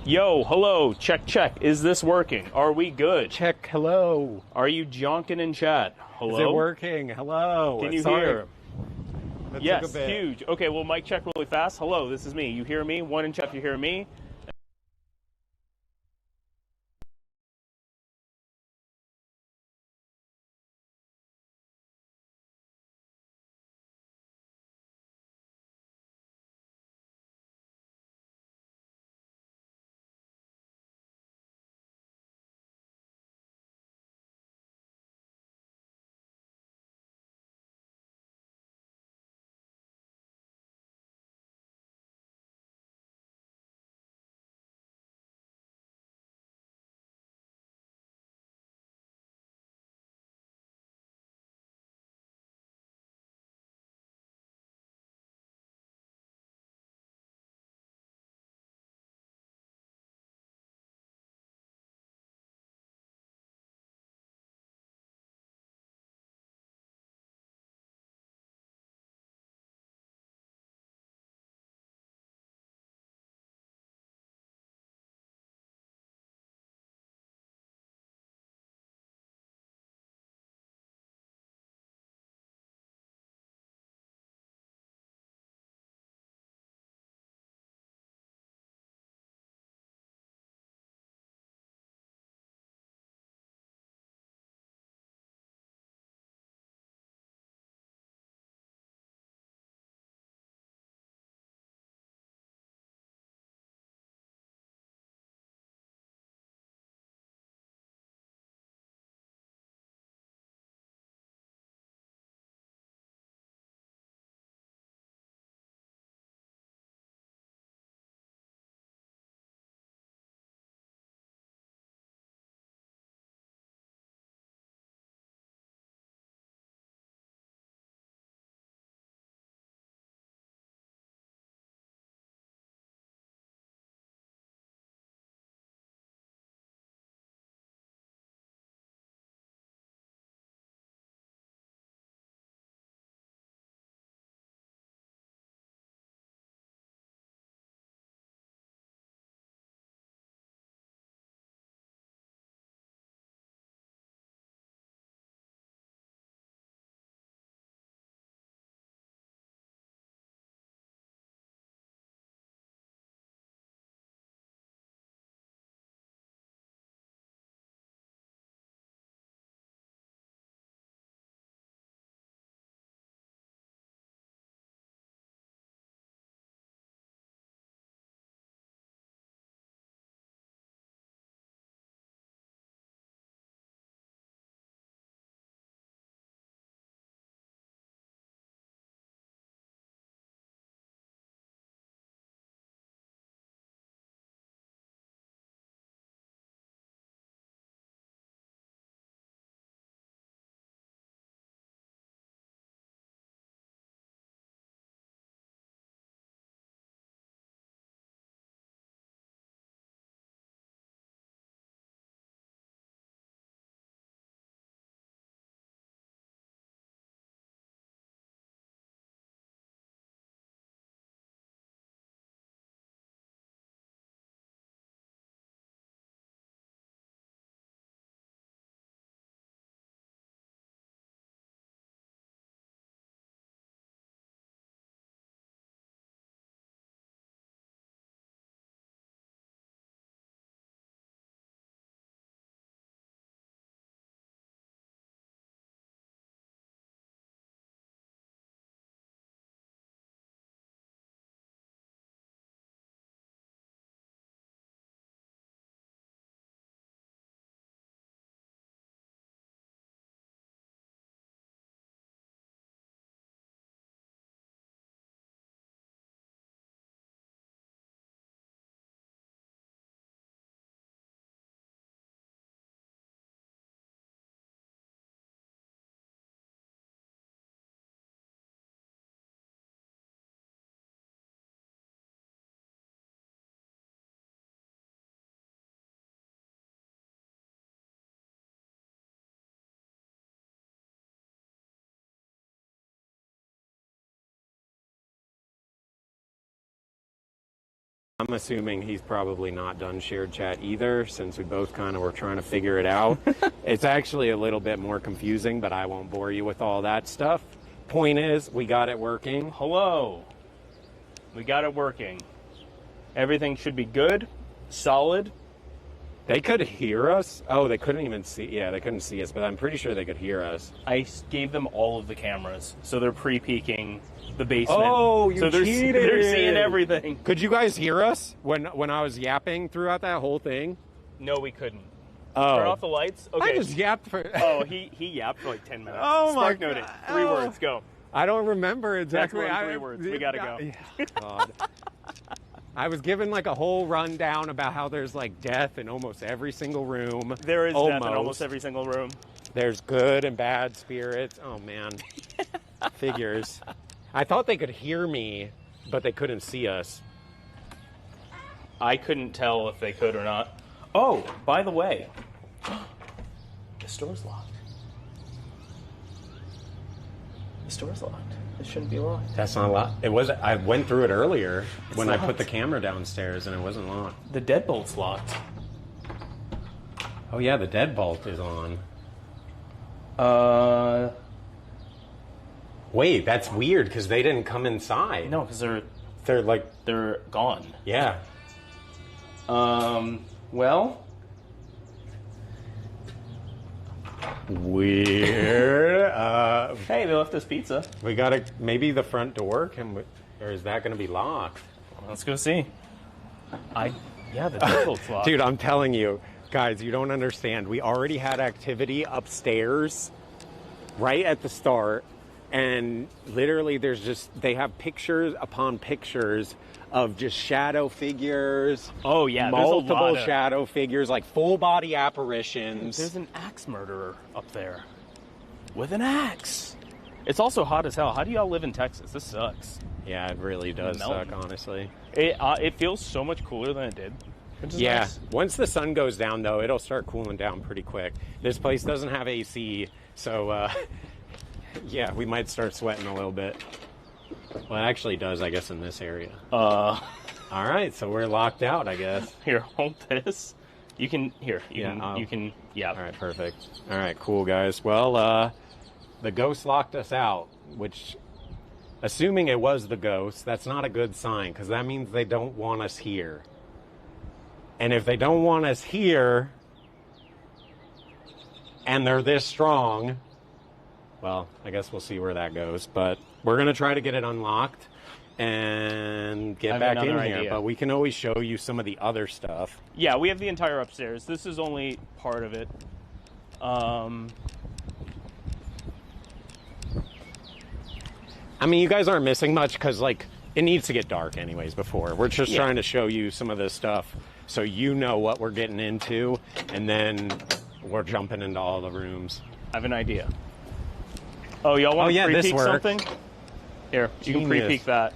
Yo, hello, check, check. Is this working? Are we good? Check. Hello. Are you jonking in chat? Hello? Is it working? Hello. Can you Sorry. hear? That Yes, took a bit. huge. Okay, well, mic check really fast. Hello, this is me. You hear me? One in chat, you hear me? I'm assuming he's probably not done shared chat either, since we both kind of were trying to figure it out. It's actually a little bit more confusing, but I won't bore you with all that stuff. Point is, we got it working. Hello. We got it working. Everything should be good, solid. They could hear us. Oh, they couldn't even see. Yeah, they couldn't see us, but I'm pretty sure they could hear us. I gave them all of the cameras, so they're pre-peeking the basement. Oh, you so cheated. They're seeing everything. Could you guys hear us when I was yapping throughout that whole thing? No, we couldn't. Oh. Turn off the lights. Okay. I just yapped for... Oh, he yapped for like 10 minutes. Oh, my Spark noted. God. 3 Oh. words, go. I don't remember exactly. That's 3 words. We gotta go. God. I was given like a whole rundown about how there's like death in almost every single room. There is death in almost every single room. There's good and bad spirits. Oh, man. Figures. I thought they could hear me, but they couldn't see us. I couldn't tell if they could or not. Oh, by the way, the store's locked. The store's locked. It shouldn't be locked. That's not locked. It was. I went through it earlier when I put the camera downstairs, and it wasn't locked. The deadbolt's locked. Oh yeah, the deadbolt is on. Wait, that's weird because they didn't come inside. No, because they're gone. Yeah. Well. Weird. Hey, they left us pizza. We gotta, maybe the front door, or is that gonna be locked? Let's go see. Yeah, the deadbolt's locked. Dude, I'm telling you, guys, you don't understand. We already had activity upstairs right at the start, and literally they have pictures upon pictures of just shadow figures. Oh yeah, multiple shadow figures, like full body apparitions. There's an axe murderer up there with an axe. It's also hot as hell. How do y'all live in Texas? This sucks. Yeah, it really does suck, honestly. It feels so much cooler than it did. Which is nice. Once the sun goes down, though, it'll start cooling down pretty quick. This place doesn't have AC, so yeah, we might start sweating a little bit. Well, it actually does, I guess, in this area. All right, so we're locked out, I guess. Here, hold this. You can, yeah. All right, perfect. All right, cool, guys. Well, the ghost locked us out, which, assuming it was the ghost, that's not a good sign, because that means they don't want us here. And if they don't want us here, and they're this strong, well, I guess we'll see where that goes. But we're going to try to get it unlocked and get back in here. But we can always show you some of the other stuff. Yeah, we have the entire upstairs. This is only part of it. I mean, you guys aren't missing much because, like, it needs to get dark anyways before. We're just trying to show you some of this stuff so you know what we're getting into, and then we're jumping into all the rooms. I have an idea. Oh, y'all want to pre-peek something? Here, you can pre-peek that.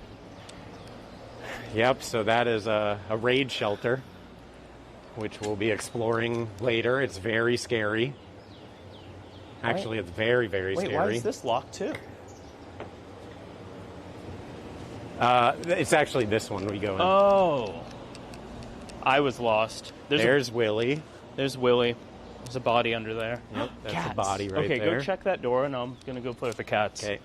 Yep, so that is a raid shelter, which we'll be exploring later. It's very scary. Actually, it's very, very scary. Wait, why is this locked too? It's actually this one we go in. Oh. I was lost. There's Willie. There's Willie. There's a body under there. Yep, that's a body right there. Okay, go check that door, and I'm going to go play with the cats. Okay.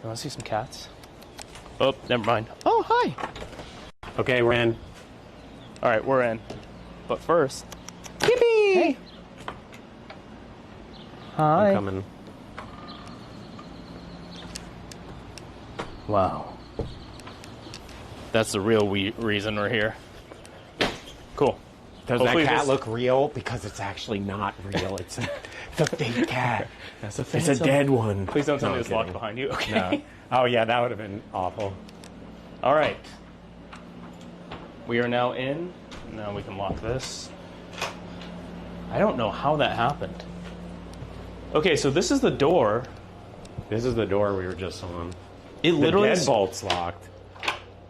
You want to see some cats? Oh, never mind. Oh, hi. Okay, we're in. All right, we're in. But first... Yippee! Hey. Hi. I'm coming. Wow. That's the real reason we're here. Cool. Does that cat look real? Because it's actually not real. It's a fake cat. That's a It's a dead one. Please don't tell me it's locked behind you. Okay. No. Oh, yeah, that would have been awful. All right. We are now in. Now we can lock this. I don't know how that happened. Okay, so this is the door. This is the door we were just on. It literally... The deadbolt's locked.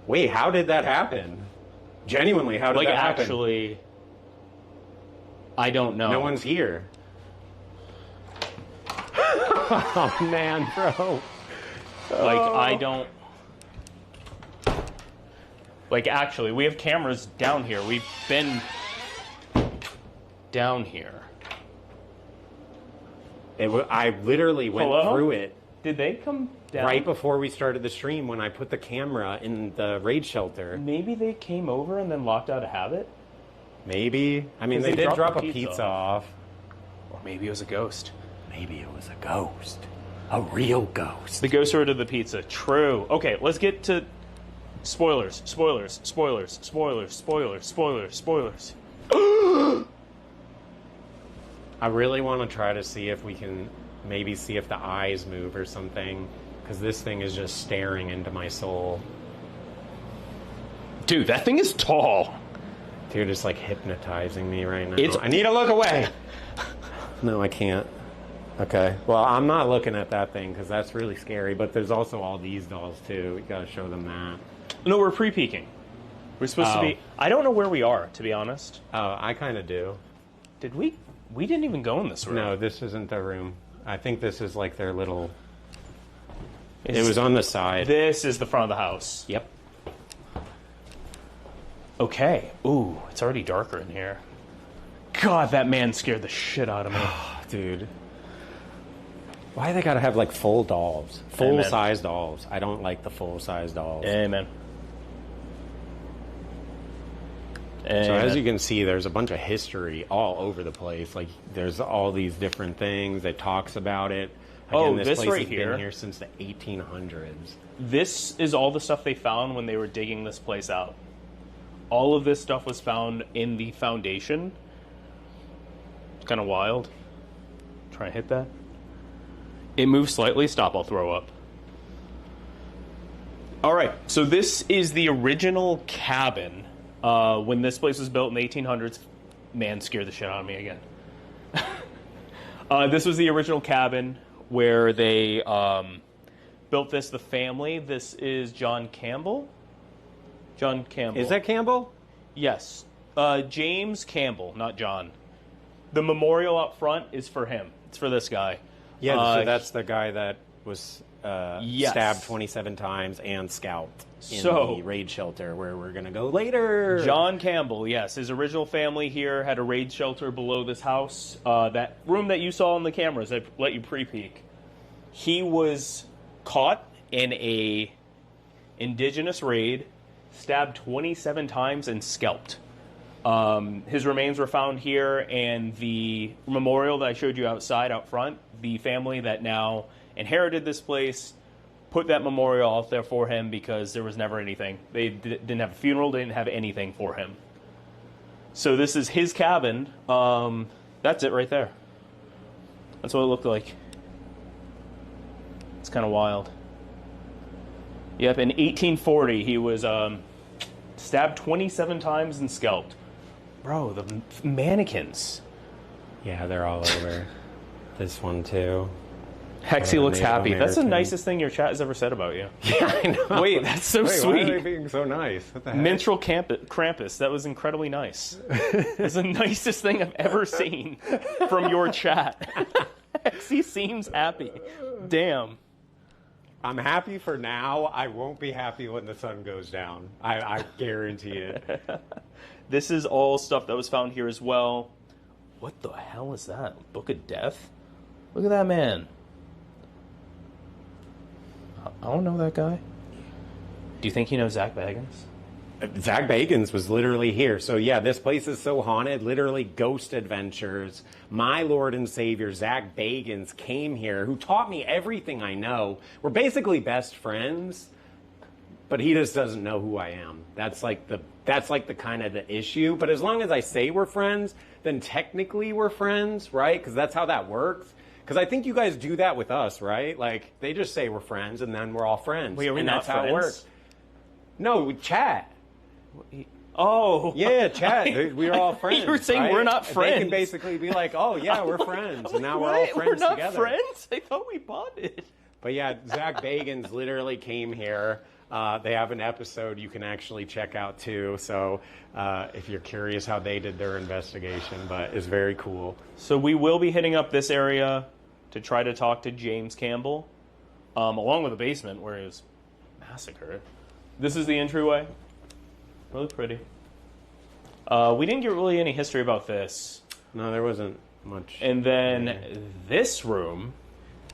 Wait, how did that happen? Genuinely, how did that happen? Actually, I don't know. No one's here. Oh, man, bro. Like, I don't... Like, actually, we have cameras down here. We've been down here. I literally went through it. Did they come down? Right before we started the stream when I put the camera in the raid shelter. Maybe they came over and then locked out a habit? Maybe. I mean, they did drop a pizza off. Or maybe it was a ghost. Maybe it was a ghost. A real ghost. The ghost ordered the pizza. True. Okay, let's get to spoilers. Spoilers. Spoilers. Spoilers. Spoilers. Spoilers. Spoilers. I really want to try to see if we can maybe see if the eyes move or something. Because this thing is just staring into my soul. Dude, that thing is tall. Dude, it's like hypnotizing me right now. I need to look away. No, I can't. Okay. Well, I'm not looking at that thing because that's really scary. But there's also all these dolls too. We gotta show them that. No, we're pre-peeking. We're supposed to be. I don't know where we are, to be honest. Oh, I kind of do. Did we? We didn't even go in this room. No, this isn't the room. I think this is like their little. It was on the side. This is the front of the house. Yep. Okay. Ooh, it's already darker in here. God, that man scared the shit out of me. Dude. Why they gotta have like full dolls? Full-size dolls. I don't like the full-size dolls. Amen. So as you can see, there's a bunch of history all over the place. Like, there's all these different things. It talks about it. Again, this place has been here since the 1800s. This is all the stuff they found when they were digging this place out. All of this stuff was found in the foundation. It's kind of wild. Try and hit that. It moves slightly. Stop, I'll throw up. All right, so this is the original cabin. When this place was built in the 1800s, man, scared the shit out of me again. This was the original cabin where they built this, the family. This is John Campbell. John Campbell. Is that Campbell? Yes. James Campbell, not John. The memorial up front is for him. It's for this guy. Yeah, so that's the guy that was stabbed 27 times and scalped in the raid shelter where we're going to go later. John Campbell, yes. His original family here had a raid shelter below this house. That room that you saw on the cameras, I let you pre-peek. He was caught in a indigenous raid, stabbed 27 times and scalped. His remains were found here, and the memorial that I showed you outside, out front, the family that now inherited this place put that memorial out there for him because there was never anything. They didn't have a funeral, they didn't have anything for him. So this is his cabin. That's it right there. That's what it looked like. It's kind of wild. Yep, in 1840 he was stabbed 27 times and scalped. Bro, the mannequins. Yeah, they're all over. This one too. Hexy looks happy. That's the nicest thing your chat has ever said about you. Yeah, I know. Wait, that's so sweet. Why are they being so nice? What the heck? Minstrel Krampus. That was incredibly nice. That's the nicest thing I've ever seen from your chat. Hexy seems happy. Damn. I'm happy for now. I won't be happy when the sun goes down. I guarantee it. This is all stuff that was found here as well. What the hell is that? Book of Death? Look at that man. I don't know that guy. Do you think he knows Zach Baggins? Zach Bagans was literally here. So yeah, this place is so haunted. Literally ghost adventures. My Lord and Savior, Zach Bagans, came here, who taught me everything I know. We're basically best friends, but he just doesn't know who I am. That's like the kind of the issue. But as long as I say we're friends, then technically we're friends, right? Because that's how that works. Because I think you guys do that with us, right? Like, they just say we're friends, and then we're all friends. Wait, are we and not that's friends? How it works. No, we chat. Oh. Yeah, chat. We're all friends. You were saying right? we're not friends. They can basically be like, oh, yeah, we're friends. And now we're all friends together. We're not together. friends? I thought we bonded. But yeah, Zach Bagans literally came here. They have an episode you can actually check out too. So if you're curious how they did their investigation, but it's very cool. So we will be hitting up this area to try to talk to James Campbell, along with the basement where he was massacred. This is the entryway. Really pretty. We didn't get really any history about this. No, there wasn't much. And then this room,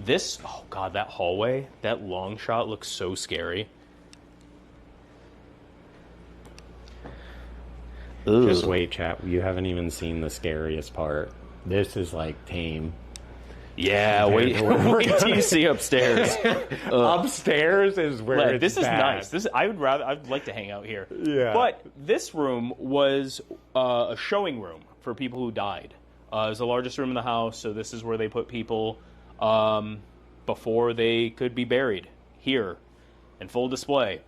oh god, that hallway, that long shot looks so scary. Just wait, chat. You haven't even seen the scariest part. This is like tame. Yeah, wait till you see upstairs. Upstairs is where it's this is bad. nice. I'd like to hang out here. Yeah. But this room was a showing room for people who died. It was the largest room in the house, so this is where they put people before they could be buried. Here, in full display.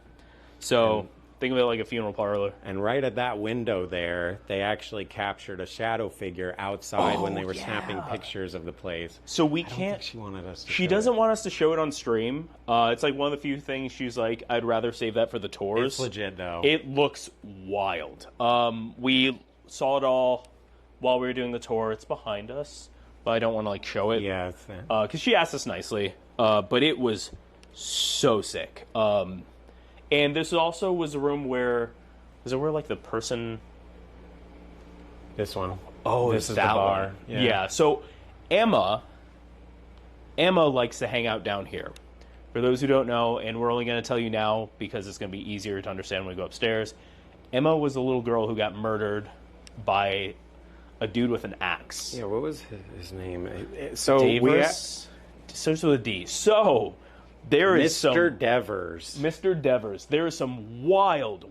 So think of it like a funeral parlor. And right at that window there, they actually captured a shadow figure outside when they were snapping pictures of the place. So we I don't can't. think she wanted us to She show doesn't it. want us to show it on stream. It's like one of the few things she's like, I'd rather save that for the tours. It's legit though. It looks wild. We saw it all while we were doing the tour. It's behind us, but I don't want to like show it. Yeah, it's Because she asked us nicely. But it was so sick. And this also was a room where, was it where like the person? this one. Oh, this it's is that the bar. one. Yeah. So Emma likes to hang out down here. For those who don't know, and we're only going to tell you now because it's going to be easier to understand when we go upstairs. Emma was a little girl who got murdered by a dude with an axe. Yeah, what was his name? So Davis? Starts with a D. So there is some Mr. Devers. Mr. Devers. There is some wild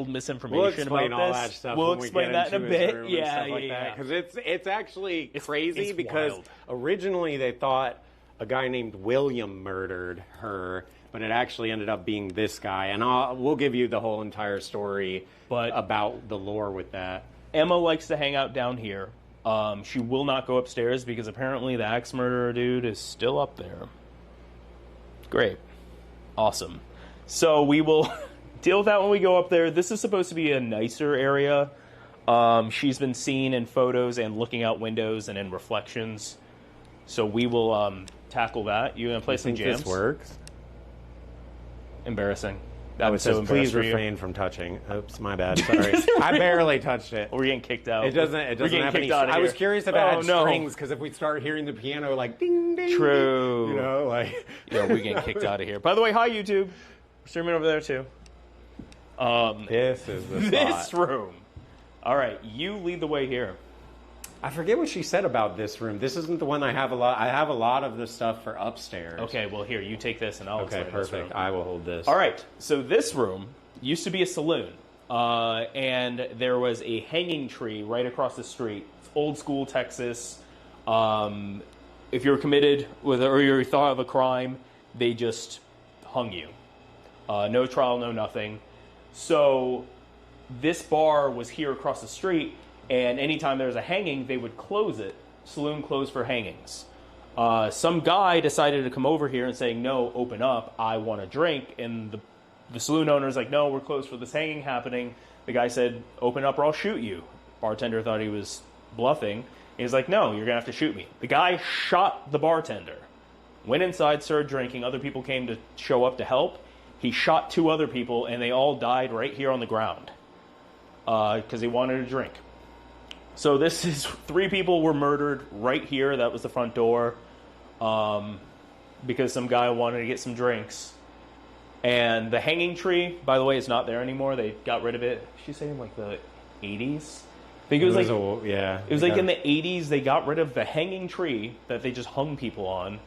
misinformation We'll explain about all this. that stuff. We'll when explain we that get in a into his bit. room and Yeah, stuff like that. Because it's actually crazy it's because wild. originally they thought a guy named William murdered her, but it actually ended up being this guy. And we'll give you the whole entire story about the lore with that. Emma likes to hang out down here. She will not go upstairs because apparently the axe murderer dude is still up there. Great. Awesome. So we will deal with that when we go up there. This is supposed to be a nicer area. She's been seen in photos and looking out windows and in reflections. So we will tackle that. You gonna play some jams? This works? Embarrassing. That was says, so please embarrassing. refrain from touching. Oops, my bad. Sorry. I barely touched it. We're getting kicked out. It doesn't have any. I was curious if it had strings because if we start hearing the piano like ding ding, True. you know, like yeah, we're getting kicked out of here. By the way, hi YouTube. We're streaming over there too. this is the spot. This room. All right, you lead the way here. I forget what she said about this room. This isn't the one I have a lot. I have a lot of the stuff for upstairs. Okay, well here, you take this and I'll Okay, explain this perfect. room. I will hold this. All right, so this room used to be a saloon, and there was a hanging tree right across the street. It's old school Texas. If you're committed with or you thought of a crime, they just hung you. No trial, no nothing. So this bar was here across the street, and anytime there was a hanging, they would close it. Saloon closed for hangings. Some guy decided to come over here and saying, no, open up, I want a drink. And the saloon owner's like, no, we're closed for this hanging happening. The guy said, open up or I'll shoot you. Bartender thought he was bluffing. He's like, no, you're going to have to shoot me. The guy shot the bartender. Went inside, started drinking. Other people came to show up to help. He shot 2 other people, and they all died right here on the ground because they wanted a drink. So this is 3 people were murdered right here. That was the front door because some guy wanted to get some drinks. And the hanging tree, by the way, is not there anymore. They got rid of it. She's saying like the 80s. I think it was like in the 80s they got rid of the hanging tree that they just hung people on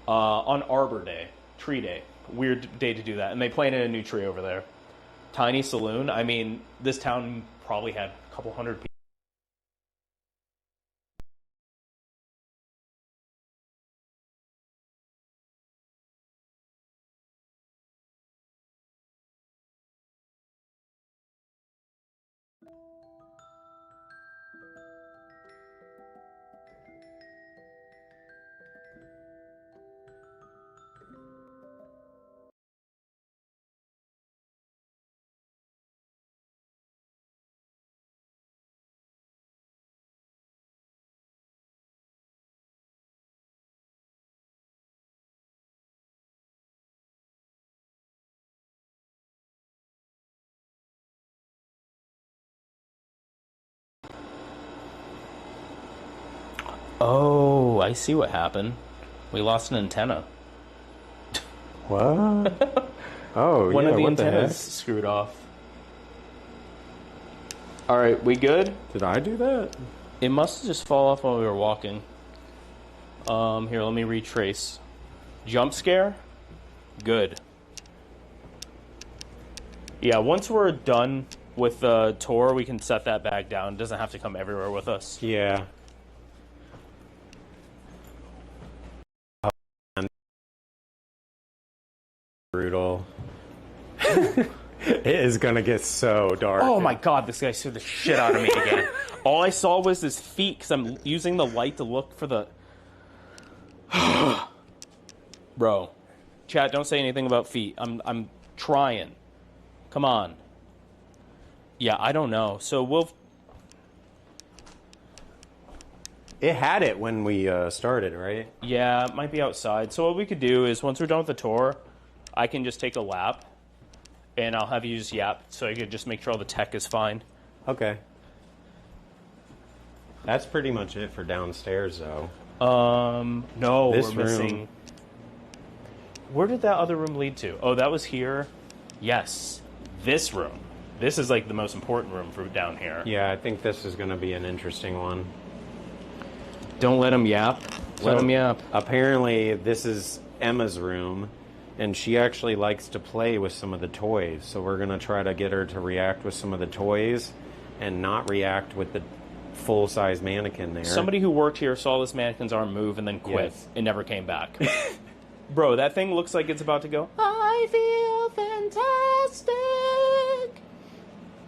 Arbor Day, Tree Day. Weird day to do that. And they planted a new tree over there. Tiny saloon. I mean, this town probably had a couple hundred people. Oh, I see what happened. We lost an antenna. What? Oh, One yeah, of the what the antennas heck? screwed off. All right, we good? Did I do that? It must have just fall off while we were walking. Here, let me retrace. Jump scare? Good. Yeah, once we're done with the tour, we can set that back down. It doesn't have to come everywhere with us. Yeah. Oh, man. Brutal. It is gonna get so dark. Oh my god, this guy scared the shit out of me again. All I saw was his feet because I'm using the light to look for the... Bro. Chat, don't say anything about feet. I'm trying. Come on. Yeah, I don't know. So we'll... It had it when we started, right? Yeah, it might be outside. So what we could do is once we're done with the tour, I can just take a lap. And I'll have you just yap so I could just make sure all the tech is fine. Okay. That's pretty much it for downstairs, though. No, This we're missing... room. Where did that other room lead to? Oh, that was here? Yes. This room. This is like the most important room for down here. Yeah, I think this is going to be an interesting one. Don't let him yap. Let him yap. Apparently, this is Emma's room, and she actually likes to play with some of the toys. So we're going to try to get her to react with some of the toys and not react with the full-size mannequin there. Somebody who worked here saw this mannequin's arm move and then quit. Yes. It never came back. Bro, that thing looks like it's about to go, I feel fantastic.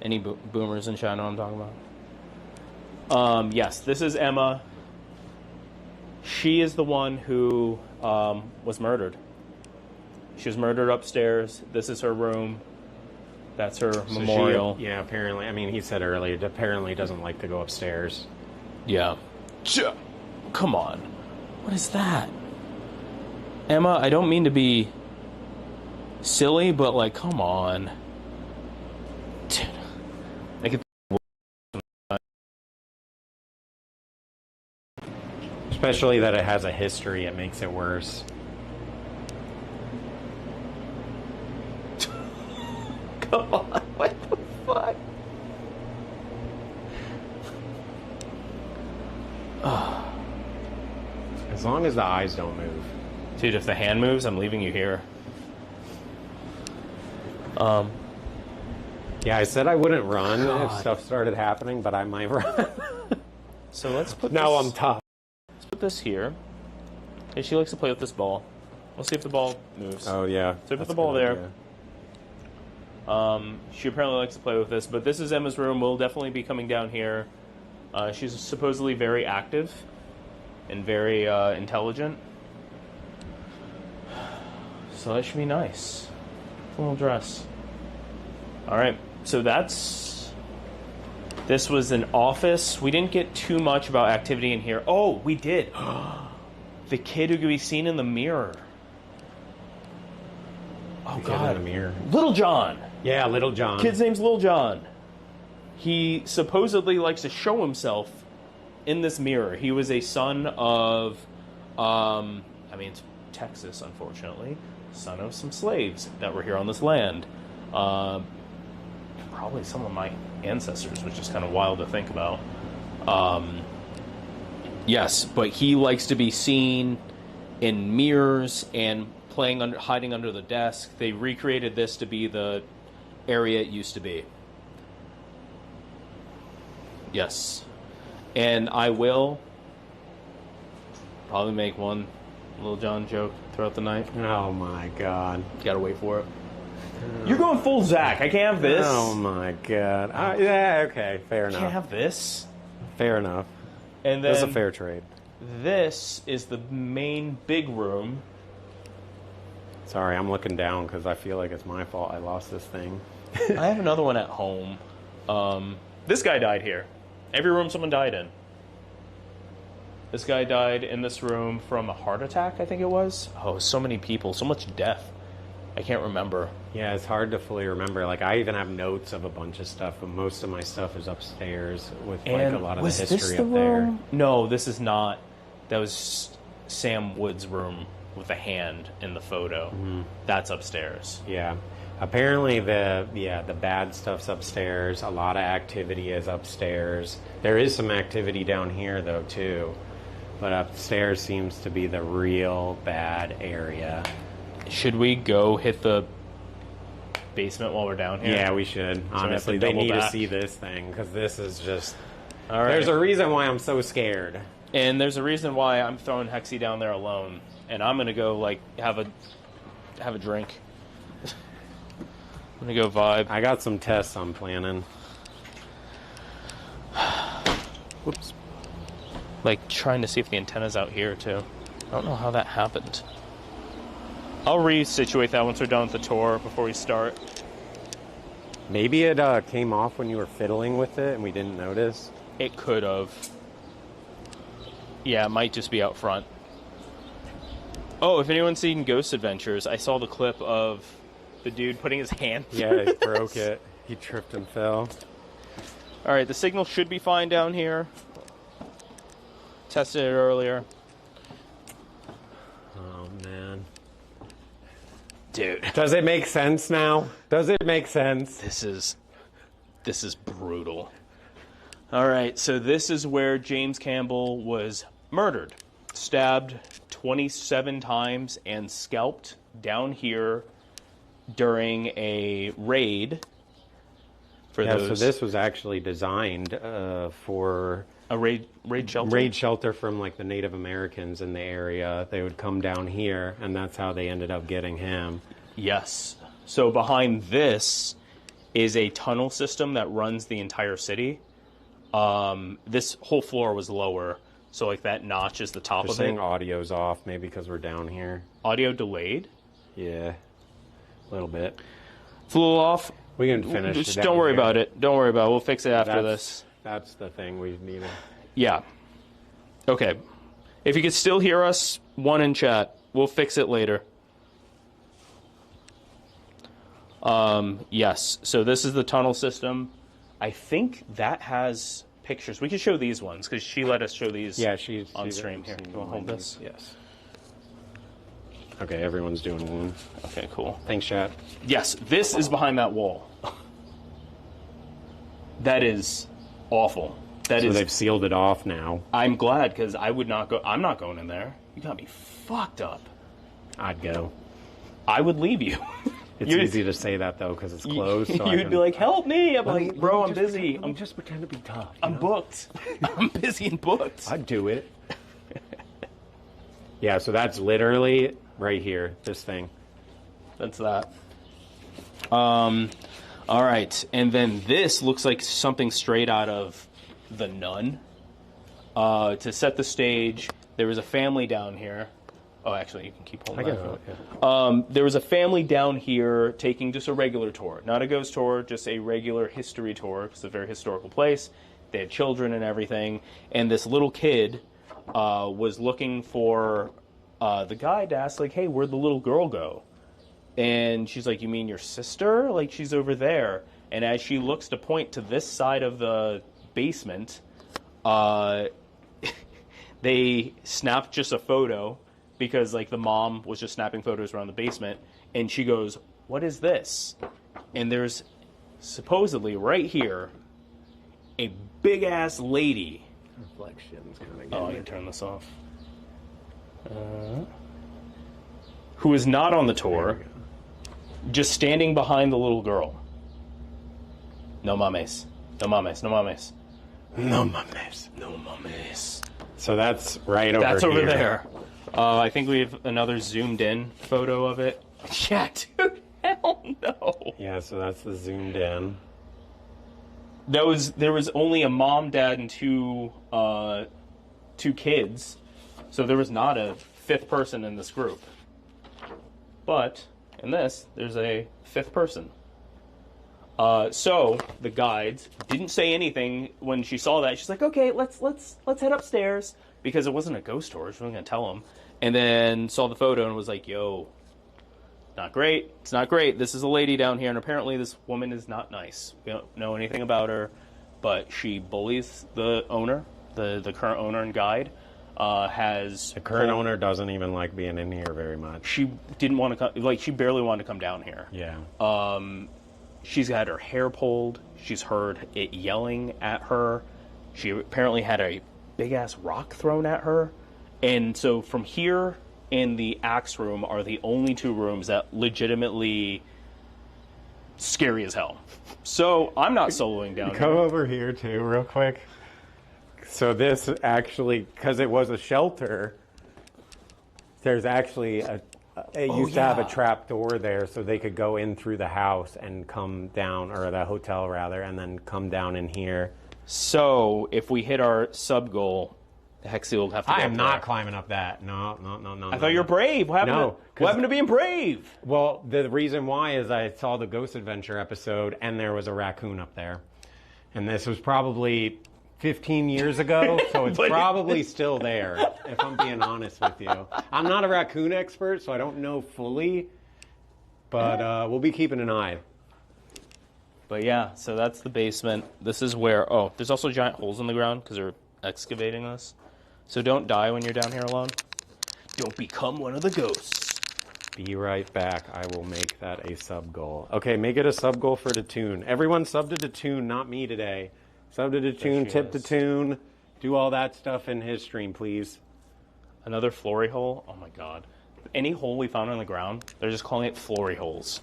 Any boomers in China know what I'm talking about? Yes, this is Emma. She is the one who was murdered. She was murdered upstairs. This is her room. That's her memorial. Yeah, apparently. I mean, he said earlier, apparently doesn't like to go upstairs. Yeah. Come on. What is that? Emma, I don't mean to be silly, but like, come on. Dude. I could... Especially that it has a history, it makes it worse. Come on, what the fuck? As long as the eyes don't move. Dude, if the hand moves, I'm leaving you here. Yeah, I said I wouldn't run God. if stuff started happening, but I might run. So let's put Now this, I'm tough. let's put this here. Hey, she likes to play with this ball. We'll see if the ball moves. Oh, yeah. So put the ball there. She apparently likes to play with this, but this is Emma's room. We'll definitely be coming down here. She's supposedly very active and very intelligent. So that should be nice. Little dress. Alright, so this was an office. We didn't get too much about activity in here. Oh, we did. The kid who could be seen in the mirror. Oh, The kid God. in the mirror. Little John. Yeah, Little John. Kid's name's Little John. He supposedly likes to show himself in this mirror. He was a son of, it's Texas, unfortunately. Son of some slaves that were here on this land. Probably some of my ancestors, which is kind of wild to think about. Yes, but he likes to be seen in mirrors and hiding under the desk. They recreated this to be the area it used to be. Yes. And I will probably make one Little John joke throughout the night. Oh, my God. Gotta wait for it. You're going full Zach. I can't have this. Oh, my God. Yeah, okay. Fair enough. Can't have this. Fair enough. And then That's a fair trade. this is the main big room. Sorry, I'm looking down because I feel like it's my fault I lost this thing. I have another one at home. This guy died here. Every room someone died in. This guy died in this room from a heart attack, I think it was. Oh, so many people, so much death. I can't remember. Yeah, it's hard to fully remember. Like, I even have notes of a bunch of stuff, but most of my stuff is upstairs with, like, a lot of the history up there. No, this is not. That was Sam Wood's room with a hand in the photo. Mm-hmm. That's upstairs. Yeah. Apparently the bad stuff's upstairs. A lot of activity is upstairs. There is some activity down here though too. But upstairs seems to be the real bad area. Should we go hit the basement while we're down here? Yeah, we should. Honestly, they need to see this thing because this is just... All right. There's a reason why I'm so scared. And there's a reason why I'm throwing Hexy down there alone. And I'm going to go, like, have a drink. I'm going to go vibe. I got some tests I'm planning. Whoops. Like, trying to see if the antenna's out here, too. I don't know how that happened. I'll resituate that once we're done with the tour before we start. Maybe it came off when you were fiddling with it and we didn't notice. It could have. Yeah, it might just be out front. Oh, if anyone's seen Ghost Adventures, I saw the clip of the dude putting his hand through Yeah, he this. broke it. He tripped and fell. All right, the signal should be fine down here. Tested it earlier. Oh, man. Dude. Does it make sense now? Does it make sense? This is brutal. All right, so this is where James Campbell was murdered. Stabbed 27 times and scalped down here during a raid. For those, so this was actually designed for a raid shelter? Raid shelter from like the Native Americans in the area. They would come down here, and that's how they ended up getting him. Yes. So behind this is a tunnel system that runs the entire city. This whole floor was lower, so like that notch is the top They're of saying it. audio's off, maybe because we're down here. Audio delayed? Yeah, a little bit. It's a little off. We can finish. Just don't worry about it. Don't worry about it. We'll fix it after this. That's the thing we need. Yeah. Okay. If you could still hear us, one in chat. We'll fix it later. Yes. So this is the tunnel system. I think that has pictures. We could show these ones because she let us show these. Yeah, she's on stream here. You want to hold this? Yes. Okay, everyone's doing one. Okay, cool. Thanks, chat. Yes, this is behind that wall. That is awful. So they've sealed it off now. I'm glad because I would not go. I'm not going in there. You got me fucked up. I'd go. I would leave you. It's easy to say that though because it's closed. So You'd be like, "Help me!" I'm like, "Bro, I'm busy. I'm just pretend to be tough. I'm booked. I'm busy and booked." I'd do it. Yeah, so that's literally right here. This thing. That's that. All right, and then this looks like something straight out of The Nun. To set the stage, there was a family down here. Oh, actually, you can keep holding that. There was a family down here taking just a regular tour. Not a ghost tour, just a regular history tour. It's a very historical place. They had children and everything. And this little kid was looking for the guide to ask, like, hey, where'd the little girl go? And she's like, you mean your sister? Like, she's over there. And as she looks to point to this side of the basement, they snapped just a photo because, like, the mom was just snapping photos around the basement. And she goes, what is this? And there's supposedly right here a big-ass lady. Reflections kind of. Oh, I can turn this off. Who is not on the tour, just standing behind the little girl. No mames. No mames. No mames. No mames. No mames. So that's right over That's here. over there. I think we have another zoomed in photo of it. Yeah, dude. Hell no. Yeah, so that's the zoomed in. There was only a mom, dad, and two kids. So there was not a fifth person in this group. But in this, there's a fifth person. So the guides didn't say anything when she saw that. She's like, "Okay, let's head upstairs," because it wasn't a ghost tour. She wasn't gonna tell them. And then saw the photo and was like, "Yo, not great. It's not great. This is a lady down here, and apparently this woman is not nice. We don't know anything about her, but she bullies the owner, the current owner and guide. has... The current owner doesn't even like being in here very much. She didn't want to come... Like, she barely wanted to come down here. Yeah. She's had her hair pulled. She's heard it yelling at her. She apparently had a big-ass rock thrown at her. And so from here and the axe room are the only two rooms that legitimately scary as hell. So I'm not soloing down Come here. over here, too, real quick. So this actually, because it was a shelter, there's actually it used to have a trap door there so they could go in through the house and come down, or the hotel rather, and then come down in here. So if we hit our sub goal, Hexy will have to go I am up not there. climbing up that. No. I thought you were brave. What happened to being brave? Well, the reason why is I saw the Ghost Adventure episode, and there was a raccoon up there. And this was probably 15 years ago, so it's probably still there, if I'm being honest with you. I'm not a raccoon expert, so I don't know fully, but we'll be keeping an eye. But yeah, so that's the basement. This is where... Oh, there's also giant holes in the ground because they're excavating this. So don't die when you're down here alone. Don't become one of the ghosts. Be right back. I will make that a sub goal. Okay, make it a sub goal for Detune. Everyone sub to Detune, not me today. Sub to Detune, tip Detune. Do all that stuff in his stream, please. Another floory hole? Oh my god. Any hole we found on the ground, they're just calling it floory holes.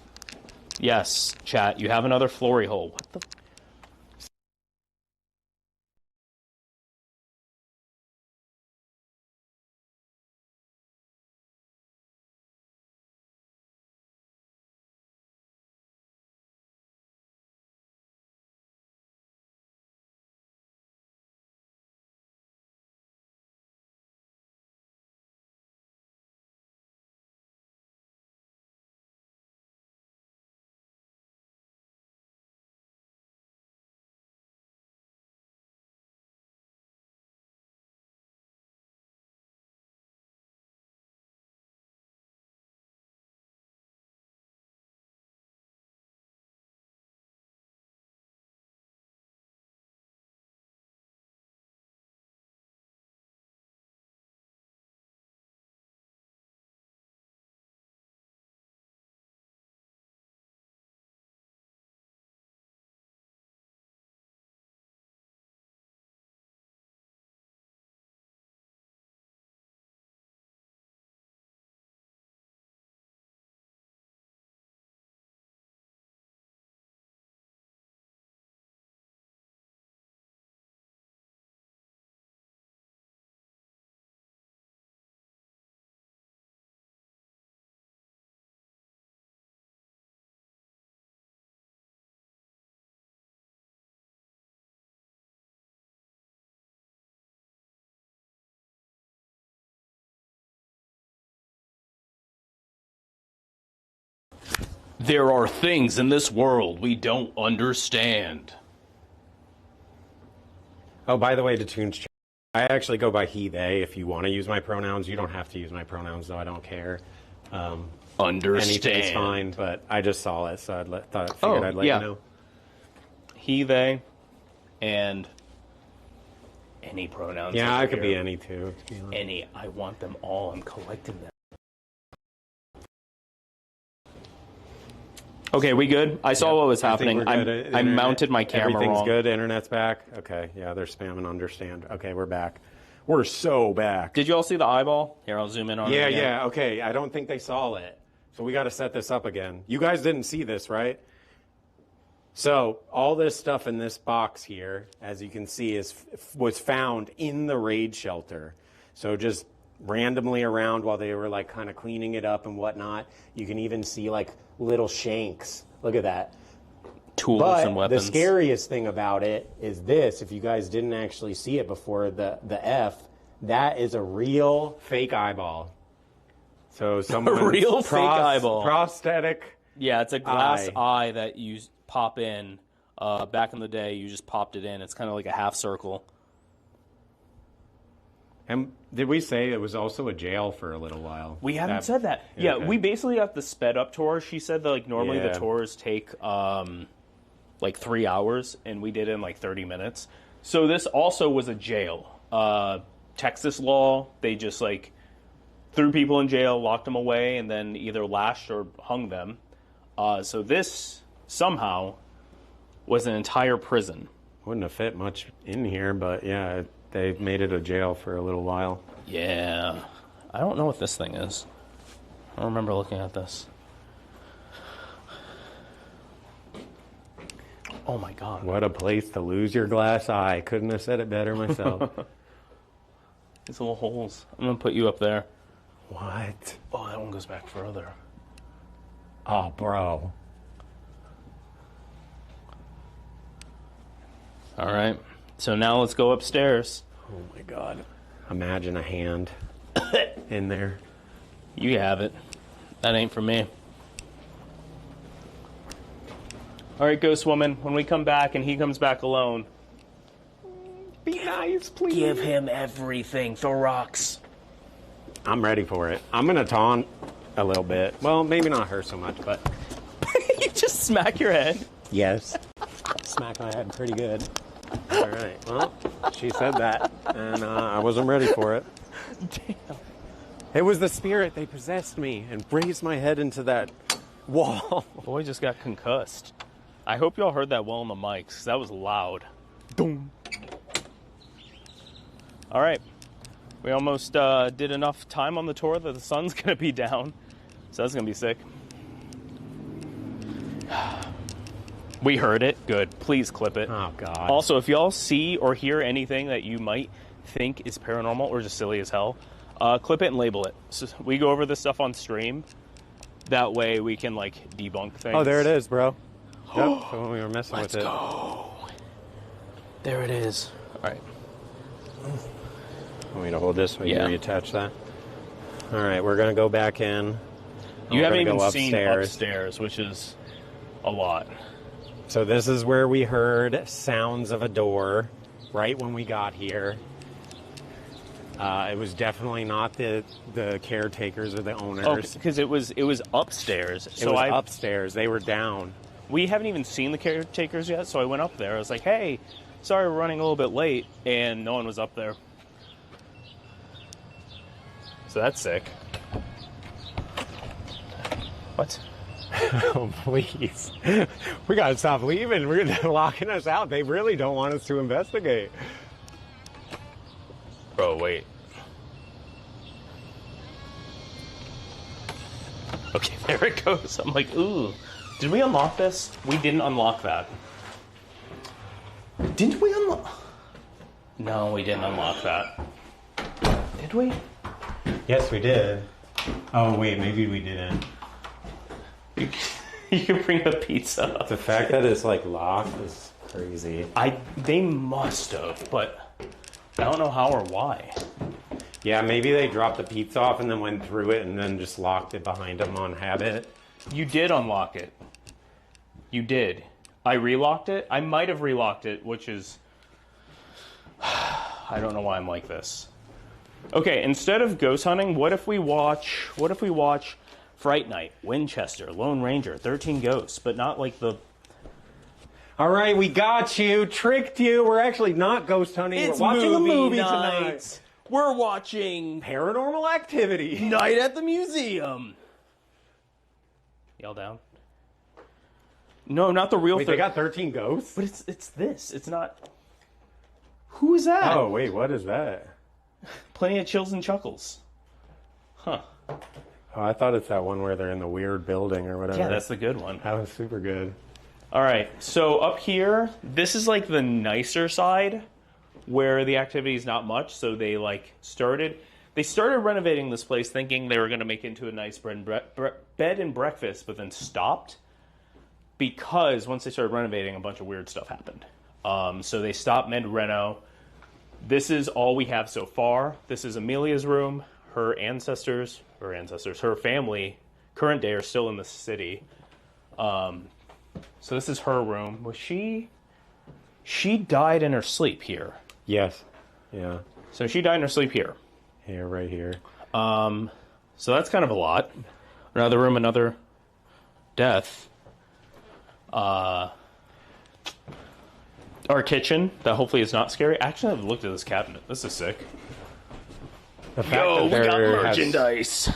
Yes, chat, you have another floory hole. What the... There are things in this world we don't understand. Oh, by the way, Detune's I actually go by he, they. If you want to use my pronouns, you don't have to use my pronouns, though. I don't care. Understand. Anything's fine, but I just saw it, so figured I'd let you know. He, they, and any pronouns. Yeah, I could be any, too. Any. I want them all. I'm collecting them. Okay, we good? I saw what was happening. I mounted my camera Everything's wrong. good? Internet's back? Okay, yeah, they're spamming understand. Okay, we're back. We're so back. Did you all see the eyeball? Here, I'll zoom in on it again. Yeah, okay. I don't think they saw it. So we got to set this up again. You guys didn't see this, right? So all this stuff in this box here, as you can see, was found in the raid shelter. So just randomly around while they were like kind of cleaning it up and whatnot. You can even see like little shanks. Look at that. Tools and weapons. The scariest thing about it is this. If you guys didn't actually see it before, the F, that is a real fake eyeball. So someone a real fake eyeball. Prosthetic. Yeah, it's a glass eye that you pop in. Back in the day, you just popped it in. It's kind of like a half circle. And did we say it was also a jail for a little while? We haven't said that. Yeah, okay. We basically got the sped up tour. She said that like normally the tours take like 3 hours, and we did it in like 30 minutes. So this also was a jail. Texas law, they just like threw people in jail, locked them away, and then either lashed or hung them. So this somehow was an entire prison. Wouldn't have fit much in here, but yeah, they made it a jail for a little while. Yeah. I don't know what this thing is. I don't remember looking at this. Oh my God. What a place to lose your glass eye. Couldn't have said it better myself. These little holes. I'm going to put you up there. What? Oh, that one goes back further. Oh, bro. All right. So now let's go upstairs. Oh my God. Imagine a hand in there. You have it. That ain't for me. All right, Ghost Woman, when we come back and he comes back alone, Be nice, please. give him everything. Throw rocks. I'm ready for it. I'm going to taunt a little bit. Well, maybe not her so much, but... You just smack your head. Yes. Smack my head pretty good. All right. Well, she said that, and I wasn't ready for it. Damn. It was the spirit. They possessed me and raised my head into that wall. Boy just got concussed. I hope y'all heard that well on the mics, because that was loud. Boom. All right. We almost did enough time on the tour that the sun's going to be down. So that's going to be sick. We heard it. Good. Please clip it. Oh, God. Also, if y'all see or hear anything that you might think is paranormal or just silly as hell, clip it and label it. So we go over this stuff on stream. That way we can, like, debunk things. Oh, there it is, bro. Yep, so when we were messing Let's with it. go. There it is. All right. Want me to hold this while Yeah. you reattach that? All right, we're going to go back in. You We're haven't gonna even go seen upstairs, which is a lot. So this is where we heard sounds of a door right when we got here. It was definitely not the caretakers or the owners. Oh, because it was upstairs. It was upstairs. They were down. We haven't even seen the caretakers yet, so I went up there. I was like, hey, sorry we're running a little bit late, and no one was up there. So that's sick. What? Oh, please. We got to stop leaving. They're locking us out. They really don't want us to investigate. Bro, wait. Okay, there it goes. I'm like, ooh. Did we unlock this? We didn't unlock that. Didn't we unlock? No, we didn't unlock that. Did we? Yes, we did. Oh, wait, maybe we didn't. You can bring the pizza. The fact that it's like locked is crazy. They must have, but I don't know how or why. Yeah, maybe they dropped the pizza off and then went through it and then just locked it behind them on habit. You did unlock it. You did. I relocked it. I might have relocked it, which is... I don't know why I'm like this. Okay, instead of ghost hunting, what if we watch Fright Night, Winchester, Lone Ranger, 13 Ghosts, but not like the... All right, we got you. Tricked you. We're actually not ghost hunting. It's We're watching a movie night. tonight. We're watching Paranormal Activity. Night at the Museum. Y'all down? No, not the real Wait, they got 13 ghosts? But it's this. It's not... Who is that? Oh, wait, what is that? Plenty of Chills and Chuckles. Huh. Oh, I thought it's that one where they're in the weird building or whatever. Yeah, that's the good one. That was super good. All right, so up here, this is like the nicer side where the activity is not much. So they started renovating this place thinking they were going to make it into a nice bed and breakfast, but then stopped because once they started renovating, a bunch of weird stuff happened. So they stopped mid-reno. This is all we have so far. This is Amelia's room. Her family, current day, are still in the city. So this is her room. Was she died in her sleep here. Yes. Yeah. So she died in her sleep here. Here, right here. So that's kind of a lot. Another room, another death. Our kitchen, that hopefully is not scary. Actually, I've looked at this cabinet. This is sick. The fact that we got there has merchandise.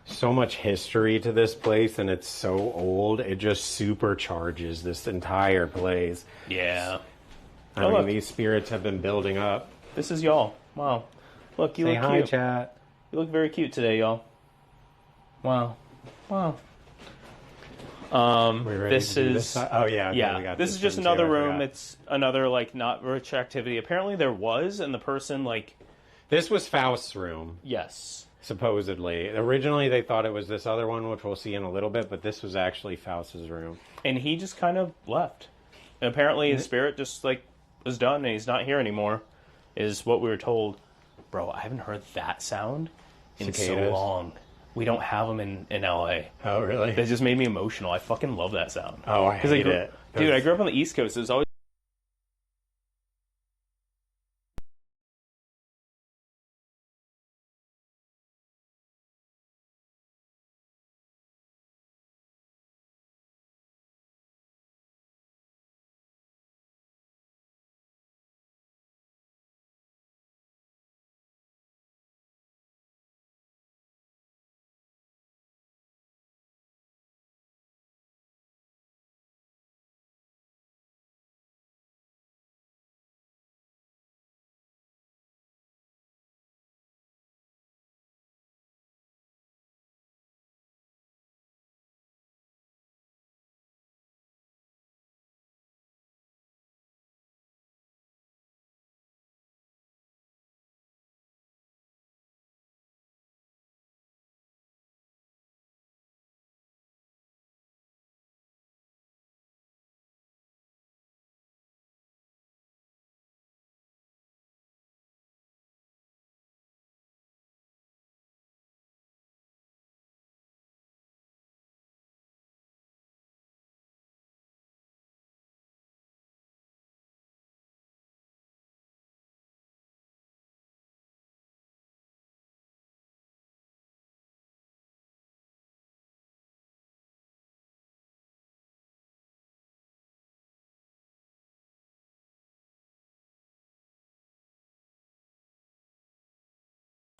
so much history to this place and it's so old, it just supercharges this entire place. Yeah. I mean, these spirits have been building up. This is y'all. Wow. Look, you Say look hi, cute. chat. You look very cute today, y'all. Wow. Wow. This is oh yeah, okay, yeah. we got this is just one another too, I room. forgot. It's another like not rich activity. Apparently there was, and the person like This was Faust's room, yes. supposedly. Originally they thought it was this other one, which we'll see in a little bit, but this was actually Faust's room. And he just kind of left. And apparently his spirit just like was done, and he's not here anymore. Is what we were told. Bro, I haven't heard that sound in so Cicadas? long. We don't have them in LA. Oh really? That just made me emotional. I fucking love that sound. Oh, I hate it. Dude, I grew up on the East Coast. It was always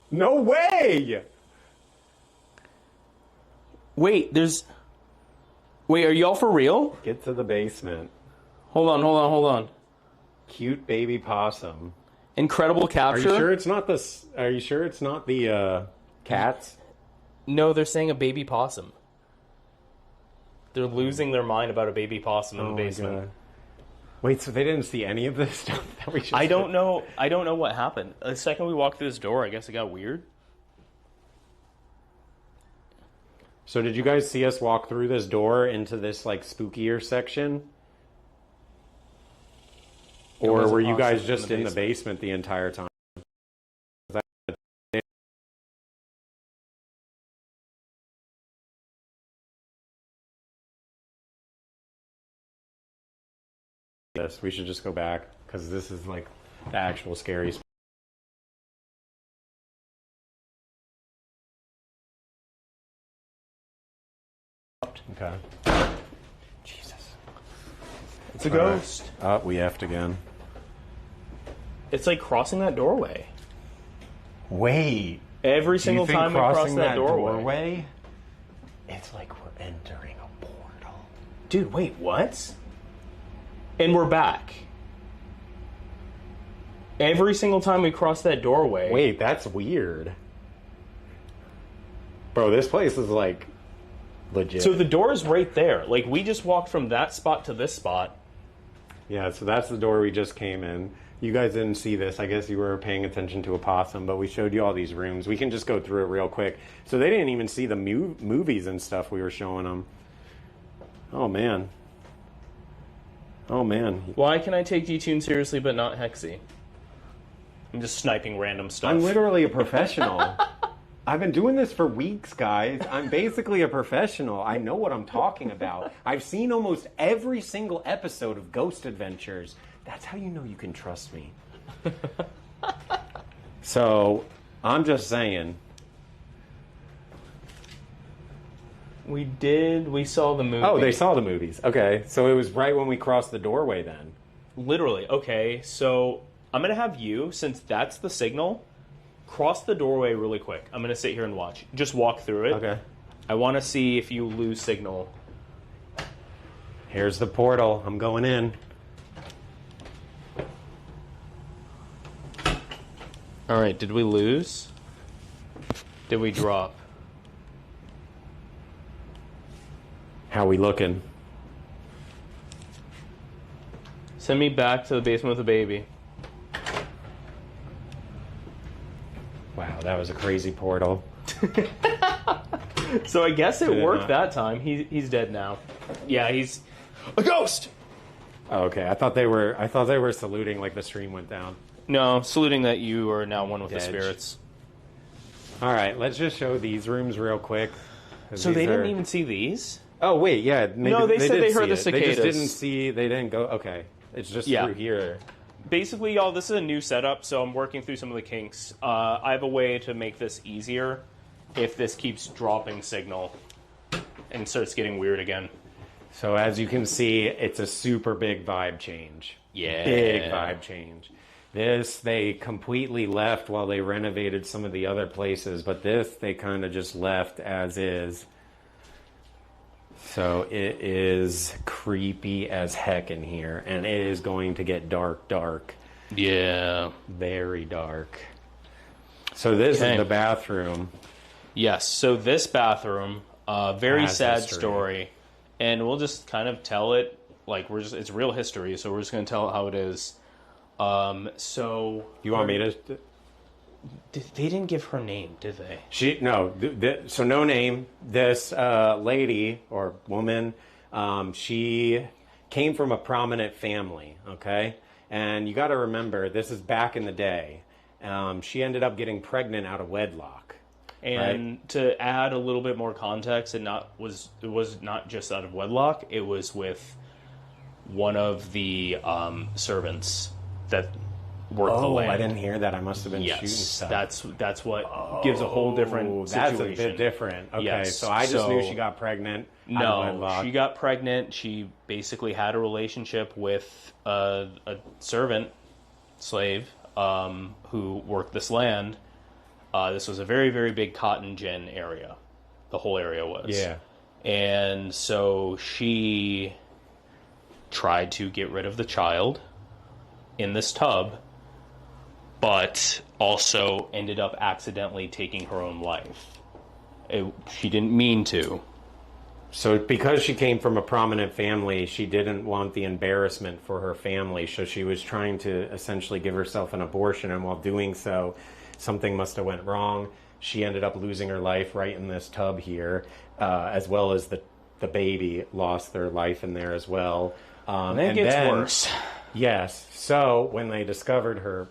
No way! Wait, are y'all for real? Get to the basement. Hold on. Cute baby possum. Incredible Are capture. you sure it's not the cats? No, they're saying a baby possum. They're losing their mind about a baby possum in the my basement. God. Wait, so they didn't see any of this stuff that we just I don't know what happened. The second we walked through this door, I guess it got weird. So did you guys see us walk through this door into this like spookier section? Or was a were you guys possum in just the in the basement the entire time? Yes, we should just go back because this is like the actual scary spot. Okay. Jesus. It's a ghost. Oh, we effed again. It's like crossing that doorway. Wait. Every Do you single think time we cross crossing that doorway. It's like we're entering a portal. Dude, wait, what? And we're back. Every single time we cross that doorway. Wait, that's weird. Bro, this place is like legit. So the door is right there. Like, we just walked from that spot to this spot. Yeah, so that's the door we just came in. You guys didn't see this. I guess you were paying attention to a possum, but we showed you all these rooms. We can just go through it real quick. So they didn't even see the movies and stuff we were showing them. Oh, man. Oh, man. Why can I take detune seriously but not Hexy? I'm just sniping random stuff. I'm literally a professional. I've been doing this for weeks, guys. I'm basically a professional. I know what I'm talking about. I've seen almost every single episode of Ghost Adventures. That's how you know you can trust me. So, I'm just saying. We saw the movie. Oh, they saw the movies. Okay, so it was right when we crossed the doorway then. Literally. Okay, so I'm going to have you, since that's the signal, cross the doorway really quick. I'm going to sit here and watch. Just walk through it. Okay. I want to see if you lose signal. Here's the portal. I'm going in. All right, did we lose? Did we drop? How we looking? Send me back to the basement with the baby. Wow, that was a crazy portal. So I guess it worked that time. He's dead now. Yeah, he's a ghost. Oh, okay, I thought they were saluting like the stream went down. No, saluting that you are now one with the spirits. All right, let's just show these rooms real quick. So they didn't even see these? Oh wait, yeah. Maybe no, they said they heard the cicadas. They just didn't see. They didn't go. Okay, it's just through here. Basically, y'all, this is a new setup, so I'm working through some of the kinks. I have a way to make this easier if this keeps dropping signal and starts getting weird again. So as you can see, it's a super big vibe change. Yeah. Big vibe change. This, they completely left while they renovated some of the other places, but this, they kind of just left as is. So it is creepy as heck in here, and it is going to get dark. Yeah. Very dark. So this is the bathroom. Yes, so this bathroom, very sad history. story, and we'll just kind of tell it, like, it's real history, so we're just going to tell it how it is. So... You want me to... They didn't give her name, did they? So no name. This lady or woman, she came from a prominent family, okay? And you got to remember, this is back in the day. She ended up getting pregnant out of wedlock. And right? To add a little bit more context, it was not just out of wedlock. It was with one of the servants that worked the land. I didn't hear that. I must have been shooting stuff. That's what gives a whole different situation. That's a bit different. Okay, yes. So I just knew she got pregnant. No, she got pregnant. She basically had a relationship with a servant, slave, who worked this land. This was a very, very big cotton gin area. The whole area was. Yeah. And so she tried to get rid of the child in this tub, but also ended up accidentally taking her own life. She didn't mean to. So because she came from a prominent family, she didn't want the embarrassment for her family, so she was trying to essentially give herself an abortion, and while doing so, something must have went wrong. She ended up losing her life right in this tub here, as well as the baby lost their life in there as well. And it gets worse. Yes. So when they discovered her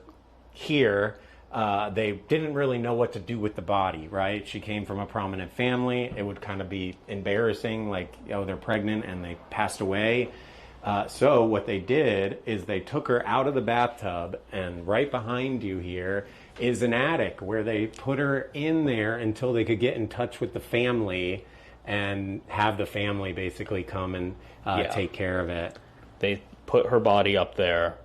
here, they didn't really know what to do with the body, right? She came from a prominent family. It would kind of be embarrassing, like, they're pregnant and they passed away. So what they did is they took her out of the bathtub, and right behind you here is an attic where they put her in there until they could get in touch with the family and have the family basically come and take care of it. They put her body up there,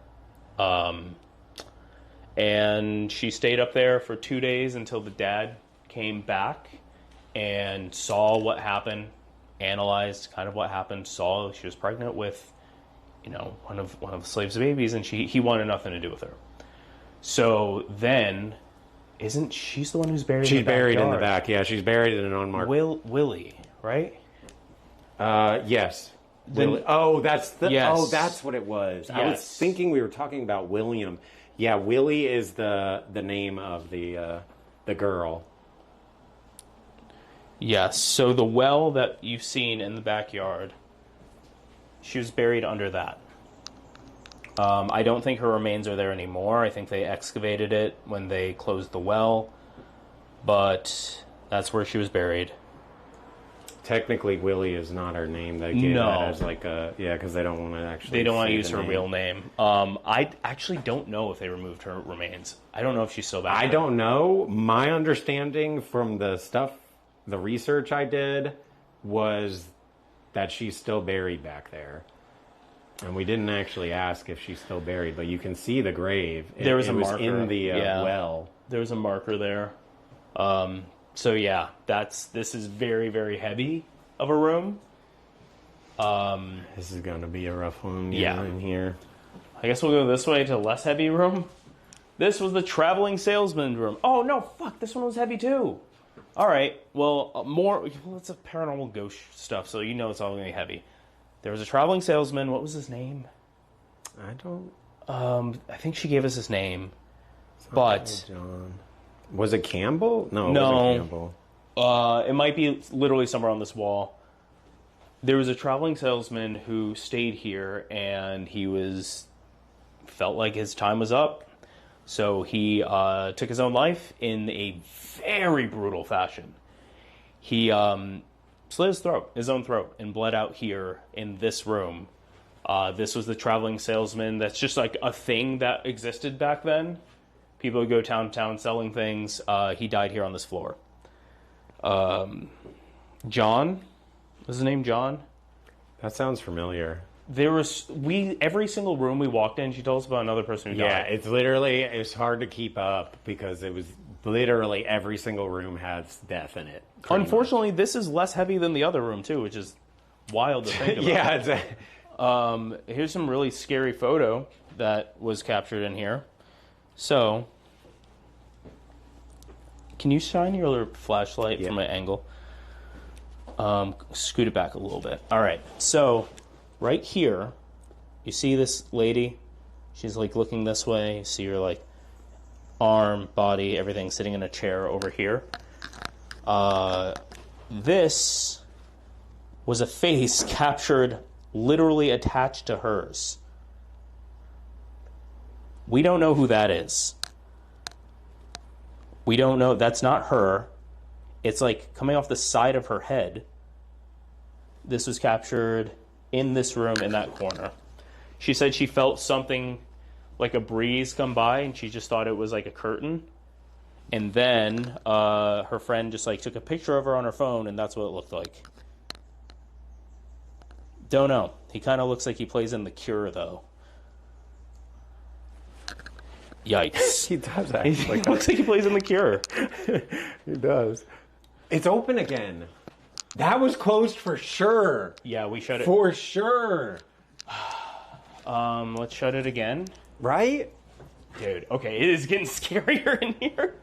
and she stayed up there for 2 days until the dad came back and saw what happened, analyzed kind of what happened, saw she was pregnant with, one of the slave's babies, and he wanted nothing to do with her. So then, she's the one who's buried in the backyard? She's buried in the back, yeah. She's buried in an unmarked... Willie, right? Yes. Willie. That's what it was. Yes. I was thinking we were talking about William. Yeah, Willie is the name of the girl. Yes, so the well that you've seen in the backyard, she was buried under that. I don't think her remains are there anymore. I think they excavated it when they closed the well, but that's where she was buried. Technically, Willie is not her name. They gave that as because they don't want to actually. They don't want to use her real name. I actually don't know if they removed her remains. I don't know if she's still back. I don't know. My understanding from the research I did, was that she's still buried back there. And we didn't actually ask if she's still buried, but you can see the grave. There was a marker. marker In the well. There's a marker there. So yeah, this is very, very heavy of a room. This is going to be a rough one. Yeah. In here. I guess we'll go this way to less heavy room. This was the traveling salesman room. Oh, no, fuck, this one was heavy too. All right, well, it's a paranormal ghost stuff, so you know it's all going to be heavy. There was a traveling salesman. What was his name? I don't... I think she gave us his name. But... John. Was it Campbell? No, it no, wasn't Campbell. It might be literally somewhere on this wall. There was a traveling salesman who stayed here, and felt like his time was up. So he took his own life in a very brutal fashion. He slit his own throat, and bled out here in this room. This was the traveling salesman. That's just like a thing that existed back then. People would go town to town selling things. He died here on this floor. John? Was his name John? That sounds familiar. Every single room we walked in, she told us about another person who died. Yeah, it's hard to keep up because it was literally every single room has death in it. Unfortunately, this is less heavy than the other room too, which is wild to think about. Yeah, here's some really scary photo that was captured in here. So, can you shine your flashlight from an angle? Scoot it back a little bit. All right, so right here, you see this lady? She's like looking this way. You see her like arm, body, everything sitting in a chair over here. This was a face captured, literally attached to hers. We don't know who that is. We don't know. That's not her. It's like coming off the side of her head. This was captured in this room in that corner. She said she felt something like a breeze come by, and she just thought it was like a curtain. And then her friend just like took a picture of her on her phone, and that's what it looked like. Don't know. He kind of looks like he plays in The Cure, though. Yikes. He does actually. He looks like he plays in The Cure. He does. It's open again. That was closed for sure. Yeah, we shut it. For sure. Let's shut it again. Right? Dude, okay, it is getting scarier in here.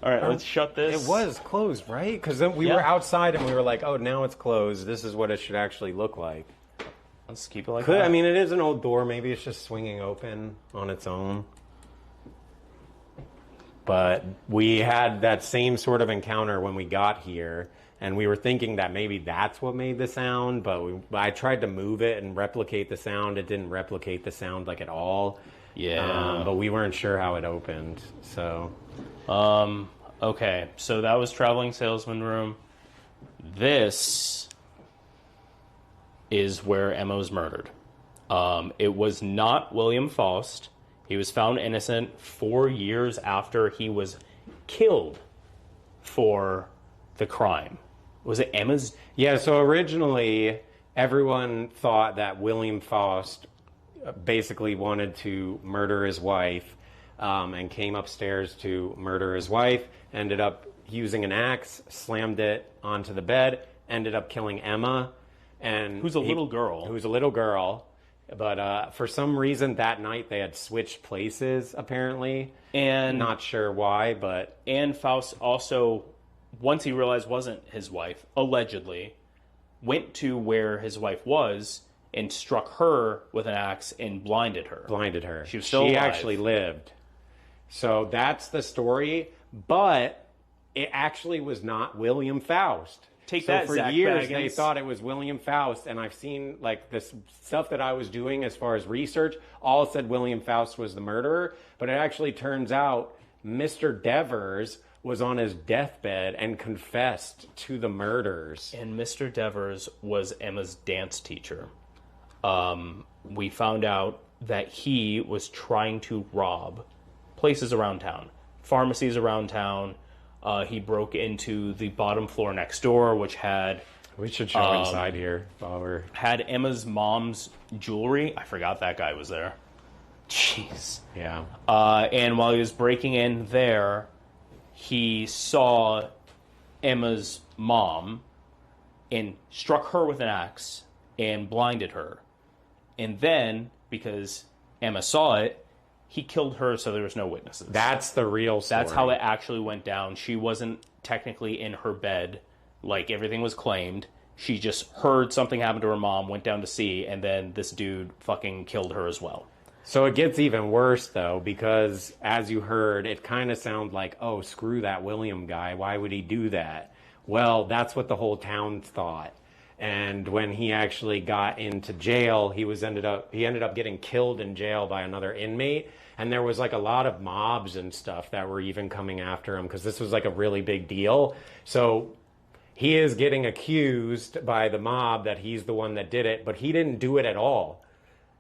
All right, let's shut this. It was closed, right? Because then we were outside and we were like, oh, now it's closed. This is what it should actually look like. Let's keep it like that. I mean, it is an old door. Maybe it's just swinging open on its own. But we had that same sort of encounter when we got here, and we were thinking that maybe that's what made the sound, but I tried to move it and replicate the sound. It didn't replicate the sound like at all. Yeah. But we weren't sure how it opened, so... Okay, so that was Traveling Salesman Room. This is where Emma was murdered. It was not William Faust. He was found innocent 4 years after he was killed for the crime. Was it Emma's? Yeah, so originally everyone thought that William Faust basically wanted to murder his wife and came upstairs to murder his wife, ended up using an axe, slammed it onto the bed, ended up killing Emma. Who's a little girl. Who's a little girl. But for some reason that night they had switched places, apparently. And not sure why, but... And Faust also, once he realized wasn't his wife, allegedly, went to where his wife was and struck her with an axe and blinded her. She was still alive. She actually lived. So that's the story, but it actually was not William Faust. Take that, for Zach years Baggins. They thought it was William Faust, and I've seen like this stuff that I was doing as far as research, all said William Faust was the murderer, but it actually turns out Mr. Devers was on his deathbed and confessed to the murders. And Mr. Devers was Emma's dance teacher. We found out that he was trying to rob places around town, pharmacies around town. He broke into the bottom floor next door, which had... We should show inside here while we're... Had Emma's mom's jewelry. I forgot that guy was there. Jeez. Yeah. And while he was breaking in there, he saw Emma's mom and struck her with an axe and blinded her. And then, because Emma saw it, he killed her so there was no witnesses. That's the real story. That's how it actually went down. She wasn't technically in her bed. Like, everything was claimed. She just heard something happen to her mom, went down to see, and then this dude fucking killed her as well. So it gets even worse, though, because, as you heard, it kind of sounds like, oh, screw that William guy. Why would he do that? Well, that's what the whole town thought. And when he actually got into jail, he ended up getting killed in jail by another inmate. And there was like a lot of mobs and stuff that were even coming after him because this was like a really big deal. So he is getting accused by the mob that he's the one that did it, but he didn't do it at all.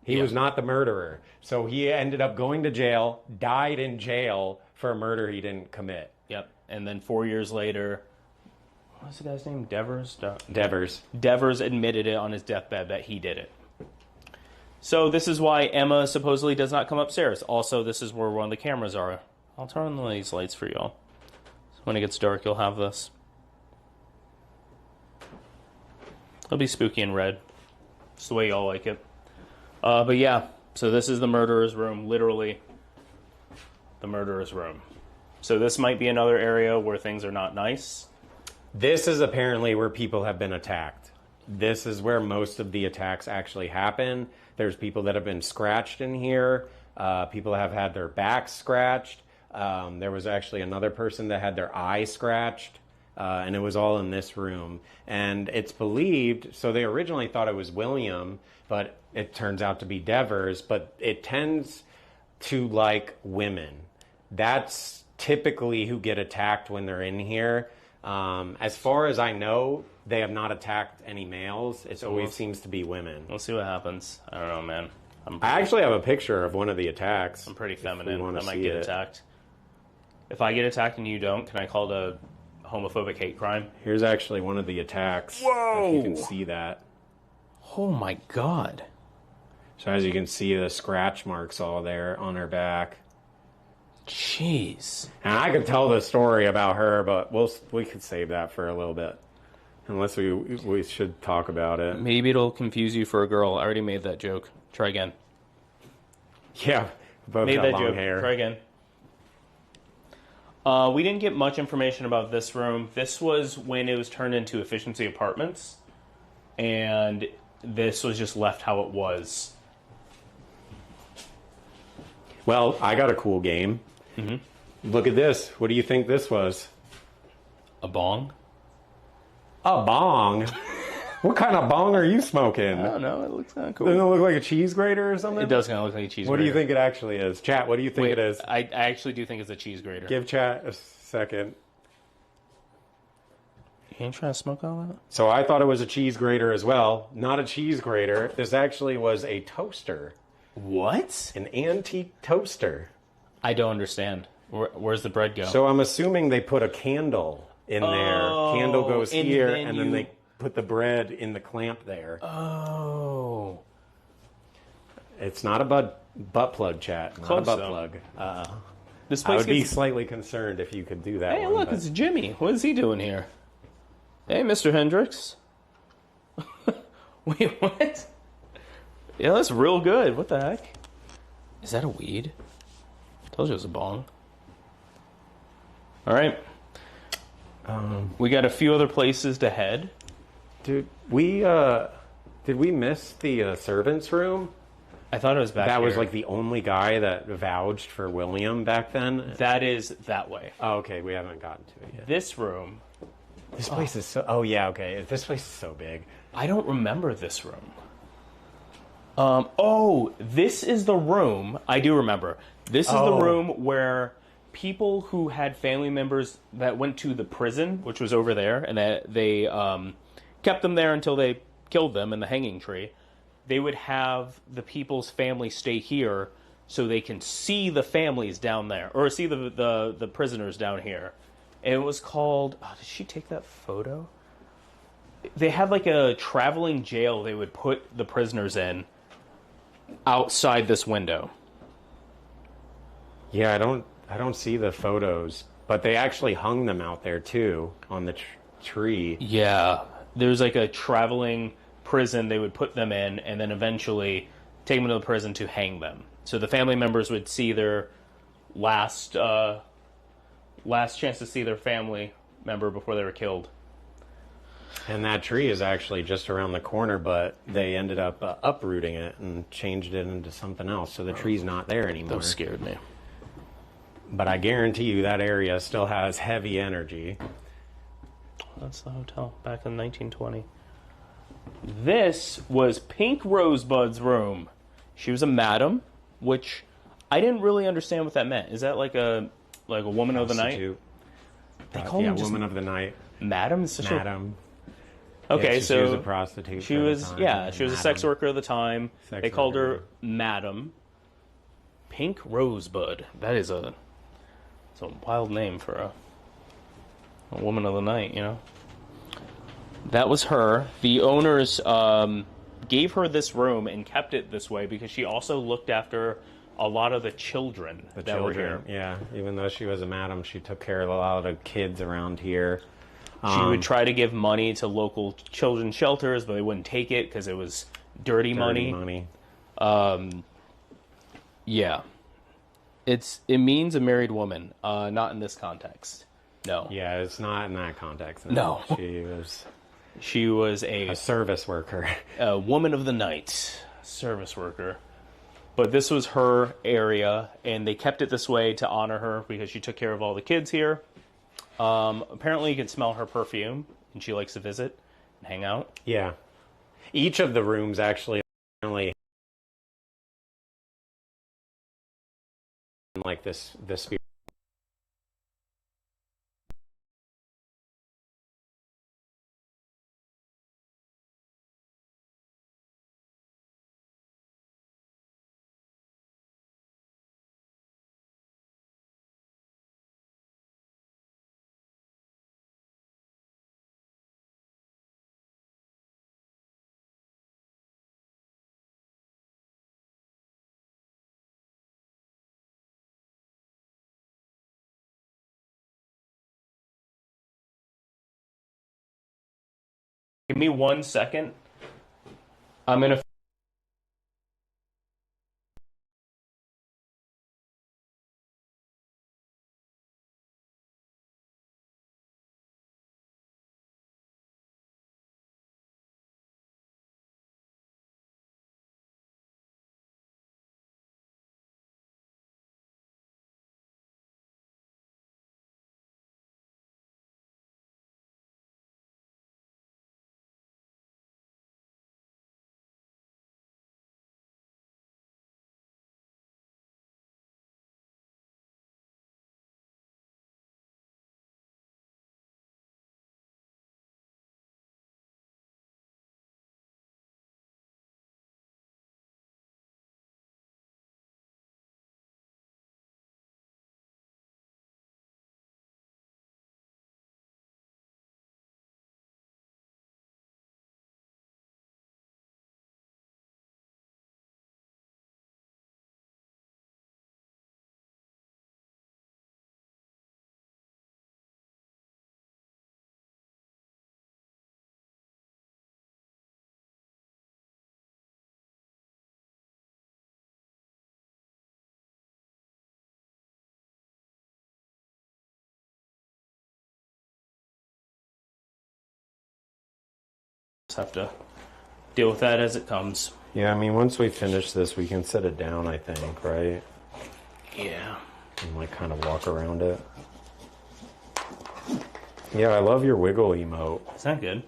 He was not the murderer. So he ended up going to jail, died in jail for a murder he didn't commit. Yep. And then 4 years later, what's the guy's name? Devers? Devers. Devers admitted it on his deathbed that he did it. So this is why Emma supposedly does not come upstairs. Also, this is where one of the cameras are. I'll turn on these lights for y'all. So when it gets dark, you'll have this. It'll be spooky and red. It's the way y'all like it. But yeah, so this is the murderer's room. Literally, the murderer's room. So this might be another area where things are not nice. This is apparently where people have been attacked. This is where most of the attacks actually happen. There's people that have been scratched in here. People have had their backs scratched. There was actually another person that had their eye scratched. And it was all in this room. And it's believed, so they originally thought it was William, but it turns out to be Devers. But it tends to like women. That's typically who get attacked when they're in here. As far as I know, they have not attacked any males. It always seems to be women. We'll see what happens. I don't know, man. I actually have a picture of one of the attacks. I'm pretty feminine. I might get attacked. If I get attacked and you don't, can I call it a homophobic hate crime? Here's actually one of the attacks. Whoa! If you can see that. Oh my god. So as you can see, the scratch marks all there on her back. Jeez. And I could tell the story about her, but we could save that for a little bit. Unless we should talk about it. Maybe it'll confuse you for a girl. I already made that joke. Try again. Yeah, both made got that long joke. hair. Try again. We didn't get much information about this room. This was when it was turned into efficiency apartments. And this was just left how it was. Well, I got a cool game. Mm-hmm. Look at this. What do you think this was? A bong? A bong? What kind of bong are you smoking? I don't know. It looks kind of cool. Doesn't it look like a cheese grater or something? It does kind of look like a cheese grater. What do you think it actually is? Chat, what do you think it is? I actually do think it's a cheese grater. Give chat a second. You ain't trying to smoke all that? So I thought it was a cheese grater as well. Not a cheese grater. This actually was a toaster. What? An antique toaster. I don't understand. Where's the bread go? So I'm assuming they put a candle in there. Candle goes here, and then they put the bread in the clamp there. Oh. It's not a butt plug, chat. Not Close, a butt though. plug. This I place would be slightly concerned if you could do that. Hey, one, look, but... it's Jimmy. What is he doing here? Hey, Mr. Hendricks. Wait, what? Yeah, that's real good. What the heck? Is that a weed? Told you it was a bong. All right. We got a few other places to head. Dude, did we miss the servant's room? I thought it was back That here. was like the only guy that vouched for William back then? That is that way. Oh, okay. We haven't gotten to it yet. This room. This place is so... Oh, yeah, okay. This place is so big. I don't remember this room. This is the room. I do remember. This is the room where people who had family members that went to the prison, which was over there, and that they kept them there until they killed them in the hanging tree. They would have the people's family stay here so they can see the families down there, or see the prisoners down here. And it was called... Oh, did she take that photo? They had like a traveling jail they would put the prisoners in outside this window. Yeah, I don't see the photos, but they actually hung them out there too on the tree. Yeah, there's like a traveling prison they would put them in, and then eventually take them to the prison to hang them. So the family members would see their last chance to see their family member before they were killed. And that tree is actually just around the corner, but they ended up uprooting it and changed it into something else. So the tree's not there anymore. That scared me. But I guarantee you that area still has heavy energy. That's the hotel back in 1920. This was Pink Rosebud's room. She was a madam, which I didn't really understand what that meant. Is that like a woman of the night? They call them just woman of the night. Madam? Madam. Okay, yeah, so she was a prostitute. She was a sex worker at the time. They called her Madam. Pink Rosebud. That is a wild name for a woman of the night, you know. That was her. The owners gave her this room and kept it this way because she also looked after a lot of the children were here. Yeah, even though she was a madam, she took care of a lot of kids around here. She would try to give money to local children's shelters, but they wouldn't take it because it was dirty money. Yeah. It means a married woman, not in this context. No. Yeah, it's not in that context. No. She was a service worker. A woman of the night. Service worker. But this was her area, and they kept it this way to honor her because she took care of all the kids here. Apparently you can smell her perfume, and she likes to visit and hang out. Yeah. Each of the rooms actually like this spirit. Give me 1 second. I'm going to... have to deal with that as it comes. Yeah, I mean, once we finish this, we can set it down, I think, right? Yeah. And, like, kind of walk around it. Yeah, I love your wiggle emote. Is that good?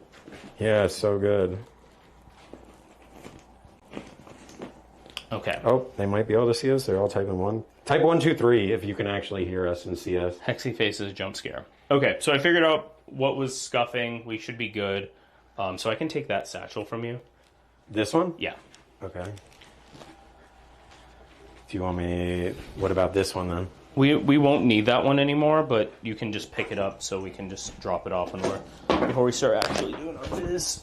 Yeah, it's so good. Okay. Oh, they might be able to see us. They're all typing one. Type 1, 2, 3 if you can actually hear us and see us. Hexy Faces jump scare. Okay, so I figured out what was scuffing. We should be good. So I can take that satchel from you. This one? Yeah. Okay. Do you want me... What about this one, then? We won't need that one anymore, but you can just pick it up so we can just drop it off before we start actually doing our biz.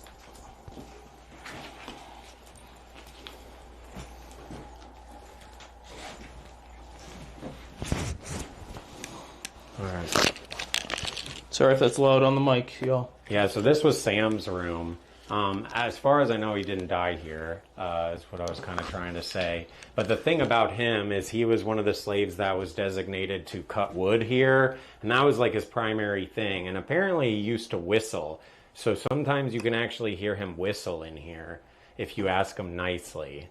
Sorry if that's loud on the mic, y'all. Yeah, so this was Sam's room. As far as I know, he didn't die here, is what I was kind of trying to say. But the thing about him is he was one of the slaves that was designated to cut wood here, and that was like his primary thing. And apparently he used to whistle, so sometimes you can actually hear him whistle in here if you ask him nicely.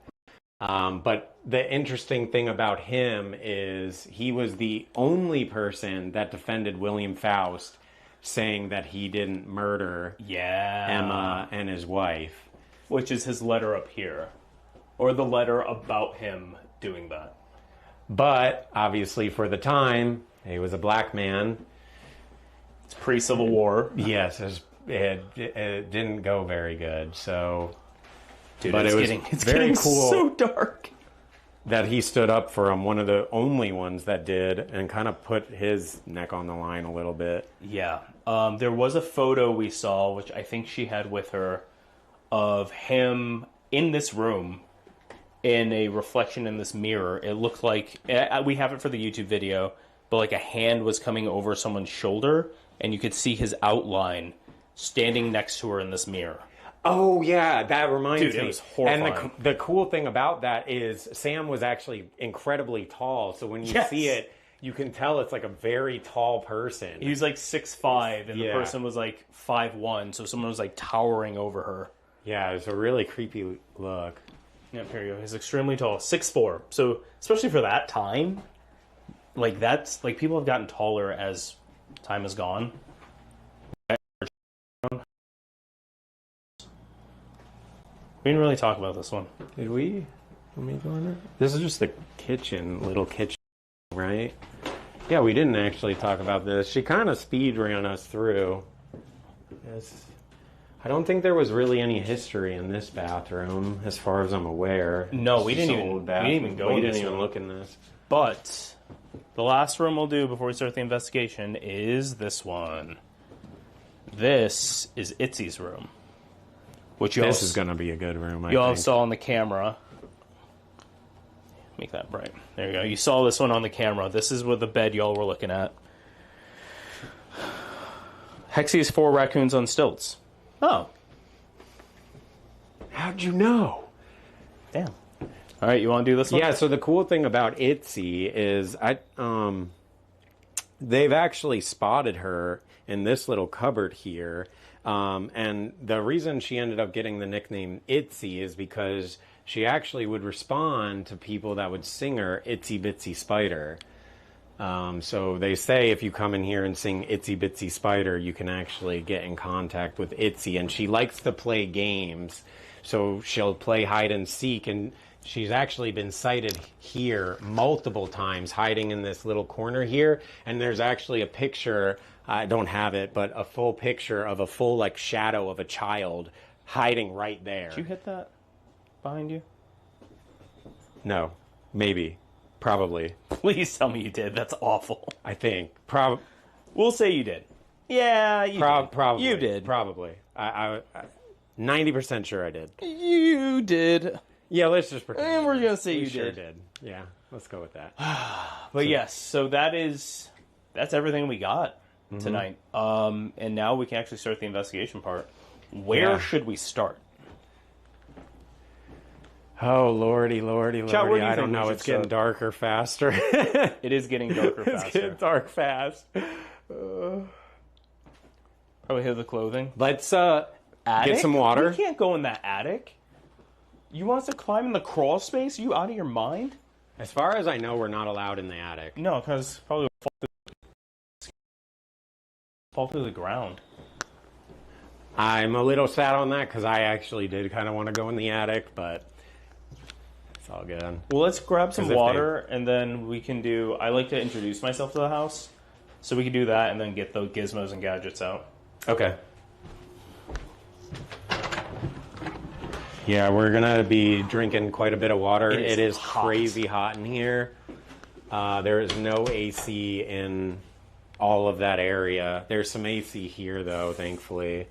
But the interesting thing about him is he was the only person that defended William Faust, saying that he didn't murder Emma and his wife. Which is his letter up here. Or the letter about him doing that. But, obviously, for the time, he was a black man. It's pre-Civil War. Yes, it didn't go very good, so... Dude, but it's very cool. So dark. That he stood up for him, one of the only ones that did, and kind of put his neck on the line a little bit. Yeah. There was a photo we saw, which I think she had with her, of him in this room in a reflection in this mirror. It looked like, we have it for the YouTube video, but like a hand was coming over someone's shoulder, and you could see his outline standing next to her in this mirror. Oh, yeah, that reminds me. Dude, it was horrifying. And the cool thing about that is Sam was actually incredibly tall, so when you see it, you can tell it's like a very tall person. He was like 6'5", and the person was like 5'1", so someone was like towering over her. Yeah, it was a really creepy look. Yeah, here you go. He's extremely tall, 6'4". So, especially for that time, like that's, like people have gotten taller as time has gone. We didn't really talk about this one. Did we? Let me go in there. This is just the little kitchen, right? Yeah, we didn't actually talk about this. She kind of speed ran us through. I don't think there was really any history in this bathroom, as far as I'm aware. No, we didn't even go in this. We didn't even look in this. But the last room we'll do before we start the investigation is this one. This is Itsy's room. This is going to be a good room, I you all think. saw on the camera. Make that bright. There you go. You saw this one on the camera. This is what the bed y'all were looking at. Hexy's 4 raccoons on stilts. Oh. How'd you know? Damn. All right, you want to do this one? Yeah, so the cool thing about Itsy is they've actually spotted her in this little cupboard here. And the reason she ended up getting the nickname Itsy is because she actually would respond to people that would sing her Itsy Bitsy Spider. So they say if you come in here and sing Itsy Bitsy Spider, you can actually get in contact with Itsy. And she likes to play games, so she'll play hide and seek. And she's actually been sighted here multiple times, hiding in this little corner here. And there's actually a picture, I don't have it, but a full picture of a full like shadow of a child hiding right there. Did you hit that behind you? No, maybe. Probably. Please tell me you did. That's awful. I think. We'll say you did. Yeah, you did. Probably. You did. Probably. I 90% sure I did. You did. Yeah, let's just pretend. And we're going to say you sure did. Yeah, let's go with that. But yes, so that's everything we got tonight. And now we can actually start the investigation part. Where should we start? Oh, lordy. Chat, where do you I think don't know. It's getting darker faster. It is getting darker faster. It's getting dark fast. Probably hit the clothing. Let's attic? get some water. We can't go in that attic. You want us to climb in the crawl space? Are you out of your mind? As far as I know, we're not allowed in the attic. No, because probably fall through the ground. I'm a little sad on that because I actually did kind of want to go in the attic, but it's all good. Well, let's grab some water, and then we can do... I like to introduce myself to the house, so we can do that and then get the gizmos and gadgets out. Okay. Yeah, we're going to be drinking quite a bit of water. It is crazy hot in here. There is no AC in all of that area. There's some AC here, though, thankfully.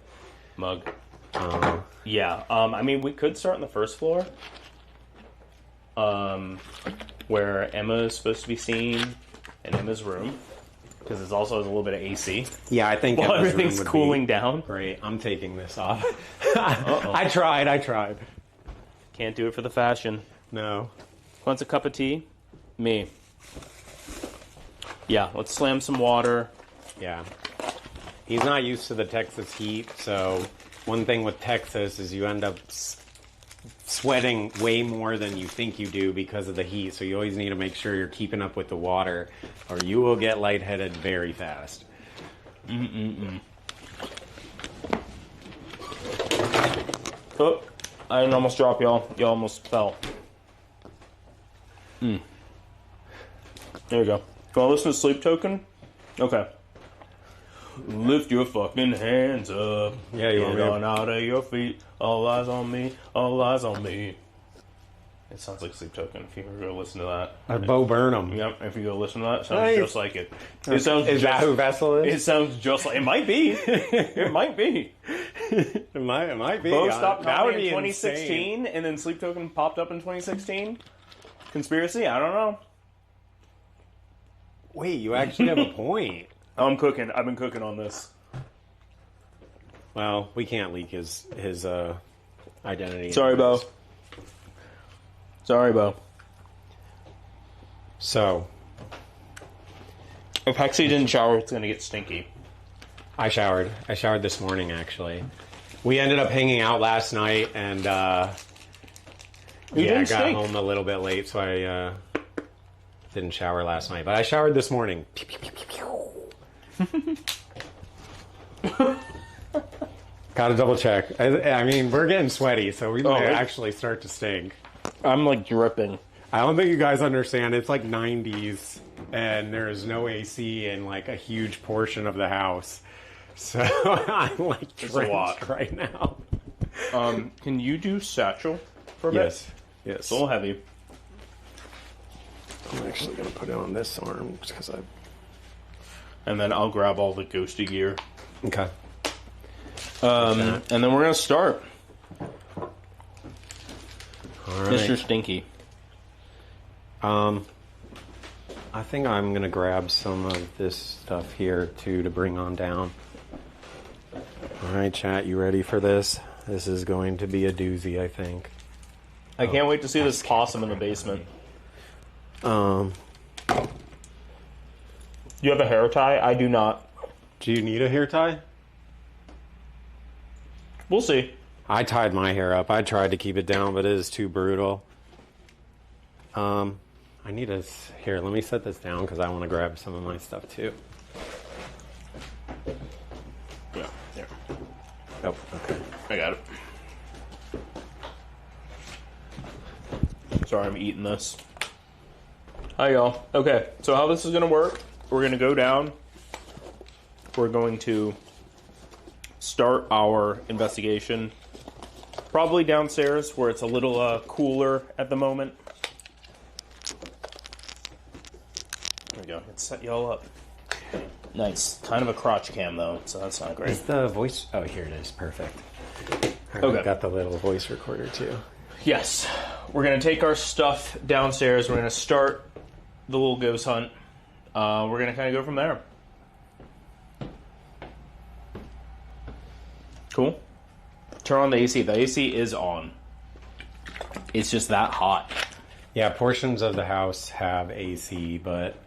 Mug. Yeah. I mean, we could start on the first floor, where Emma is supposed to be seen in Emma's room. because it also has a little bit of AC. Yeah, I think While Emma's room everything's would cooling be down. great. I'm taking this off. I tried. Can't do it for the fashion. No. Wants a cup of tea? Me. Yeah, let's slam some water. Yeah. He's not used to the Texas heat, so one thing with Texas is you end up sweating way more than you think you do because of the heat, so you always need to make sure you're keeping up with the water, or you will get lightheaded very fast. Oh, I didn't almost drop y'all. Y'all almost fell. There you go. You want to listen to Sleep Token? Okay. Lift your fucking hands up. Yeah, you want Get me on out of your feet. All eyes on me. All eyes on me. It sounds like Sleep Token if you were going to listen to that. Bo Burnham. Yep, if you go listen to that, it sounds just like it. It sounds Is that who Vessel is? It sounds just like it might be. It might be. It might be. Bo stopped that coming would in be 2016, insane. and then Sleep Token popped up in 2016. Conspiracy? I don't know. Wait, you actually have a point. I'm cooking. I've been cooking on this. Well, we can't leak his identity. Sorry, Bo. Sorry, Bo. So, if Hexy didn't shower, it's gonna get stinky. I showered. I showered this morning, actually. We ended up hanging out last night, and I got home a little bit late, so I didn't shower last night. But I showered this morning. Gotta double check. I mean, we're getting sweaty, so we might actually start to stink. I'm like dripping. I don't think you guys understand. It's like 90s, and there's no AC in like a huge portion of the house. So I'm like drenched right now. Can you do satchel for a bit? Yes. It's a little heavy. I'm actually gonna put it on this arm because I. And then I'll grab all the ghosty gear. Okay. And then we're gonna start. All right. Mr. Stinky. I think I'm gonna grab some of this stuff here too to bring on down. All right, chat, you ready for this? This is going to be a doozy, I think. I can't wait to see this possum in the basement. You have a hair tie? I do not. Do you need a hair tie? We'll see. I tied my hair up. I tried to keep it down, but it is too brutal. I need a... Here, let me set this down because I want to grab some of my stuff too. Yeah, there. Oh, okay. I got it. Sorry, I'm eating this. Hi, y'all. Okay, so how this is going to work, we're going to go down. We're going to start our investigation probably downstairs where it's a little cooler at the moment. There we go. Let's set y'all up. Nice. Kind of a crotch cam, though, so that's not great. Is the voice... Oh, here it is. Perfect. Okay. Got the little voice recorder, too. Yes. We're going to take our stuff downstairs. We're going to start the little ghost hunt. We're going to kind of go from there. Cool. Turn on the AC. The AC is on. It's just that hot. Yeah, portions of the house have AC, but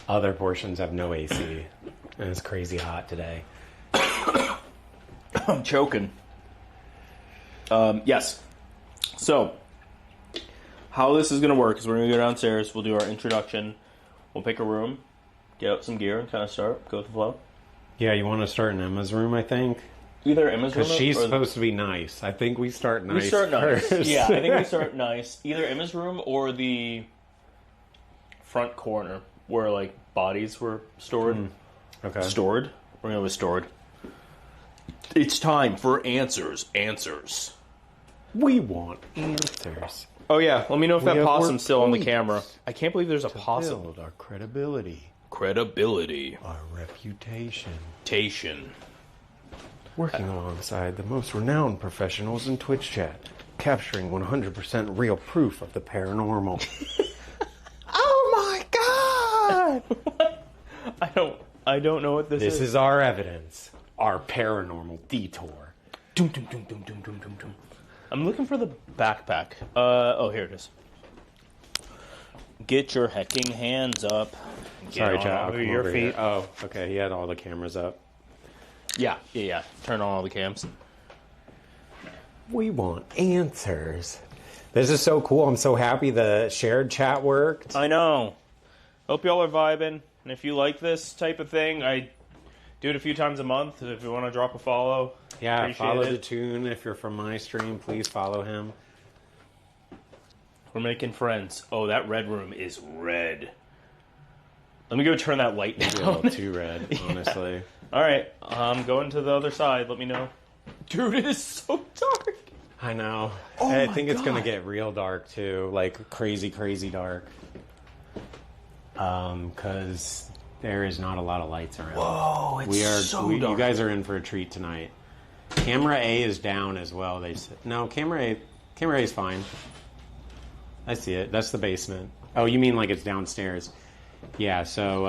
other portions have no AC. And it's crazy hot today. I'm choking. Yes. So, how this is going to work is we're going to go downstairs. We'll do our introduction. We'll pick a room, get out some gear, and kind of start. Go with the flow. Yeah, you want to start in Emma's room, I think? Either Emma's room because she's supposed to be nice. I think we start nice. We start nice. First. Yeah, I think we start nice. Either Emma's room or the front corner where like bodies were stored. Okay. Stored? We're going to go with stored. It's time for answers. Answers. We want answers. Oh yeah, let me know if that possum's still on the points camera. I can't believe there's a possum. Build our credibility. Credibility. Our reputation. Working alongside the most renowned professionals in Twitch chat, capturing 100% real proof of the paranormal. Oh my I don't know what this is. This is our evidence. Our paranormal detour. Doom, doom, doom, doom, doom, doom, doom, doom. I'm looking for the backpack. Oh, here it is. Get your hecking hands up. Sorry, Chad. Over your feet. Here. Oh, okay. He had all the cameras up. Yeah. Turn on all the cams. We want answers. This is so cool. I'm so happy the shared chat worked. I know. Hope y'all are vibing. And if you like this type of thing, I do it a few times a month. If you want to drop a follow, Yeah, follow it. Detune. If you're from my stream, please follow him. We're making friends. Oh, that red room is red. Let me go turn that light Maybe a down. little too red, honestly. All right, I'm going to the other side. Let me know. Dude, it is so dark. I know. Oh I my think it's going to God. get real dark, too. Like, crazy, crazy dark. Because there is not a lot of lights around. Whoa, it's so dark. You guys are in for a treat tonight. Camera A is down as well. They said. No, camera A is fine. I see it. That's the basement. Oh, you mean like it's downstairs? Yeah. So,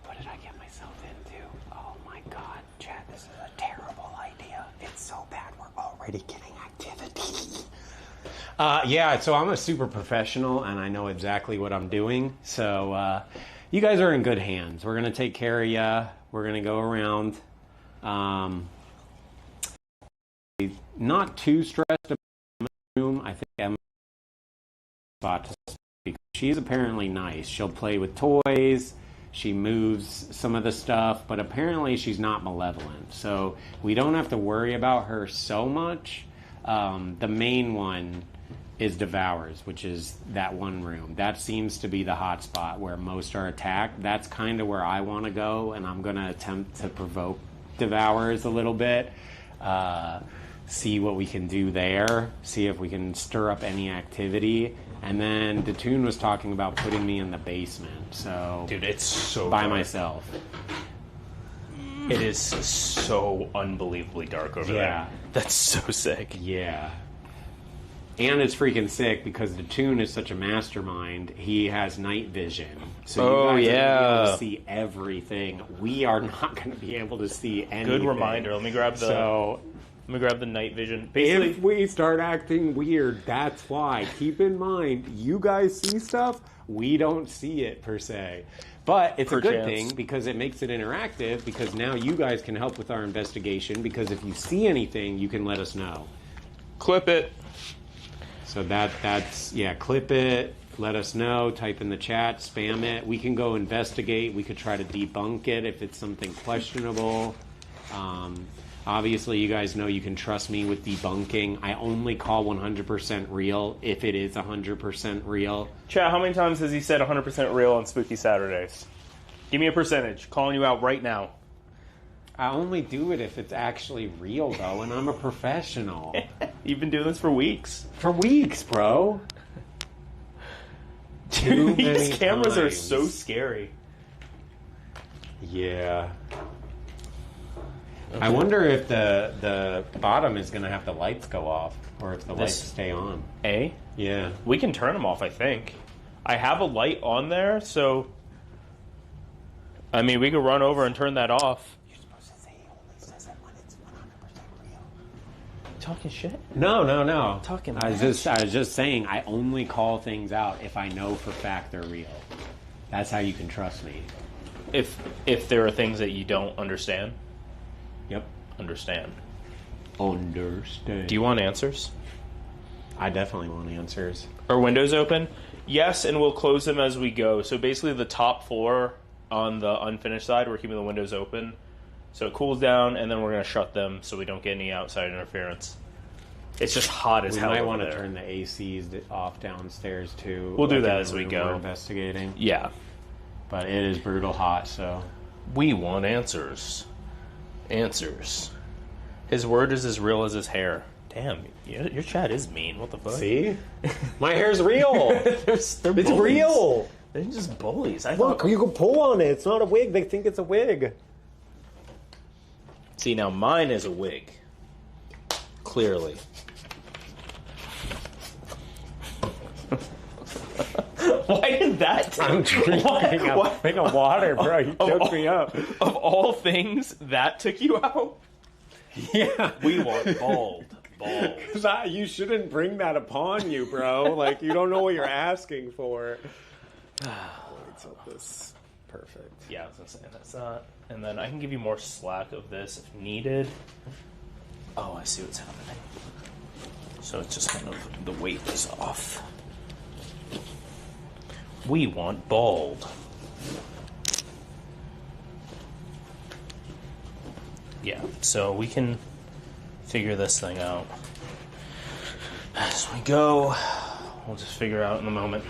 what did I get myself into? Oh my God, Chad, this is a terrible idea. It's so bad. We're already getting activity. Yeah. So I'm a super professional, and I know exactly what I'm doing. So, you guys are in good hands. We're gonna take care of ya. We're gonna go around. Not too stressed about the room. I think Emma spot to speak. She's apparently nice. She'll play with toys. She moves some of the stuff, but apparently she's not malevolent. So we don't have to worry about her so much. The main one is Devours, which is that one room. That seems to be the hot spot where most are attacked. That's kind of where I want to go, and I'm going to attempt to provoke Devours a little bit. See what we can do there. See if we can stir up any activity. And then Detune was talking about putting me in the basement. So, Dude, it's so by dark. myself. It is so unbelievably dark over there. That's so sick. Yeah. And it's freaking sick because Detune is such a mastermind. He has night vision. So you guys are going to be able to see everything. We are not going to be able to see anything. Good reminder. Let me grab the night vision. Basically, if we start acting weird, that's why. Keep in mind, you guys see stuff, we don't see it per se. But it's a good thing because it makes it interactive because now you guys can help with our investigation because if you see anything, you can let us know. Clip it. So that's clip it, let us know, type in the chat, spam it. We can go investigate. We could try to debunk it if it's something questionable. Obviously, you guys know you can trust me with debunking. I only call 100% real if it is 100% real. Chat, how many times has he said 100% real on Spooky Saturdays? Give me a percentage. Calling you out right now. I only do it if it's actually real, though, and I'm a professional. You've been doing this for weeks. For weeks, bro. Dude, these cameras are so scary. Yeah. Okay. I wonder if the bottom is going to have the lights go off, or if the lights stay on. Yeah. We can turn them off, I think. I have a light on there, so... I mean, we could run over and turn that off. You're supposed to say he only says it when it's 100% real. Talking shit? No. Talking I was just saying, I only call things out if I know for fact they're real. That's how you can trust me. If there are things that you don't understand? Yep. Understand. Do you want answers? I definitely want answers. Are windows open? Yes, and we'll close them as we go. So basically the top floor on the unfinished side, we're keeping the windows open. So it cools down, and then we're going to shut them so we don't get any outside interference. It's just hot as hell. We might want to turn the ACs off downstairs, too. We'll do that as we go. We're investigating. Yeah. But it is brutal hot, so... We want answers. Answers. His word is as real as his hair. Damn, your chat is mean. What the fuck? See? My hair's real. It's real. They're just bullies. Look, you can pull on it. It's not a wig. They think it's a wig. See, now mine is a wig. Clearly. Why did that? I'm drinking a thing of water, bro. You choked me up. Of all things, that took you out? Yeah. We want bald. Because you shouldn't bring that upon you, bro. Like, you don't know what you're asking for. So this perfect. Yeah, I was going to say, that's not... And then I can give you more slack of this if needed. Oh, I see what's happening. So it's just kind of, the weight is off. We want bald. Yeah, so we can figure this thing out as we go. We'll just figure out in a moment.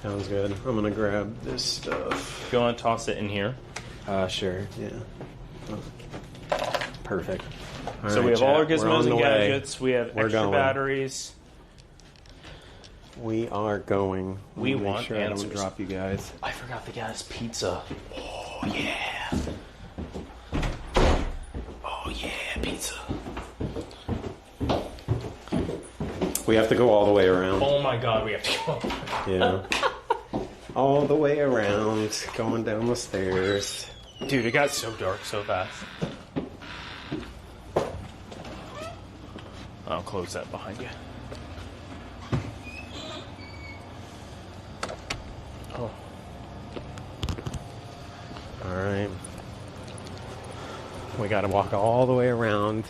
Sounds good. I'm gonna grab this stuff. If you want to toss it in here. Sure. Yeah. Perfect. All So right, we have chat. all our gizmos and way. gadgets. We have extra going. batteries. We are going. We Make want sure answers. I don't drop you guys. I forgot the guy's pizza. Oh, yeah. Oh, yeah, pizza. We have to go all the way around. Oh, my God, we have to go. Yeah. All the way around, going down the stairs. Dude, it got so dark so fast. I'll close that behind you. Oh. All right. We got to walk all the way around.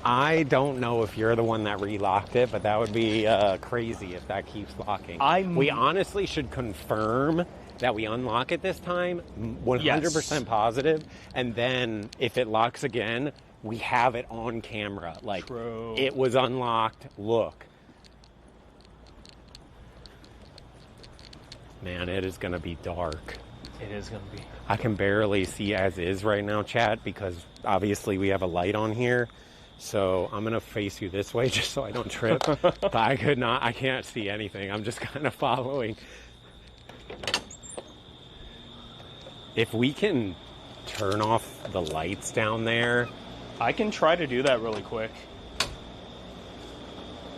I don't know if you're the one that relocked it, but that would be crazy if that keeps locking. We honestly should confirm that we unlock it this time, 100% positive, and then if it locks again, we have it on camera. Like, True. It was unlocked. Look. Man, it is going to be dark. It is going to be. I can barely see as is right now, chat, because obviously we have a light on here. So I'm going to face you this way just so I don't trip. But I can't see anything. I'm just kind of following. If we can turn off the lights down there. I can try to do that really quick.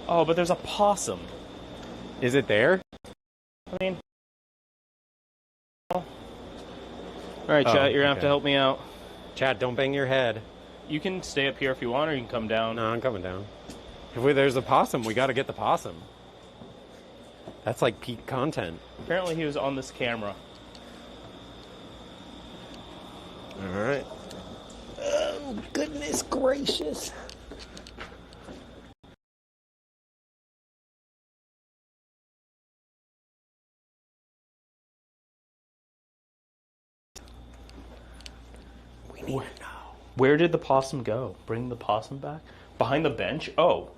Oh, but there's a possum. Is it there? I mean... All right, chat, you're going to have to help me out. Chat, don't bang your head. You can stay up here if you want, or you can come down. No, I'm coming down. There's a possum, we got to get the possum. That's like peak content. Apparently he was on this camera. All right. Oh, goodness gracious. We need to know. Where did the possum go? Bring the possum back? Behind the bench? Oh.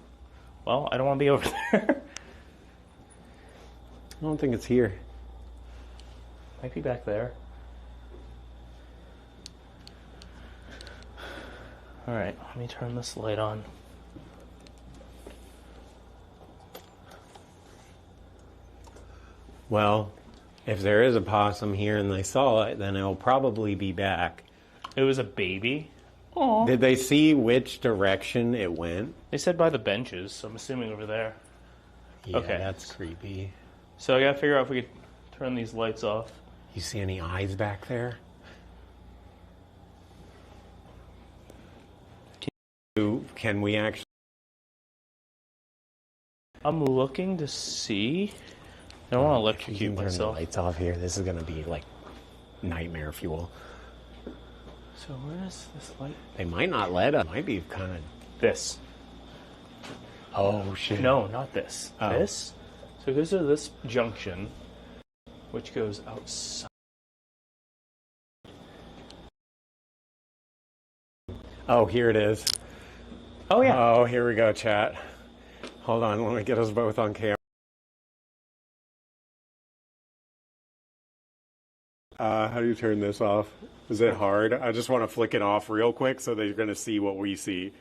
Well, I don't want to be over there. I don't think it's here. Might be back there. Alright, let me turn this light on. Well, if there is a possum here and they saw it, then it'll probably be back. It was a baby? Aww. Did they see which direction it went? They said by the benches, so I'm assuming over there. Yeah, okay. That's creepy. So I gotta figure out if we could turn these lights off. You see any eyes back there? Can we actually... I'm looking to see. I don't want to electrocute myself. Turn the lights off here. This is gonna be like nightmare fuel. So where is this light? They might not let us. Might be kind of... This. Oh, shit. No, not this. Oh. This? So it goes to this junction, which goes outside. Oh, here it is. Oh, yeah. Oh, here we go, chat. Hold on, let me get us both on camera. How do you turn this off? Is it hard? I just want to flick it off real quick so that you're going to see what we see.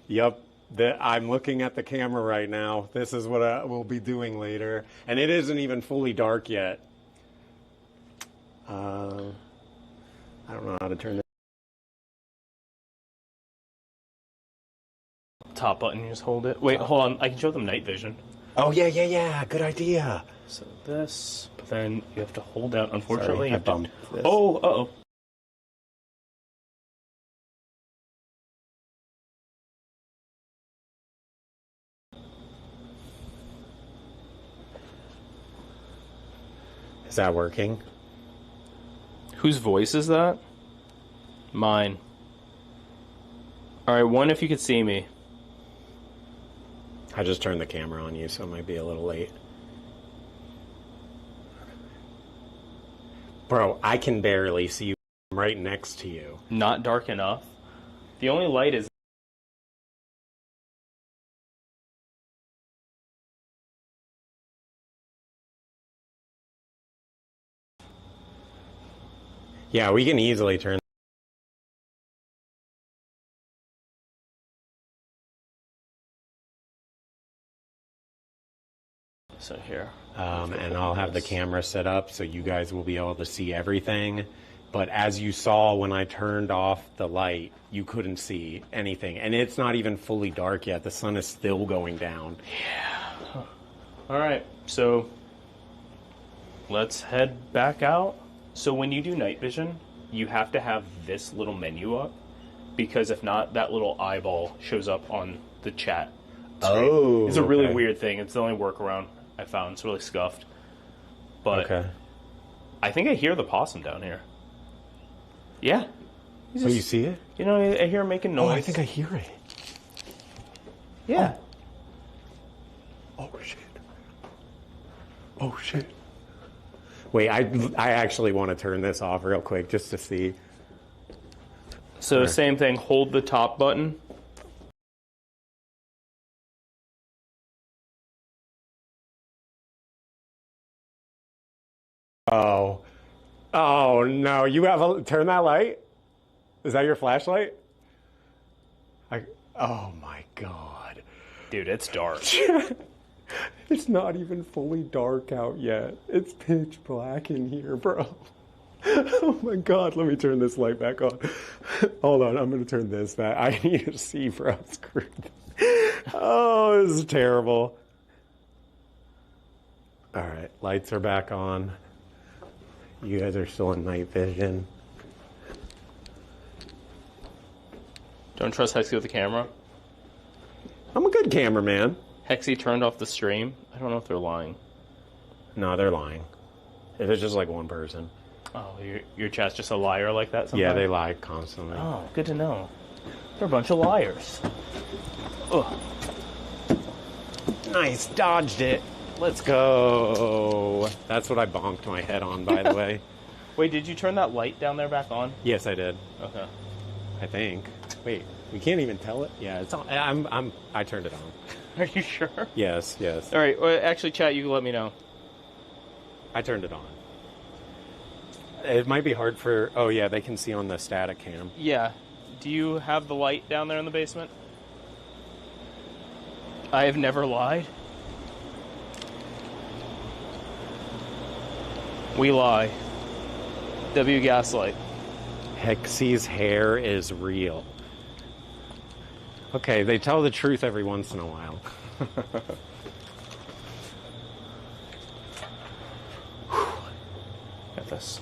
Yep, I'm looking at the camera right now. This is what we'll be doing later. And it isn't even fully dark yet. I don't know how to turn this. Top button, you just hold it. Wait, hold on. I can show them night vision. Oh, yeah. Good idea. So this, but then you have to hold down. Unfortunately, Sorry, I bumped this. Oh, uh-oh. Is that working? Whose voice is that? Mine. Alright, one if you could see me. I just turned the camera on you, so it might be a little late. Bro, I can barely see you. I'm right next to you. Not dark enough. The only light is... Yeah, we can easily turn. So here. And I'll have the camera set up so you guys will be able to see everything. But as you saw when I turned off the light, you couldn't see anything. And it's not even fully dark yet. The sun is still going down. Yeah. Alright, so let's head back out. So when you do night vision, you have to have this little menu up, because if not, that little eyeball shows up on the chat screen. Oh, it's a really weird thing. It's the only workaround I found. It's really scuffed. But I think I hear the possum down here. Yeah. Oh, you see it? You know, I hear him making noise. Oh, I think I hear it. Yeah. Oh, shit. Oh, shit. Wait, I actually want to turn this off real quick just to see. So same thing, hold the top button. Oh. Oh, no. You have a... Turn that light? Is that your flashlight? Oh, my God. Dude, it's dark. It's not even fully dark out yet. It's pitch black in here, bro. Oh, my God. Let me turn this light back on. Hold on. I'm going to turn this back. I need to see, bro. Screw this. Oh, this is terrible. All right. Lights are back on. You guys are still in night vision. Don't trust Hexy with the camera. I'm a good cameraman. Hexy turned off the stream. I don't know if they're lying. No, they're lying. If it's just like one person. Oh, your chat's just a liar like that sometimes? Yeah, they lie constantly. Oh, good to know. They're a bunch of liars. Ugh. Nice, dodged it. Let's go. That's what I bonked my head on, by the way. Wait, did you turn that light down there back on? Yes, I did. Okay. I think. Wait, we can't even tell it? Yeah, it's on. I turned it on. Are you sure? Yes. All right, well, actually, chat, you can let me know. I turned it on. It might be hard for... Oh, yeah, they can see on the static cam. Yeah. Do you have the light down there in the basement? I have never lied. We lie. W Gaslight. Hexy's hair is real. Okay, they tell the truth every once in a while. Got this.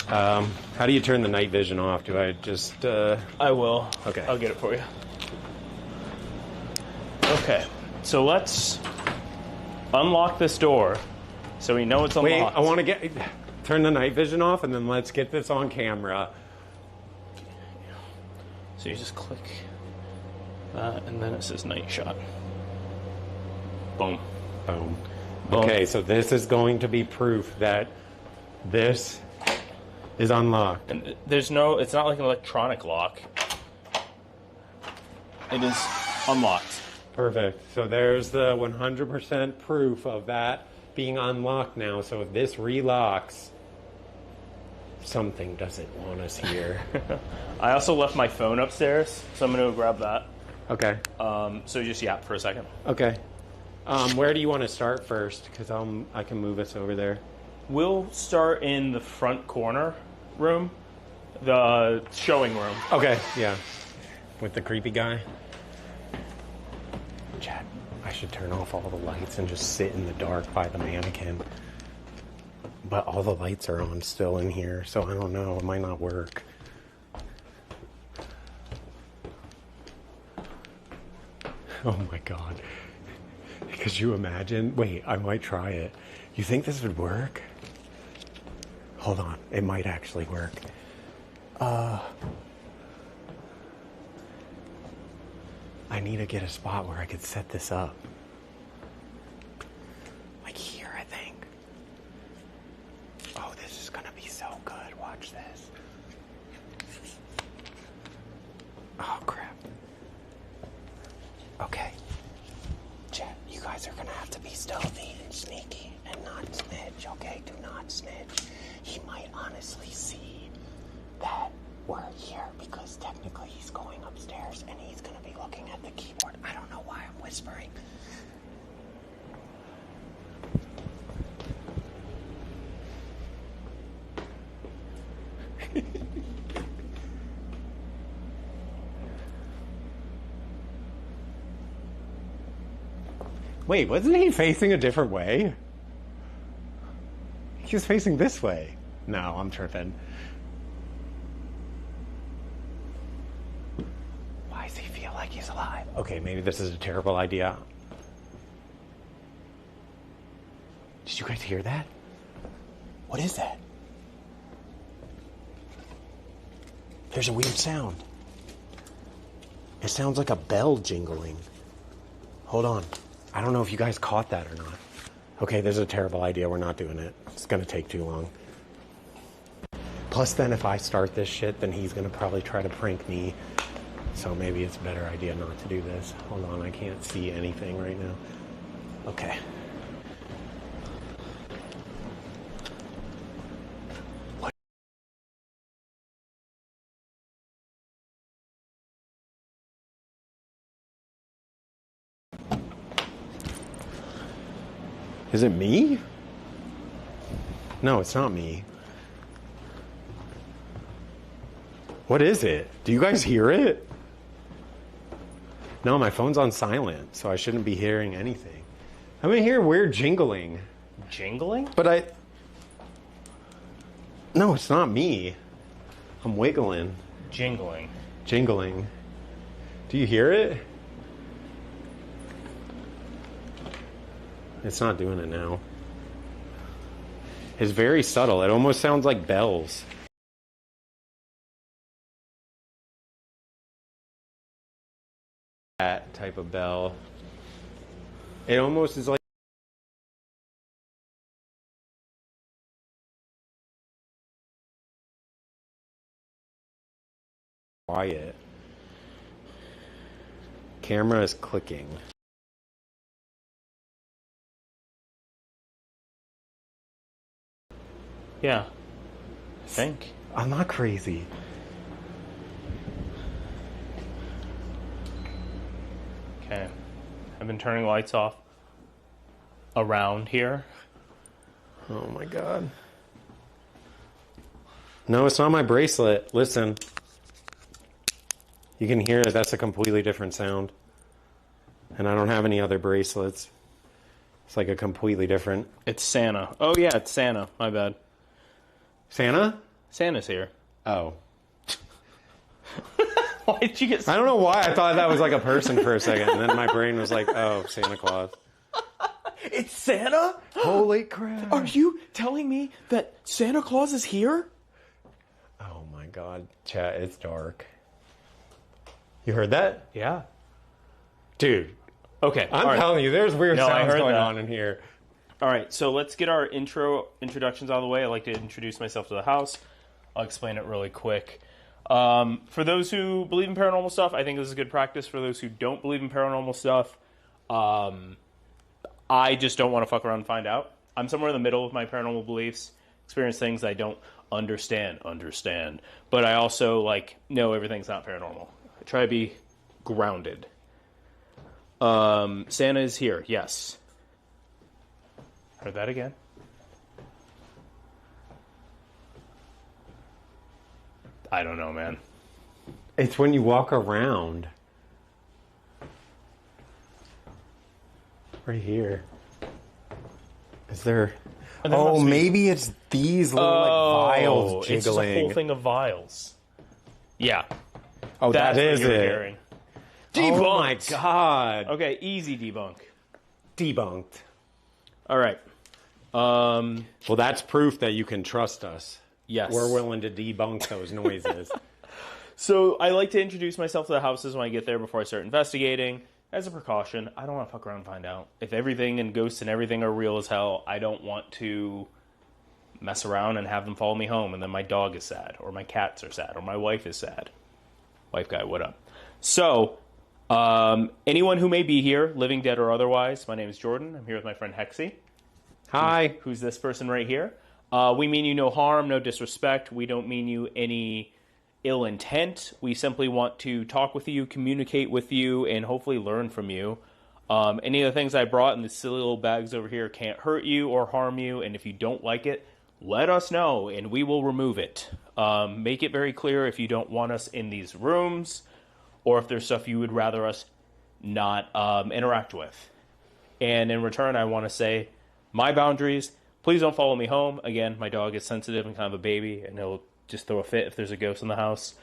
How do you turn the night vision off? Do I just... I will. Okay. I'll get it for you. Okay, so let's unlock this door so we know it's unlocked. Wait, I want to turn the night vision off, and then let's get this on camera. So you just click that, and then it says night shot. Boom. Boom. Boom. Okay, so this is going to be proof that this is unlocked. And there's no, it's not like an electronic lock. It is unlocked. Perfect. So there's the 100% proof of that being unlocked now. So if this relocks, something doesn't want us here. I also left my phone upstairs, so I'm going to go grab that. Okay. So just yap for a second. Okay. Where do you want to start first? Because I can move us over there. We'll start in the front corner room, the showing room. Okay, yeah. With the creepy guy. Chad, I should turn off all the lights and just sit in the dark by the mannequin. But all the lights are on still in here, so I don't know. It might not work. Oh my God. Could you imagine? Wait, I might try it. You think this would work? Hold on. It might actually work. I need to get a spot where I could set this up. Like here, I think. Oh, this is gonna be so good. Watch this. Oh, crap. Okay. Chat, you guys are gonna have to be stealthy and sneaky and not snitch, okay? Do not snitch. He might honestly see that we're here because technically he's going upstairs and he's gonna be looking at the keyboard. I don't know why I'm whispering. Wait, wasn't he facing a different way? He was facing this way. No, I'm tripping. Why does he feel like he's alive? Okay, maybe this is a terrible idea. Did you guys hear that? What is that? There's a weird sound. It sounds like a bell jingling. Hold on. I don't know if you guys caught that or not. Okay, this is a terrible idea. We're not doing it. It's going to take too long. Plus, then if I start this shit, then he's going to probably try to prank me. So maybe it's a better idea not to do this. Hold on, I can't see anything right now. Okay. What? Is it me? No, it's not me. What is it? Do you guys hear it? No, my phone's on silent, so I shouldn't be hearing anything. I'm gonna hear weird jingling. Jingling? But no, it's not me. I'm wiggling. Jingling. Jingling. Do you hear it? It's not doing it now. It's very subtle. It almost sounds like bells. That type of bell. It almost is like quiet. Camera is clicking. Yeah. I think. I'm not crazy. Okay. I've been turning lights off around here. Oh my God. No, it's not my bracelet. Listen. You can hear it. That's a completely different sound. And I don't have any other bracelets. It's like a completely different. It's Santa. Oh, yeah, it's Santa. My bad. Santa? Santa's here. Oh. Why did you get... I don't know why I thought that was like a person for a second. And then my brain was like, oh, Santa Claus. It's Santa? Holy crap. Are you telling me that Santa Claus is here? Oh my God. Chat, it's dark. You heard that? Yeah. Dude. Okay. I'm telling you, there's weird sounds going that. on in here. All right, so let's get our introductions out of the way. I like to introduce myself to the house. I'll explain it really quick. For those who believe in paranormal stuff, I think this is good practice. For those who don't believe in paranormal stuff, I just don't want to fuck around and find out. I'm somewhere in the middle of my paranormal beliefs, experience things I don't understand. But I also, know everything's not paranormal. I try to be grounded. Santa is here, yes. Heard that again? I don't know, man. It's when you walk around. right here. Is there... And there Oh, must be- maybe it's these little like vials jiggling. It's just a whole thing of vials. Yeah. Oh, That's that what is you're it. hearing. Debunked. Oh my god. Okay, easy debunk. Debunked. All right. Well, that's proof that you can trust us. Yes. We're willing to debunk those noises. So I like to introduce myself to the houses when I get there before I start investigating. As a precaution, I don't want to fuck around and find out. If everything and ghosts and everything are real as hell, I don't want to mess around and have them follow me home, and then my dog is sad, or my cats are sad, or my wife is sad. Wife guy, what up? So, anyone who may be here, living, dead, or otherwise, my name is Jordan. I'm here with my friend Hexy. Hi. Who's this person right here? We mean you no harm, no disrespect. We don't mean you any ill intent. We simply want to talk with you, communicate with you, and hopefully learn from you. Any of the things I brought in the silly little bags over here can't hurt you or harm you, and if you don't like it, let us know, and we will remove it. Make it very clear if you don't want us in these rooms, or if there's stuff you would rather us not interact with. And in return, I want to say, my boundaries, please don't follow me home. Again, my dog is sensitive and kind of a baby, and he'll just throw a fit if there's a ghost in the house.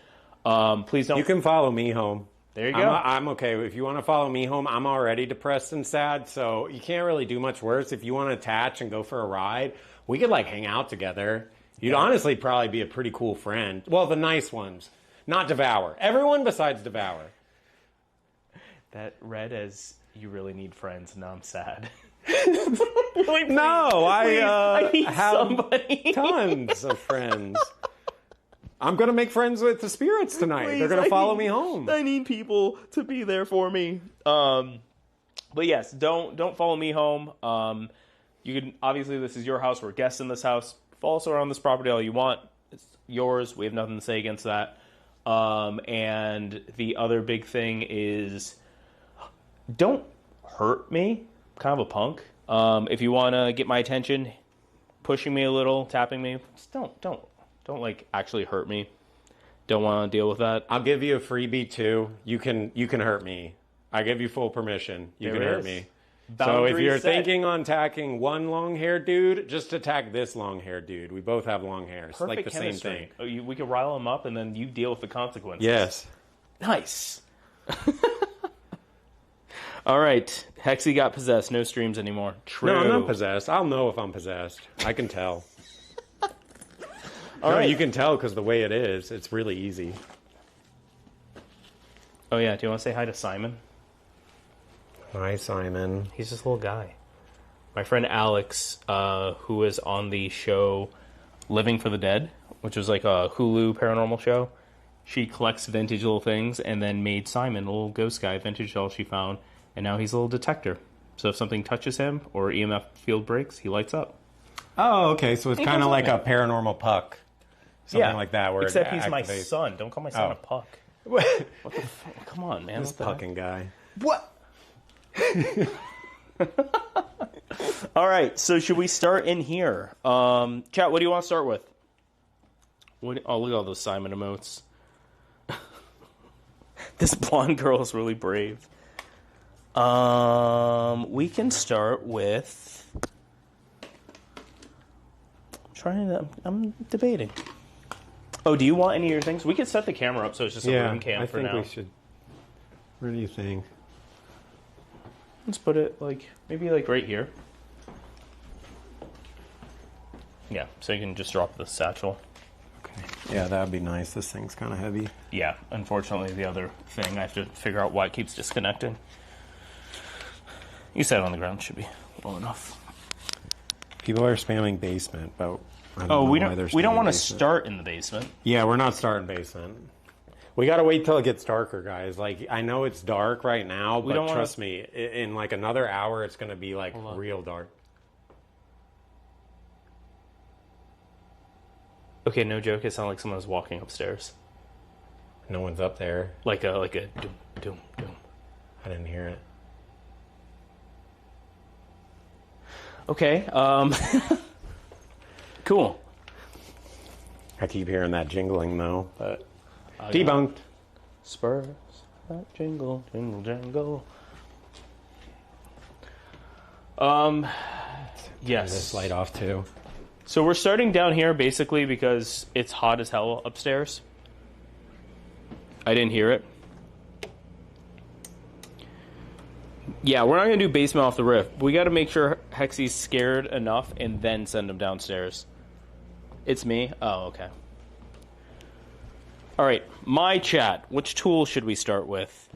Please don't. You can follow me home. There you go. I'm okay. If you want to follow me home, I'm already depressed and sad, so you can't really do much worse. If you want to attach and go for a ride, we could like hang out together. You'd honestly probably be a pretty cool friend. Well, the nice ones. Not Devour. Everyone besides Devour. That read as, you really need friends, and now I'm sad. No, I need have somebody. tons of friends. I'm going to make friends with the spirits tonight. Please, They're going to follow me home. I need people to be there for me. But yes, don't follow me home. You can, obviously, this is your house. We're guests in this house. Follow us around this property all you want. It's yours. We have nothing to say against that. And the other big thing is, don't hurt me. I'm kind of a punk. If you want to get my attention, pushing me a little, tapping me, just don't like actually hurt me. Don't want to deal with that. I'll give you a freebie too. You can hurt me. I give you full permission. You can hurt me. So if you're thinking on attacking one long-haired dude, just attack this long-haired dude. We both have long hair. It's like the chemistry. Same thing. Oh, we could rile him up, and then you deal with the consequences. Yes. Nice. All right. Hexy got possessed. No streams anymore. True. No, I'm not possessed. I'll know if I'm possessed. I can tell. All right. You can tell because the way it is, it's really easy. Oh, yeah. Do you want to say hi to Simon? Hi, Simon. He's this little guy. My friend Alex, who is on the show Living for the Dead, which was like a Hulu paranormal show, she collects vintage little things and then made Simon, a little ghost guy, vintage doll she found, and now he's a little detector. So if something touches him or EMF field breaks, he lights up. Oh, okay. So it's kind of like a paranormal puck. Something like that. Where except he's my son. Don't call my son a puck. What the fuck? Come on, man. This pucking guy. What? All right, so should we start in here? Chat, what do you want to start with? Oh, look at all those Simon emotes. This blonde girl is really brave. We can start with... I'm debating. Oh, do you want any of your things? We could set the camera up so it's just a room cam for now. I think we should. Where do you think? Let's put it maybe right here. Yeah, so you can just drop the satchel. Okay. Yeah, that would be nice. This thing's kind of heavy. Yeah, unfortunately, the other thing, I have to figure out why it keeps disconnecting. You set it on the ground, should be low enough. People are spamming basement, but we don't want to start in the basement. Yeah, we're not starting basement. We got to wait till it gets darker, guys. I know it's dark right now, but trust me, in another hour, it's going to be real dark. Okay, no joke. It sounded like someone was walking upstairs. No one's up there. Like a doom, doom, doom. I didn't hear it. Okay. Cool. I keep hearing that jingling though, but debunked. Spurs that jingle, jingle, jangle. Yes. This light off too. So we're starting down here basically because it's hot as hell upstairs. I didn't hear it. Yeah, we're not going to do basement off the roof. We got to make sure Hexy's scared enough and then send him downstairs. It's me? Oh, okay. All right, my chat. Which tool should we start with?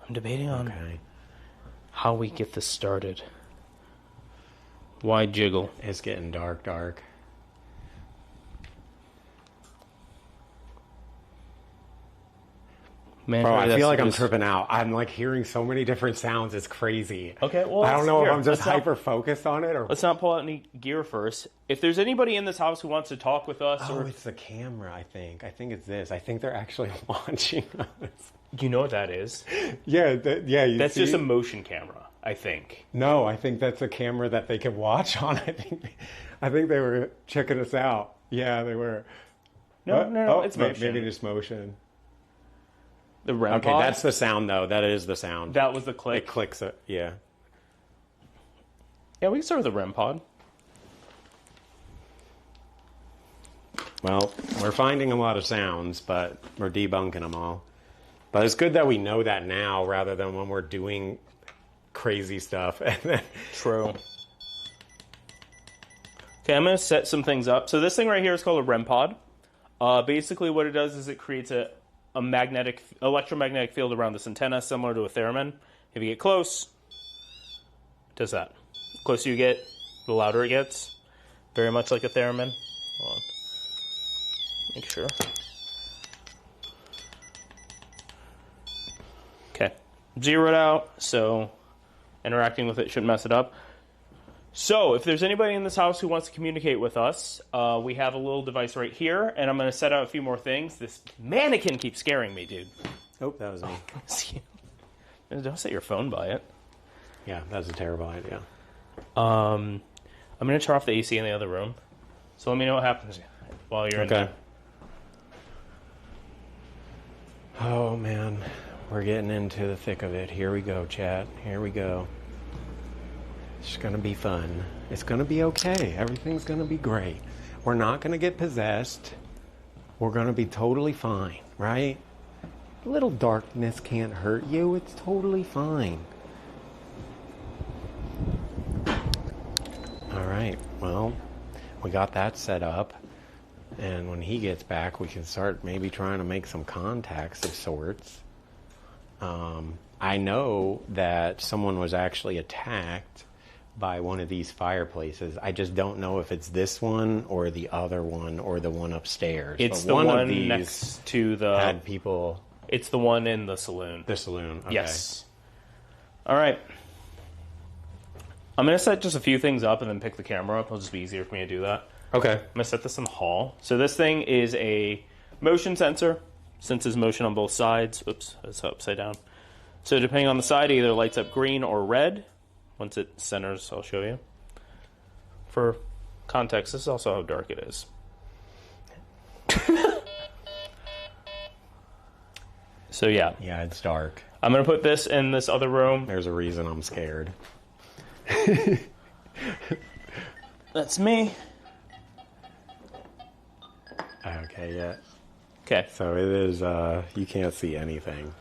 I'm debating on how we get this started. Why jiggle? It's getting dark. Man, bro, I feel like I'm tripping out. I'm like hearing so many different sounds. It's crazy. Okay, well, I don't know here, if I'm just hyper focused on it or. Let's not pull out any gear first. If there's anybody in this house who wants to talk with us, oh, it's the camera. I think it's this. I think they're actually watching us. You know what that is? Yeah, that's just a motion camera, I think. No, I think that's a camera that they can watch on. I think they were checking us out. Yeah, they were. No, it's motion. Maybe just motion. The REM Okay, pod? that's the sound though. That is the sound. That was the click. It clicks it. Yeah. Yeah, we can start with the REM pod. Well, we're finding a lot of sounds, but we're debunking them all. But it's good that we know that now rather than when we're doing crazy stuff. True. Okay, I'm going to set some things up. So this thing right here is called a REM pod. Basically what it does is it creates a electromagnetic field around this antenna, similar to a theremin. If you get close, it does that. The closer you get, the louder it gets. Very much like a theremin. Hold on. Make sure. Okay. Zero it out, so interacting with it shouldn't mess it up. So, if there's anybody in this house who wants to communicate with us, we have a little device right here, and I'm going to set out a few more things. This mannequin keeps scaring me, dude. Oh, that was me. Don't set your phone by it. Yeah, that's a terrible idea. I'm going to turn off the AC in the other room. So let me know what happens while you're in there. Oh, man. We're getting into the thick of it. Here we go, chat. Here we go. It's going to be fun. It's going to be okay. Everything's going to be great. We're not going to get possessed. We're going to be totally fine, right? A little darkness can't hurt you. It's totally fine. All right. Well, we got that set up. And when he gets back, we can start maybe trying to make some contacts of sorts. I know that someone was actually attacked by one of these fireplaces. I just don't know if it's this one or the other one or the one upstairs. It's but the one of these next to the... had people... It's the one in the saloon. The saloon, okay. Yes. All right. I'm going to set just a few things up and then pick the camera up. It'll just be easier for me to do that. Okay. I'm going to set this in the hall. So this thing is a motion sensor. Senses motion on both sides. Oops, it's upside down. So depending on the side, it either lights up green or red. Once it centers, I'll show you. For context, this is also how dark it is. So yeah. Yeah, it's dark. I'm going to put this in this other room. There's a reason I'm scared. That's me. Okay, yeah. Okay. So it is, you can't see anything.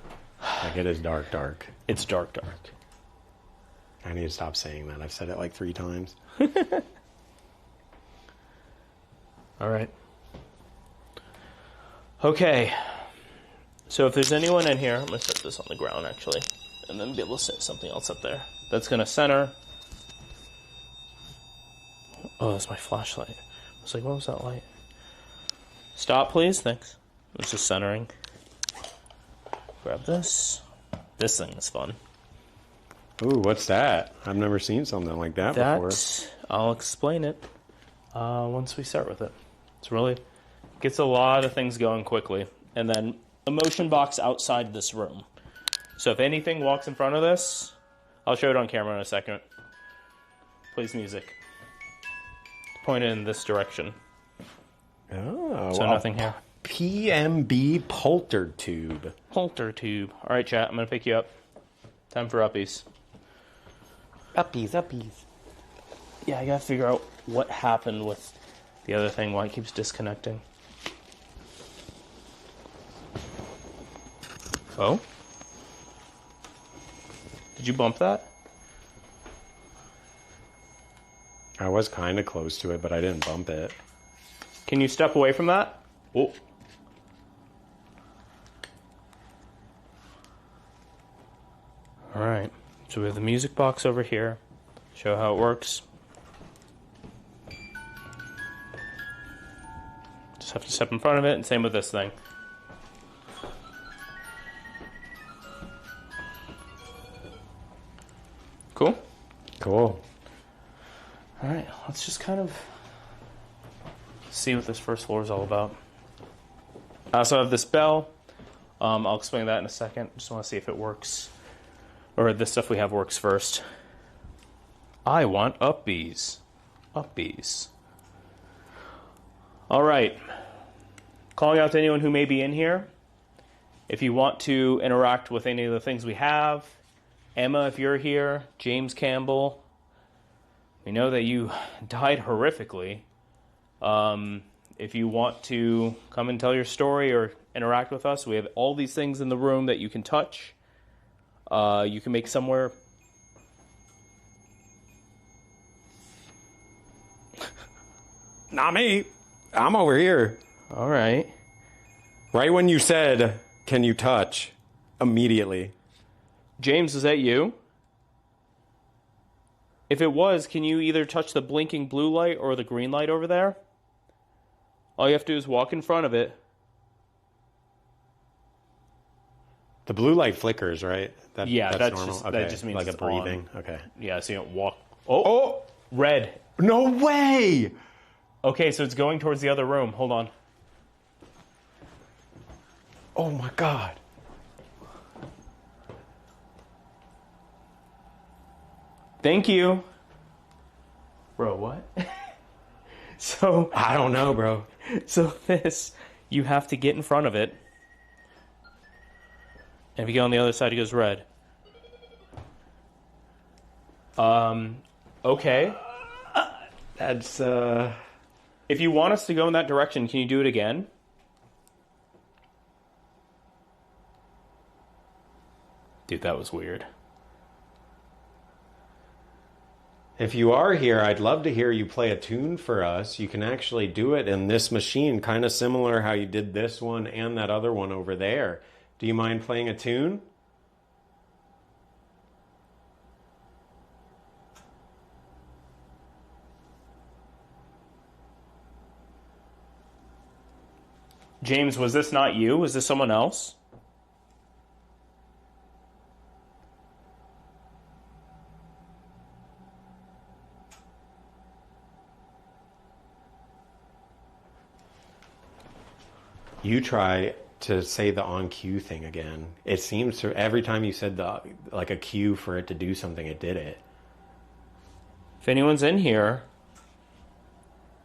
Like, it is dark. It's dark. I need to stop saying that. I've said it like 3 times. All right. Okay. So if there's anyone in here, I'm going to set this on the ground, actually, and then be able to set something else up there. That's going to center. Oh, that's my flashlight. I was like, what was that light? Stop, please. Thanks. It's just centering. Grab this. This thing is fun. Ooh, what's that? I've never seen something like that before. I'll explain it once we start with it. It's really gets a lot of things going quickly. And then a motion box outside this room. So if anything walks in front of this, I'll show it on camera in a second. Plays music. Point it in this direction. Oh, so nothing here. PMB Polter Tube. Polter tube. All right, chat. I'm going to pick you up. Time for uppies. Uppies. Yeah, I gotta figure out what happened with the other thing, why it keeps disconnecting. Oh? Did you bump that? I was kind of close to it, but I didn't bump it. Can you step away from that? Oh. Alright, so we have the music box over here. Show how it works. Just have to step in front of it, and same with this thing. Cool? Cool. Alright, let's just kind of see what this first floor is all about. I also have this bell. I'll explain that in a second. Just want to see if it works. Or the stuff we have works first. I want uppies. Uppies. Alright. Calling out to anyone who may be in here. If you want to interact with any of the things we have, Emma, if you're here, James Campbell, we know that you died horrifically. If you want to come and tell your story or interact with us, we have all these things in the room that you can touch. You can make somewhere... Not me. I'm over here. All right. Right when you said, can you touch? Immediately. James, is that you? If it was, can you either touch the blinking blue light or the green light over there? All you have to do is walk in front of it. The blue light flickers, right? That's normal. Just, okay. that just means like it's a breathing. on. Okay. Yeah, so you don't walk. Oh! Red. No way! Okay, so it's going towards the other room. Hold on. Oh my god. Thank you. Bro, what? So... I don't know, bro. So this, you have to get in front of it. And if you go on the other side, it goes red. Okay. That's, If you want us to go in that direction, can you do it again? Dude, that was weird. If you are here, I'd love to hear you play a tune for us. You can actually do it in this machine, kind of similar how you did this one and that other one over there. Do you mind playing a tune? James, was this not you? Was this someone else? You try to say the on cue thing again. It seems to every time you said like a cue for it to do something, it did it. If anyone's in here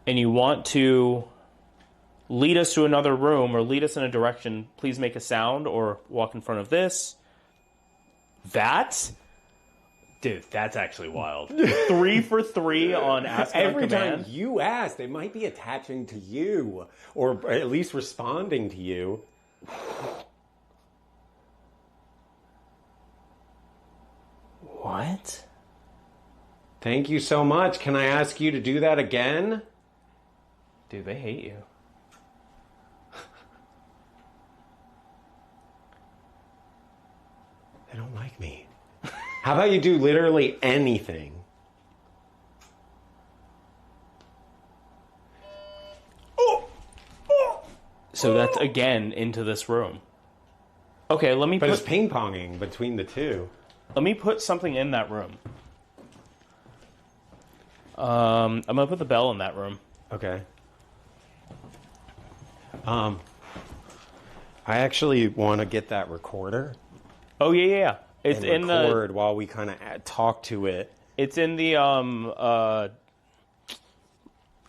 and you want to lead us to another room or lead us in a direction, please make a sound or walk in front of this. That? Dude, that's actually wild. 3 for 3 on asking Every on command. time you ask, they might be attaching to you or at least responding to you. What? Thank you so much. Can I ask you to do that again? Dude, they hate you. They don't like me. How about you do literally anything? So that's again into this room. Okay, let me But put... it's ping-ponging between the two. Let me put something in that room. I'm gonna put the bell in that room. Okay. I actually want to get that recorder. Oh yeah. It's and in record while we kind of talk to it. It's in the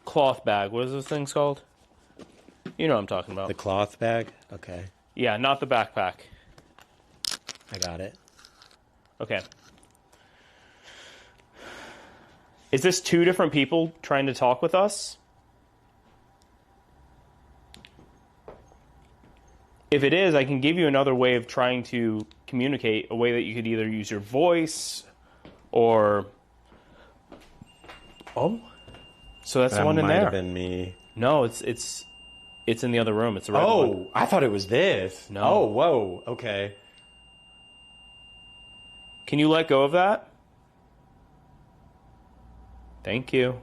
cloth bag. What is this thing called? You know what I'm talking about. The cloth bag? Okay. Yeah, not the backpack. I got it. Okay. Is this 2 different people trying to talk with us? If it is, I can give you another way of trying to communicate, a way that you could either use your voice or... Oh. So that's the one in there. That might have been me. No, it's in the other room. It's a red one. Oh, I thought it was this. No. Oh, whoa. Okay. Can you let go of that? Thank you.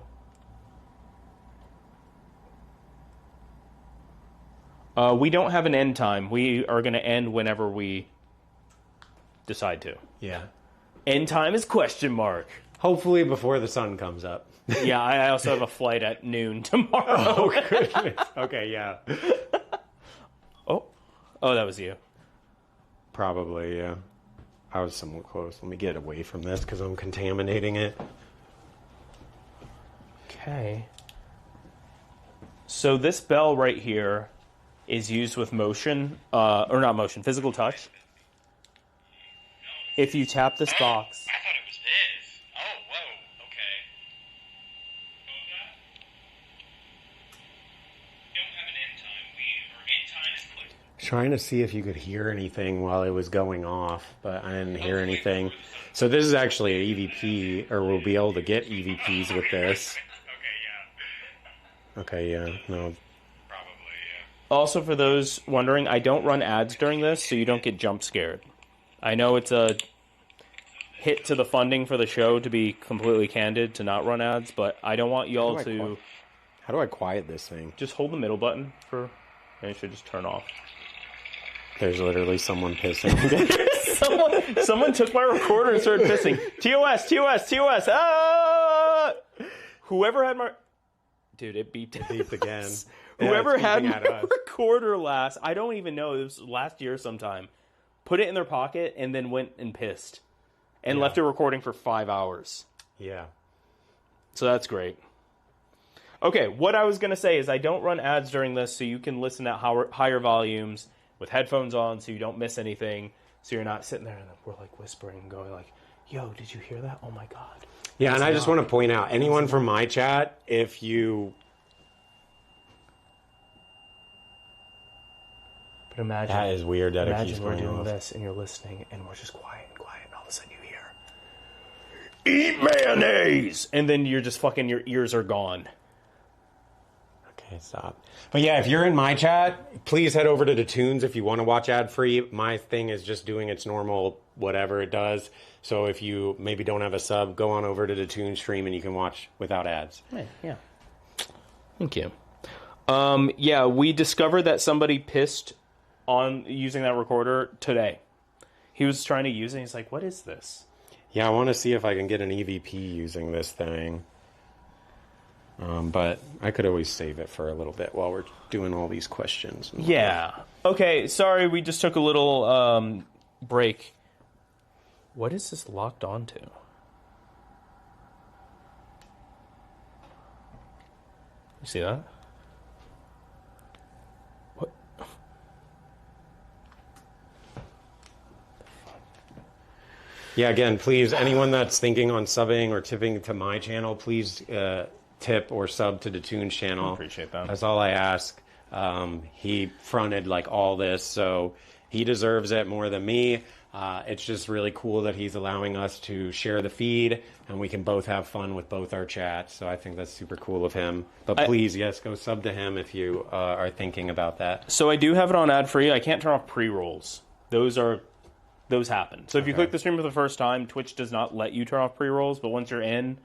We don't have an end time. We are going to end whenever we decide to. Yeah. End time is question mark. Hopefully before the sun comes up. Yeah, I also have a flight at noon tomorrow. Oh, goodness. Okay, yeah. Oh, that was you. Probably, yeah. I was somewhat close. Let me get away from this because I'm contaminating it. Okay. So this bell right here is used with motion, or not motion, physical touch. If you tap this box... I thought it was this. Oh, whoa, okay. What was that? Don't have an end time. Our end time is clear. Trying to see if you could hear anything while it was going off, but I didn't hear anything. So this is actually an EVP, or we'll be able to get EVPs with this. Okay, yeah. No. Also, for those wondering, I don't run ads during this, so you don't get jump scared. I know it's a hit to the funding for the show, to be completely candid, to not run ads, but I don't want y'all to... How do I quiet this thing? Just hold the middle button and it should just turn off. There's literally someone pissing. someone took my recorder and started pissing. TOS! Ah! Whoever had my... Dude, it beeped again. Whoever had my recorder last, I don't even know, it was last year sometime, put it in their pocket and then went and pissed. And left it recording for 5 hours. Yeah. So that's great. Okay, what I was going to say is I don't run ads during this, so you can listen at higher volumes with headphones on so you don't miss anything. So you're not sitting there and we're like whispering and going like, yo, did you hear that? Oh my God. Yeah, and I just want to point out, anyone from my chat, if you... But imagine... That is weird that it keeps we're going doing off. this and you're listening and we're just quiet, and all of a sudden you hear, eat mayonnaise! And then you're just fucking, your ears are gone. Okay, stop. But yeah, if you're in my chat, please head over to Detunes if you want to watch ad-free. My thing is just doing its normal whatever it does. So if you maybe don't have a sub, go on over to the Tune stream and you can watch without ads. Yeah. Thank you. Yeah, we discovered that somebody pissed on using that recorder today. He was trying to use it. He's like, what is this? Yeah, I want to see if I can get an EVP using this thing. But I could always save it for a little bit while we're doing all these questions. Yeah. Okay, sorry, we just took a little break. What is this locked onto? You see that? What? Yeah, again, please, anyone that's thinking on subbing or tipping to my channel, please tip or sub to the Tunes channel. I appreciate that. That's all I ask. He fronted like all this, so he deserves it more than me. It's just really cool that he's allowing us to share the feed and we can both have fun with both our chats. So I think that's super cool of him. But please, yes, go sub to him if you are thinking about that. So I do have it on ad free. I can't turn off pre-rolls. Those happen. So if you click the stream for the first time, Twitch does not let you turn off pre-rolls. But once you're in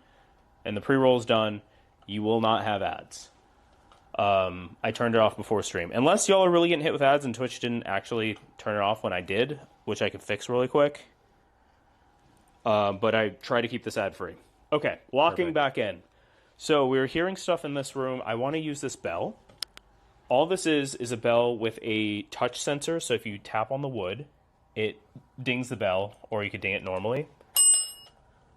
and the pre-roll's done, you will not have ads. I turned it off before stream. Unless y'all are really getting hit with ads and Twitch didn't actually turn it off when I did, which I could fix really quick. But I try to keep this ad-free. Okay, locking back in. So we're hearing stuff in this room. I want to use this bell. All this is a bell with a touch sensor. So if you tap on the wood, it dings the bell, or you could ding it normally.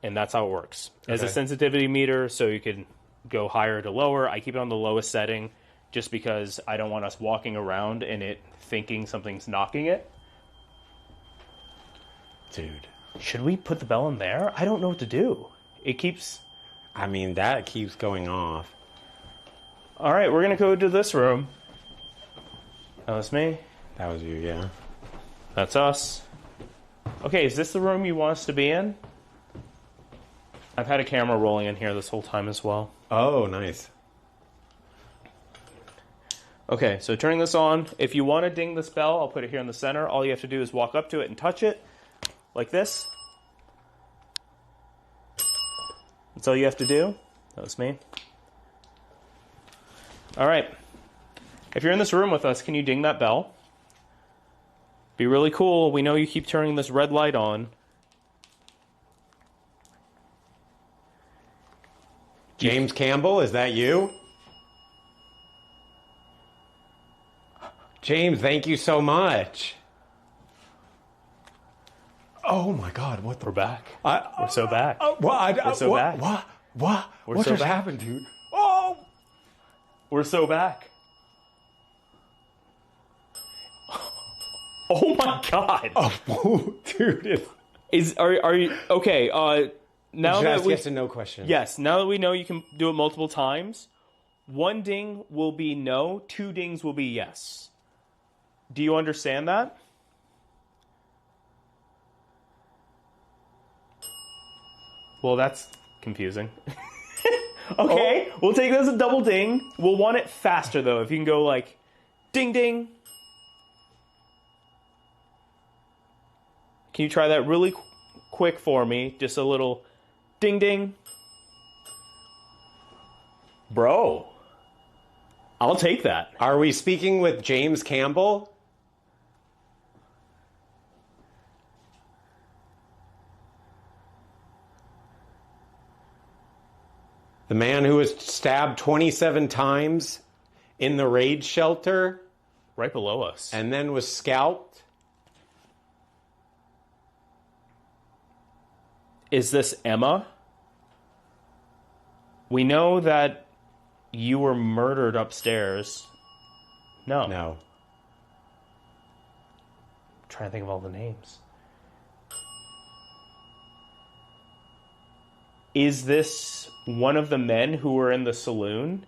And that's how it works. As a sensitivity meter, so you can go higher to lower. I keep it on the lowest setting just because I don't want us walking around and it thinking something's knocking it. Dude. Should we put the bell in there? I don't know what to do. It keeps... I mean, that keeps going off. All right, we're going to go to this room. That was me. That was you, yeah. That's us. Okay, is this the room you want us to be in? I've had a camera rolling in here this whole time as well. Oh, nice. Okay, so turning this on. If you want to ding this bell, I'll put it here in the center. All you have to do is walk up to it and touch it. Like this. That's all you have to do. That was me. All right. If you're in this room with us, can you ding that bell? Be really cool. We know you keep turning this red light on. James Campbell, is that you? James, thank you so much. Oh my God! What the? We're back. We're so back. We're so back. What so just back. happened, dude? Oh! We're so back. Oh my God! Oh, dude! Are you okay? Now that we yes and no question. yes, now that we know you can do it multiple times, 1 ding will be no, 2 dings will be yes. Do you understand that? Well, that's confusing. Okay, We'll take this as a double ding. We'll want it faster, though. If you can go like, ding, ding. Can you try that really quick for me? Just a little ding, ding. Bro, I'll take that. Are we speaking with James Campbell? The man who was stabbed 27 times in the raid shelter Right below us. and then was scalped? Is this Emma? We know that you were murdered upstairs. No. No. I'm trying to think of all the names. Is this one of the men who were in the saloon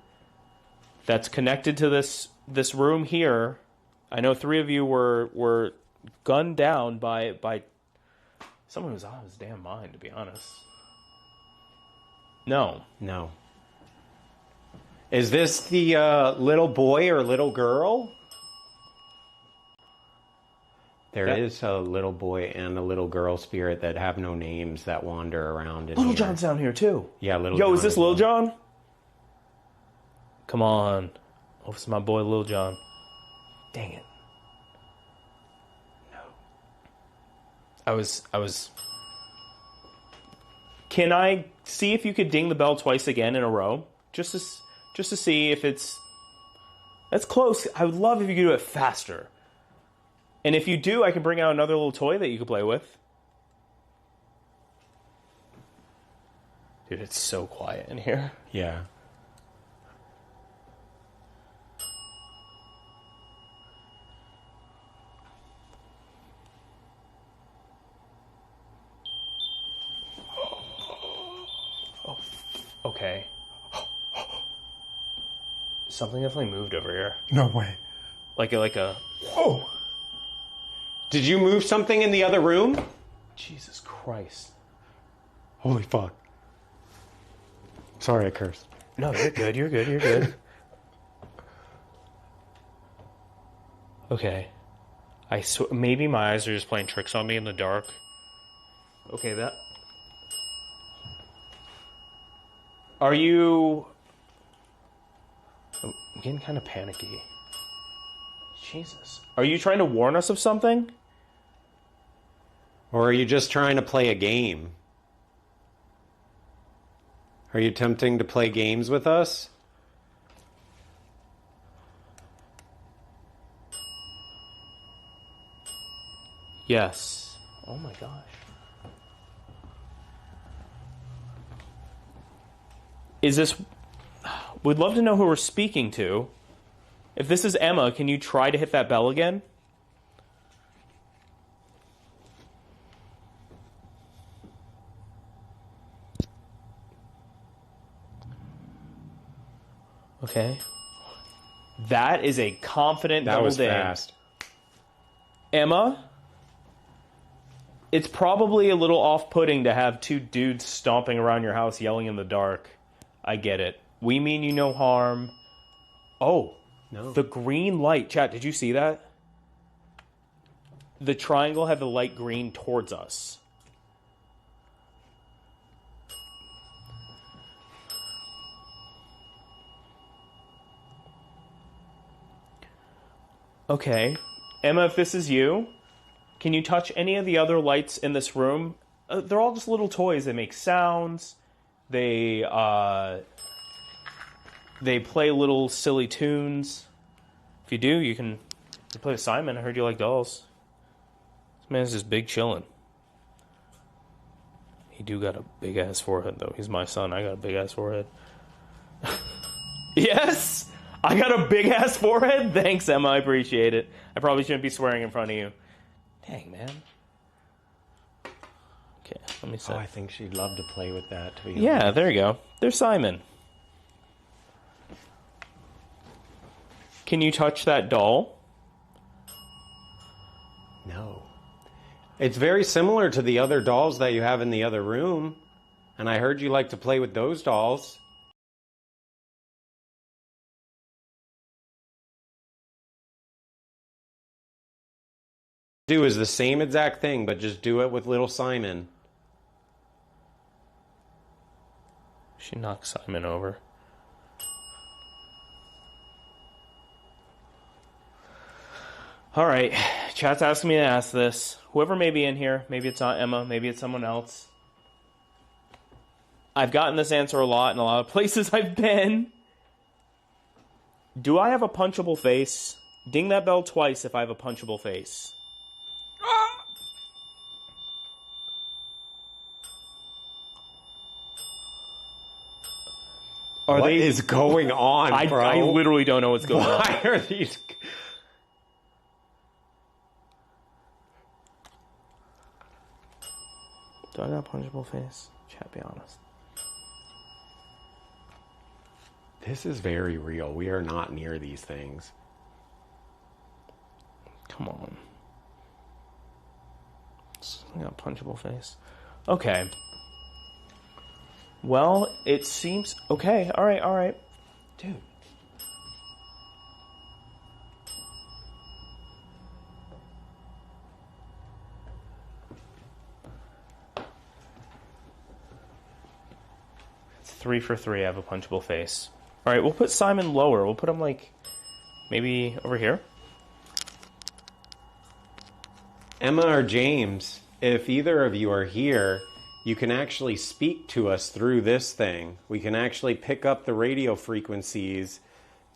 that's connected to this room here? I know 3 of you were gunned down by someone who's out of his damn mind, to be honest. No. No. Is this the little boy or little girl? There is a little boy and a little girl spirit that have no names that wander around. Little John's down here, too. Yeah, Little Yo, John is this as Lil well. John? Come on. Oh, it's my boy Lil John. Dang it. No. I was... Can I see if you could ding the bell twice again in a row? Just to see if it's... That's close. I would love if you could do it faster. And if you do, I can bring out another little toy that you can play with. Dude, it's so quiet in here. Yeah. Okay. Something definitely moved over here. No way. Like a... Oh! Did you move something in the other room? Jesus Christ. Holy fuck. Sorry, I cursed. No, you're good, you're good, you're good. Okay. Maybe my eyes are just playing tricks on me in the dark. Okay, that... Are you... I'm getting kind of panicky. Jesus. Are you trying to warn us of something? Or are you just trying to play a game? Are you attempting to play games with us? Yes. Oh my gosh. Is this... We'd love to know who we're speaking to. If this is Emma, can you try to hit that bell again? Okay. That is a confident That double was ding. fast. Emma, it's probably a little off-putting to have two dudes stomping around your house yelling in the dark. I get it. We mean you no harm. Oh, No. the green light. Chat, did you see that? The triangle had the light green towards us. Okay. Emma, if this is you, can you touch any of the other lights in this room? They're all just little toys. They make sounds. They play little silly tunes. If you do, you can play with Simon. I heard you like dolls. This man's just big chillin'. He do got a big-ass forehead, though. He's my son. I got a big-ass forehead. Yes! I got a big-ass forehead? Thanks, Emma. I appreciate it. I probably shouldn't be swearing in front of you. Dang, man. Okay, let me see. Oh, I think she'd love to play with that. To be Yeah, honest. there you go. There's Simon. Can you touch that doll? No. It's very similar to the other dolls that you have in the other room. And I heard you like to play with those dolls. Do is the same exact thing, but just do it with little Simon. She knocked Simon over. Alright, chat's asking me to ask this. Whoever may be in here, maybe it's not Emma, maybe it's someone else. I've gotten this answer a lot in a lot of places I've been. Do I have a punchable face? Ding that bell twice if I have a punchable face. What is going on, bro? I literally don't know what's going on. Why are these... Do I got a punchable face? Chat, be honest. This is very real. We are not near these things. Come on. I got a punchable face. Okay. Well, it seems... Okay, alright. Dude. It's 3 for 3, I have a punchable face. Alright, we'll put Simon lower. We'll put him, like, maybe over here. Emma or James, if either of you are here, you can actually speak to us through this thing. We can actually pick up the radio frequencies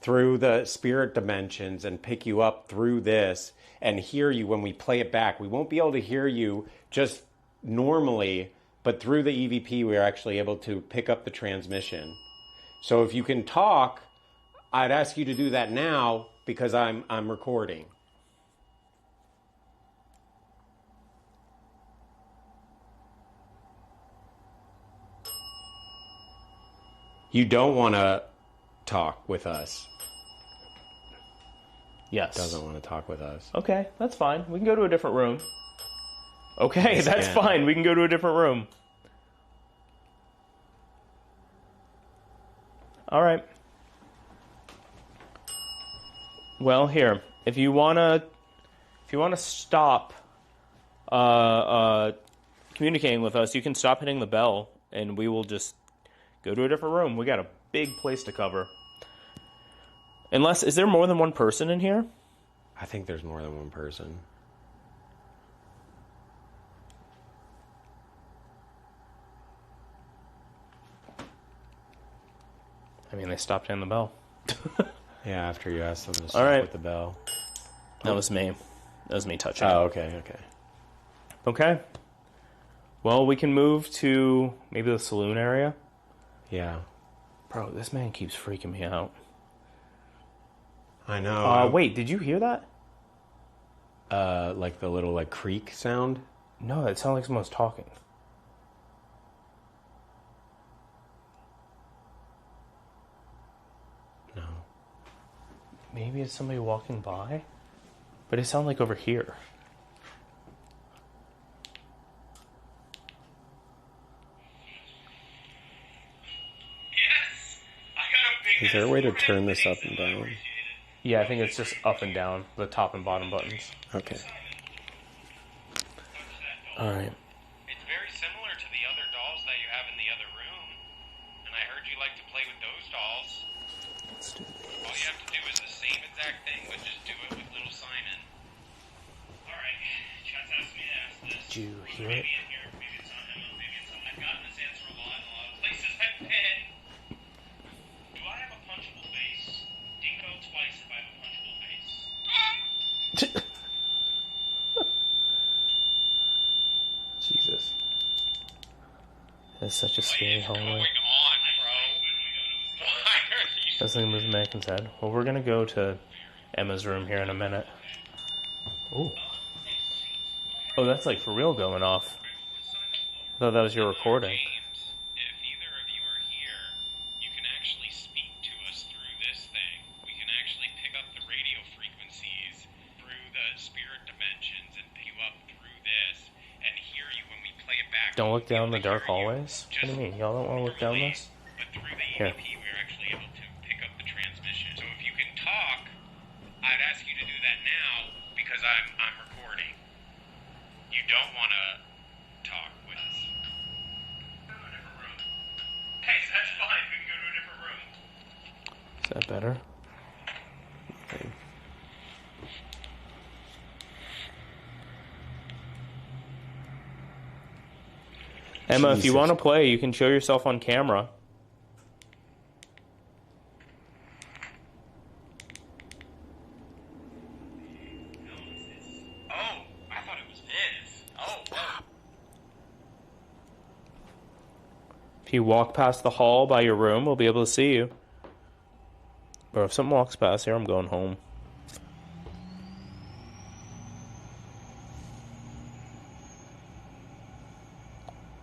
through the spirit dimensions and pick you up through this and hear you when we play it back. We won't be able to hear you just normally, but through the EVP we're actually able to pick up the transmission. So if you can talk, I'd ask you to do that now because I'm recording. You don't want to talk with us. Yes. Doesn't want to talk with us. Okay, that's fine. We can go to a different room. Okay, Yes, that's yeah. fine. We can go to a different room. All right. Well, here, if you wanna stop communicating with us, you can stop hitting the bell, and we will just go to a different room. We got a big place to cover. Unless, is there more than one person in here? I think there's more than one person. I mean, they stopped hitting the bell. Yeah, after you asked them to All stop right. with the bell. That was me. That was me touching. Oh, okay. Okay. Well, we can move to maybe the saloon area. Yeah. Bro, this man keeps freaking me out. I know. Wait, did you hear that? Like the little creak sound? No, it sounded like someone was talking. No. Maybe it's somebody walking by? But it sounds like over here. Is there a way to turn this up and down? Yeah, I think it's just up and down, the top and bottom buttons. Okay. Alright. It's very similar to the other dolls that you have in the other room. And I heard you like to play with those dolls. Let's do this. All you have to do is the same exact thing, but just do it with little sign-in. Alright, chat's asked me to ask this. Did you hear it? Maybe in here, maybe it's on him, maybe it's on... I've gotten this answer a lot of places I've been. Do I have a punchable face? Dingo twice if I have a punchable face. Jesus. That's such a scary hallway. Going on, bro? Why are you... That's the move Megan's head. Well, we're gonna go to Emma's room here in a minute. Oh. Oh, that's like for real going off. I thought that was your recording. If either of you are here, you can actually speak to us through this thing. We can actually pick up the radio frequencies through the spirit dimensions and pick you up through this and hear you when we play it back. Don't look down the dark hallways? What do you mean? Y'all don't want to look down this? But through the Here. EVP, we're actually able to pick up the transmission. So if you can talk, I'd ask you to do that now because I'm recording. You don't want to talk with us. Go to a different room. Hey, that's fine. We can go to a different room. Is that better? Okay. Emma, if you Jesus. want to play, you can show yourself on camera. Oh, I thought it was this. Oh, whoa. If you walk past the hall by your room, we'll be able to see you. Or if something walks past here, I'm going home.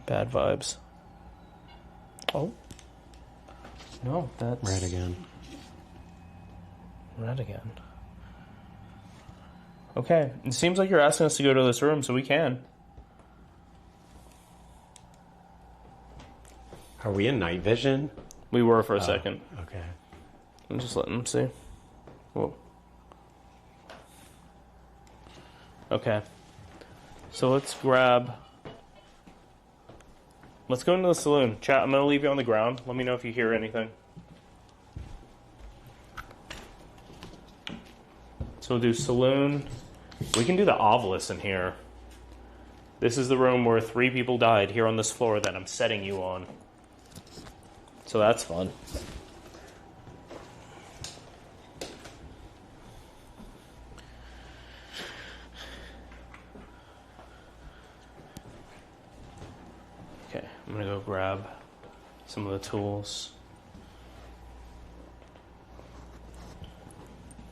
Bad vibes. Oh. No, that's... Red again. Red again. Okay, it seems like you're asking us to go to this room, so we can. Are we in night vision? We were for a second. Okay. I'm just letting them see. Whoa. Okay. So let's grab... Let's go into the saloon. Chat, I'm going to leave you on the ground. Let me know if you hear anything. So we'll do saloon. We can do the ovilus in here. This is the room where 3 people died here on this floor that I'm setting you on. So that's fun. Okay, I'm gonna go grab some of the tools.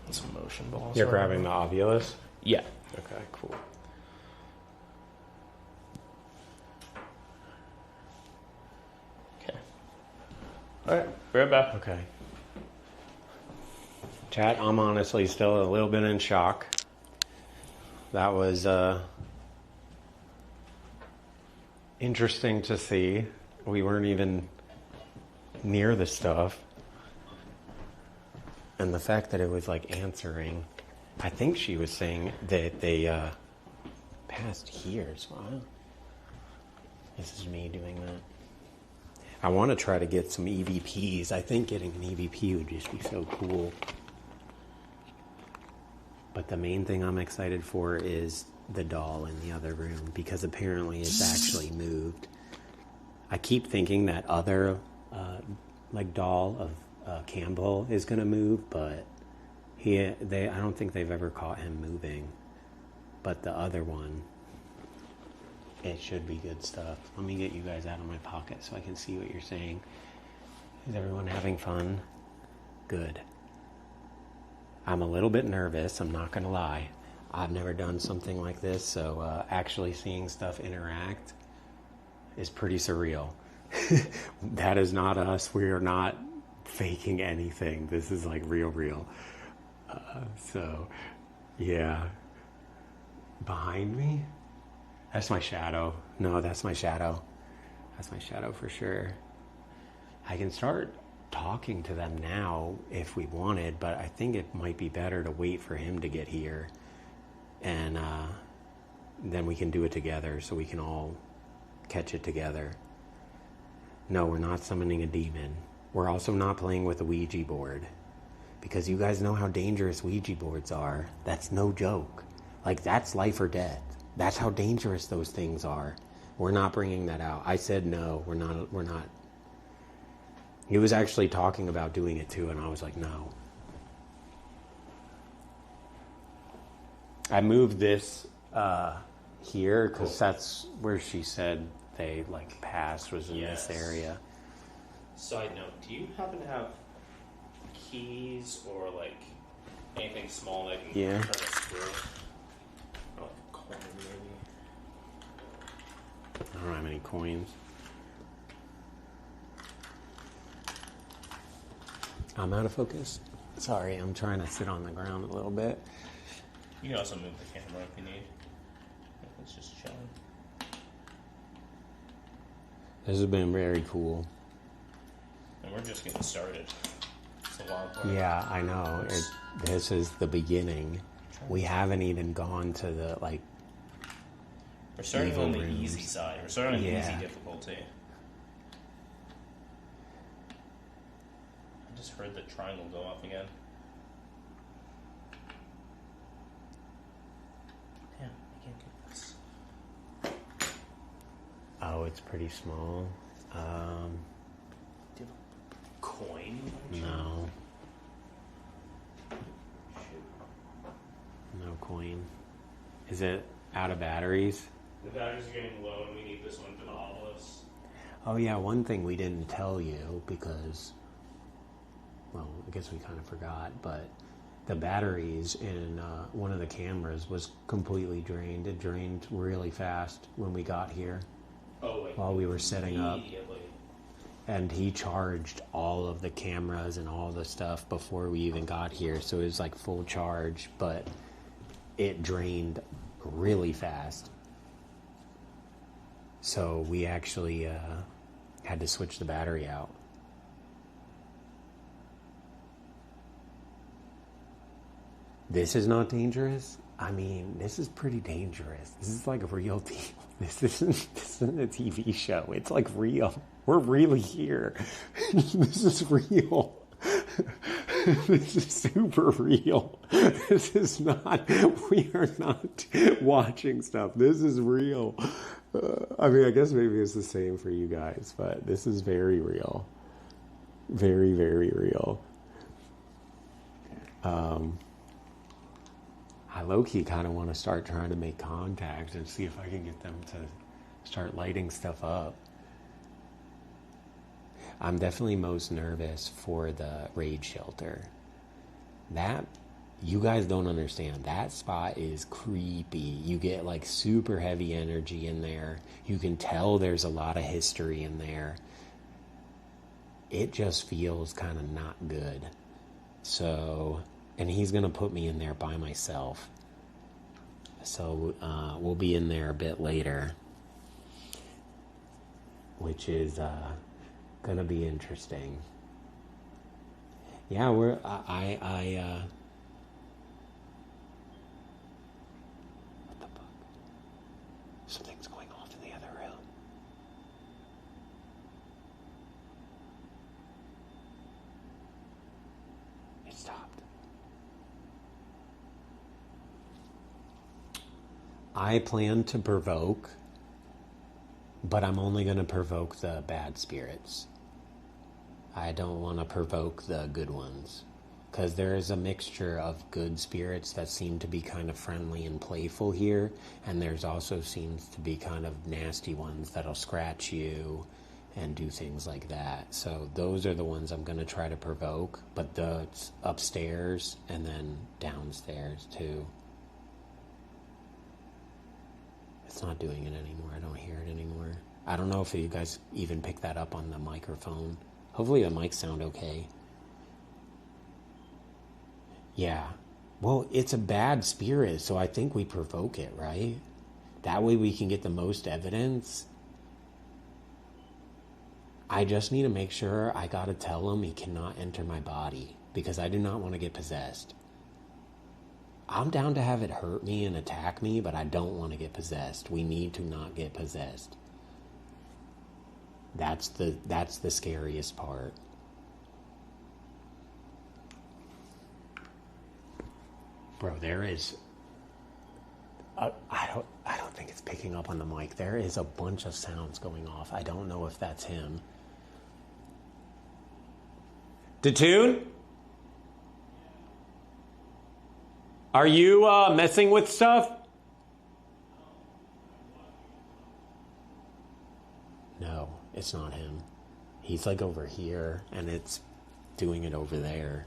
And some motion balls. You're grabbing the ovulus? Yeah. Okay, cool. Okay. Alright, be right back. Okay. Chat, I'm honestly still a little bit in shock. That was interesting to see. We weren't even near the stuff. And the fact that it was like answering, I think she was saying that they passed here as well. This is me doing that. I want to try to get some EVPs. I think getting an EVP would just be so cool. But the main thing I'm excited for is the doll in the other room, because apparently it's actually moved. I keep thinking that other like doll of Campbell is going to move, but I don't think they've ever caught him moving. But the other one, it should be good stuff. Let me get you guys out of my pocket so I can see what you're saying. Is everyone having fun? Good. I'm a little bit nervous, I'm not going to lie. I've never done something like this, so actually seeing stuff interact is pretty surreal. That is not us. We are not faking anything. This is like real. So, yeah. Behind me? That's my shadow. No, that's my shadow. That's my shadow for sure. I can start talking to them now if we wanted, but I think it might be better to wait for him to get here. And then we can do it together so we can all catch it together. No, we're not summoning a demon. We're also not playing with a Ouija board. Because you guys know how dangerous Ouija boards are. That's no joke. Like, that's life or death. That's how dangerous those things are. We're not bringing that out. I said no, we're not. He was actually talking about doing it too, and I was like, no. I moved this here because that's where she said they like passed was in this area. Side note, do you happen to have keys or like anything small that can turn a screw? Or like a coin maybe? I don't have any coins. I'm out of focus. Sorry, I'm trying to sit on the ground a little bit. You can also move the camera if you need. It's just chilling. This has been very cool. And we're just getting started. It's a wild part. Yeah, I know. This is the beginning. We haven't even gone to the, like, we're starting on the rooms. easy side. We're starting on easy difficulty. I just heard the triangle go off again. Damn, I can't get this. Oh, it's pretty small. Do you have a coin? No. Shoot. No coin. Is it out of batteries? The batteries are getting low and we need this one for the obelisk. Oh yeah, one thing we didn't tell you because, well, I guess we kind of forgot, but the batteries in one of the cameras was completely drained. It drained really fast when we got here. Oh, like while we were setting up. immediately. And he charged all of the cameras and all the stuff before we even got here, so it was like full charge, but it drained really fast. So we actually had to switch the battery out. This is not dangerous? I mean, this is pretty dangerous. This is like a real deal. This isn't a TV show. It's like real. We're really here. This is real. This is super real. This is not, we are not watching stuff. This is real. I mean, I guess maybe it's the same for you guys, but this is very real. Very, very real. I low-key kind of want to start trying to make contact and see if I can get them to start lighting stuff up. I'm definitely most nervous for the raid shelter. That, you guys don't understand. That spot is creepy. You get like super heavy energy in there. You can tell there's a lot of history in there. It just feels kind of not good. So, and he's going to put me in there by myself. So we'll be in there a bit later, which is going to be interesting. Yeah, what the fuck? Something's going off in the other room. It stopped. I plan to provoke, but I'm only going to provoke the bad spirits. I don't want to provoke the good ones, because there is a mixture of good spirits that seem to be kind of friendly and playful here, and there's also seems to be kind of nasty ones that'll scratch you and do things like that. So those are the ones I'm going to try to provoke, but the upstairs and then downstairs too. It's not doing it anymore. I don't hear it anymore. I don't know if you guys even pick that up on the microphone. Hopefully the mics sound okay. Yeah. Well, it's a bad spirit, so I think we provoke it, right? That way we can get the most evidence. I just need to make sure I gotta tell him he cannot enter my body because I do not want to get possessed. I'm down to have it hurt me and attack me, but I don't want to get possessed. We need to not get possessed. That's the scariest part. Bro, there is... I don't think it's picking up on the mic. There is a bunch of sounds going off. I don't know if that's him. Detune? Are you messing with stuff? No, it's not him. He's like over here, and it's doing it over there.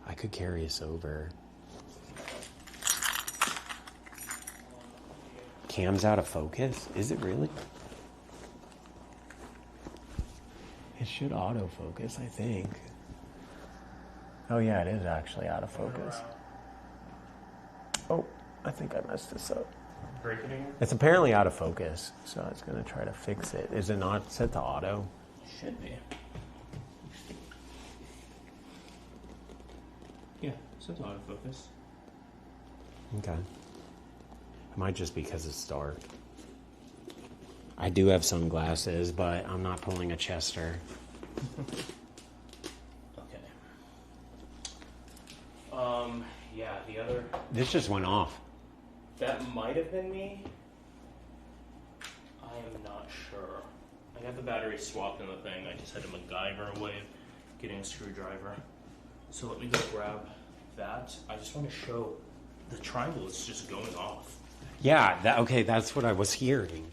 I could carry us over. Cam's out of focus? Is it really? It should autofocus, I think. Oh yeah, it is actually out of focus. Oh, I think I messed this up. Break it again? It's apparently out of focus, so it's going to try to fix it. Is it not set to auto? Should be. Yeah, set to autofocus. Okay. It might just be because it's dark. I do have sunglasses, but I'm not pulling a Chester. Okay. Yeah, the other... This just went off. That might have been me. I am not sure. I got the battery swapped in the thing. I just had a MacGyver way of getting a screwdriver. So let me go grab that. I just want to show the triangle is just going off. Yeah, okay, that's what I was hearing.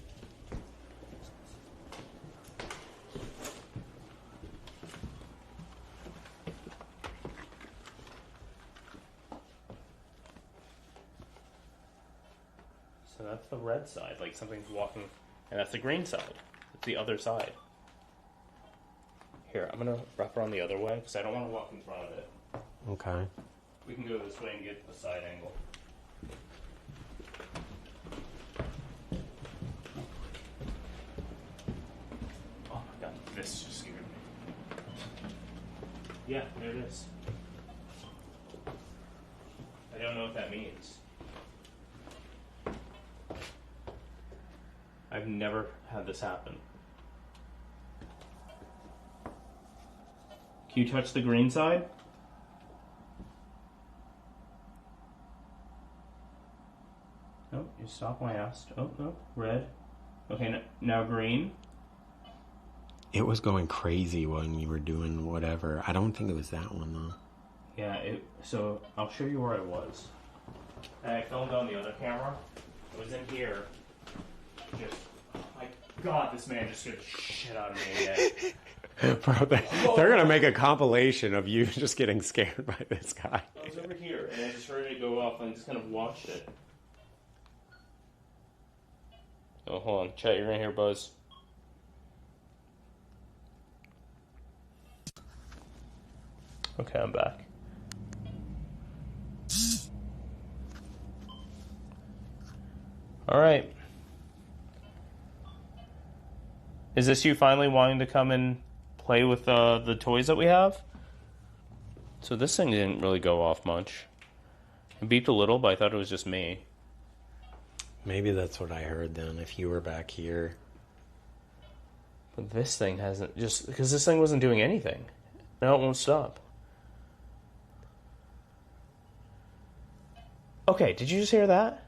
So that's the red side, like something's walking, and that's the green side. It's the other side. Here, I'm gonna wrap around the other way because I don't want to walk in front of it. Okay. We can go this way and get the side angle. Oh my god, this just scared me. Yeah, there it is. I don't know what that means. I've never had this happen. Can you touch the green side? Oh, you stop when I asked. Oh, no, red. Okay, now green. It was going crazy when you were doing whatever. I don't think it was that one, though. Yeah, so I'll show you where I was. And I filmed on the other camera. It was in here. Just, oh my god, this man just scared the shit out of me again. Bro, they're going to make a compilation of you just getting scared by this guy. I was over here, and I just heard it go off, and I just kind of watched it. Oh, hold on. Chat, you're going to hear Buzz. Okay, I'm back. Alright. Is this you finally wanting to come and play with the toys that we have? So this thing didn't really go off much. It beeped a little, but I thought it was just me. Maybe that's what I heard then, if you were back here. But this thing hasn't, just because this thing wasn't doing anything. Now it won't stop. Okay, did you just hear that?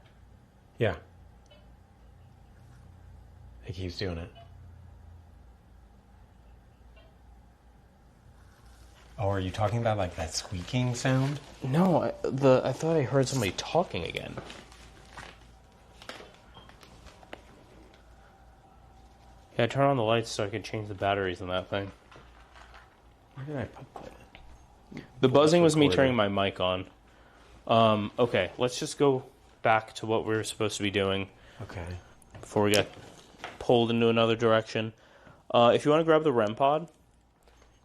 Yeah. It keeps doing it. Oh, are you talking about like that squeaking sound? No, I thought I heard somebody talking again. Yeah, turn on the lights so I can change the batteries in that thing. Where did I put that? The buzzing was me turning my mic on. Okay, let's just go back to what we were supposed to be doing. Okay. Before we get pulled into another direction. If you want to grab the REM pod,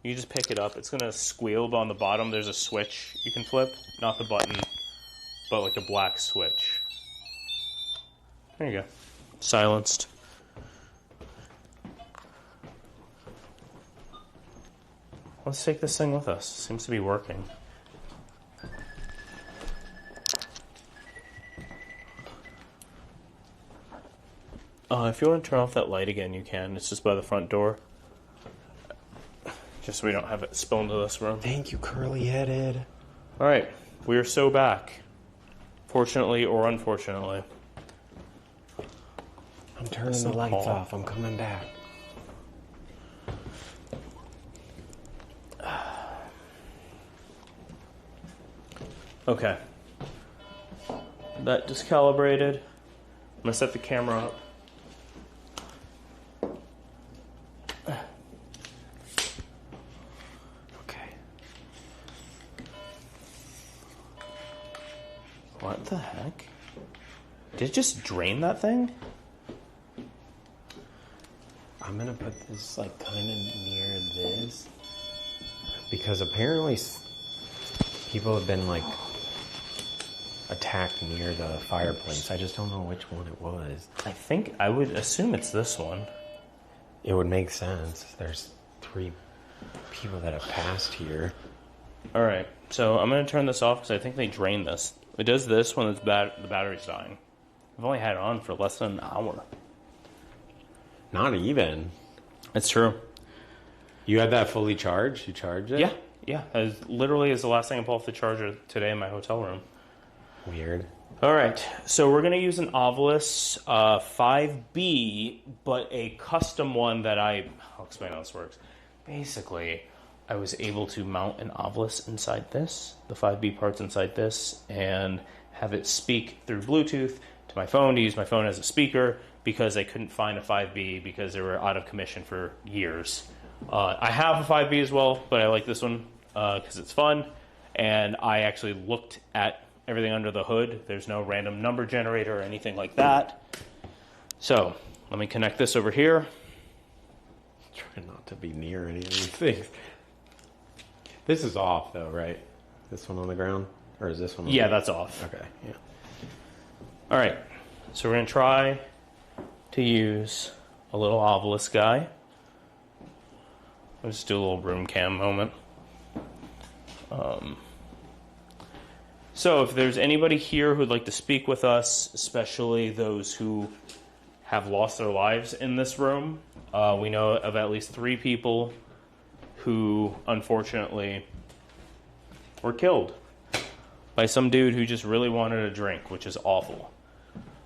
you just pick it up. It's going to squeal, but on the bottom there's a switch you can flip. Not the button, but like a black switch. There you go. Silenced. Let's take this thing with us. Seems to be working. If you want to turn off that light again, you can. It's just by the front door. Just so we don't have it spill into this room. Thank you, curly-headed. Alright, we are so back. Fortunately or unfortunately. I'm turning the lights off. I'm coming back. Okay. That just calibrated. I'm going to set the camera up. Okay. What the heck? Did it just drain that thing? I'm gonna put this like kind of near this because apparently people have been like attacked near the fireplace. I just don't know which one it was. I would assume it's this one. It would make sense. There's 3 people that have passed here. Alright, so I'm going to turn this off because I think they drained this. It does this when the battery's dying. I've only had it on for less than an hour. Not even. It's true. You had that fully charged? You charged it? Yeah. Literally is the last thing I pulled off the charger today in my hotel room. Weird. Alright, so we're going to use an Ovilus 5B, but a custom one that I'll explain how this works. Basically, I was able to mount an Ovilus inside this, the 5B parts inside this, and have it speak through Bluetooth to my phone, to use my phone as a speaker, because I couldn't find a 5B because they were out of commission for years. I have a 5B as well, but I like this one because it's fun, and I actually looked at everything under the hood. There's no random number generator or anything like that. So, let me connect this over here. Try not to be near any of these things. This is off though, right? This one on the ground? Or is this one on Yeah, that's off. Okay, yeah. Alright, so we're going to try to use a little Ovilus guy. Let's do a little room cam moment. So if there's anybody here who'd like to speak with us, especially those who have lost their lives in this room, we know of at least 3 people who unfortunately were killed by some dude who just really wanted a drink, which is awful.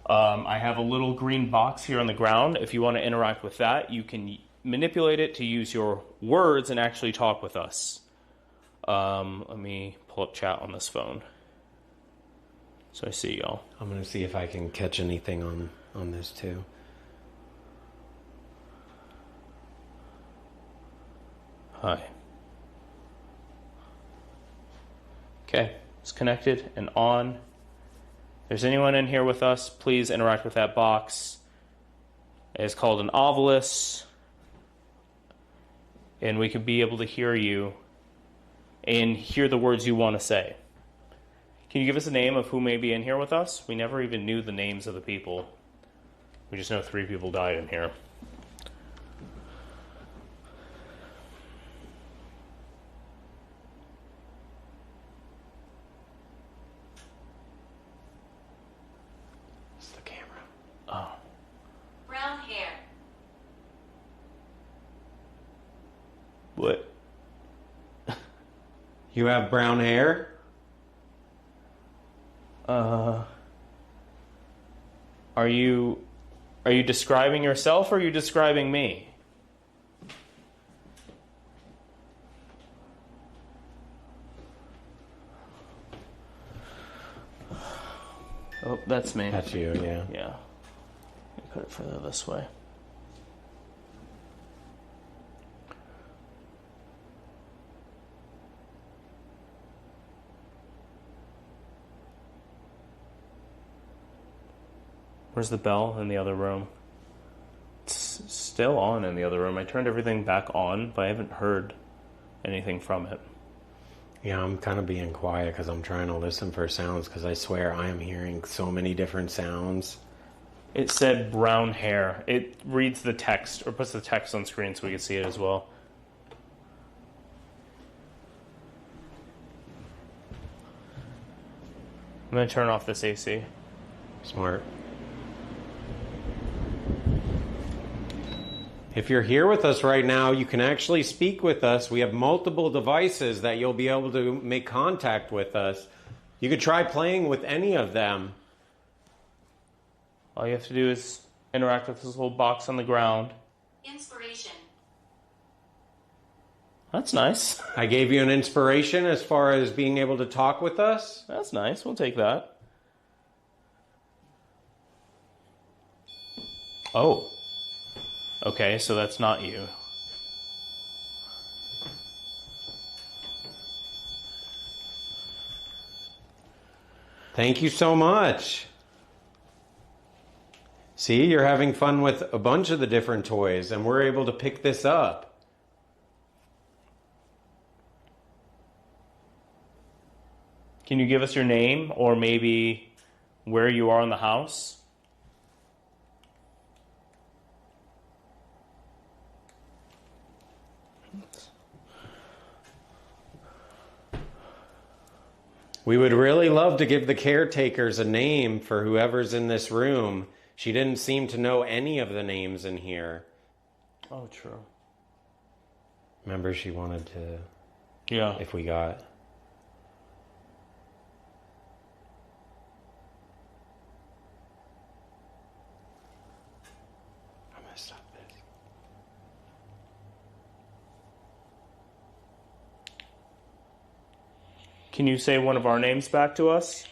I have a little green box here on the ground. If you want to interact with that, you can manipulate it to use your words and actually talk with us. Let me pull up chat on this phone. So I see y'all. I'm going to see if I can catch anything on this too. Hi. Okay, it's connected and on. If there's anyone in here with us, please interact with that box. It's called an Ovilus, and we could be able to hear you and hear the words you want to say. Can you give us a name of who may be in here with us? We never even knew the names of the people. We just know 3 people died in here. It's the camera. Oh. Brown hair. What? You have brown hair? Are you describing yourself or are you describing me? Oh, that's me. That's you, yeah. Yeah. Let me put it further this way. Where's the bell in the other room? It's still on in the other room. I turned everything back on, but I haven't heard anything from it. Yeah, I'm kind of being quiet because I'm trying to listen for sounds because I swear I am hearing so many different sounds. It said brown hair. It reads the text, or puts the text on screen so we can see it as well. I'm going to turn off this AC. Smart. If you're here with us right now, you can actually speak with us. We have multiple devices that you'll be able to make contact with us. You could try playing with any of them. All you have to do is interact with this little box on the ground. Inspiration. That's nice. I gave you an inspiration as far as being able to talk with us. That's nice. We'll take that. Oh. Okay, so that's not you. Thank you so much. See, you're having fun with a bunch of the different toys, and we're able to pick this up. Can you give us your name or maybe where you are in the house? We would really love to give the caretakers a name for whoever's in this room. She didn't seem to know any of the names in here. Oh, true. Remember, she wanted to... Yeah. If we got... I'm gonna stop this. Can you say one of our names back to us?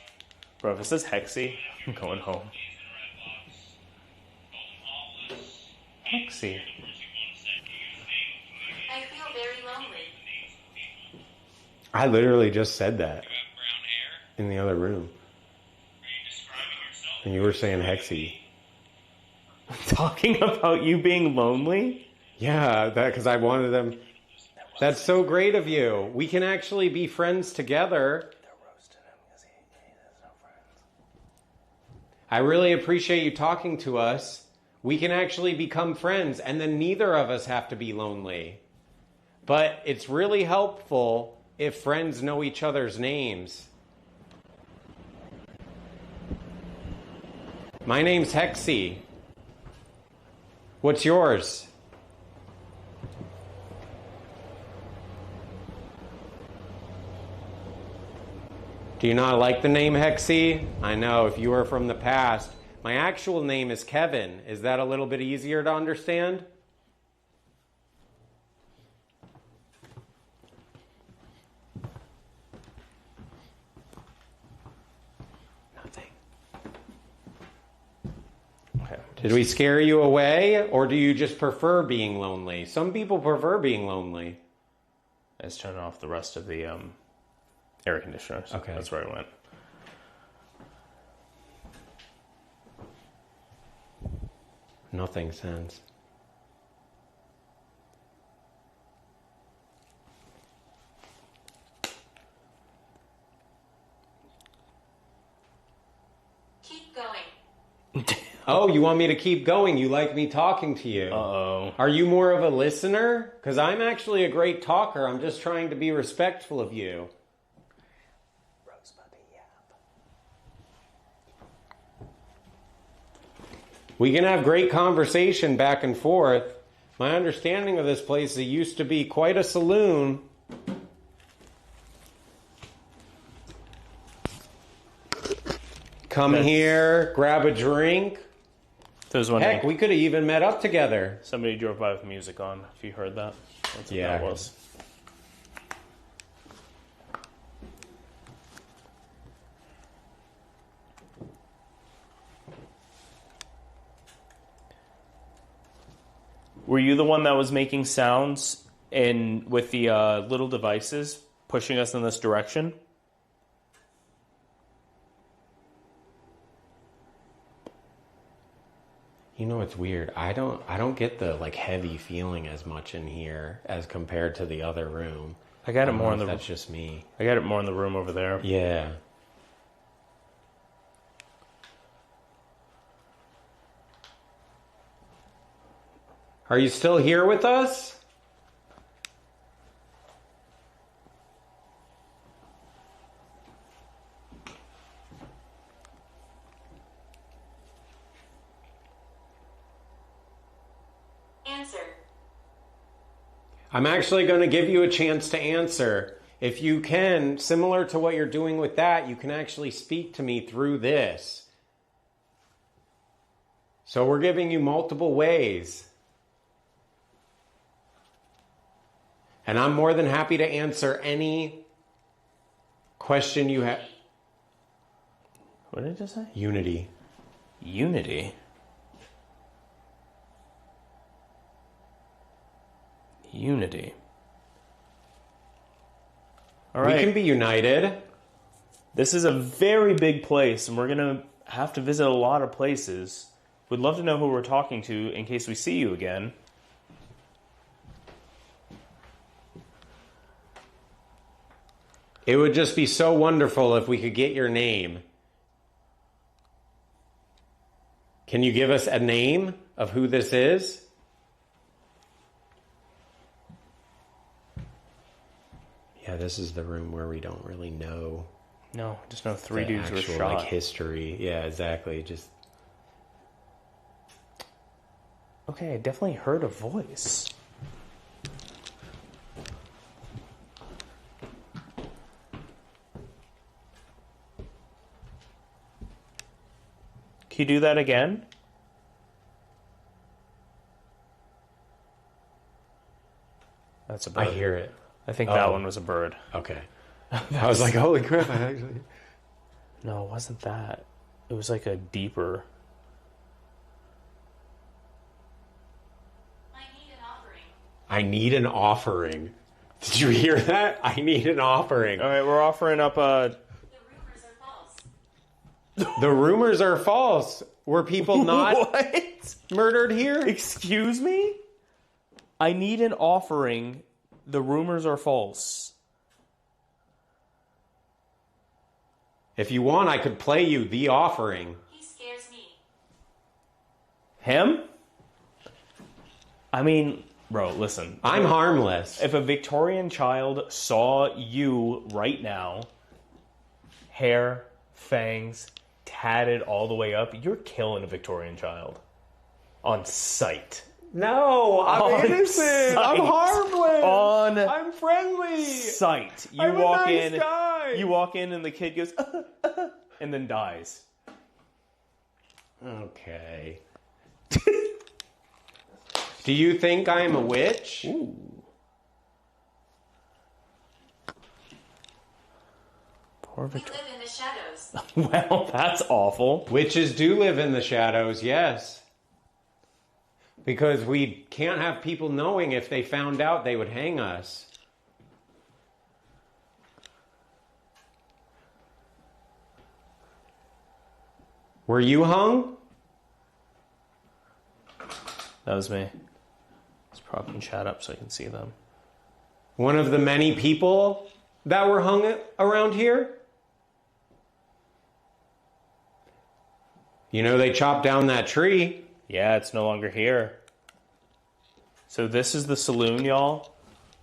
Bro, if it says Hexy, I'm going home. Hexy. I feel very lonely. I literally just said that in the other room. And you were saying Hexy. Talking about you being lonely? Yeah, that because I wanted them. That's so great of you. We can actually be friends together. They're roasting him because he has no friends. I really appreciate you talking to us. We can actually become friends, and then neither of us have to be lonely. But it's really helpful if friends know each other's names. My name's Hexy. What's yours? Do you not like the name Hexy? I know, if you are from the past. My actual name is Kevin. Is that a little bit easier to understand? Nothing. Okay. Did we scare you away, or do you just prefer being lonely? Some people prefer being lonely. I just turned off the rest of the air conditioners. Okay. That's where I went. Nothing sense. Keep going. Oh, you want me to keep going? You like me talking to you? Uh-oh. Are you more of a listener? Because I'm actually a great talker. I'm just trying to be respectful of you. We can have great conversation back and forth. My understanding of this place, it used to be quite a saloon. Come here, grab a drink. There's one. Heck, we could have even met up together. Somebody drove by with music on. If you heard that, that's what Yeah. that was. Were you the one that was making sounds and with the little devices pushing us in this direction? You know, it's weird. I don't get the like heavy feeling as much in here as compared to the other room. I got it don't more know in the. if that's just me. I got it more in the room over there. Yeah. Are you still here with us? Answer. I'm actually going to give you a chance to answer. If you can, similar to what you're doing with that, you can actually speak to me through this. So we're giving you multiple ways. And I'm more than happy to answer any question you have. What did it just say? Unity. Unity. Unity. All right. We can be united. This is a very big place, and we're going to have to visit a lot of places. We'd love to know who we're talking to in case we see you again. It would just be so wonderful if we could get your name. Can you give us a name of who this is? Yeah, this is the room where we don't really know. No, just know three the dudes were actual, shot. like, history. Yeah, exactly. Just Okay, I definitely heard a voice. Can you do that again? That's a bird. I hear it. I think that Oh. one was a bird. Okay. I was like, holy crap! I actually. No, it wasn't that. It was like a deeper. I need an offering. I need an offering. Did you hear that? I need an offering. All right, we're offering up The rumors are false. The rumors are false. Were people not What? murdered here? Excuse me? I need an offering. The rumors are false. If you want, I could play you the offering. He scares me. Him? I mean, bro, listen. I'm harmless. If a Victorian child saw you right now, hair, fangs, tatted all the way up, you're killing a Victorian child. On sight. No, I'm On innocent. sight. I'm harmless. On I'm friendly. Sight. You I'm walk a nice in. guy. You walk in and the kid goes, and then dies. Okay. Do you think I'm a witch? Ooh. Poor We Victorian. live in the shadows. Well, that's awful. Witches do live in the shadows, yes. Because we can't have people knowing. If they found out, they would hang us. Were you hung? That was me. Let's propping chat up so I can see them. One of the many people that were hung around here? You know, they chopped down that tree. Yeah, it's no longer here. So this is the saloon, y'all,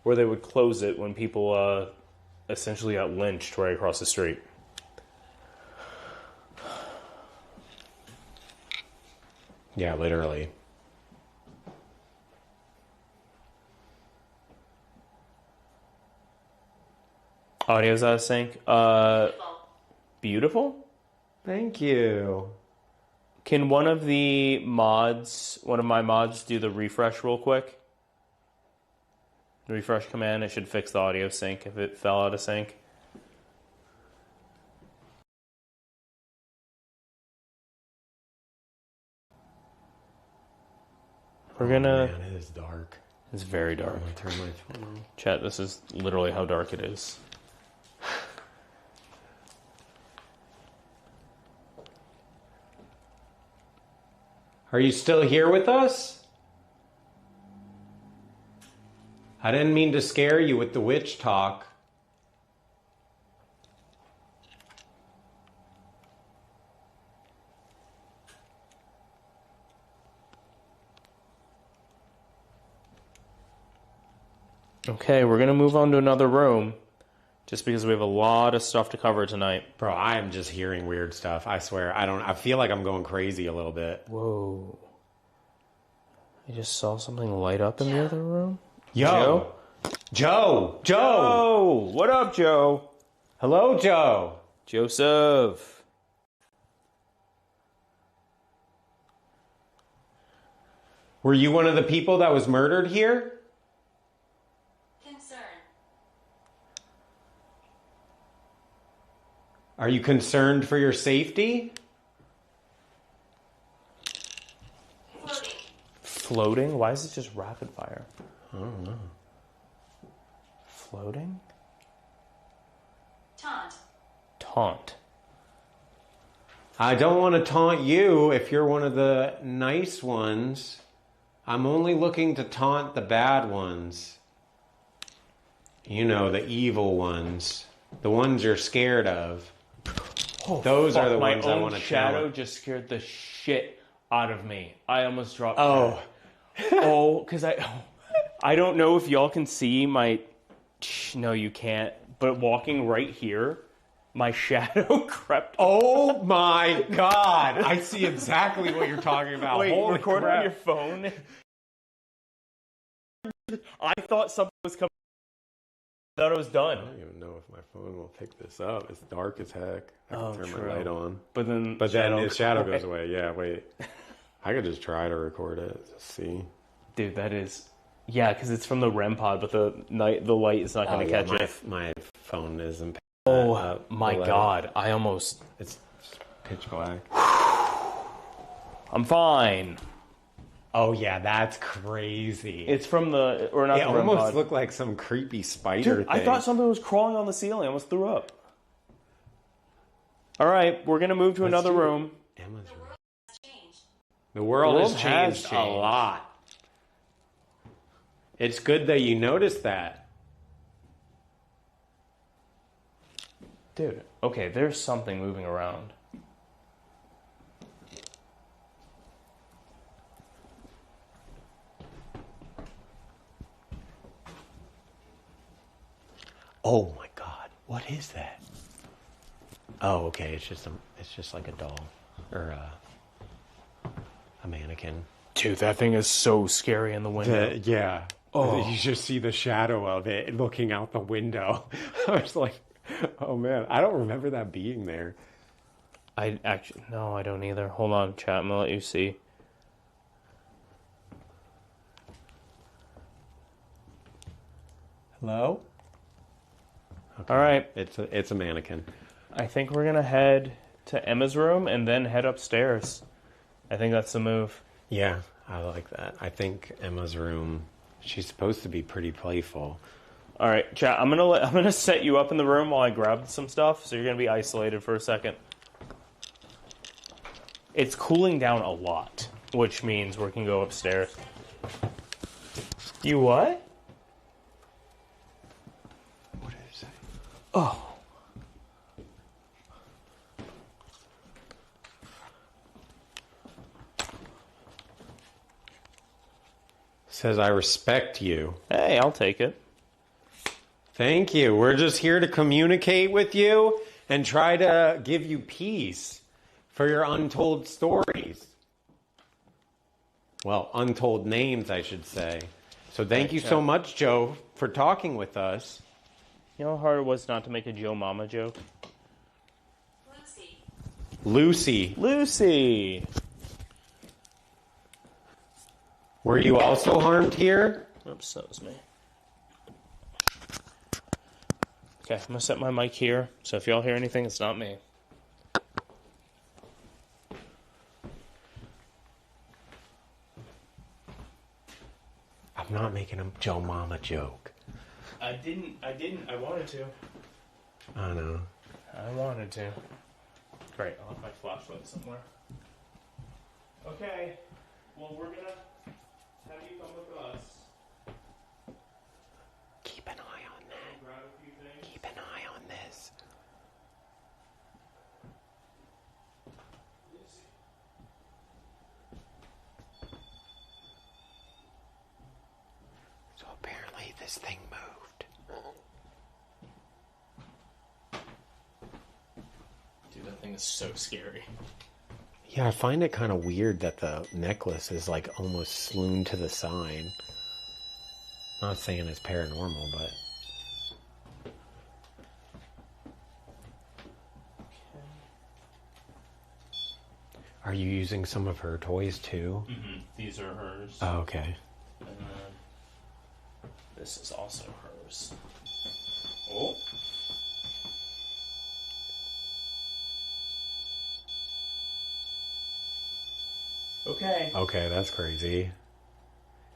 where they would close it when people essentially got lynched right across the street. Yeah, literally. Audio's out of sync. Well, Beautiful. Thank you. Can one of my mods, do the refresh real quick? The refresh command, it should fix the audio sync if it fell out of sync. We're gonna... Man, it is dark. It's very I'm dark. gonna turn my phone on. Chat, this is literally how dark it is. Are you still here with us? I didn't mean to scare you with the witch talk. Okay, we're gonna move on to another room, just because we have a lot of stuff to cover tonight. Bro, I am just hearing weird stuff. I swear. I feel like I'm going crazy a little bit. Whoa. I just saw something light up in the other room. Yo. Joe. Joe! What up, Joe? Hello, Joe. Joseph. Were you one of the people that was murdered here? Concern. Are you concerned for your safety? Floating. Floating? Why is it just rapid fire? I don't know. Floating? Taunt. Taunt. I don't want to taunt you if you're one of the nice ones. I'm only looking to taunt the bad ones. You know, the evil ones. The ones you're scared of. Oh, Those fuck, are the my ones I own want to shadow taunt. just scared the shit out of me. I almost dropped. Oh. Oh, because I don't know if y'all can see my. No, you can't. But walking right here, my shadow crept. Oh my God. I see exactly what you're talking about. Wait, Holy record crap. on your phone. I thought something was coming. I thought it was done. I don't even know if my phone will pick this up. It's dark as heck. I can Oh, turn true. my light on. But then the shadow goes away. Yeah, wait. I could just try to record it. Just see. Dude, that is. Yeah, because it's from the REM pod, but the light is not going to catch it. My phone isn't. Oh my God! I almost. It's pitch black. I'm fine. Oh yeah, that's crazy. It's from the or not. It the REM almost pod. looked like some creepy spider Dude, thing. I thought something was crawling on the ceiling. I almost threw up. All right, we're gonna move to another room. Emma's room. Changed. The world has changed a changed. lot. It's good that you noticed that. Dude, okay, there's something moving around. Oh my God, what is that? Oh, okay, it's just like a doll or a mannequin. Dude, that thing is so scary in the window. Yeah. Oh. You just see the shadow of it looking out the window. I was like, oh man, I don't remember that being there. I don't either. Hold on, chat. I'm gonna let you see. Hello? Okay. All right, It's a mannequin. I think we're gonna head to Emma's room and then head upstairs. I think that's the move. Yeah, I like that. I think Emma's room, she's supposed to be pretty playful. All right, chat. I'm gonna set you up in the room while I grab some stuff, so you're gonna be isolated for a second. It's cooling down a lot, which means we can go upstairs. You what? What did it say? Oh. Says, I respect you. Hey, I'll take it. Thank you. We're just here to communicate with you and try to give you peace for your untold stories. Well, untold names, I should say. So thank you so much, Joe, for talking with us. You know how hard it was not to make a Joe Mama joke? Lucy. Lucy. Lucy! Were you also harmed here? Oops, that was me. Okay, I'm gonna set my mic here, so if y'all hear anything, it's not me. I'm not making a Joe Mama joke. I didn't. I wanted to. I know. I wanted to. Great, I'll have my flashlight somewhere. Okay. Well, we're gonna have you come with us. Keep an eye on that. Grab a few things. Keep an eye on this. So apparently this thing moved. Dude, that thing is so scary. Yeah, I find it kind of weird that the necklace is like almost saloon to the side. Not saying it's paranormal, but... Are you using some of her toys too? Mm-hmm. These are hers. Oh, okay. And then this is also hers. Oh. Okay. Okay, that's crazy.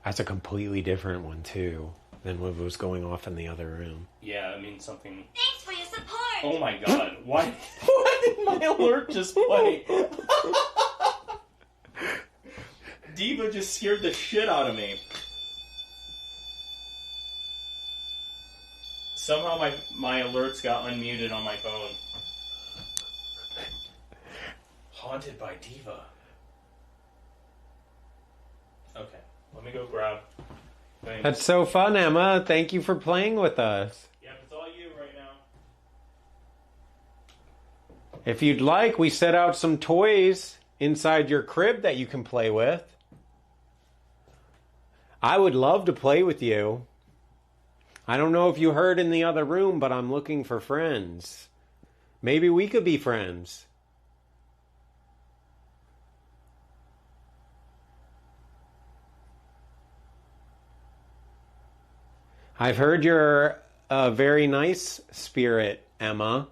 That's a completely different one too than what was going off in the other room. Yeah, I mean something. Thanks for your support. Oh my god! Why did my alert just play? Diva just scared the shit out of me. Somehow my alerts got unmuted on my phone. Haunted by Diva. Okay, let me go grab things. That's so fun, Emma. Thank you for playing with us. Yep, it's all you right now. If you'd like, we set out some toys inside your crib that you can play with. I would love to play with you. I don't know if you heard in the other room, but I'm looking for friends. Maybe we could be friends. I've heard you're a very nice spirit, Emma.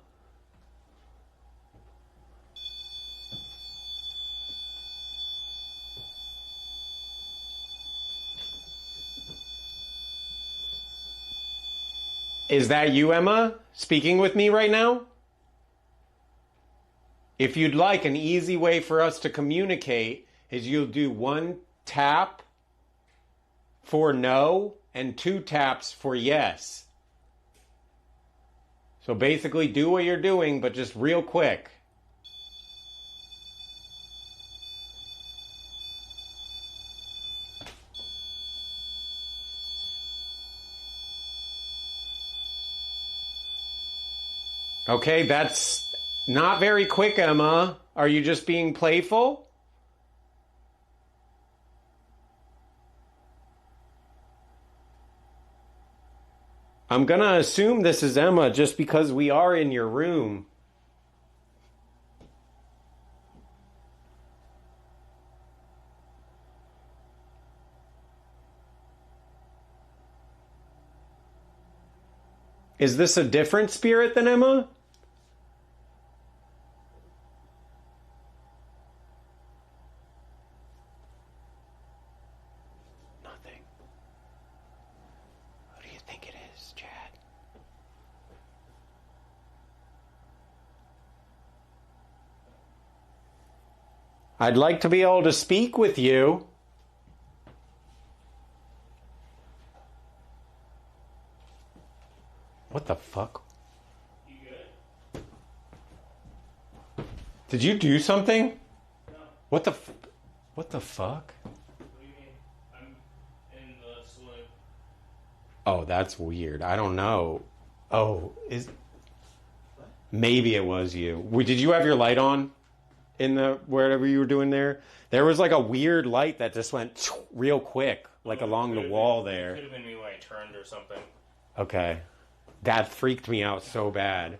Is that you, Emma, speaking with me right now? If you'd like, an easy way for us to communicate is you'll do 1 tap for no and 2 taps for yes. So basically do what you're doing, but just real quick. Okay, that's not very quick, Emma. Are you just being playful? I'm gonna assume this is Emma just because we are in your room. Is this a different spirit than Emma? Nothing. Who do you think it is, Chad? I'd like to be able to speak with you. What the fuck? You good? Did you do something? No. What the fuck? What do you mean? I'm in the saloon. Oh, that's weird. I don't know. Oh, maybe it was you. Did you have your light on in the wherever you were doing there? There was like a weird light that just went real quick, like along the wall there. It could have been me when I turned or something. Okay. That freaked me out so bad.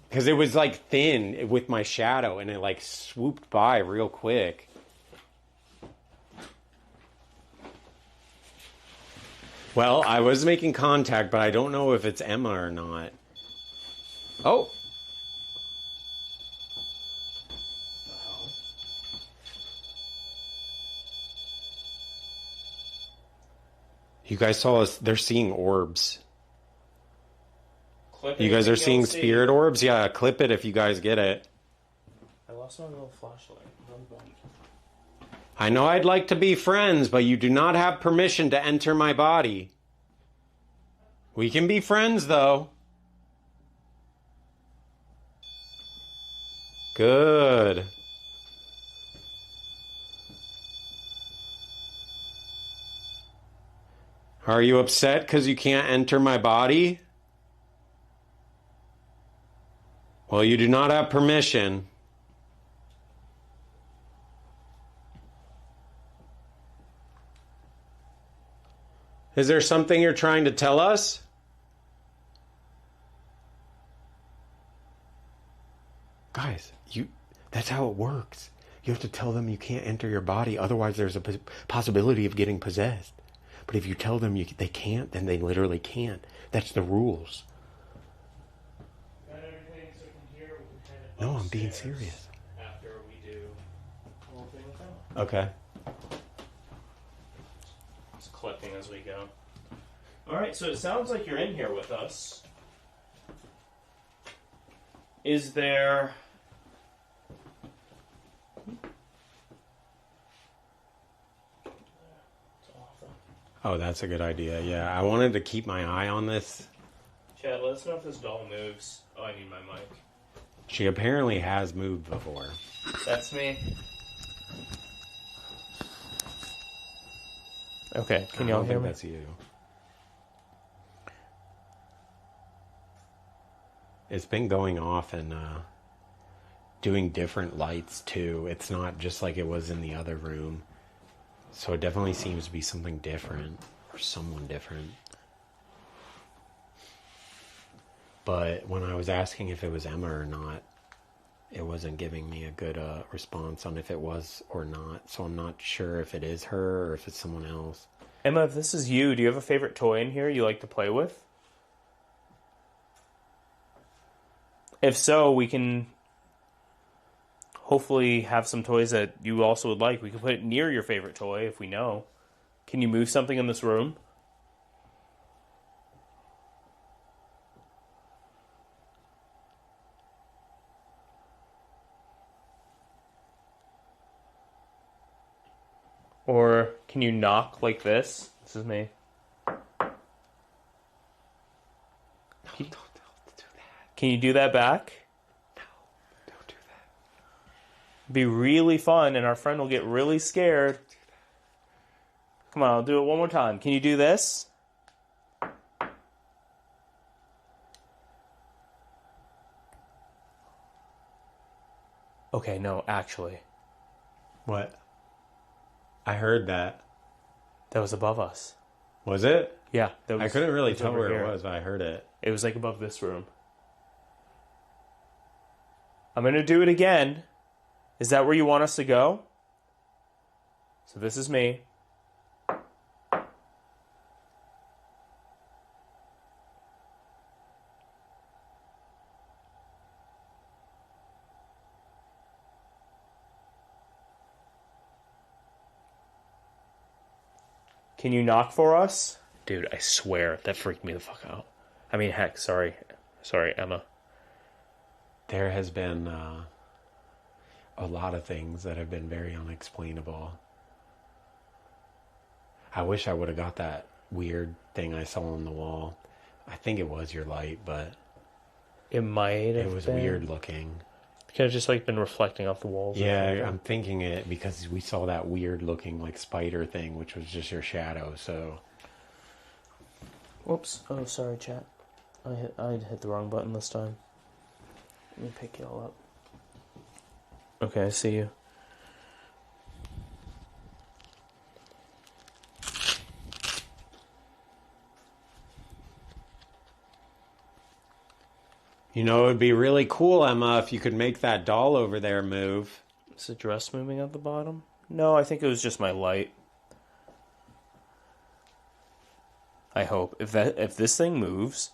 Because it was like thin with my shadow and it like swooped by real quick. Well, I was making contact, but I don't know if it's Emma or not. Oh. You guys saw us. They're seeing orbs. Clip You guys are anything seeing you'll see. spirit orbs? Yeah, clip it if you guys get it. I lost my little flashlight. I'm bummed. I know I'd like to be friends, but you do not have permission to enter my body. We can be friends, though. Good. Are you upset because you can't enter my body? Well, you do not have permission. Is there something you're trying to tell us? Guys, that's how it works. You have to tell them you can't enter your body, otherwise there's a possibility of getting possessed. But if you tell them they can't, then they literally can't. That's the rules. Got everything so from here we can head No, I'm being upstairs serious. after we do the whole thing with them. Okay. Just collecting as we go. Alright, so it sounds like you're in here with us. Is there... Oh, that's a good idea. Yeah, I wanted to keep my eye on this. Chat, let us know if this doll moves. Oh, I need my mic. She apparently has moved before. That's me. Okay, can y'all hear me? That's you. It's been going off and doing different lights too. It's not just like it was in the other room. So it definitely seems to be something different, or someone different. But when I was asking if it was Emma or not, it wasn't giving me a good response on if it was or not. So I'm not sure if it is her or if it's someone else. Emma, if this is you, do you have a favorite toy in here you like to play with? If so, we can hopefully have some toys that you also would like. We can put it near your favorite toy if we know. Can you move something in this room? Or can you knock like this? This is me. Don't do that. Can you do that back? No, don't do that. It'd be really fun, and our friend will get really scared. Come on, I'll do it one more time. Can you do this? Okay, no, actually. What? I heard that. That was above us. Was it? Yeah, that was. I couldn't really tell over where here. it was, but I heard it. It was like above this room. I'm going to do it again. Is that where you want us to go? So this is me. Can you knock for us? Dude, I swear, that freaked me the fuck out. I mean, heck, sorry. Sorry, Emma. There has been a lot of things that have been very unexplainable. I wish I would have got that weird thing I saw on the wall. I think it was your light, but It might have it was been. weird looking. Could have just like been reflecting off the walls. or Yeah, something. I'm thinking it because we saw that weird looking like spider thing, which was just your shadow. So Whoops. Oh, sorry, chat. I hit the wrong button this time. Let me pick y'all up. Okay, I see you. you know, it would be really cool, Emma, if you could make that doll over there move. Is the dress moving at the bottom? No, I think it was just my light. I hope. If this thing moves,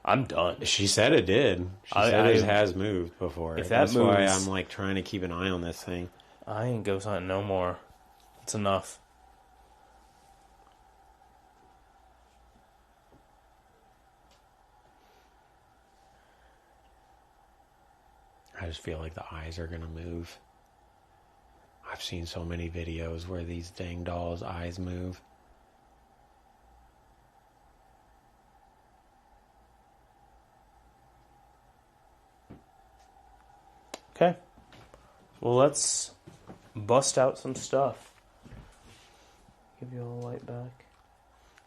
I'm done. She said it did. She said it has moved before. If that That's why moves- I'm like trying to keep an eye on this thing. I ain't ghost hunting no more. It's enough. I just feel like the eyes are gonna move. I've seen so many videos where these dang dolls' eyes move. Okay. Well, let's bust out some stuff. Give you a light back.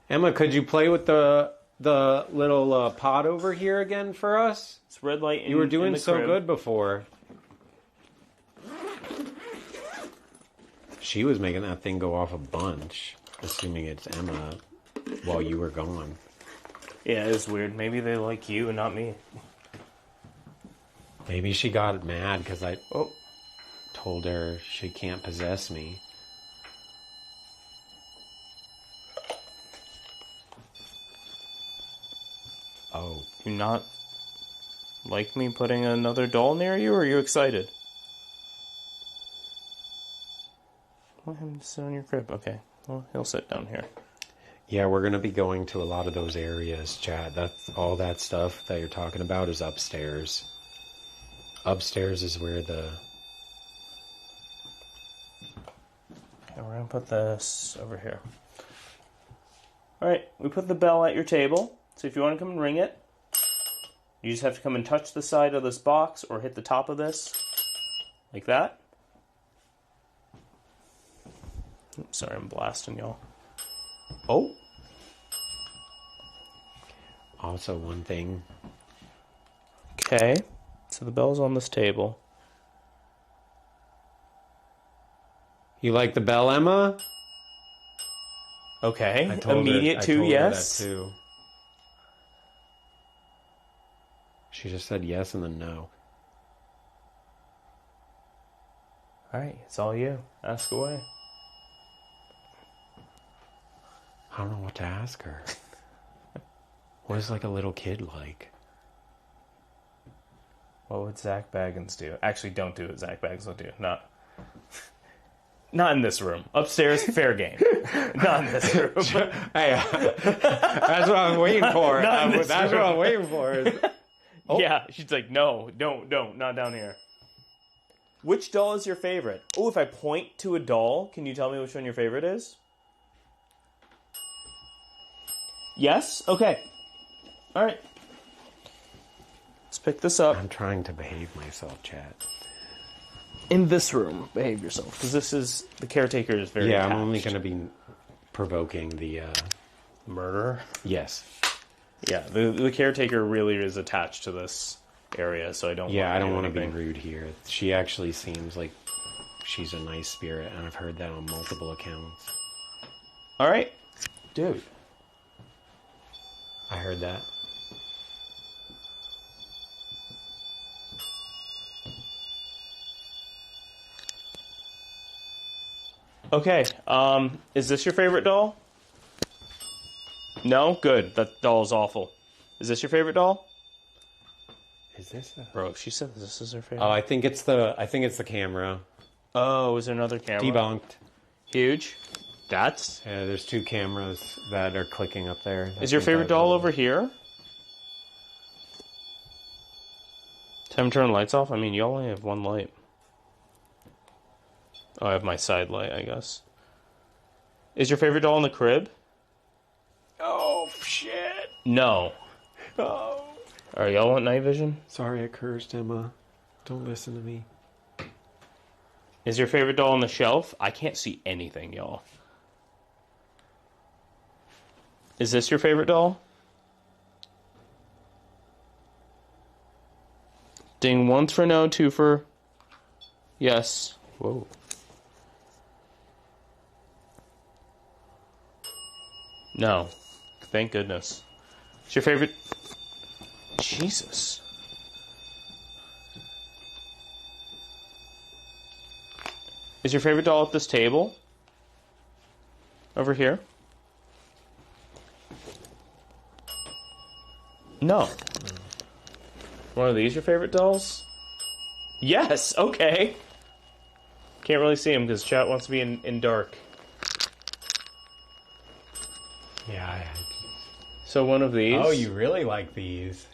Emma, could you play with the little pot over here again for us? It's red light in, you were doing in the so crib. good before. She was making that thing go off a bunch, assuming it's Emma while you were gone. Yeah, it's weird. Maybe they like you and not me. Maybe she got mad because I told her she can't possess me. Oh. Do you not like me putting another doll near you, or are you excited? Let him sit on your crib. Okay. Well, he'll sit down here. Yeah, we're going to be going to a lot of those areas, Chad. That's all that stuff that you're talking about is upstairs. Upstairs is where the... Okay, we're going to put this over here. Alright, we put the bell at your table. So if you want to come and ring it, you just have to come and touch the side of this box or hit the top of this. Like that. Oops, sorry, I'm blasting y'all. Oh! Also, one thing... Okay, so the bell's on this table. You like the bell, Emma? Okay, I told immediate her, two, I told yes. her that too. She just said yes and then no. Alright, it's all you. Ask away. I don't know what to ask her. What is like a little kid like? What would Zach Baggins do? Actually, don't do what Zach Baggins will do. Not in this room. Upstairs, fair game. Not in this room. Hey, that's what I'm waiting for. That's what I'm waiting for. Oh. Yeah, she's like, no, don't, not down here. Which doll is your favorite? Oh, if I point to a doll, can you tell me which one your favorite is? Yes? Okay. Alright. Let's pick this up. I'm trying to behave myself, Chad. In this room, behave yourself. Because this is, the caretaker is very Yeah, attached. I'm only going to be provoking the... Murderer? Yes. Yeah, the caretaker really is attached to this area, so I don't want to be rude here. She actually seems like she's a nice spirit, and I've heard that on multiple accounts. Alright. Dude. I heard that. Okay, is this your favorite doll? No? Good. That doll's awful. Is this your favorite doll? Is this a... Bro, she said this is her favorite. Oh, I think it's the camera. Oh, is there another camera? Debunked. Huge. That's... Yeah, there's two cameras that are clicking up there. Is your favorite doll over here? Time to turn the lights off? I mean, you only have one light. Oh, I have my side light, I guess. Is your favorite doll in the crib? Oh, shit. No. Oh. Alright, y'all want night vision? Sorry I cursed, Emma. Don't listen to me. Is your favorite doll on the shelf? I can't see anything, y'all. Is this your favorite doll? Ding once for no, two for yes. Whoa. No. Thank goodness. It's your favorite... Jesus. Is your favorite doll at this table? Over here? No. One of these your favorite dolls? Yes, okay. Can't really see him because chat wants to be in dark. Yeah. So one of these. Oh, you really like these?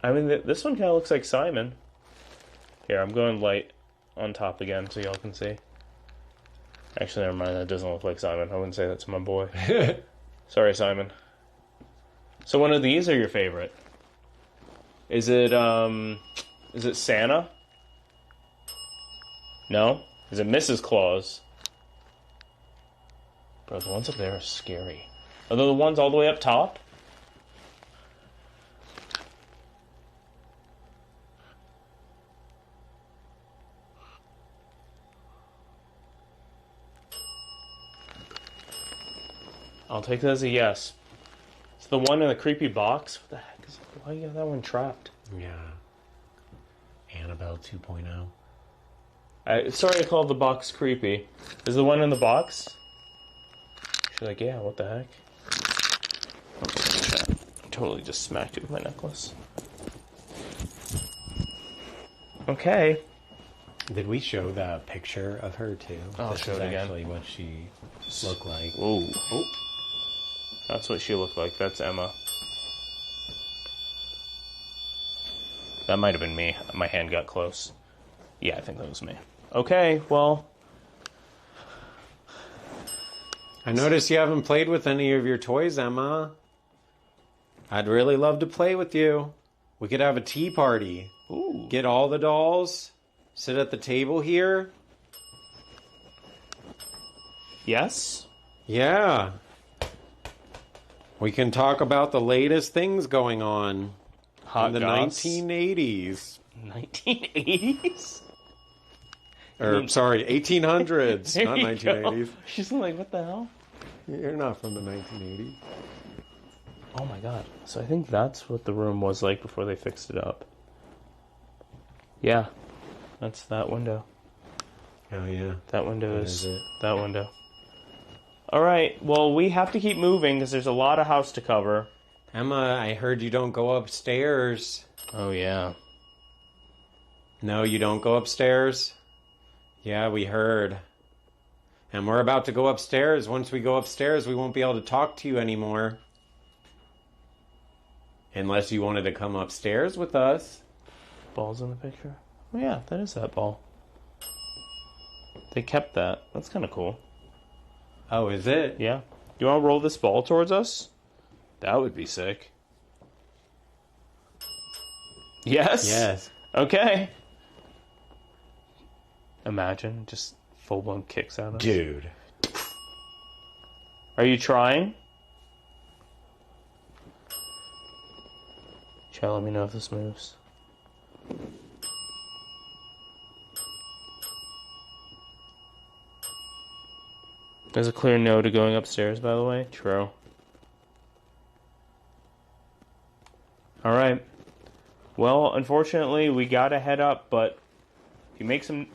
I mean, this one kind of looks like Simon. Here, I'm going light. on top again so y'all can see. Actually, never mind. That doesn't look like Simon. I wouldn't say that to my boy. Sorry, Simon. So one of these are your favorite? Is it Santa? No? Is it Mrs. Claus? Bro, the ones up there are scary. Are they the ones all the way up top? I'll take that as a yes. It's the one in the creepy box. What the heck is it? Why you got that one trapped? Yeah. Annabelle 2.0. Sorry I called the box creepy. Is the one in the box? She's like, yeah, what the heck? Oh, I totally just smacked it with my necklace. Okay. Did we show the picture of her too? I'll This show is it again. actually what she looked like. Whoa. Oh. That's what she looked like. That's Emma. That might have been me. My hand got close. Yeah, I think that was me. Okay, well. I noticed you haven't played with any of your toys, Emma. I'd really love to play with you. We could have a tea party. Ooh. Get all the dolls. Sit at the table here. Yes? Yeah. We can talk about the latest things going on Hot in the goss. 1980s. 1980s? Or, sorry, 1800s, There not you 1980s. go. She's like, what the hell? You're not from the 1980s. Oh my god. So I think that's what the room was like before they fixed it up. Yeah. That's that window. Oh, yeah. That window That is is it. that window. Alright, well, we have to keep moving because there's a lot of house to cover. Emma, I heard you don't go upstairs. Oh, yeah. No, you don't go upstairs? Yeah, we heard. And we're about to go upstairs. Once we go upstairs, we won't be able to talk to you anymore. Unless you wanted to come upstairs with us. Ball's in the picture. Oh, yeah, that is that ball. They kept that. That's kind of cool. Oh, is it? Yeah. You want to roll this ball towards us? That would be sick. Yes? Yes. Okay. Imagine just full-blown kicks at us. Dude. Are you trying? Chat, let me know if this moves. There's a clear no to going upstairs, by the way. True. Alright. Well, unfortunately, we gotta head up, but if you make some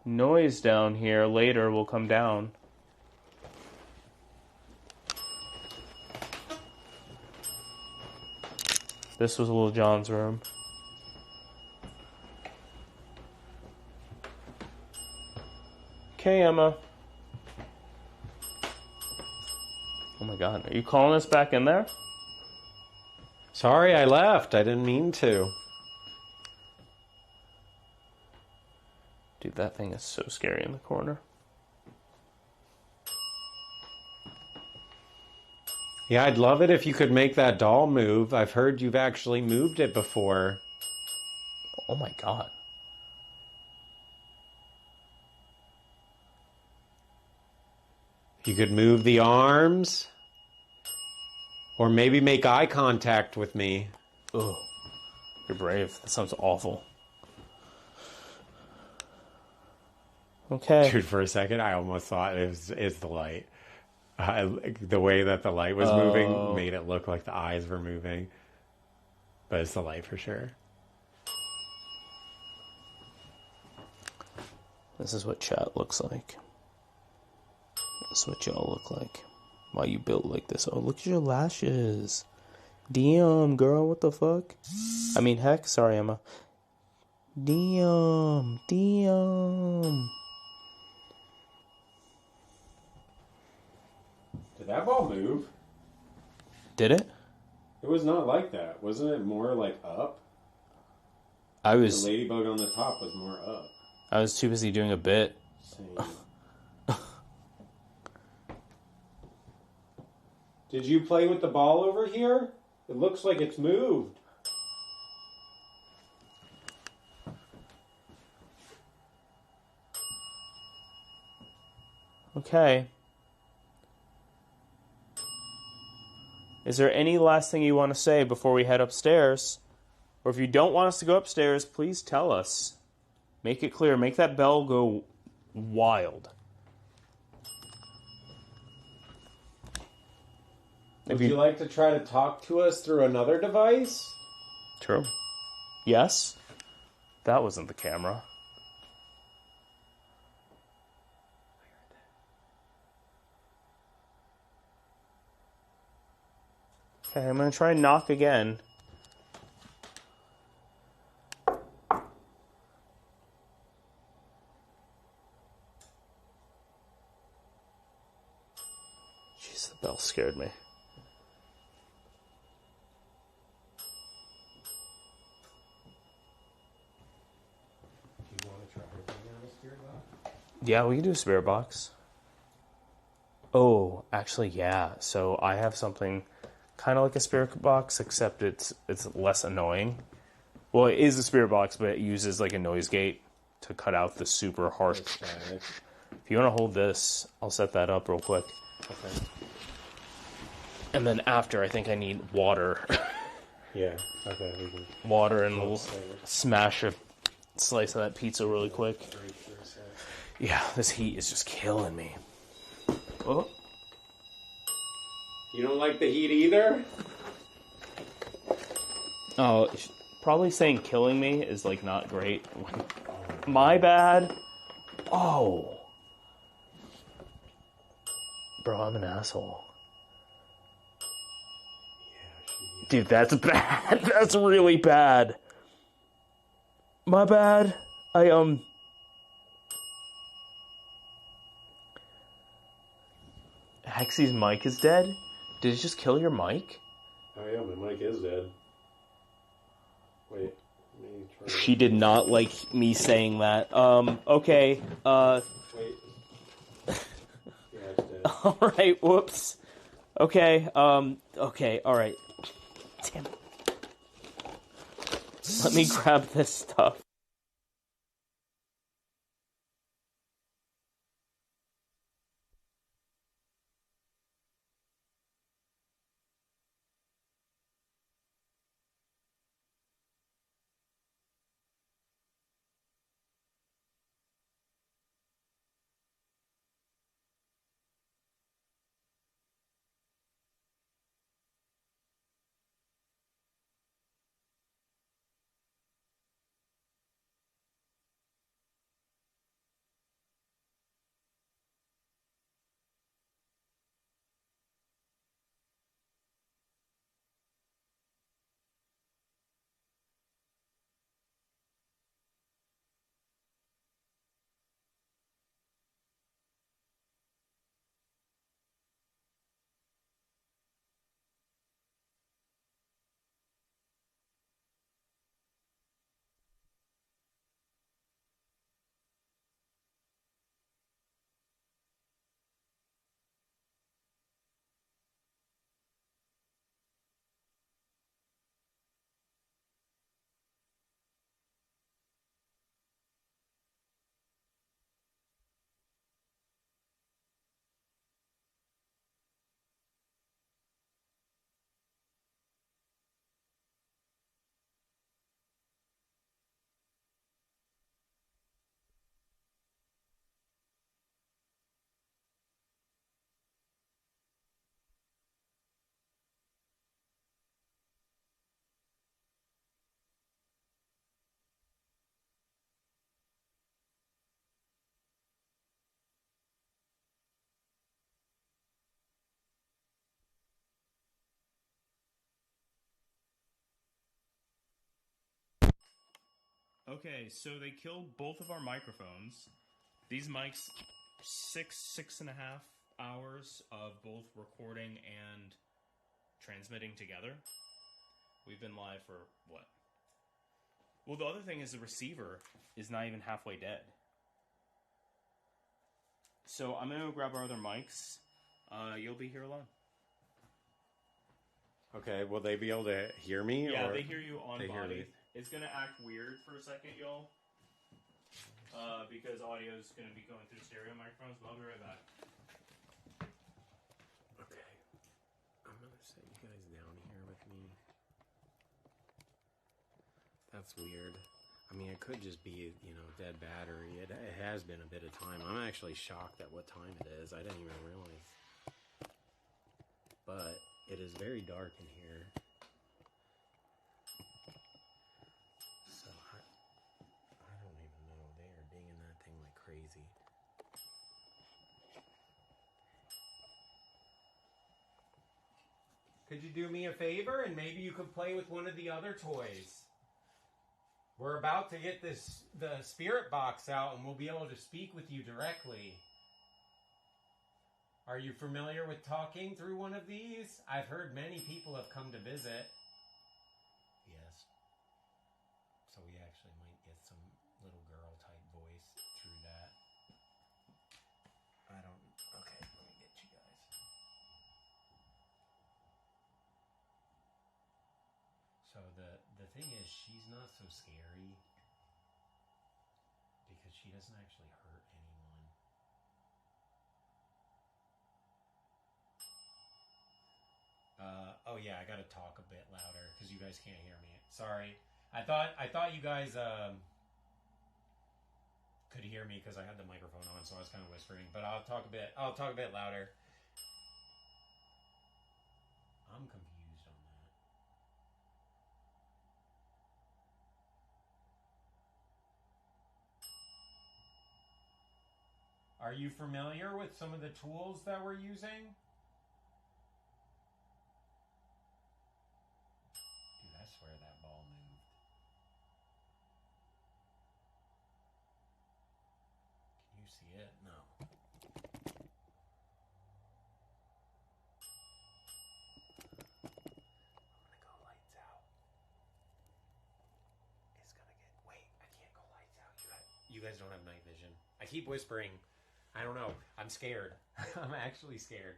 noise down here later, we'll come down. This was Little John's room. Okay, Emma. Oh my god, are you calling us back in there? Sorry, I left. I didn't mean to. Dude, that thing is so scary in the corner. Yeah, I'd love it if you could make that doll move. I've heard you've actually moved it before. Oh my god. You could move the arms. Or maybe make eye contact with me. Ugh. You're brave. That sounds awful. Okay. Dude, for a second, I almost thought it's the light. The way that the light was moving made it look like the eyes were moving. But it's the light for sure. This is what chat looks like. This is what y'all look like. Why you built like this? Oh, look at your lashes. Damn, girl, what the fuck? I mean, heck, sorry, Emma. Damn. Did that ball move? Did it? It was not like that. Wasn't it more like up? I The was ladybug on the top was more up. too busy doing a bit. Same. Did you play with the ball over here? It looks like it's moved. Okay. Is there any last thing you want to say before we head upstairs? Or if you don't want us to go upstairs, please tell us. Make it clear. Make that bell go wild. Would you like to try to talk to us through another device? True. Yes? That wasn't the camera. Okay, I'm going to try and knock again. Jeez, the bell scared me. Do you want to try to bring out a spirit box? Yeah, we can do a spirit box. Oh, actually, yeah. So I have something kind of like a spirit box, except it's less annoying. Well, it is a spirit box, but it uses like a noise gate to cut out the super harsh. If you want to hold this, I'll set that up real quick. Okay. And then after, I think I need water. Yeah. Okay. We can Water, and we'll smash a slice of that pizza really quick. Yeah, this heat is just killing me. Oh. You don't like the heat either? Oh, probably saying killing me is like not great. My bad. Oh. Bro, I'm an asshole. Dude, that's bad. That's really bad. My bad. Hexy's mic is dead? Did it just kill your mic? Oh yeah, my mic is dead. Wait, let me try. She did not like me saying that. Okay. Wait. Yeah, it's dead. Alright, whoops. Okay, okay, alright. Damn it. Let me grab this stuff. Okay, so they killed both of our microphones. These mics, 6.5 hours of both recording and transmitting together. We've been live for, what, Well, the other thing is the receiver is not even halfway dead. So I'm gonna go grab our other mics. You'll be here alone. Okay, will they be able to hear me? Yeah, or they hear you on they hear body. me? It's gonna act weird for a second, y'all. Because audio is gonna be going through stereo microphones, but I'll be right back. Okay. I'm gonna set you guys down here with me. That's weird. I mean, it could just be, dead battery. It has been a bit of time. I'm actually shocked at what time it is. I didn't even realize. But it is very dark in here. So, I don't even know. They are dinging that thing like crazy. Could you do me a favor and maybe you could play with one of the other toys? We're about to get the spirit box out and we'll be able to speak with you directly. Are you familiar with talking through one of these? I've heard many people have come to visit. Yes. So we actually might get some little girl type voice through that. Okay, let me get you guys. So the thing is, she's not so scary because she doesn't actually hurt anyone. Oh yeah, I gotta talk a bit louder because you guys can't hear me. Sorry. I thought you guys could hear me because I had the microphone on, so I was kind of whispering. But I'll talk a bit louder. I'm confused on that. Are you familiar with some of the tools that we're using? Dude, I swear that ball moved. Can you see it? No. I'm gonna go lights out. It's gonna get... Wait, I can't go lights out. You guys don't have night vision. I keep whispering. I don't know. I'm scared. I'm actually scared.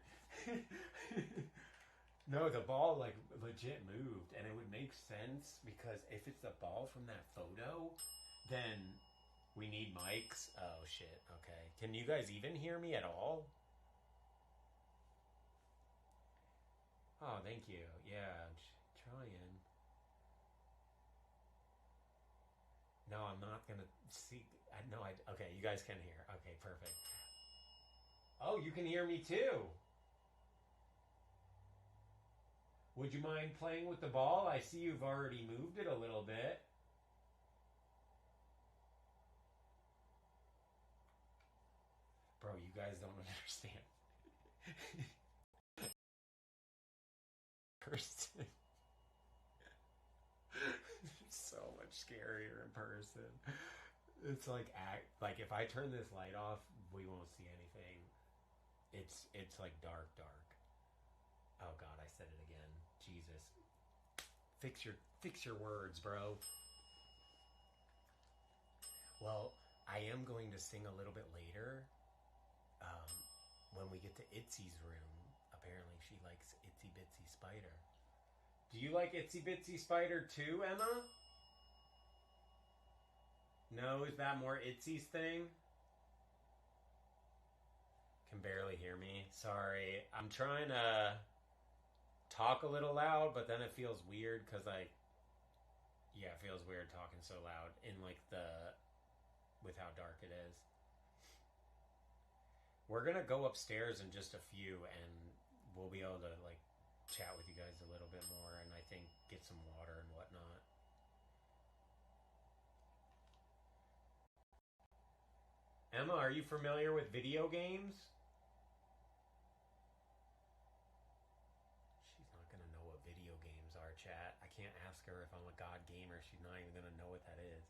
No, the ball like legit moved, and it would make sense because if it's the ball from that photo, then we need mics. Oh shit. Okay. Can you guys even hear me at all? Oh, thank you. Yeah, I'm trying. No, I'm not gonna see. Okay, you guys can hear. Okay, perfect. Oh, you can hear me too. Would you mind playing with the ball? I see you've already moved it a little bit. Bro, you guys don't understand. Person. So much scarier in person. It's like if I turn this light off, we won't see anything. It's like dark. Oh god, I said it again. Jesus. Fix your words, bro. Well, I am going to sing a little bit later. When we get to Itsy's room. Apparently she likes Itsy Bitsy Spider. Do you like Itsy Bitsy Spider too, Emma? No, is that more Itsy's thing? Can barely hear me. Sorry. I'm trying to talk a little loud, but then it feels weird because it feels weird talking so loud in with how dark it is. We're gonna go upstairs in just a few and we'll be able to chat with you guys a little bit more and I think get some water and whatnot. Emma, are you familiar with video games? She's not gonna know what video games are, chat. I can't ask her if I'm a god gamer. She's not even gonna know what that is.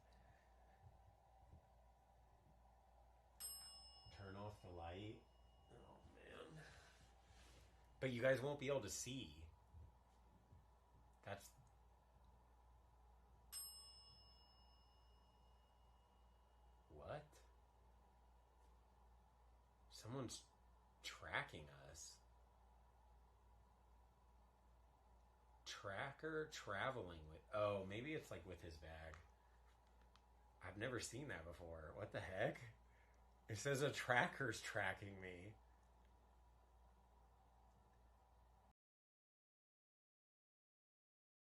Turn off the light. Oh, man. But you guys won't be able to see. Someone's tracking us. Tracker traveling with... Oh, maybe it's like with his bag. I've never seen that before. What the heck? It says a tracker's tracking me.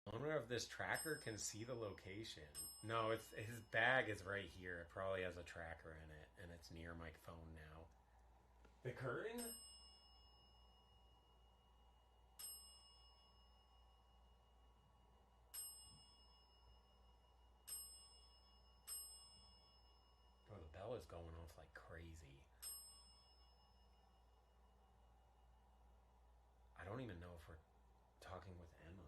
I wonder if this tracker can see the location. No, it's his bag is right here. It probably has a tracker in it, and it's near my phone now. The curtain? Oh, the bell is going off like crazy. I don't even know if we're talking with Emma.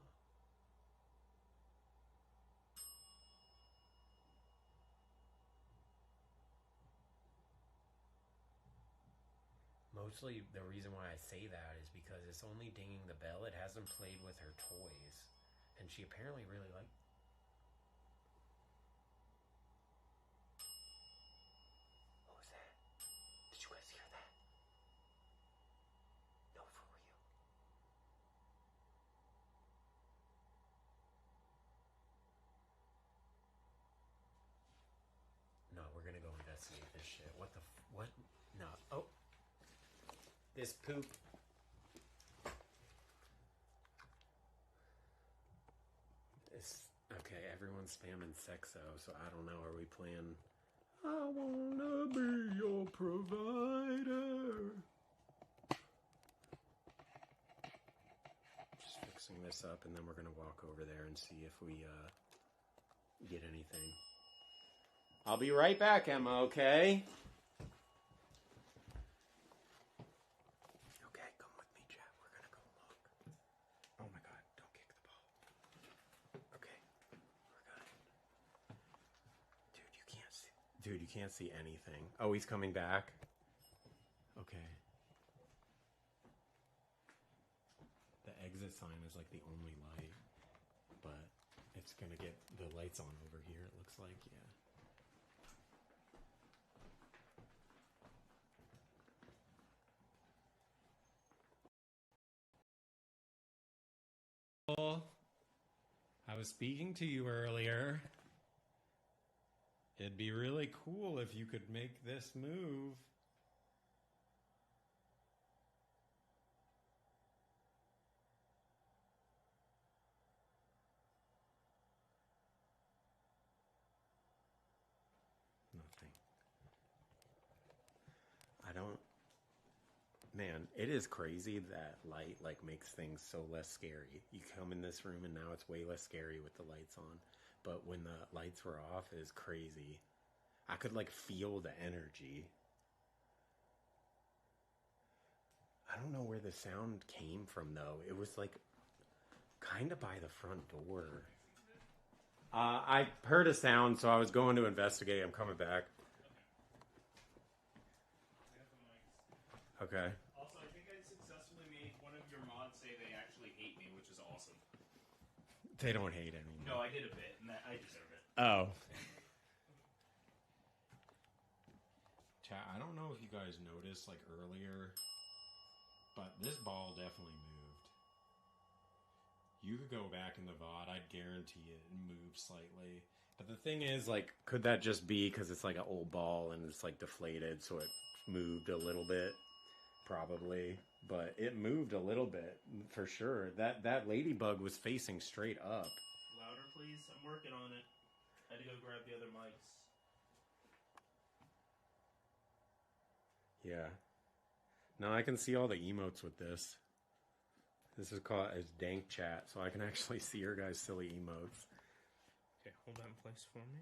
Mostly the reason why I say that is because it's only dinging the bell. It hasn't played with her toys. And she apparently really liked... What was that? Did you guys hear that? No, for real. No, we're gonna go investigate this shit. What the what? No. Oh. This poop. Okay, everyone's spamming sexo, so I don't know. Are we playing... I wanna be your provider. Just fixing this up, and then we're gonna walk over there and see if we get anything. I'll be right back, Emma, okay? Okay, come with me, Chad. We're gonna go look. Oh my god, don't kick the ball. Okay, we're good. Dude, you can't see... Dude, you can't see anything. Oh, he's coming back? Okay. The exit sign is like the only light. But it's gonna get the lights on over here, it looks like, yeah. I was speaking to you earlier. It'd be really cool if you could make this move. Nothing. I don't... Man, it is crazy that light like makes things so less scary. You come in this room and now it's way less scary with the lights on. But when the lights were off, it is crazy. I could like feel the energy. I don't know where the sound came from though. It was like kind of by the front door. I heard a sound, so I was going to investigate. I'm coming back. Okay. Also, I think I successfully made one of your mods say they actually hate me, which is awesome. They don't hate anyone. No, I did a bit, and I deserve it. Oh. Chat, I don't know if you guys noticed, like, earlier, but this ball definitely moved. You could go back in the VOD, I'd guarantee it moved slightly. But the thing is, like, could that just be because it's, like, an old ball and it's, like, deflated, so it moved a little bit? Probably. But it moved a little bit, for sure. That ladybug was facing straight up. Louder, please. I'm working on it. I had to go grab the other mics. Yeah. Now I can see all the emotes with this. This is called as dank chat, so I can actually see your guys' silly emotes. Okay, hold that in place for me.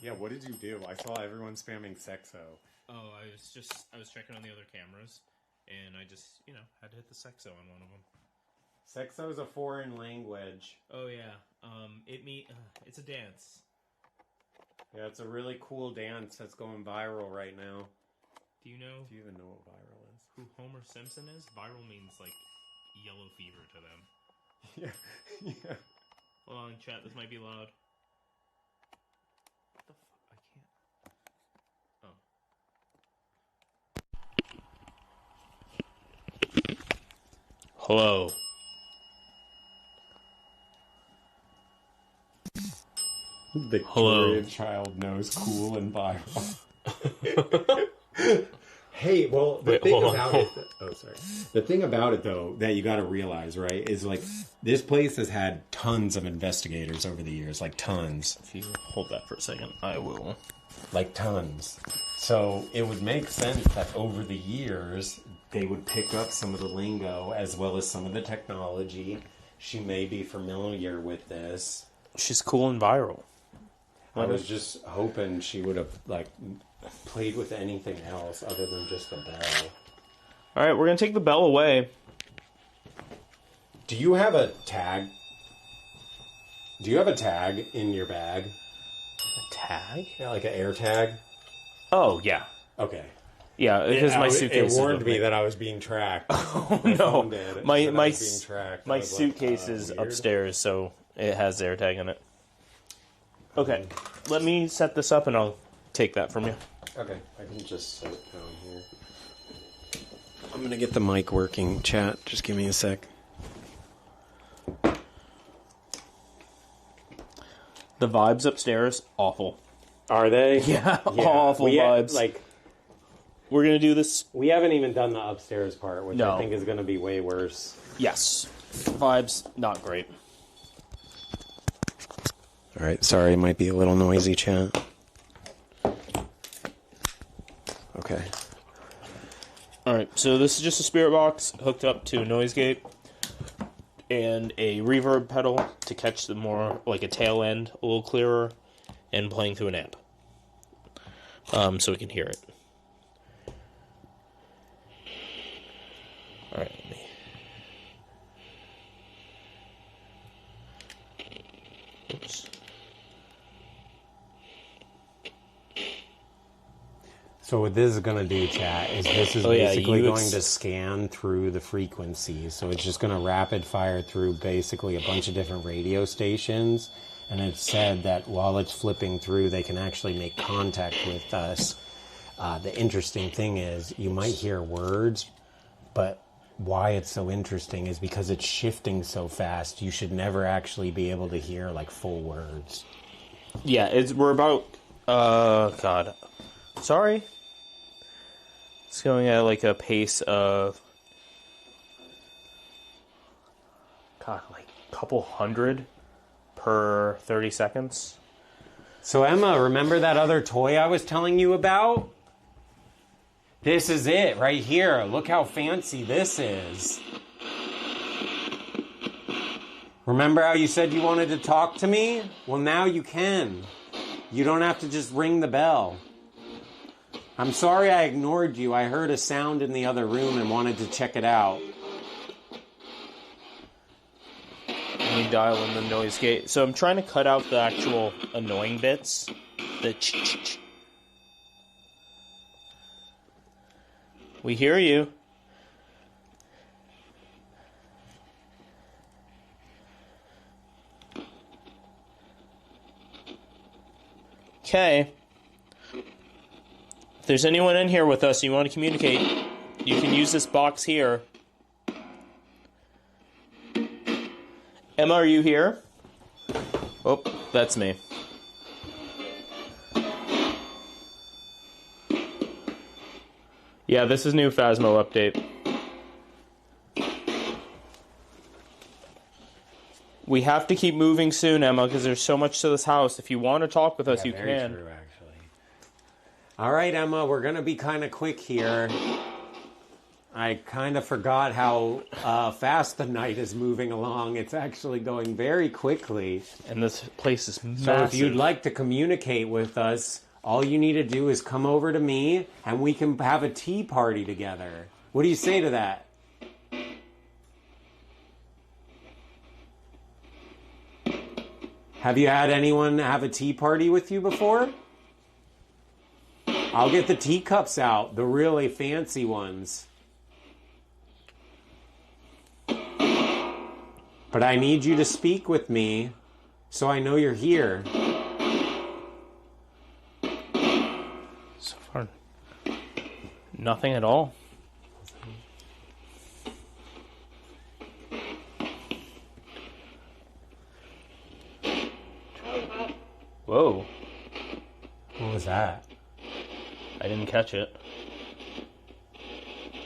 Yeah, what did you do? I saw everyone spamming sexo. Oh, I was checking on the other cameras, and I just, had to hit the sexo on one of them. Sexo is a foreign language. Oh yeah, it's a dance. Yeah, it's a really cool dance that's going viral right now. Do you know? Do you even know what viral is? Who Homer Simpson is? Viral means like yellow fever to them. Yeah, yeah. Hold on, chat. This might be loud. What the fuck? I can't. Oh. Hello. Victorian child knows cool and viral. Hey, well, the thing about it... Oh, sorry. The thing about it, though, that you got to realize, right, is, like, this place has had tons of investigators over the years. Like, tons. If you hold that for a second, I will. Like, tons. So, it would make sense that over the years, they would pick up some of the lingo as well as some of the technology. She may be familiar with this. She's cool and viral. I was just hoping she would have, like, played with anything else other than just the bell. Alright, we're going to take the bell away. Do you have a tag? Do you have a tag in your bag? A tag? Yeah, like an air tag? Oh, yeah. Okay. Yeah, because my suitcase... It warned me that I was being tracked. Oh, no. My suitcase is upstairs, so it has the air tag in it. Okay, let me set this up and I'll take that from you. Okay, I can just set it down here. I'm gonna get the mic working, chat. Just give me a sec. The vibes upstairs, awful. Are they? Yeah, awful vibes. We're gonna do this. We haven't even done the upstairs part, which No. I think is gonna be way worse. Yes, vibes not great. All right, sorry, it might be a little noisy, chat. Okay. All right, so this is just a spirit box hooked up to a noise gate and a reverb pedal to catch the more, like a tail end, a little clearer, and playing through an amp, so we can hear it. All right, let me. Oops. So what this is going to do, chat, is this is basically going to scan through the frequencies. So it's just going to rapid fire through basically a bunch of different radio stations. And it's said that while it's flipping through, they can actually make contact with us. The interesting thing is you might hear words, but why it's so interesting is because it's shifting so fast. You should never actually be able to hear like full words. Yeah, we're about. God, sorry. It's going at like a pace of, God, like a couple hundred per 30 seconds. So Emma, remember that other toy I was telling you about? This is it right here. Look how fancy this is. Remember how you said you wanted to talk to me? Well, now you can. You don't have to just ring the bell. I'm sorry I ignored you. I heard a sound in the other room and wanted to check it out. Let me dial in the noise gate. So I'm trying to cut out the actual annoying bits. The ch-ch-ch. We hear you. Okay. If there's anyone in here with us and you want to communicate, you can use this box here. Emma, are you here? Oh, that's me. Yeah, this is new Phasmo update. We have to keep moving soon, Emma, because there's so much to this house. If you want to talk with us, you very can. True, actually. All right, Emma, we're going to be kind of quick here. I kind of forgot how fast the night is moving along. It's actually going very quickly. And this place is massive. So if you'd like to communicate with us, all you need to do is come over to me and we can have a tea party together. What do you say to that? Have you had anyone have a tea party with you before? I'll get the teacups out, the really fancy ones. But I need you to speak with me So I know you're here. So far, nothing at all. Whoa. What was that? I didn't catch it.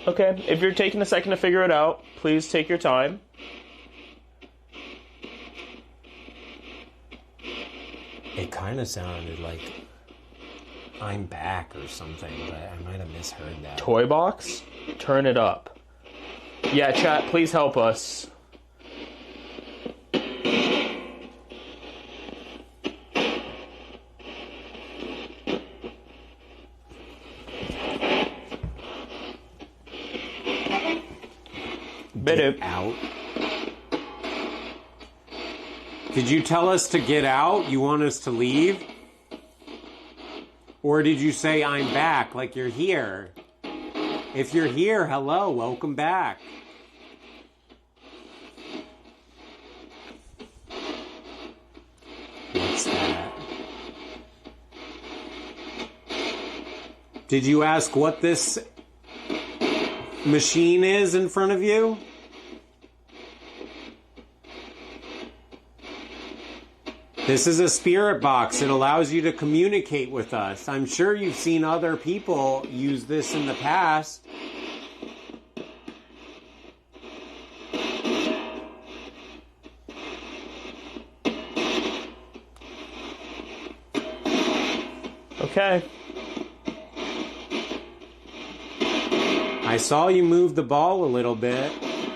Okay, if you're taking a second to figure it out, please take your time. It kind of sounded like I'm back or something, but I might have misheard that. Toy box? Turn it up. Yeah, chat, please help us. Get out. Did you tell us to get out? You want us to leave? Or did you say I'm back, like you're here? If you're here, hello, welcome back. What's that? Did you ask what this machine is in front of you? This is a spirit box. It allows you to communicate with us. I'm sure you've seen other people use this in the past. Okay. I saw you move the ball a little bit.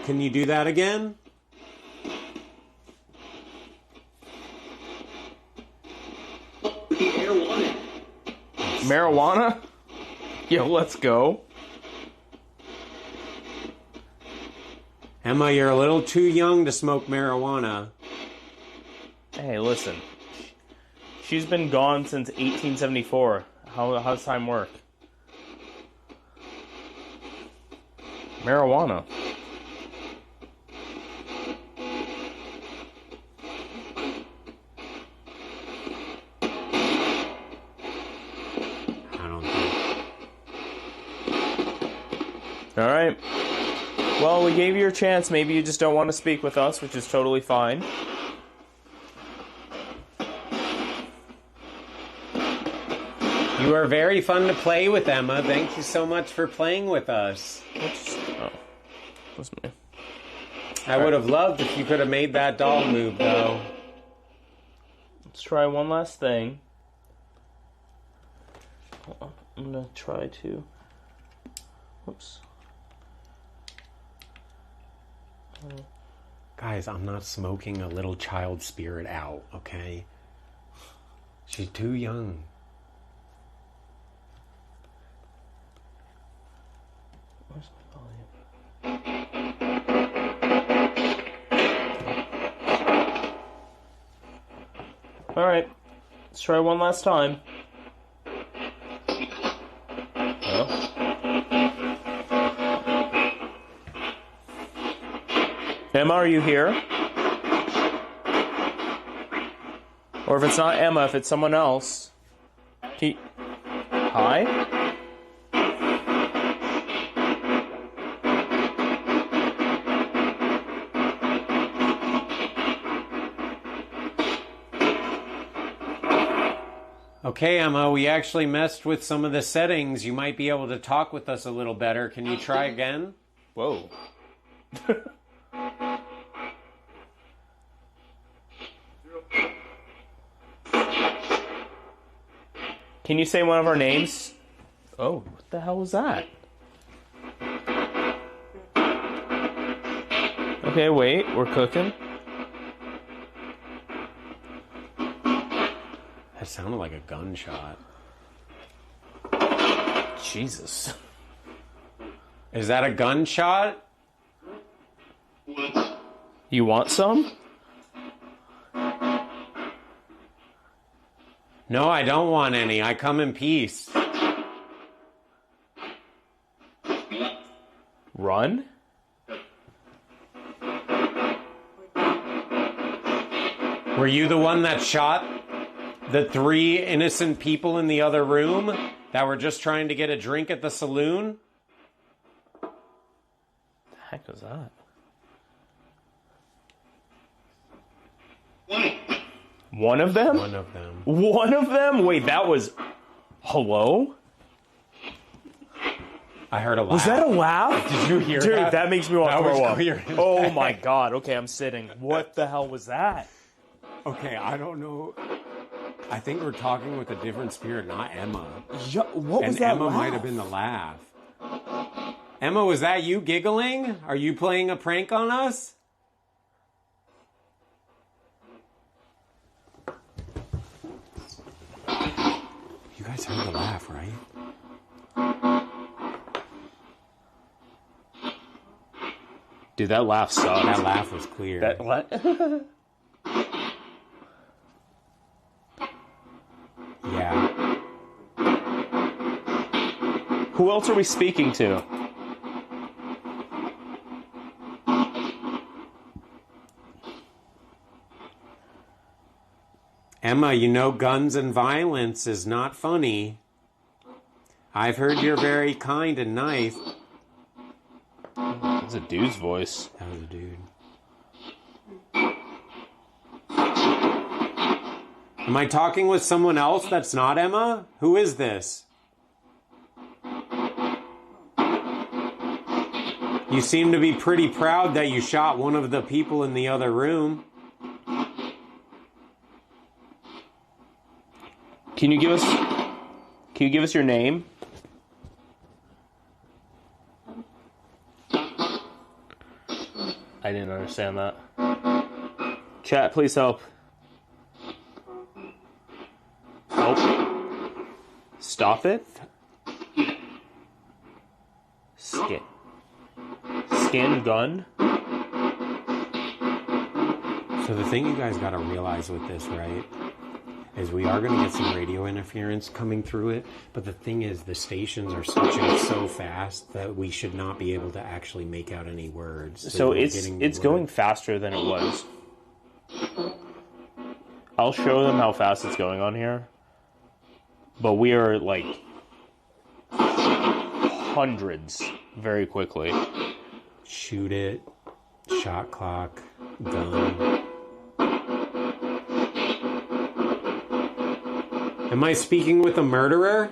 Can you do that again? Marijuana? Yo, let's go. Emma, you're a little too young to smoke marijuana. Hey, listen. She's been gone since 1874. How's time work? Marijuana. All right. Well, we gave you your chance. Maybe you just don't want to speak with us, which is totally fine. You are very fun to play with, Emma. Thank you so much for playing with us. Oops. Oh, that's me. I would have loved if you could have made that doll move, though. Let's try one last thing. Hold on. I'm going to try to... Whoops. Guys, I'm not smoking a little child spirit out, okay? She's too young. Where's my volume? Alright. Let's try one last time. Oh. Emma, are you here? Or if it's not Emma, if it's someone else. Hi? Okay, Emma, we actually messed with some of the settings. You might be able to talk with us a little better. Can you try again? Whoa. Can you say one of our names? Oh, what the hell was that? Okay, wait, we're cooking. That sounded like a gunshot. Jesus. Is that a gunshot? You want some? No, I don't want any. I come in peace. Run? Were you the one that shot the 3 innocent people in the other room that were just trying to get a drink at the saloon? The heck was that? One of them? One of them. One of them? Wait, that was... Hello? I heard a laugh. Was that a laugh? Did you hear Dude, that? that makes me want to That was throw up. clear as Oh heck. my god. Okay, I'm sitting. What the hell was that? Okay, I don't know. I think we're talking with a different spirit, not Emma. What was And that Emma laugh? might have been the laugh. Emma, was that you giggling? Are you playing a prank on us? You guys heard the laugh, right? Dude, that laugh sucked. That laugh was clear. That what? Yeah. Who else are we speaking to? Emma, you know guns and violence is not funny. I've heard you're very kind and nice. That's a dude's voice. That was a dude. Am I talking with someone else that's not Emma? Who is this? You seem to be pretty proud that you shot one of the people in the other room. Can you give us your name? I didn't understand that. Chat, please help. Help. Stop it. Skin gun. So the thing you guys got to realize with this, right, is we are going to get some radio interference coming through it, but the thing is the stations are switching so fast that we should not be able to actually make out any words. So we're it's getting the going word. faster than it was. I'll show them how fast it's going on here. But we are like hundreds very quickly. Shoot it, shot clock, gun. Am I speaking with a murderer?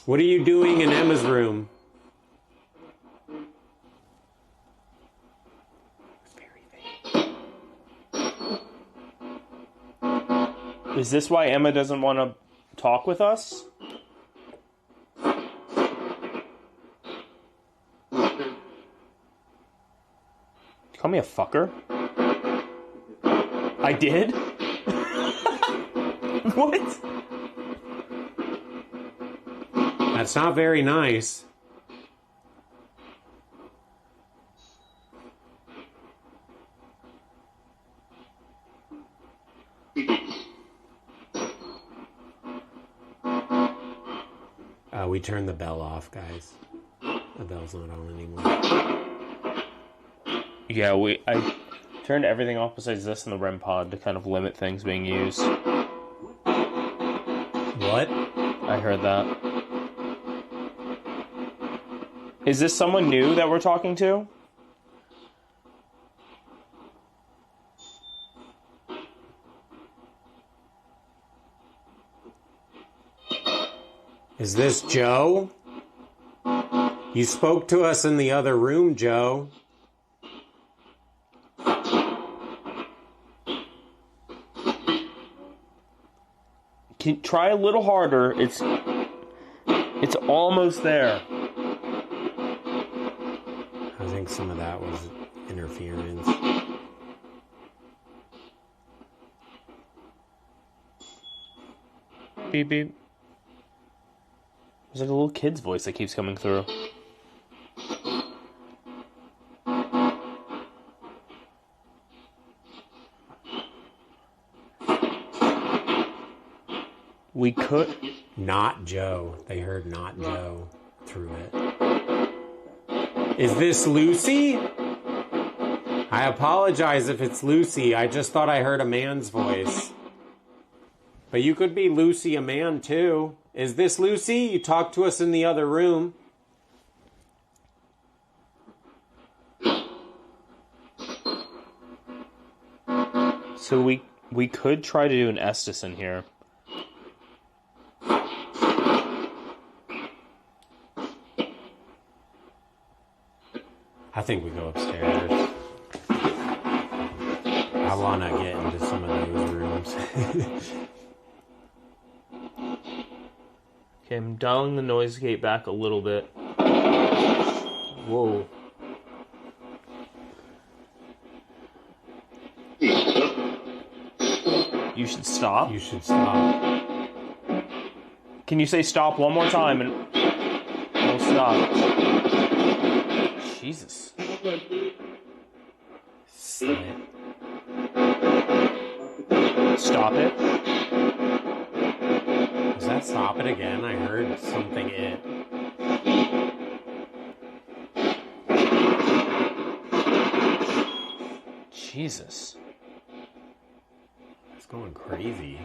What are you doing in Emma's room? Is this why Emma doesn't want to talk with us? Call me a fucker? I did? What? That's not very nice. We turned the bell off, guys. The bell's not on anymore. Yeah, I turned everything off besides this and the REM pod to kind of limit things being used. What? I heard that. Is this someone new that we're talking to? Is this Joe? You spoke to us in the other room, Joe. Try a little harder. It's almost there. I think some of that was interference. Beep beep. There's like a little kid's voice that keeps coming through. We could... Not Joe. They heard not Joe through it. Is this Lucy? I apologize if it's Lucy. I just thought I heard a man's voice. But you could be Lucy, a man, too. Is this Lucy? You talked to us in the other room. So we could try to do an Estus in here. I think we go upstairs. I want to get into some of those rooms. Okay, I'm dialing the noise gate back a little bit. Whoa. You should stop. You should stop. Can you say stop one more time and we'll stop? Jesus. Stop it. Does that stop it again? I heard something it. Jesus. It's going crazy.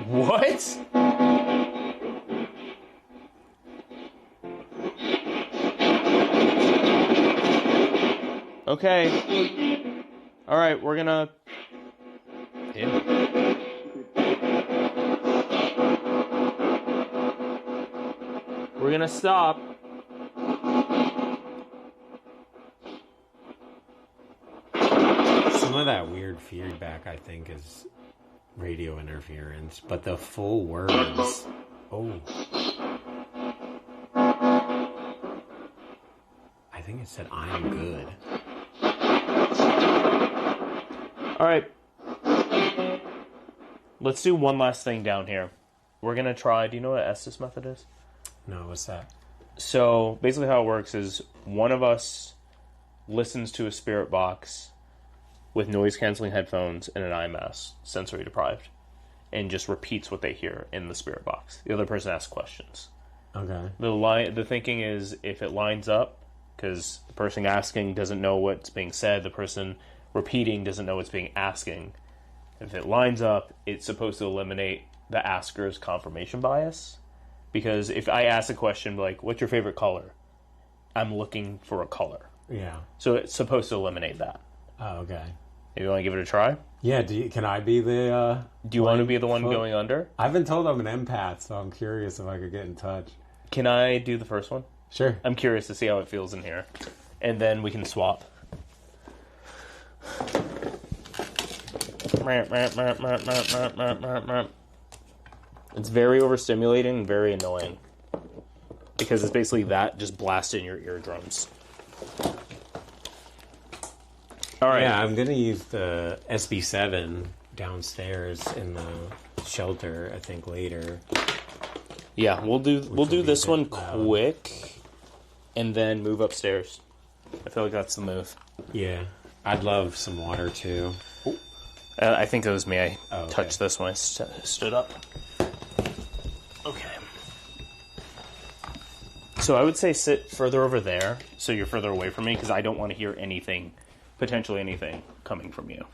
What? Okay. Alright, we're gonna... Yeah. We're gonna stop. Some of that weird feedback, I think, is radio interference, but the full words... Oh. I think it said, I'm good. Alright. Let's do one last thing down here. We're gonna try... Do you know what Estus method is? No, what's that? So, basically how it works is one of us listens to a spirit box with noise-canceling headphones and an eye mask, sensory deprived, and just repeats what they hear in the spirit box. The other person asks questions. Okay. The thinking is if it lines up, because the person asking doesn't know what's being said, the person repeating doesn't know what's being asking. If it lines up, it's supposed to eliminate the asker's confirmation bias. Because if I ask a question like, what's your favorite color? I'm looking for a color. Yeah. So it's supposed to eliminate that. Oh, okay. Maybe you want to give it a try? Yeah, can I be the... Do you want to be the one going under? I've been told I'm an empath, so I'm curious if I could get in touch. Can I do the first one? Sure. I'm curious to see how it feels in here. And then we can swap. It's very overstimulating and very annoying. Because it's basically that just blasted in your eardrums. Alright. Yeah, I'm going to use the SB7 downstairs in the shelter, I think, later. Yeah, we'll do this one loud. quick and then move upstairs. I feel like that's the move. Yeah. I'd love some water, too. I think it was me. I okay. touched this when I stood up. Okay. So I would say sit further over there so you're further away from me because I don't want to hear anything, potentially anything, coming from you.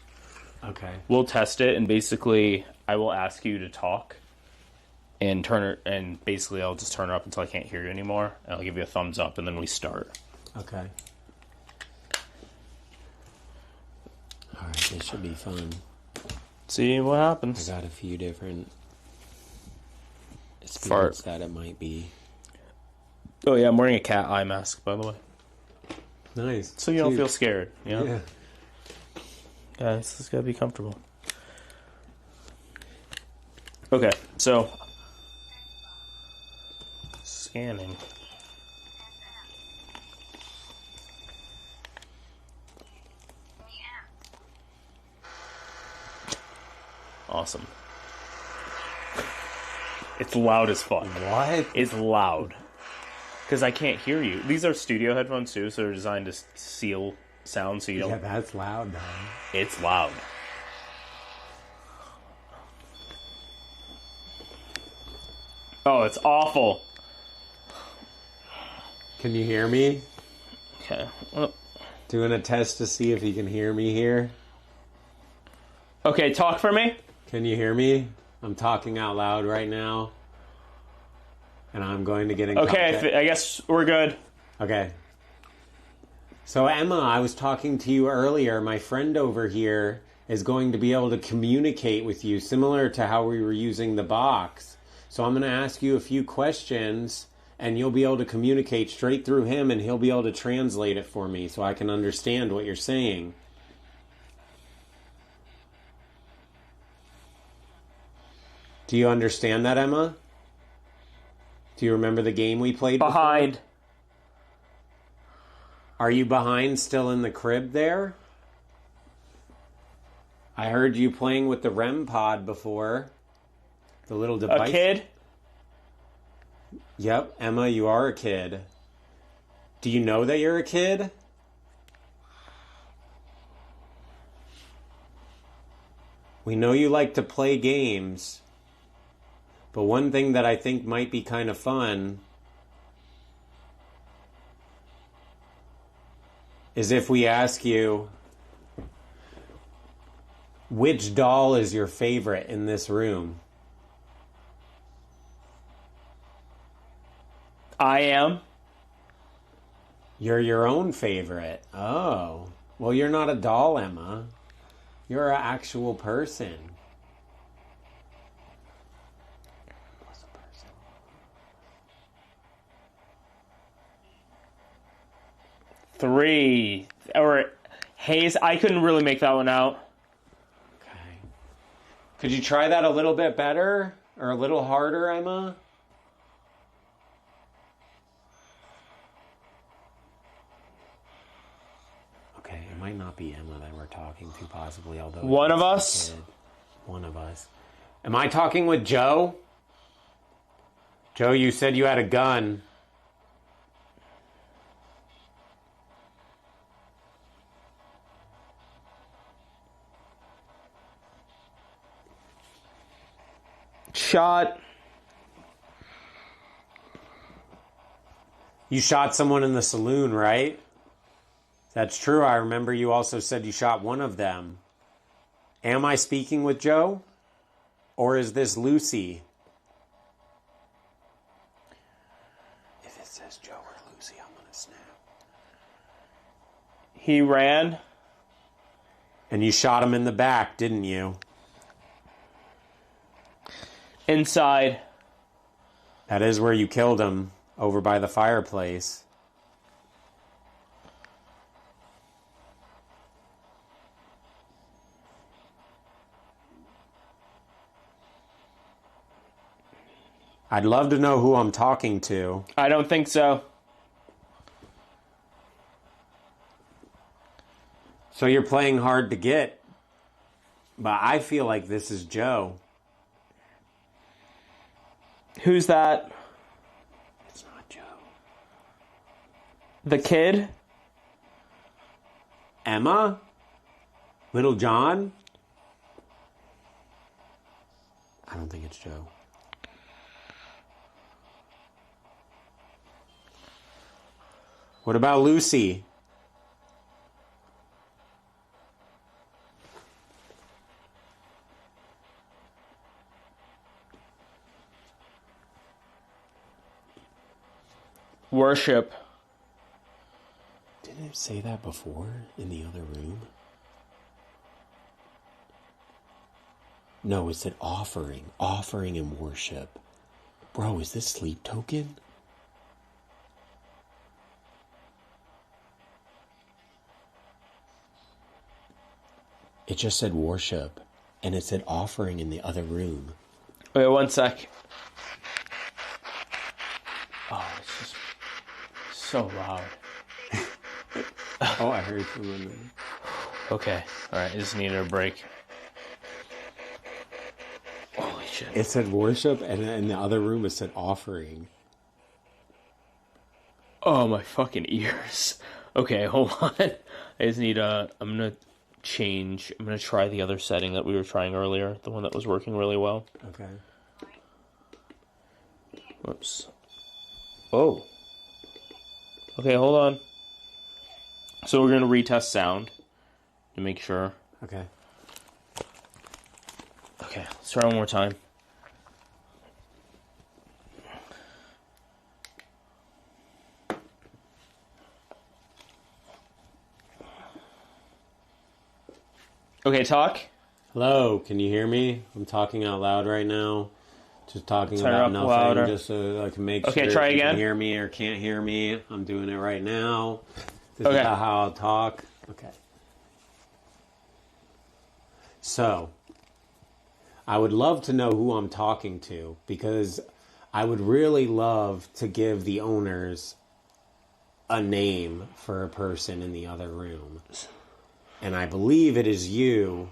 Okay. We'll test it, and basically I will ask you to talk and basically I'll just turn her up until I can't hear you anymore. And I'll give you a thumbs up, and then we start. Okay. All right, this should be fun. See what happens. I got a few different spirits that it might be. Oh yeah, I'm wearing a cat eye mask, by the way. Nice. So you don't feel scared, you know? Yeah. Yeah, it's just gotta be comfortable. Okay, so scanning. Awesome. It's loud as fuck. What? It's loud. Because I can't hear you. These are studio headphones too, so they're designed to seal sound so you don't... Yeah, that's loud, though. It's loud. Oh, it's awful. Can you hear me? Okay. Well, Doing a test to see if you can hear me here. Okay, talk for me. Can you hear me? I'm talking out loud right now. And I'm going to get in contact. Okay, I guess we're good. Okay. So, Emma, I was talking to you earlier. My friend over here is going to be able to communicate with you, similar to how we were using the box. So I'm going to ask you a few questions, and you'll be able to communicate straight through him, and he'll be able to translate it for me so I can understand what you're saying. Do you understand that, Emma? Do you remember the game we played before? Behind. Are you behind still in the crib there? I heard you playing with the REM pod before. The little device. A kid? Yep, Emma, you are a kid. Do you know that you're a kid? We know you like to play games. But one thing that I think might be kind of fun is if we ask you, which doll is your favorite in this room? I am. You're your own favorite. Oh. Well, you're not a doll, Emma. You're an actual person. What's a person? 3. Or Hayes, I couldn't really make that one out. Okay. Could you try that a little bit better? Or a little harder, Emma? Okay, it might not be Emma that we're talking to, possibly, although... One of us? One of us. Am I talking with Joe? Joe, you said you had a gun. Shot. You shot someone in the saloon, right? That's true. I remember you also said you shot one of them. Am I speaking with Joe? Or is this Lucy? If it says Joe or Lucy, I'm going to snap. He ran. And you shot him in the back, didn't you? Inside. That is where you killed him, over by the fireplace. I'd love to know who I'm talking to. I don't think so. So you're playing hard to get, but I feel like this is Joe. Who's that? It's not Joe. The kid? Emma? Little John? I don't think it's Joe. What about Lucy? Worship. Didn't it say that before in the other room? No, it said offering. Offering and worship. Bro, is this sleep token? It just said worship, and it said offering in the other room. Wait, one sec. Oh, it's just so loud. Oh, I heard someone. Okay, alright, I just needed a break. Holy shit. It said worship, and in the other room it said offering. Oh, my fucking ears. Okay, hold on. I just need I'm gonna change. I'm gonna try the other setting that we were trying earlier, the one that was working really well. Okay. Whoops. Oh. Okay, hold on. So we're going to retest sound to make sure. Okay. Okay, let's try one more time. Okay, talk. Hello, can you hear me? I'm talking out loud right now. Just talking Turn it about up nothing, louder. just so I can make Okay, sure try if you again. can hear me or can't hear me. I'm doing it right now. This Okay. is how I'll talk. Okay. So, I would love to know who I'm talking to because I would really love to give the owners a name for a person in the other room. And I believe it is you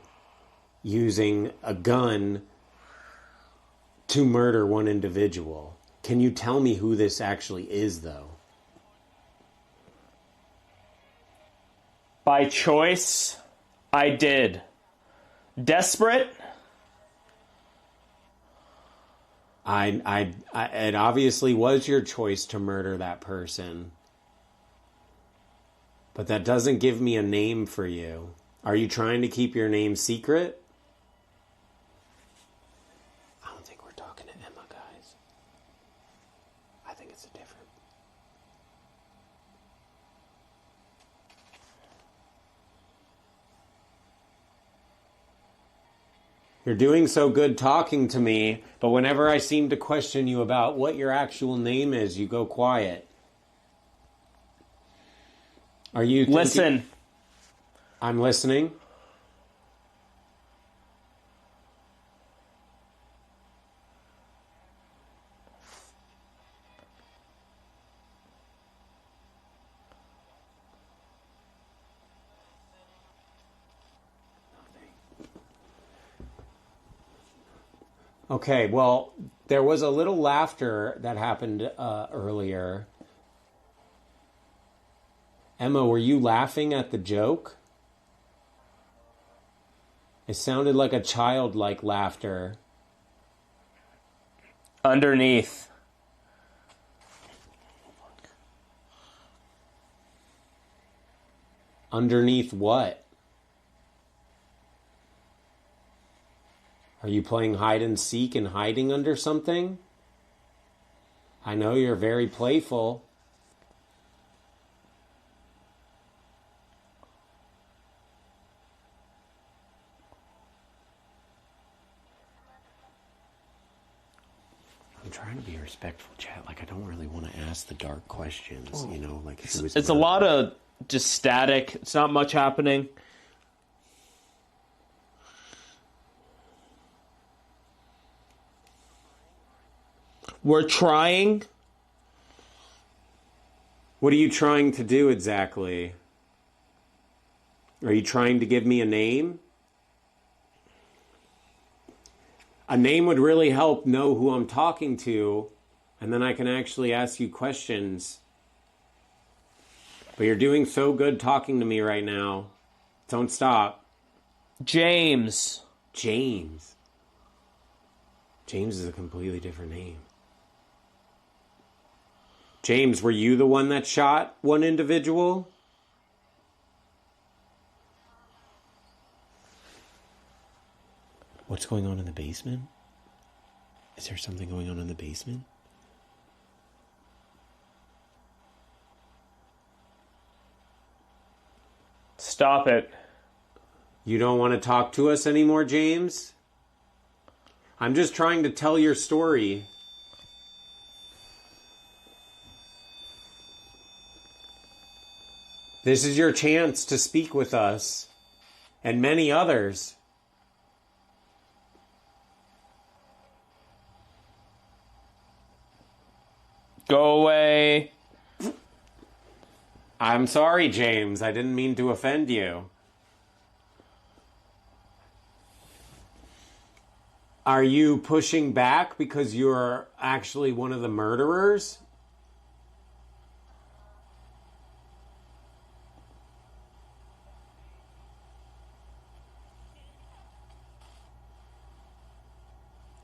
using a gun to murder one individual. Can you tell me who this actually is, though? By choice, I did. Desperate? It obviously was your choice to murder that person. But that doesn't give me a name for you. Are you trying to keep your name secret? I don't think we're talking to Emma, guys. I think it's a different... You're doing so good talking to me, but whenever I seem to question you about what your actual name is, you go quiet. Are you thinking... Listen. I'm listening. Okay, well, there was a little laughter that happened earlier. Emma, were you laughing at the joke? It sounded like a childlike laughter. Underneath. Underneath what? Are you playing hide and seek and hiding under something? I know you're very playful. I'm trying to be respectful, chat. Like, I don't really want to ask the dark questions, you know? Like, It's a lot of just static. It's not much happening. We're trying. What are you trying to do exactly? Are you trying to give me a name? A name would really help know who I'm talking to, and then I can actually ask you questions. But you're doing so good talking to me right now. Don't stop. James. James. James is a completely different name. James, were you the one that shot one individual? What's going on in the basement? Is there something going on in the basement? Stop it. You don't want to talk to us anymore, James? I'm just trying to tell your story. This is your chance to speak with us and many others. Go away. I'm sorry, James. I didn't mean to offend you. Are you pushing back because you're actually one of the murderers?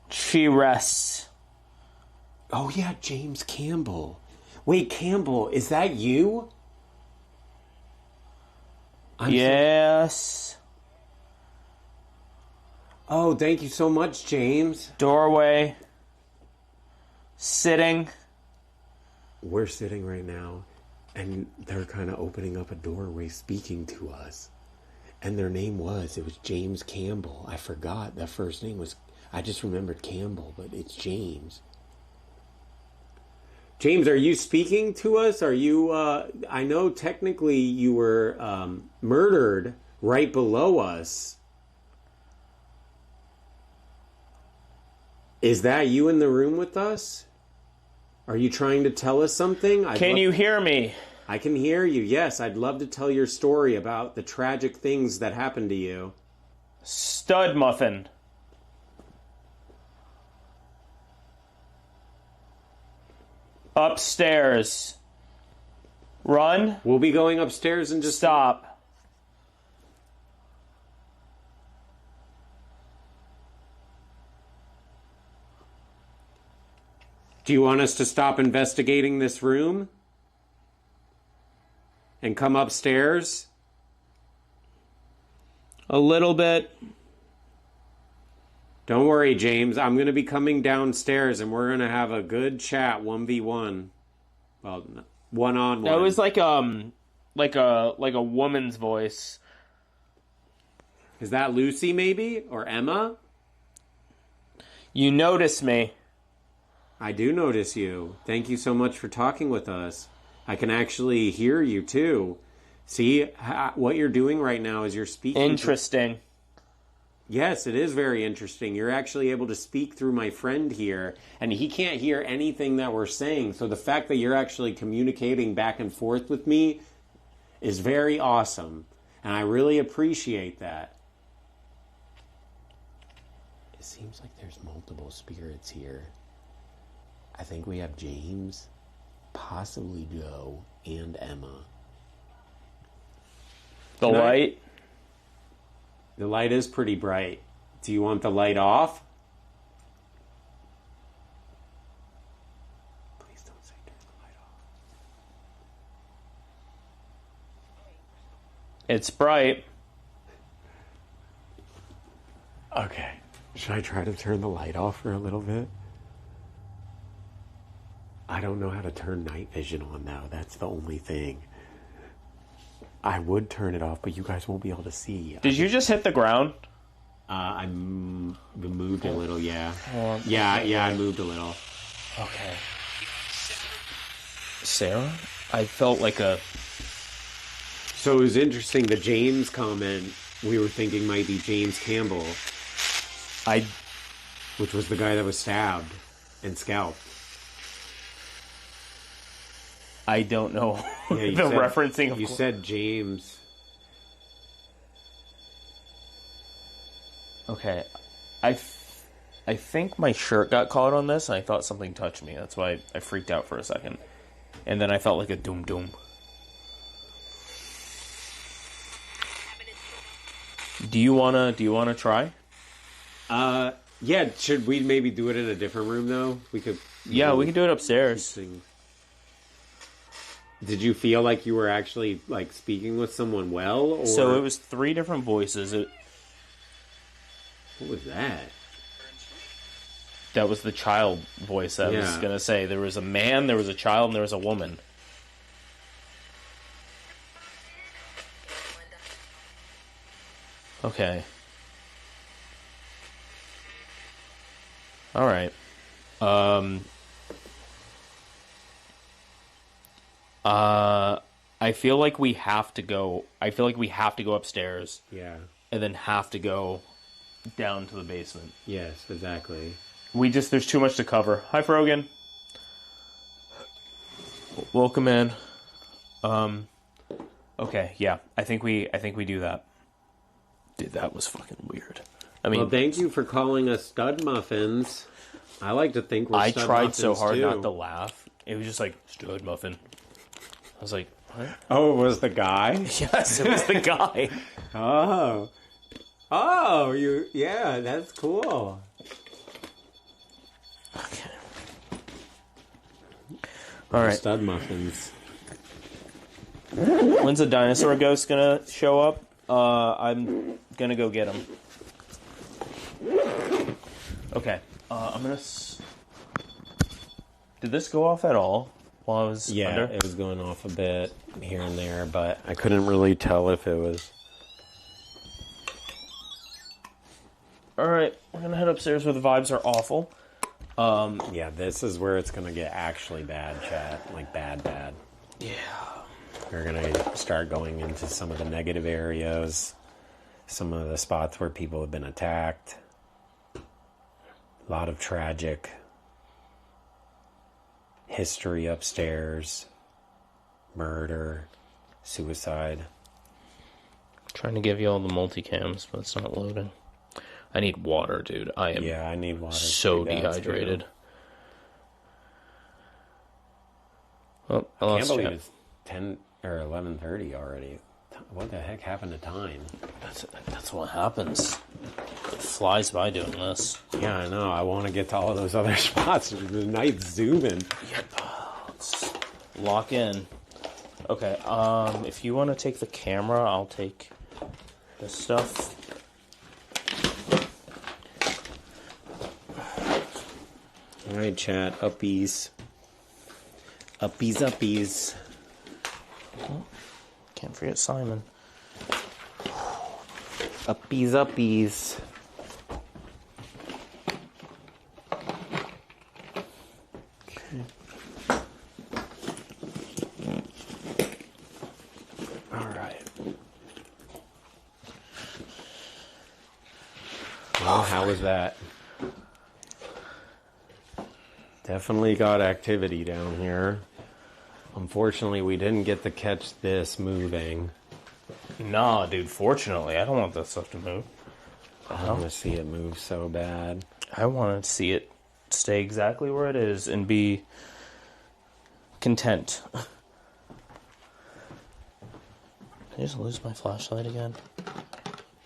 She rests. Oh, yeah, James Campbell. Wait, Campbell, is that you? Yes. Oh, thank you so much, James. Doorway. Sitting. We're sitting right now, and they're kind of opening up a doorway, speaking to us. And their name was James Campbell. I forgot the first name was, I just remembered Campbell, but it's James. James, are you speaking to us? Are you, I know technically you were murdered right below us. Is that you in the room with us? Are you trying to tell us something? Can you hear me? I can hear you, yes. I'd love to tell your story about the tragic things that happened to you. Stud muffin. Upstairs. Run. We'll be going upstairs and just... Stop. Do you want us to stop investigating this room? And come upstairs? A little bit. Don't worry, James. I'm going to be coming downstairs and we're going to have a good chat 1v1. Well, one-on-one. That was like a woman's voice. Is that Lucy maybe? Or Emma? You notice me. I do notice you. Thank you so much for talking with us. I can actually hear you too. See, what you're doing right now is you're speaking. Interesting. Yes, it is very interesting. You're actually able to speak through my friend here, and he can't hear anything that we're saying. So the fact that you're actually communicating back and forth with me is very awesome, and I really appreciate that. It seems like there's multiple spirits here. I think we have James, possibly Joe, and Emma. The light? The light is pretty bright. Do you want the light off? Please don't say turn the light off. It's bright. Okay. Should I try to turn the light off for a little bit? I don't know how to turn night vision on now. That's the only thing. I would turn it off, but you guys won't be able to see. Did you just hit the ground? I moved a little, yeah. Yeah, I moved a little. Okay. Sarah? I felt like a... So it was interesting, the James comment we were thinking might be James Campbell. Which was the guy that was stabbed and scalped. I don't know. Yeah, the referencing of... You said James. Okay. I think my shirt got caught on this, and I thought something touched me. That's why I freaked out for a second. And then I felt like a doom. Do you wanna try? Yeah, should we maybe do it in a different room though? We could. Yeah, we can do it upstairs. Did you feel like you were actually like speaking with someone well? Or... So it was 3 different voices. What was that? That was the child voice. I was gonna say there was a man, there was a child, and there was a woman. Okay. All right. I feel like we have to go. I feel like we have to go upstairs. Yeah. And then have to go down to the basement. Yes, exactly. There's too much to cover. Hi, Frogan. Welcome in. Okay, yeah. I think we do that. Dude, that was fucking weird. I mean, well, thank you for calling us stud muffins. I like to think we're stud muffins, I tried so hard too. not to laugh. It was just like, stud muffin. I was like, what? Oh, it was the guy? Yes, it was the guy. Oh, yeah, that's cool. Okay. All right. Stud muffins. When's the dinosaur ghost gonna show up? I'm gonna go get him. Okay, I'm gonna... Did this go off at all while I was under? It was going off a bit here and there, but I couldn't really tell if it was... Alright, we're gonna head upstairs where the vibes are awful. Yeah, this is where it's gonna get actually bad, chat. Like, bad. Yeah. We're gonna start going into some of the negative areas, some of the spots where people have been attacked. A lot of tragic history upstairs. Murder, suicide. Trying to give you all the multicams, but it's not loading. I need water, dude. I need water. So dehydrated. Oh, I can't lost believe chat. it's 10 or 11:30 already. What the heck happened to time? That's what happens. It flies by doing this. Yeah, I know. I want to get to all those other spots. The night's zooming. Let's lock in. Okay, if you want to take the camera, I'll take this stuff. Alright, chat. Uppies. Uppies. Oh, can't forget Simon. Uppies. Okay. Alright. Well, how was that? Definitely got activity down here. Unfortunately, we didn't get to catch this moving. Nah, dude, fortunately, I don't want that stuff to move. I want to see it move so bad. I want to see it stay exactly where it is and be content. Did I just lose my flashlight again?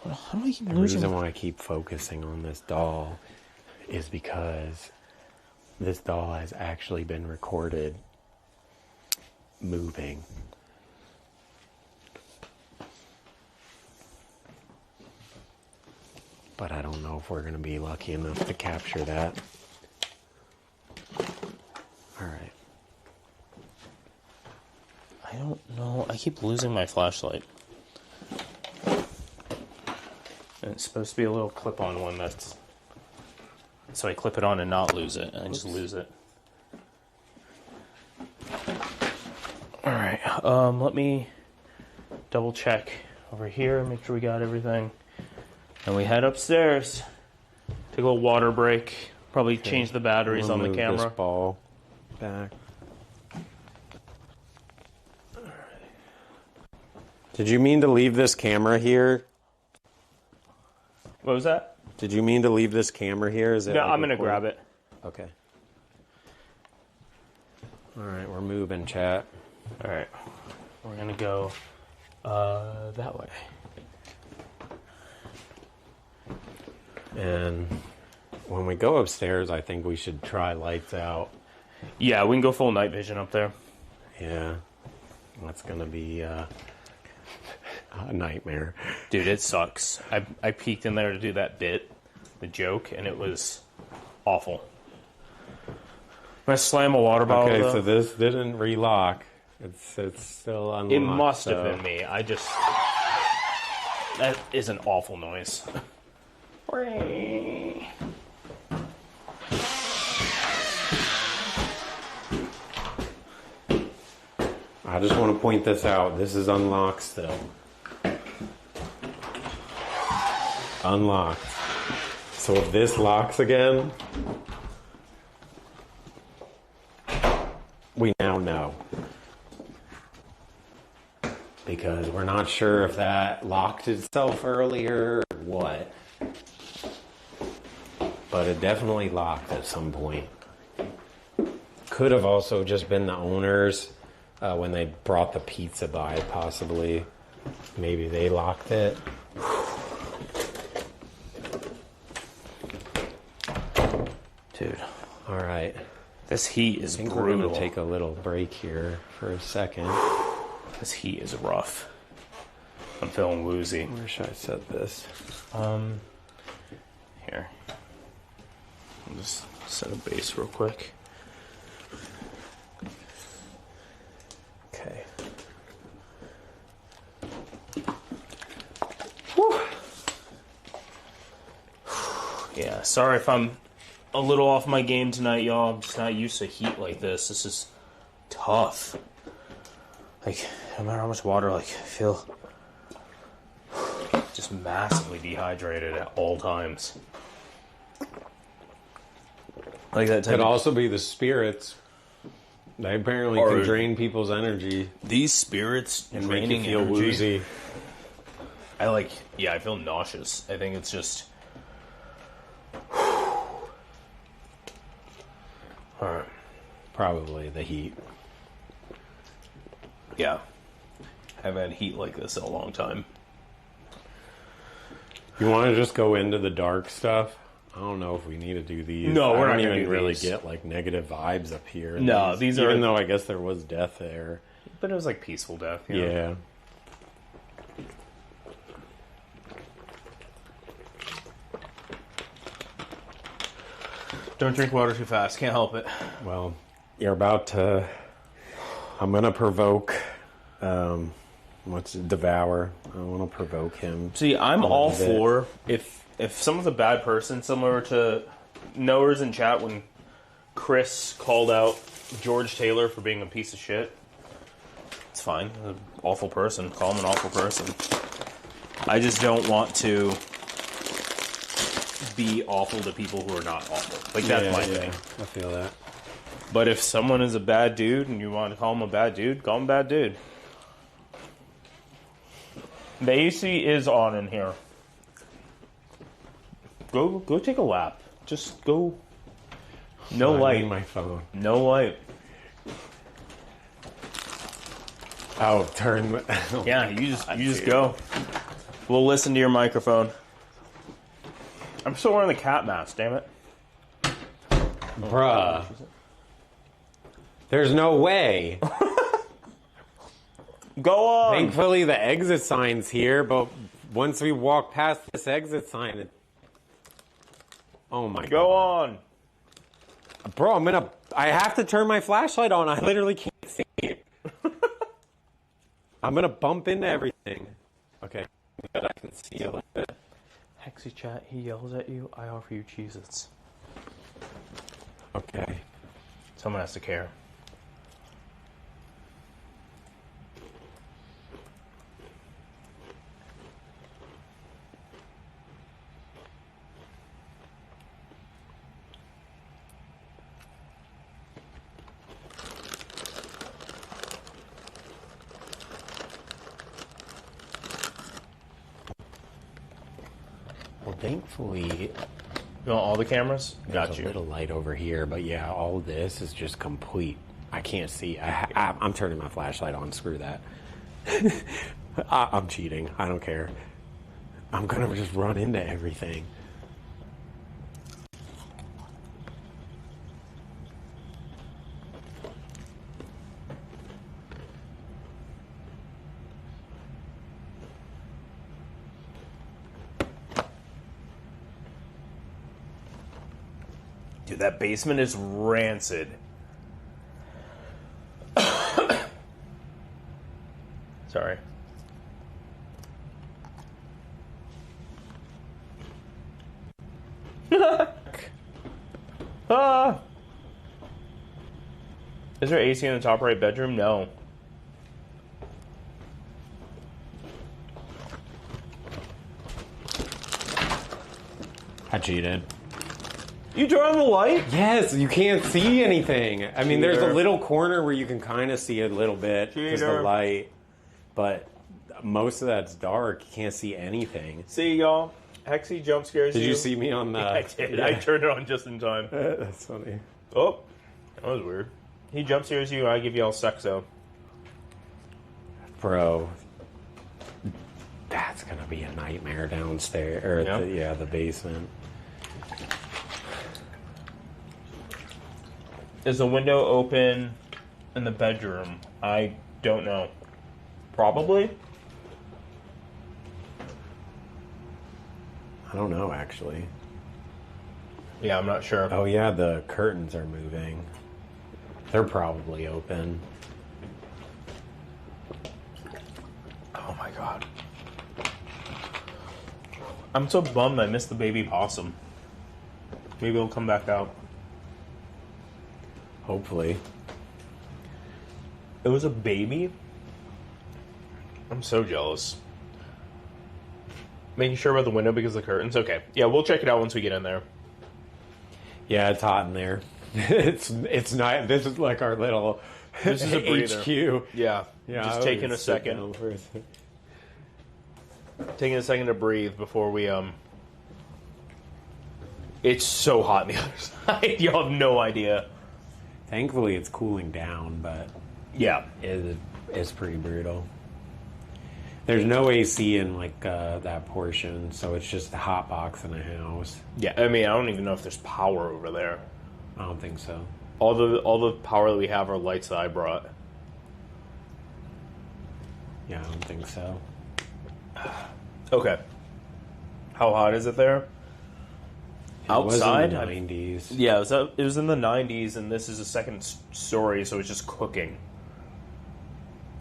How do I keep The losing? reason why I keep focusing on this doll is because this doll has actually been recorded moving. But I don't know if we're going to be lucky enough to capture that. Alright. I don't know. I keep losing my flashlight. And it's supposed to be a little clip-on one that's... So I clip it on and not lose it, and I just lose it. Alright, let me double check over here, make sure we got everything. And we head upstairs. Take a little water break. Probably change the batteries on the Move camera. this ball back. Did you mean to leave this camera here? What was that? Did you mean to leave this camera here? Is it No, like I'm gonna recording? grab it. Okay. Alright, we're moving, chat. Alright. We're gonna go that way. And when we go upstairs, I think we should try lights out. Yeah, we can go full night vision up there. Yeah. That's gonna be a nightmare. Dude, it sucks. I peeked in there to do that bit, the joke, and it was awful. I'm gonna slam a water bottle. Okay, though. so this didn't relock. It's still unlocked. It must so. have been me. That is an awful noise. I just want to point this out. This is unlocked still. Unlocked. So if this locks again, we now know. Because we're not sure if that locked itself earlier or what. But it definitely locked at some point. Could have also just been the owners when they brought the pizza by, possibly. Maybe they locked it. Dude, All right. this heat is I think we're brutal. going to take a little break here for a second. This heat is rough. I'm feeling woozy. Where should I set this? Here. I'll just set a base real quick. Okay. Whew. Yeah, sorry if I'm a little off my game tonight, y'all. I'm just not used to heat like this. This is tough. Like, no matter how much water, like, I feel just massively dehydrated at all times. Like that type Could of... also be the spirits. They apparently can drain people's energy These spirits and make you draining feel energy. woozy. I feel nauseous. I think it's just... Alright. Probably the heat. Yeah. I haven't had heat like this in a long time. You want to just go into the dark stuff? I don't know if we need to do these. No, we're I not don't gonna even do really these. get like negative vibes up here. No, these are... Even though I guess there was death there. But it was like peaceful death, you know? Yeah. Don't drink water too fast. Can't help it. Well, you're about to... I'm going to provoke... Devour. I want to provoke him. See, I'm all for if someone's a bad person, similar to knowers in chat when Chris called out George Taylor for being a piece of shit. It's fine. An awful person. Call him an awful person. I just don't want to be awful to people who are not awful. Like, that's my thing. I feel that. But if someone is a bad dude and you want to call him a bad dude, call him a bad dude. The AC is on in here. Go take a lap. Just go. No light. I need my phone. No light. Oh, turn. Yeah, you just go. We'll listen to your microphone. I'm still wearing the cat mask, damn it. Bruh. There's no way. Go on. Thankfully, the exit sign's here, but once we walk past this exit sign, oh my god. Go on. Bro, I have to turn my flashlight on. I literally can't see it. I'm gonna bump into everything. Okay, but I can see a little bit. Hexy chat, he yells at you, I offer you Cheez-Its. Okay. Someone has to care. Well, thankfully, You want all the cameras? there's Got a you. little light over here, but yeah, all this is just complete. I can't see. I'm turning my flashlight on. Screw that. I'm cheating. I don't care. I'm gonna just run into everything. Dude, that basement is rancid. Sorry. Ah! Is there AC in the top right bedroom? No. I cheated. You turn on the light? Yes, you can't see anything. I mean, there's a Cheater. little corner where you can kind of see a little bit because the Cheater. light, but most of that's dark. You can't see anything. See, y'all. Hexy jump scares Did you. you see me on the? I did. I turned it on just in time. That's funny. Oh, that was weird. He jump scares you, I give y'all sexo. Bro, that's gonna be a nightmare downstairs, or the basement. Is the window open in the bedroom? I don't know. Probably. I don't know, actually. Yeah, I'm not sure. Oh, yeah, the curtains are moving. They're probably open. Oh my god. I'm so bummed I missed the baby possum. Maybe it'll come back out. Hopefully. It was a baby? I'm so jealous. Making sure about the window because of the curtains? Okay. Yeah, we'll check it out once we get in there. Yeah, it's hot in there. It's not. This is like our little This is a breather. HQ. Yeah. Yeah, Just I taking would a sit second. down for a second. Taking a second to breathe before we, It's so hot on the other side. Y'all have no idea. Thankfully, it's cooling down, but Yeah. it's pretty brutal. There's no AC in like that portion, so it's just a hot box in a house. Yeah, I mean, I don't even know if there's power over there. I don't think so. All the power that we have are lights that I brought. Yeah, I don't think so. Okay. How hot is it there? Outside? It was in the 90s. Yeah, it was in the 90s, and this is a second story, so it's just cooking.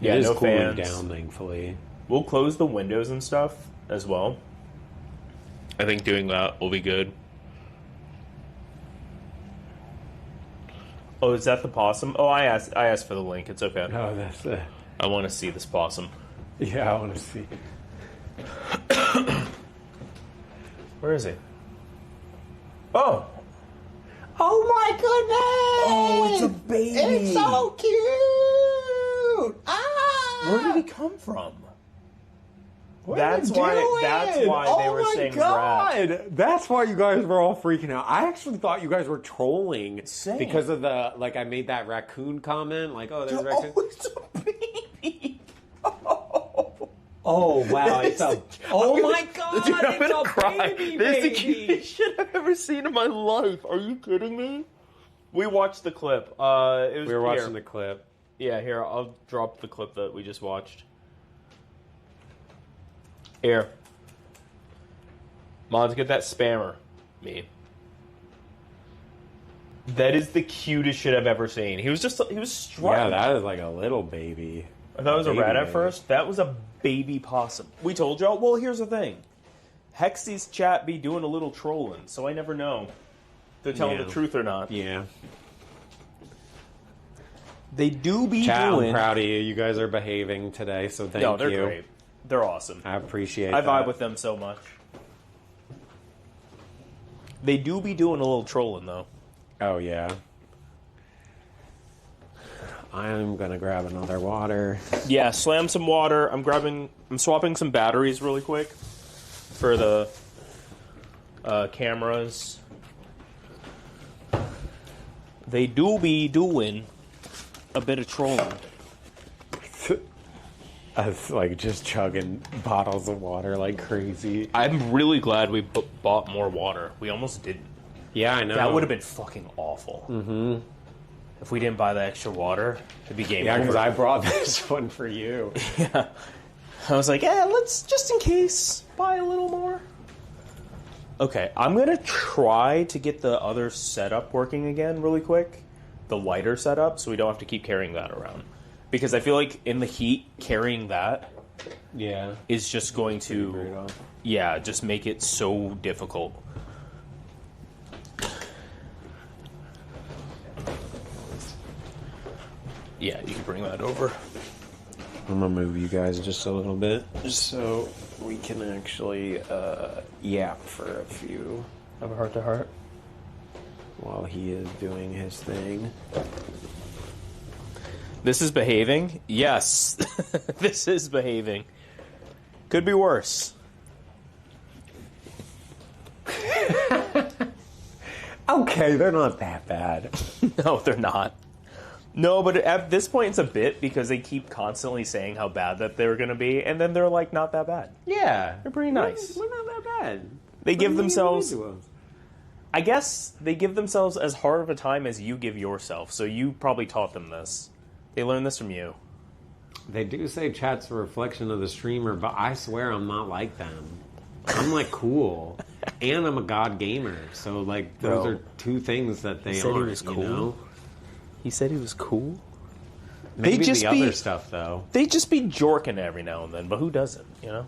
Yeah, it is no cooling fans. down, thankfully. We'll close the windows and stuff as well. I think doing that will be good. Oh, is that the possum? Oh, I asked for the link. It's okay. Oh, that's it. I want to see this possum. Yeah, I want to see. Where is he? Oh! Oh my goodness! Oh, it's a baby! It's so cute! Ah! Where did he come from? What That's are you why. doing? That's why they were saying rat. God! That's why you guys were all freaking out. I actually thought you guys were trolling Same. because of the I made that raccoon comment. Like, oh, there's a raccoon. Oh, it's a baby. Oh wow! It's a. Oh my God! Dude, I'm it's gonna a cry. baby, This is the baby. cutest shit I've ever seen in my life. Are you kidding me? We watched the clip. It was We were watching here. the clip. Yeah, here, I'll drop the clip that we just watched. Here. Mods, get that spammer. Me. That is the cutest shit I've ever seen. He was Yeah, strutting. that is like a little baby. I thought it was a baby rat at baby. first. That was a baby possum. We told y'all. Well, here's the thing. Hexy's chat be doing a little trolling, so I never know if they're telling Yeah. the truth or not. Yeah. They do be Chat, doing... I'm proud of you. You guys are behaving today, so thank you. No, they're great. They're awesome. I appreciate I that. vibe with them so much. They do be doing a little trolling, though. Oh, yeah. I'm gonna grab another water. Yeah, slam some water. I'm swapping some batteries really quick for the cameras. They do be doing a bit of trolling. I was like just chugging bottles of water like crazy. I'm really glad we bought more water. We almost didn't. Yeah, I know. That would have been fucking awful. Mm-hmm. If we didn't buy the extra water, it'd be game Yeah, over. because I brought this one for you. Yeah. I was like, let's, just in case, buy a little more. Okay, I'm going to try to get the other setup working again really quick. The lighter setup, so we don't have to keep carrying that around. Because I feel like in the heat, carrying that Yeah. is just going to, brutal. yeah, just make it so difficult. Yeah, you can bring that over. I'm gonna move you guys just a little bit, just so we can actually yap for a few Have a heart-to-heart. while he is doing his thing. This is behaving? Yes. This is behaving. Could be worse. Okay, they're not that bad. No, they're not. No, but at this point it's a bit because they keep constantly saying how bad that they're going to be, and then they're like not that bad. Yeah, They're pretty nice. We're not that bad. They give What are you themselves... gonna do? I guess they give themselves as hard of a time as you give yourself, so you probably taught them this. They learned this from you. They do say chat's a reflection of the streamer, but I swear I'm not like them. I'm like cool, and I'm a god gamer. So like those Bro, are two things that they said he aren't. was You cool? know? He said he was cool. Maybe just the be- other stuff though. They just be jorking every now and then, but who doesn't? You know.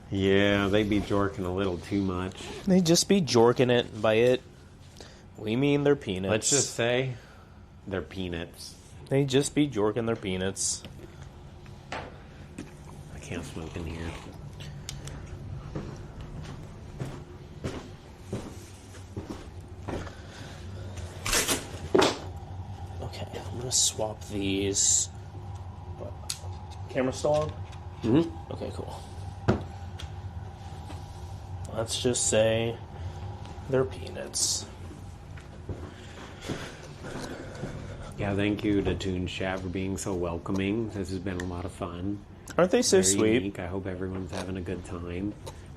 Yeah, they be jorking a little too much. They just be jorking it. By it, we mean their peanuts. Let's just say they're peanuts. They just be jorking their peanuts. I can't smoke in here. Okay, I'm gonna swap these. Camera still on? Mm-hmm. Okay, cool. Let's just say they're peanuts. Yeah, thank you to Toon Chat for being so welcoming. This has been a lot of fun. Aren't they so Very sweet? unique. I hope everyone's having a good time.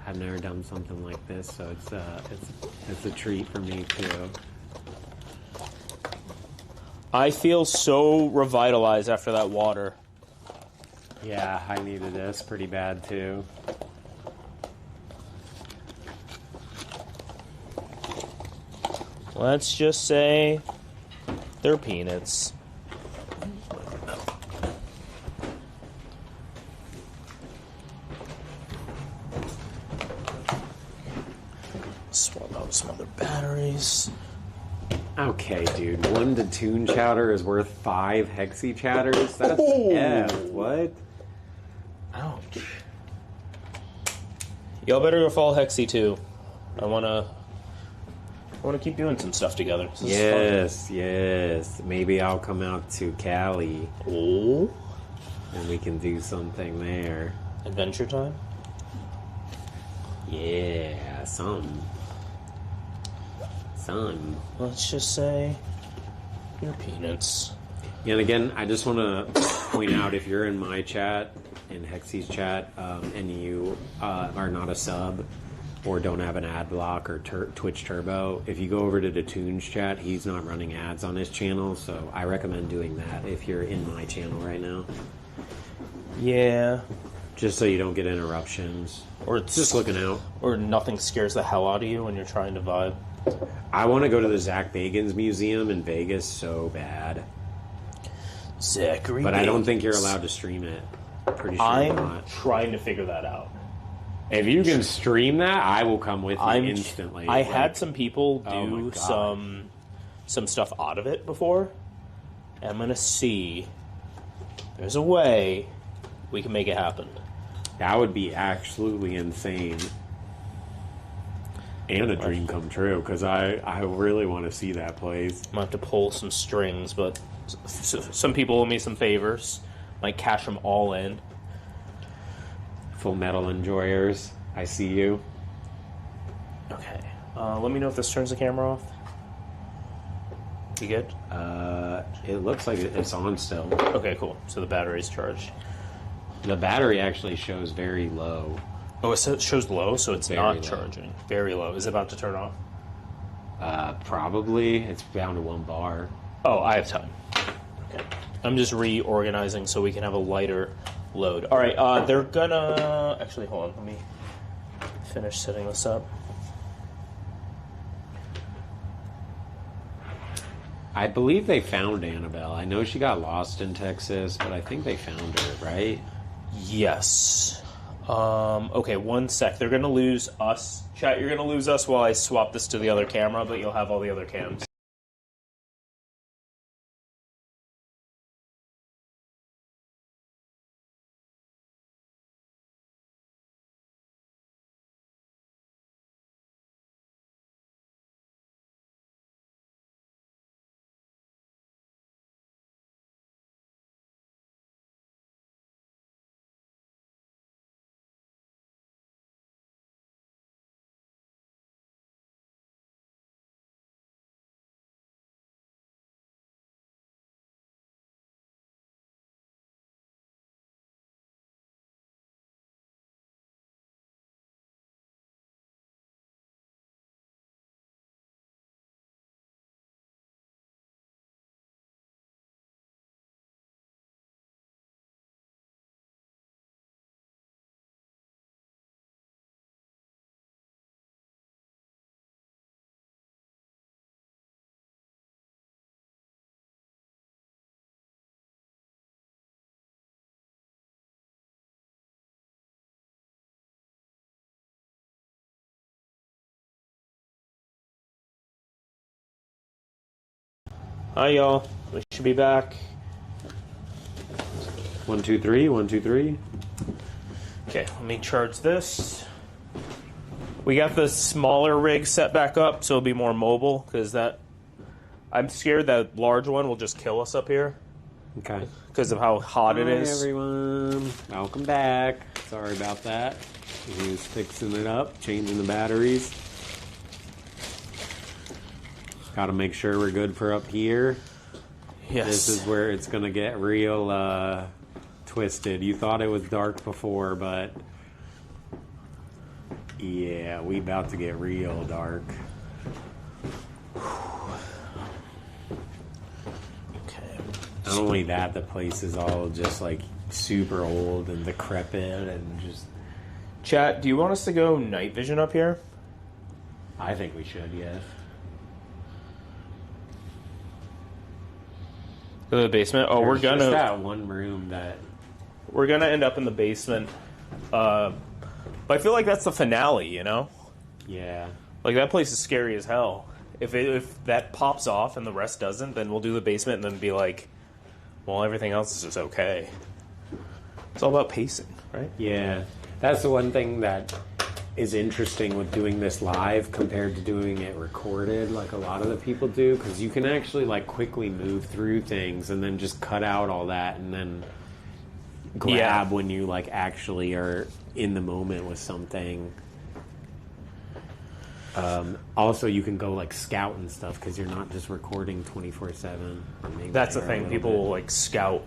I've never done something like this, so it's a treat for me too. I feel so revitalized after that water. Yeah, I needed this pretty bad too. Let's just say they're peanuts. Swap out some other batteries. Okay, dude. 1 detune chatter is worth 5 hexy chatters? That's Ooh. F. What? Ouch. Y'all better go follow Hexy too. I wanna keep doing some stuff together. This is Yes. Maybe I'll come out to Cali fun. Oh. and we can do something there. Adventure time? Yeah, something. Let's just say you're peanuts. And again, I just want to point out, if you're in my chat, in Hexy's chat, and you are not a sub or don't have an ad block or Twitch Turbo, if you go over to Detune's chat, he's not running ads on his channel, so I recommend doing that if you're in my channel right now. Yeah. Just so you don't get interruptions. Or it's Just looking out. Or nothing scares the hell out of you when you're trying to vibe. I want to go to the Zach Bagans Museum in Vegas so bad. Zachary But I don't Bagans. think you're allowed to stream it. Pretty sure I'm you're not. trying to figure that out. If you can stream that, I will come with you I'm instantly. I Like, had some people oh my do God. some stuff out of it before. And I'm gonna see. There's a way we can make it happen. That would be absolutely insane. And a dream come true, because I really want to see that place. I'm gonna have to pull some strings, but some people owe me some favors. Might cash them all in. Full Metal enjoyers, I see you. Okay. Let me know if this turns the camera off. You good? It looks like it's on still. Okay, cool. So the battery's charged. The battery actually shows very low. Oh, it shows low, so it's Very not low. charging. Very low. Is it about to turn off? Probably. It's down to 1 bar. Oh, I have time. Okay. I'm just reorganizing so we can have a lighter load. All right, they're gonna... Actually, hold on. Let me finish setting this up. I believe they found Annabelle. I know she got lost in Texas, but I think they found her, right? Yes. Okay, 1 sec. They're gonna lose us. Chat, you're gonna lose us while I swap this to the other camera, but you'll have all the other cams. Hi, y'all. We should be back. 1, 2, 3. 1, 2, 3. Okay, let me charge this. We got the smaller rig set back up so it'll be more mobile, because I'm scared that large one will just kill us up here Okay. because of how hot it is. Hi, everyone. Welcome back. Sorry about that. He was fixing it up, changing the batteries. Got to make sure we're good for up here. Yes. This is where it's going to get real twisted. You thought it was dark before, but yeah, we about to get real dark. Okay. Not only that, the place is all just like super old and decrepit and just... Chat, do you want us to go night vision up here? I think we should, yes. Go to the basement? Oh, There's just that one room that... We're gonna end up in the basement. But I feel like that's the finale, you know? Yeah. Like, that place is scary as hell. If that pops off and the rest doesn't, then we'll do the basement and then be like, well, everything else is just okay. It's all about pacing, right? Yeah. That's the one thing that is interesting with doing this live compared to doing it recorded like a lot of the people do, because you can actually like quickly move through things and then just cut out all that and then grab when you like actually are in the moment with something. Also, you can go like scout and stuff because you're not just recording 24/7. That's the thing. People will like scout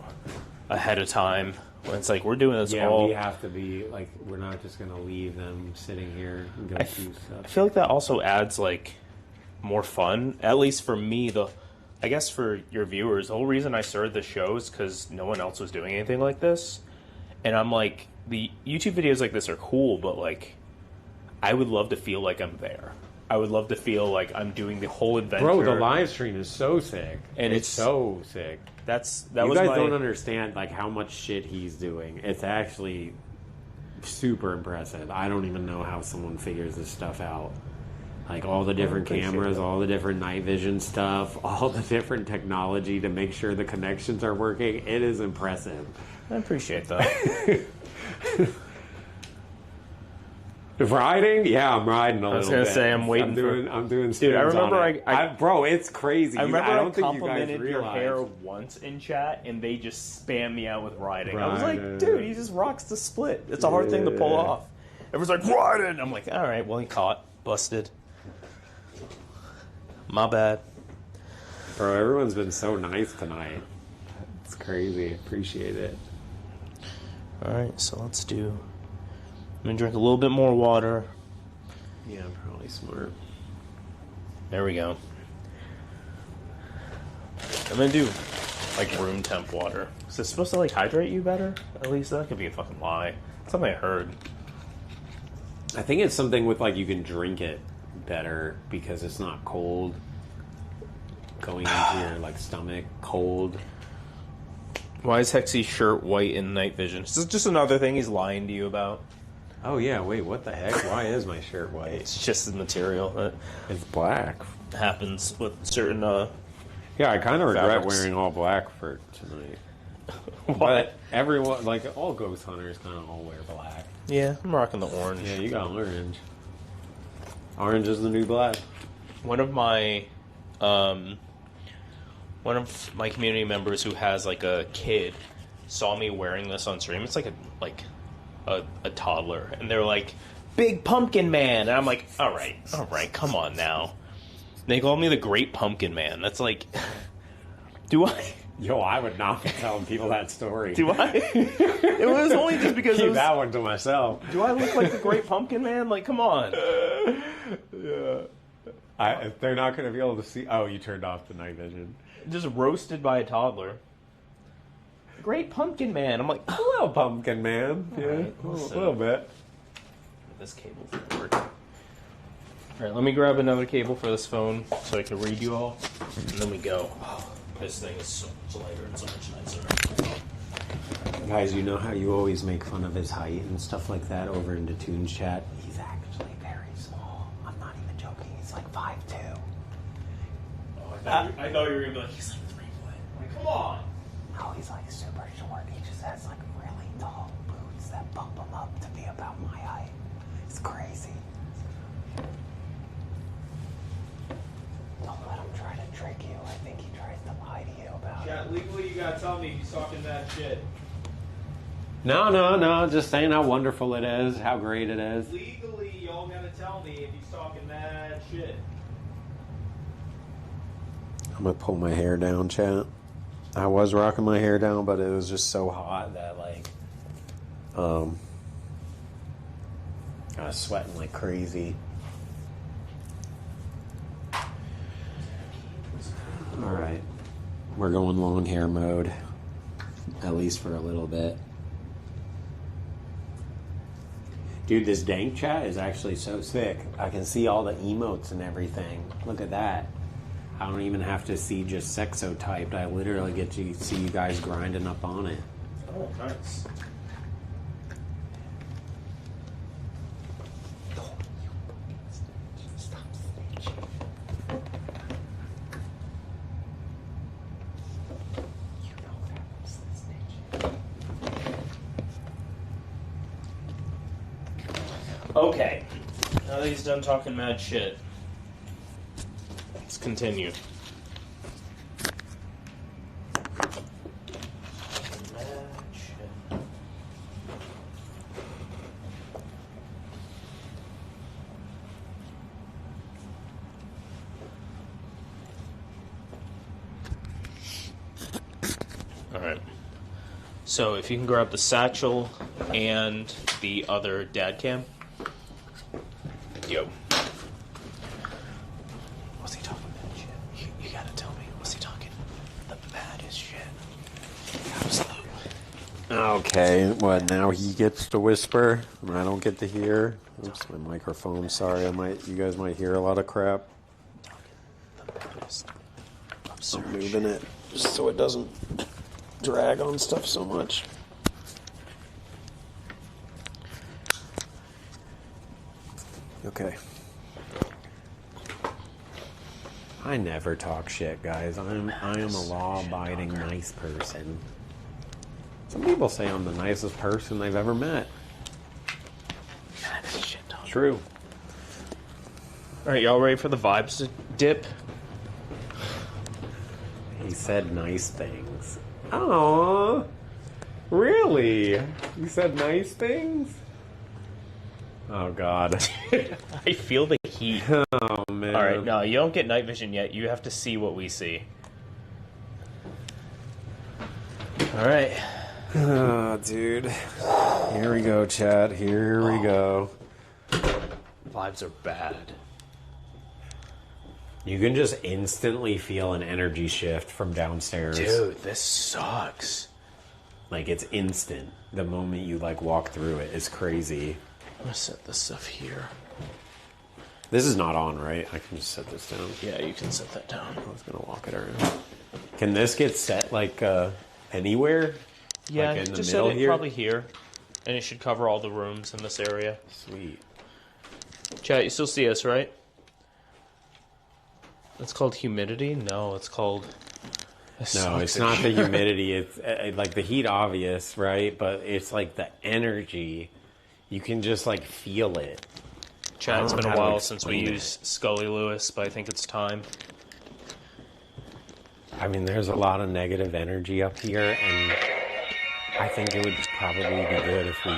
ahead of time. When it's like, we're doing this all... we have to be, like, we're not just going to leave them sitting here and go through stuff. I feel like that also adds, like, more fun. At least for me, I guess for your viewers, the whole reason I started the show is because no one else was doing anything like this. And I'm like, the YouTube videos like this are cool, but, like, I would love to feel like I'm there. I would love to feel like I'm doing the whole adventure. Bro, the live stream is so sick. And it's so sick. You guys don't understand like how much shit he's doing. It's actually super impressive. I don't even know how someone figures this stuff out. Like all the different cameras, all the different night vision stuff, all the different technology to make sure the connections are working. It is impressive. I appreciate that. Riding? Yeah, I'm riding a little bit. I was going to say, I'm waiting I'm doing Dude, I remember bro, it's crazy. I remember I don't think complimented you guys your hair realize. once in chat, and they just spammed me out with riding. I was like, dude, he just rocks the split. It's a hard thing to pull off. Everyone's like, riding! I'm like, all right, well, he caught. Busted. My bad. Bro, everyone's been so nice tonight. It's crazy. Appreciate it. All right, so let's do... I'm going to drink a little bit more water. Yeah, probably smart. There we go. I'm going to do, like, room temp water. Is it supposed to, like, hydrate you better? At least that could be a fucking lie. Something I heard. I think it's something with, like, you can drink it better because it's not cold. Going into your, like, stomach cold. Why is Hexy's shirt white in night vision? Is this just another thing he's lying to you about? Oh, yeah, wait, what the heck? Why is my shirt white? It's just the material that It's black. happens with certain, Yeah, I kind of regret fabrics. wearing all black for tonight. What? But everyone, like, all ghost hunters kind of all wear black. Yeah, I'm rocking the orange. Yeah, you got orange. Orange is the new black. One of my community members who has like a kid saw me wearing this on stream. It's like a toddler, and they're like, "Big Pumpkin Man," and I'm like, all right, come on now. They called me the Great Pumpkin Man. That's like, do I? Yo, I would not be telling people that story. Do I? It was only just because Keep that one to myself. Do I look like the Great Pumpkin Man? Like, come on. Yeah. They're not going to be able to see. Oh, you turned off the night vision. Just roasted by a toddler. Great Pumpkin Man. I'm like, Hello, pumpkin man. Yeah, right, a listen. little bit. this cable's not working. Alright, let me grab another cable for this phone so I can read you all. And then we go. Oh, this thing is so much lighter and so much nicer. Guys, you know how you always make fun of his height and stuff like that over in Detoon's chat? He's actually very small. I'm not even joking. He's like 5'2". Oh, I I thought you were gonna be like, he's like 3 foot. Like, come on. No, he's like super short. He just has like really tall boots that bump him up to be about my height. It's crazy. Don't let him try to trick you. I think he tries to lie to you about it. Yeah, legally you gotta tell me if he's talking that shit. No. Just saying how wonderful it is, how great it is. Legally, y'all gotta tell me if he's talking that shit. I'm gonna pull my hair down, chat. I was rocking my hair down, but it was just so hot that like, I was sweating like crazy. All right, we're going long hair mode, at least for a little bit. Dude, this dank chat is actually so sick. I can see all the emotes and everything. Look at that. I don't even have to see just sexo typed. I literally get to see you guys grinding up on it. Oh, nice. Stop snitching. You know what happens to snitching. Okay. Now that he's done talking mad shit, let's continue. Mad shit. Alright. So if you can grab the satchel and the other dad cam. Yo. What's he talking about shit? You gotta tell me. What's he talking? The baddest shit. Absolutely. Okay, what, now he gets to whisper and I don't get to hear? Oops, my microphone, sorry, you guys might hear a lot of crap. The baddest. I'm moving it just so it doesn't drag on stuff so much. Okay. I never talk shit, guys. I am a law-abiding, nice person. Some people say I'm the nicest person they've ever met. Baddest shit talk. True. Alright, y'all ready for the vibes dip? He said nice things. Aww. Really? You said nice things? Oh, God. I feel the heat. Oh, man. Alright, no, you don't get night vision yet. You have to see what we see. Alright. Oh, dude. Here we go, Chad. Here we go. Vibes are bad. You can just instantly feel an energy shift from downstairs. Dude, this sucks. Like, it's instant. The moment you, like, walk through it, it's crazy. I'm gonna set this stuff here. This is not on, right? I can just set this down. Yeah, you can set that down. I was gonna walk it around. Can this get set, like, anywhere? Yeah, Like in the just set middle it here? probably here. And it should cover all the rooms in this area. Sweet. Chat, you still see us, right? It's called humidity? No, it's called... No, it's not the humidity. It's like the heat, obvious, right? But it's like the energy. You can just like feel it. Chat, it's I don't been know a how to while since we explain it. used Scully Lewis, but I think it's time. I mean, there's a lot of negative energy up here, and I think it would probably be good if we...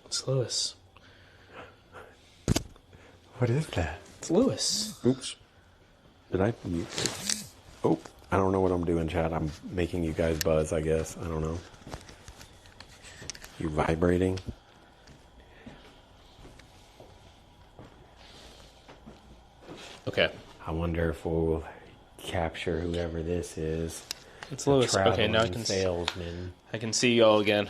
It's Lewis. What is that? It's Lewis. Oops. Did I... Oh, I don't know what I'm doing, Chad. I'm making you guys buzz, I guess. I don't know. You vibrating? Okay. I wonder if we'll capture whoever this is. It's Lewis. Okay, now I Traveling can salesman. I can see y'all again.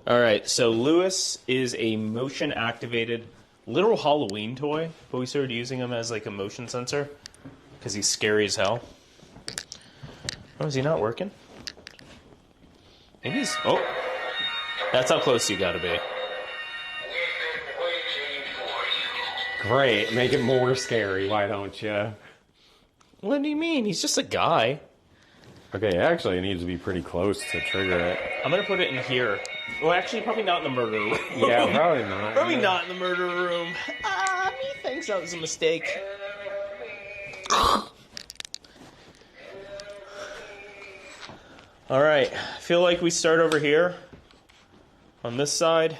All right, so Lewis is a motion-activated literal Halloween toy, but we started using him as like a motion sensor because he's scary as hell. Oh, is he not working? Maybe he's... Oh! That's how close you gotta be. Great, make it more scary, why don't you? What do you mean? He's just a guy. Okay, actually, it needs to be pretty close to trigger it. I'm gonna put it in here. Well, actually, probably not in the murder room. Yeah, probably not. Probably not in the murder room. Methinks that was a mistake. All right, I feel like we start over here on this side.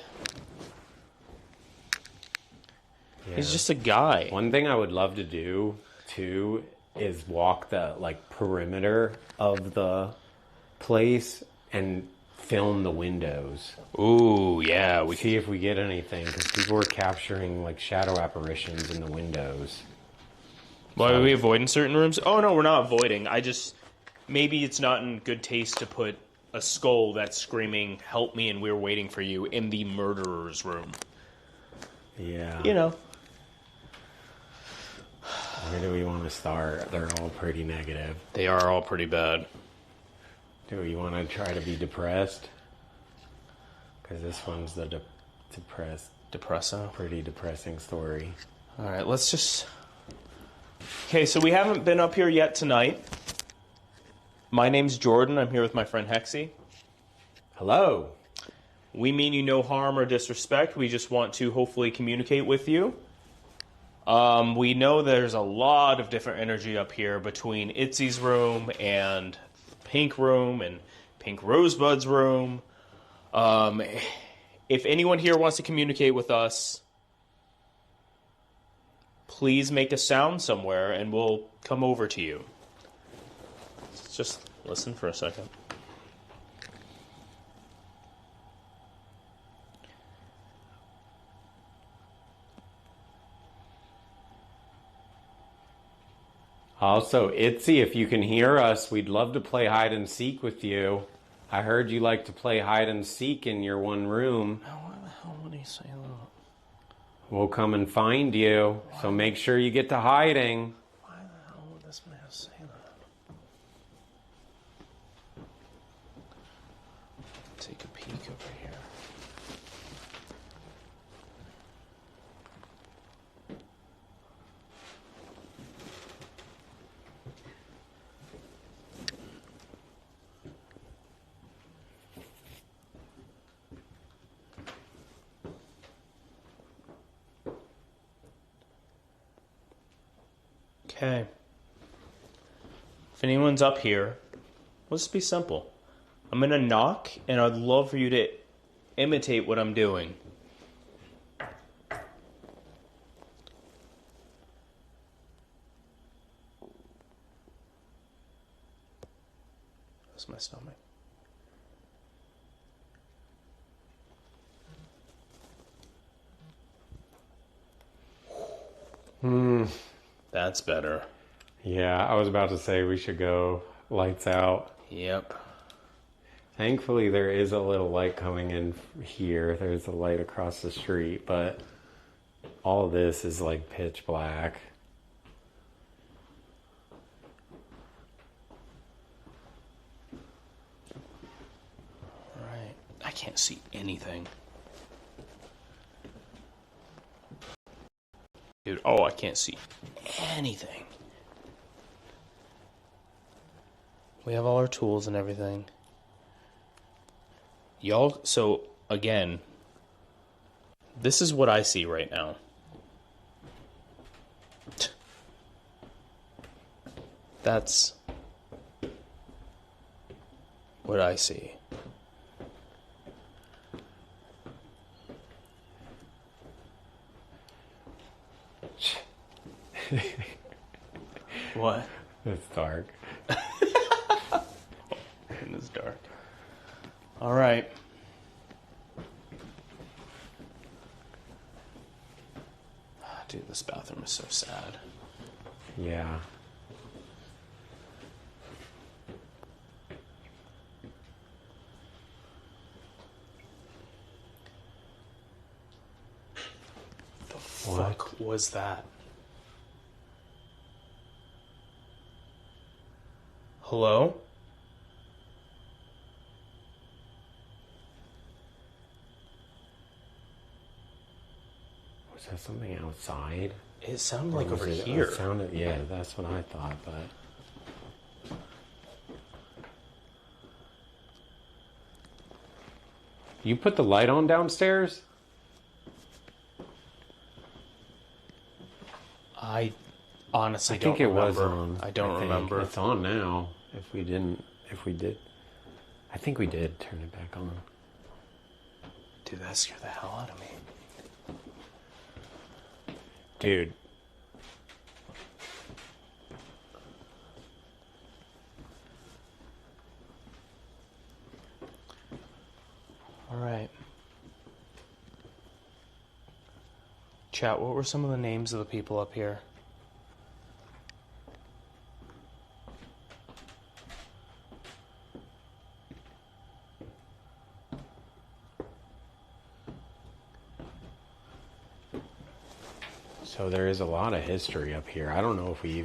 Yeah. He's just a guy. One thing I would love to do, too, is walk the, perimeter of the place and film the windows. Ooh, yeah. We See if we get anything, because people are capturing, shadow apparitions in the windows. Why are we avoiding certain rooms? Oh, no, we're not avoiding. Maybe it's not in good taste to put a skull that's screaming, "Help me," and we're waiting for you in the murderer's room. Yeah. You know. Where do we want to start? They're all pretty negative. They are all pretty bad. Do we want to try to be depressed? Because this one's the Depresso. pretty depressing story. All right, let's just... Okay, so we haven't been up here yet tonight. My name's Jordan. I'm here with my friend Hexy. Hello. We mean you no harm or disrespect. We just want to hopefully communicate with you. We know there's a lot of different energy up here between Itsy's room and Pink room and Pink Rosebud's room. If anyone here wants to communicate with us, please make a sound somewhere and we'll come over to you. Let's just listen for a second. Also, Itsy, if you can hear us, we'd love to play hide and seek with you. I heard you like to play hide and seek in your one room. Why the hell would he say that? We'll come and find you, so make sure you get to hiding. Why the hell would this man say that? Take a peek over here. Okay. If anyone's up here, let's just be simple. I'm going to knock, and I'd love for you to imitate what I'm doing. That's my stomach. That's better. Yeah, I was about to say we should go lights out. Yep. Thankfully, there is a little light coming in here. There's a light across the street, but all of this is pitch black. Right. I can't see anything. Dude, I can't see anything. We have all our tools and everything. Y'all, so, again, this is what I see right now. That's what I see. What? It's dark. It is dark. All right. Dude, this bathroom is so sad. Yeah. The fuck was that? Hello? Was that something outside? It sounded like Or over was it- here. It sounded, yeah, that's what I thought, but... You put the light on downstairs? I honestly I don't think it remember. was on. I don't think. remember. It's on now. If we did. I think we did turn it back on. Dude, that scared the hell out of me. Dude. All right. Chat, what were some of the names of the people up here? So there is a lot of history up here. I don't know if we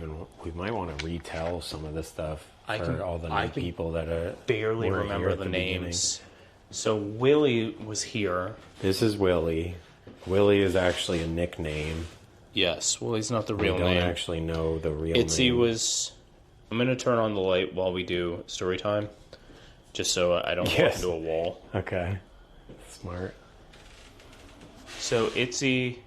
might want to retell some of this stuff for all the new people that are Barely were remember here at the beginning. names. So Whaley was here. This is Willie. Willie is actually a nickname. Yes, Willie's not the We real don't name. actually know the real Itsy name. was... I'm going to turn on the light while we do story time. Just so I don't walk Yes. into a wall. Okay. Smart. So Itsy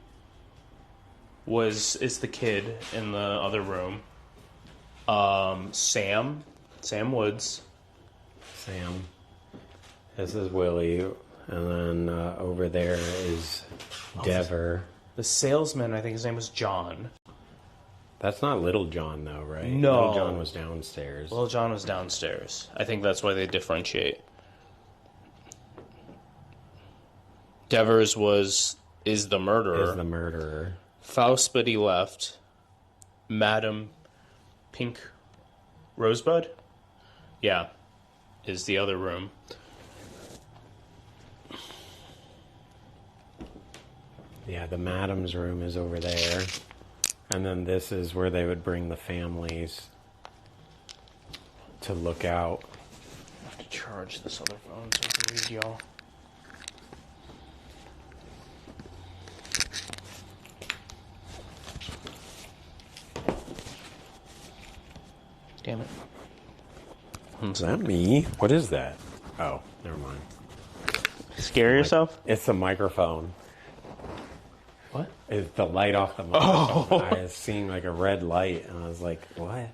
is the kid in the other room. Sam Woods. Sam. This is Willie. And then over there is Dever. The salesman, I think his name was John. That's not Little John, though, right? No. Little John was downstairs. Well, John was downstairs. I think that's why they differentiate. Devers is the murderer. Is the murderer. Faust, but he left. Madam Pink Rosebud? Yeah, is the other room. Yeah, the madam's room is over there. And then this is where they would bring the families to look out. I have to charge this other phone so I can read y'all. Damn it. Is that me? What is that? Oh, never mind. Scare yourself? It's the microphone. What? It's the light off the microphone. I was seeing like a red light, and I was like, what?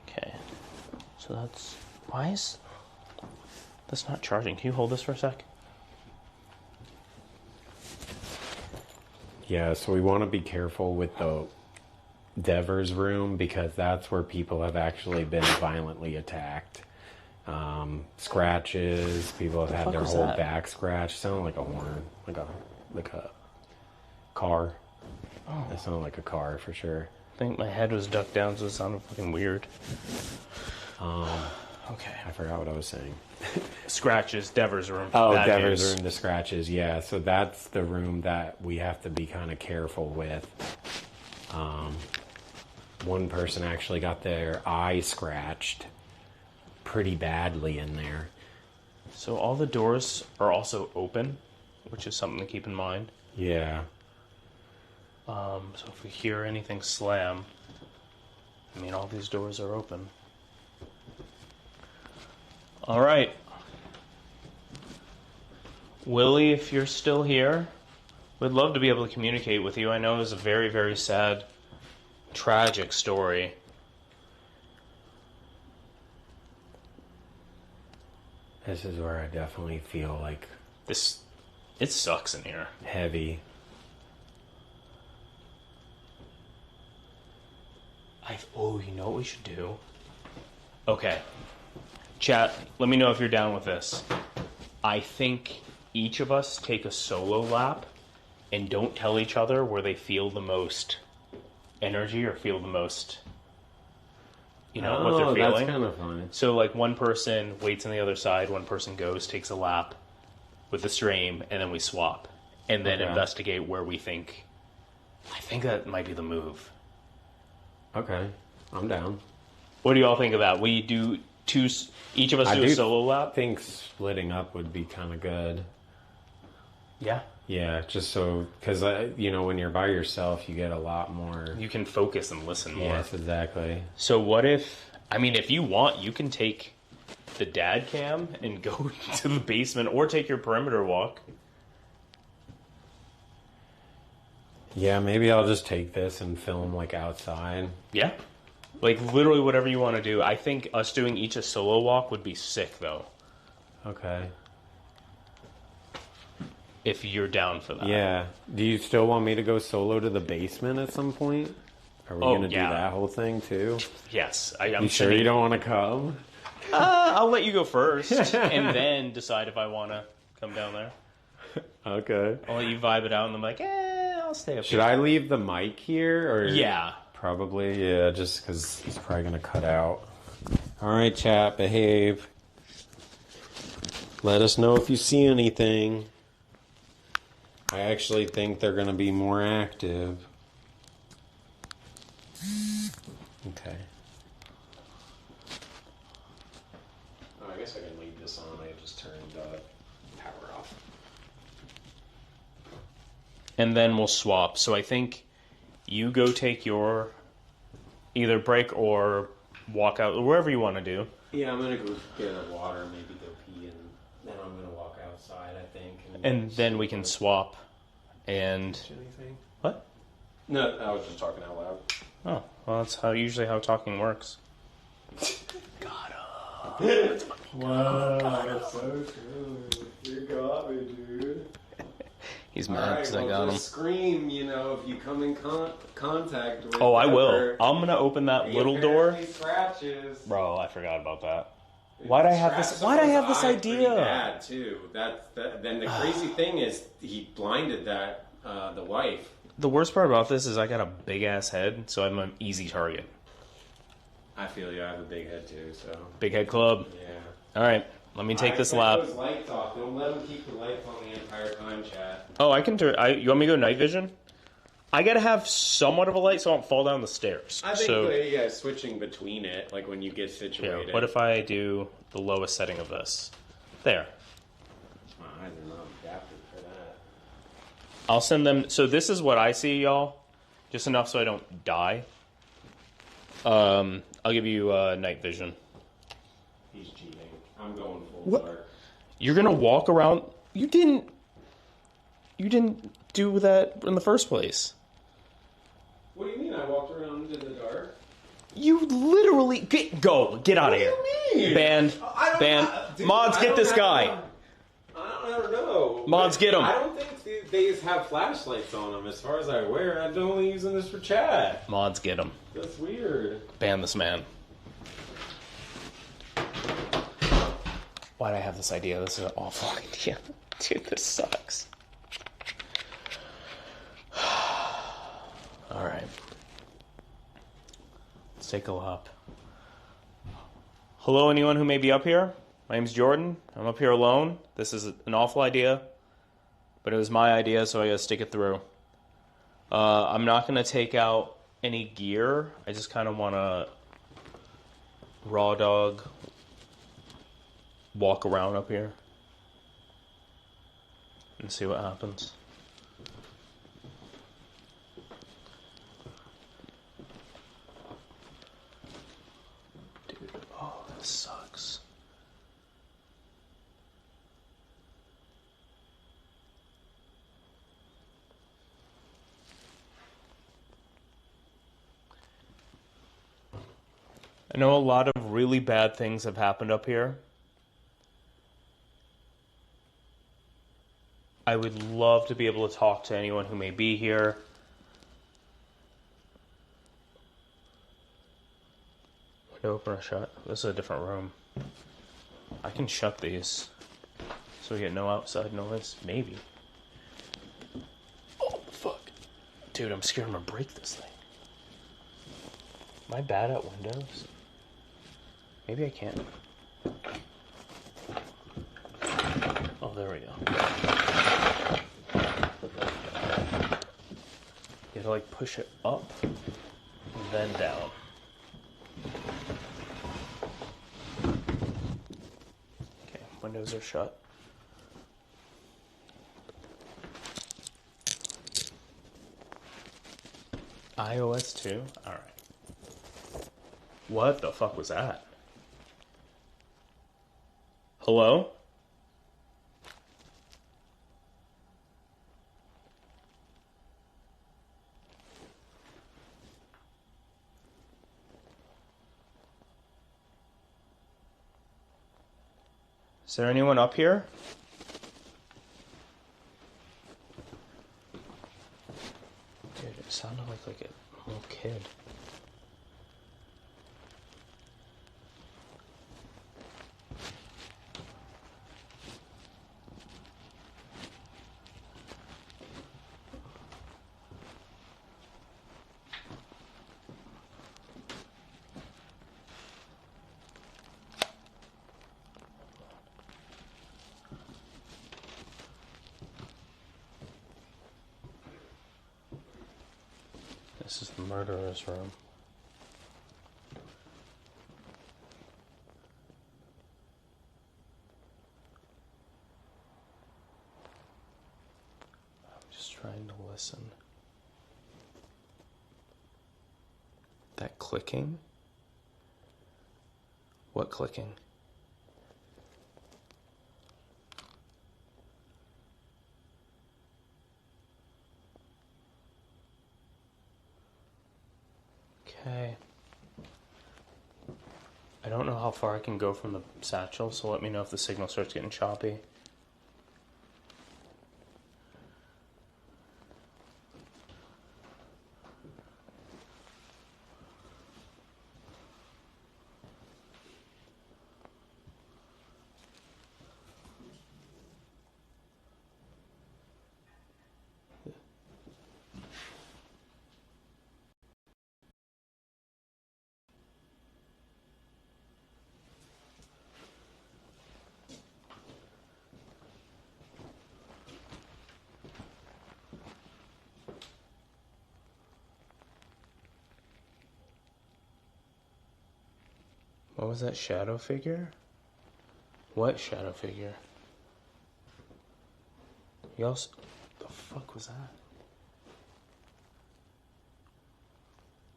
Okay. So that's... Why is... That's not charging. Can you hold this for a sec? Yeah, so we want to be careful with the Devers room because that's where people have actually been violently attacked. Scratches, people have had their was whole that? back scratched. Sounded like a horn, like a car. Oh. That sounded like a car for sure. I think my head was ducked down, so it sounded fucking weird. Okay. I forgot what I was saying. Scratches, Devers room. Oh, Bad Devers news. room, the scratches, yeah. So that's the room that we have to be kind of careful with. One person actually got their eye scratched pretty badly in there. So all the doors are also open, which is something to keep in mind. Yeah. So if we hear anything slam, I mean, all these doors are open. All right. Willie, if you're still here, we'd love to be able to communicate with you. I know it was a very, very sad, tragic story. This is where I definitely feel like It sucks in here. heavy. You know what we should do? Okay. Chat, let me know if you're down with this. I think each of us take a solo lap and don't tell each other where they feel the most energy or feel the most, what they're feeling. That's kind of fun. So, like, one person waits on the other side, one person goes, takes a lap with the stream, and then we swap. And then Okay. investigate where we think... I think that might be the move. Okay, I'm down. What do you all think of that? We do each of us do a solo lap? I think splitting up would be kind of good. Yeah. Yeah, just so, because, when you're by yourself, you get a lot more. You can focus and listen more. Yes, exactly. So what if, if you want, you can take the dad cam and go to the basement or take your perimeter walk. Yeah, maybe I'll just take this and film, like, outside. Yeah. Like, literally whatever you want to do. I think us doing each a solo walk would be sick, though. Okay. If you're down for that. Yeah. Do you still want me to go solo to the basement at some point? Are we going to do that whole thing, too? Yes. I'm you sure you don't want to come? I'll let you go first, and then decide if I want to come down there. Okay. I'll let you vibe it out, and I'm like, I'll stay up Should I leave the mic here? Or Yeah. Probably, yeah, just because he's probably going to cut out. All right, chat, behave. Let us know if you see anything. I actually think they're going to be more active. Okay. Oh, I guess I can leave this on. I just turned power off. And then we'll swap. So I think you go take your either break or walk out, wherever you want to do. Yeah, I'm going to go get a water, maybe go pee, and then I'm going to walk outside, I think. And then we can swap. And anything? What? No, I was just talking out loud. Oh, well, that's usually how talking works. Wow, that's so true. You got me, dude. He's mad because I got him. Scream, if you come in contact with. Oh, I will. I'm gonna open that little door. Scratches. Bro, I forgot about that. Why'd I have this idea? Bad too. Then the crazy thing is he blinded the wife. The worst part about this is I got a big ass head, so I'm an easy target. I feel you. I have a big head too, so. Big head club. Yeah. All right, let me take this lap. Those lights off. Don't let them keep the lights on the entire time, chat. Oh, I can turn. You want me to go night vision? I gotta have somewhat of a light so I don't fall down the stairs. I think switching between it, like when you get situated. Yeah, what if I do the lowest setting of this? There. My eyes are not adapted for that. I'll send them. So this is what I see, y'all. Just enough so I don't die. I'll give you night vision. He's cheating. I'm going full dark. You're gonna walk around. You didn't do that in the first place. What do you mean? I walked around into the dark. You literally get out of here. What do you mean? Ban. Mods, get this guy. I don't know. Mods, get him. I don't think they have flashlights on them. As far as I'm aware, I'm only using this for chat. Mods, get him. That's weird. Ban this man. Why'd I have this idea? This is an awful idea. Dude, this sucks. Alright. Let's take a lap. Hello, anyone who may be up here. My name's Jordan. I'm up here alone. This is an awful idea, but it was my idea, so I gotta stick it through. I'm not gonna take out any gear. I just kind of want to raw dog walk around up here and see what happens. Dude, oh, this sucks. I know a lot of really bad things have happened up here. I would love to be able to talk to anyone who may be here. Window open or shut? This is a different room. I can shut these so we get no outside noise. Maybe. Oh, fuck. Dude, I'm scared I'm gonna break this thing. Am I bad at windows? Maybe I can't. Oh, there we go. You have to like push it up and then down. windows are shut. iOS 2? Alright. What the fuck was that? Hello? Is there anyone up here? Dude, it sounded like a little kid. This is the murderer's room. I'm just trying to listen. That clicking? What clicking? Okay. I don't know how far I can go from the satchel, so let me know if the signal starts getting choppy. What was that shadow figure? What shadow figure? You also... The fuck was that?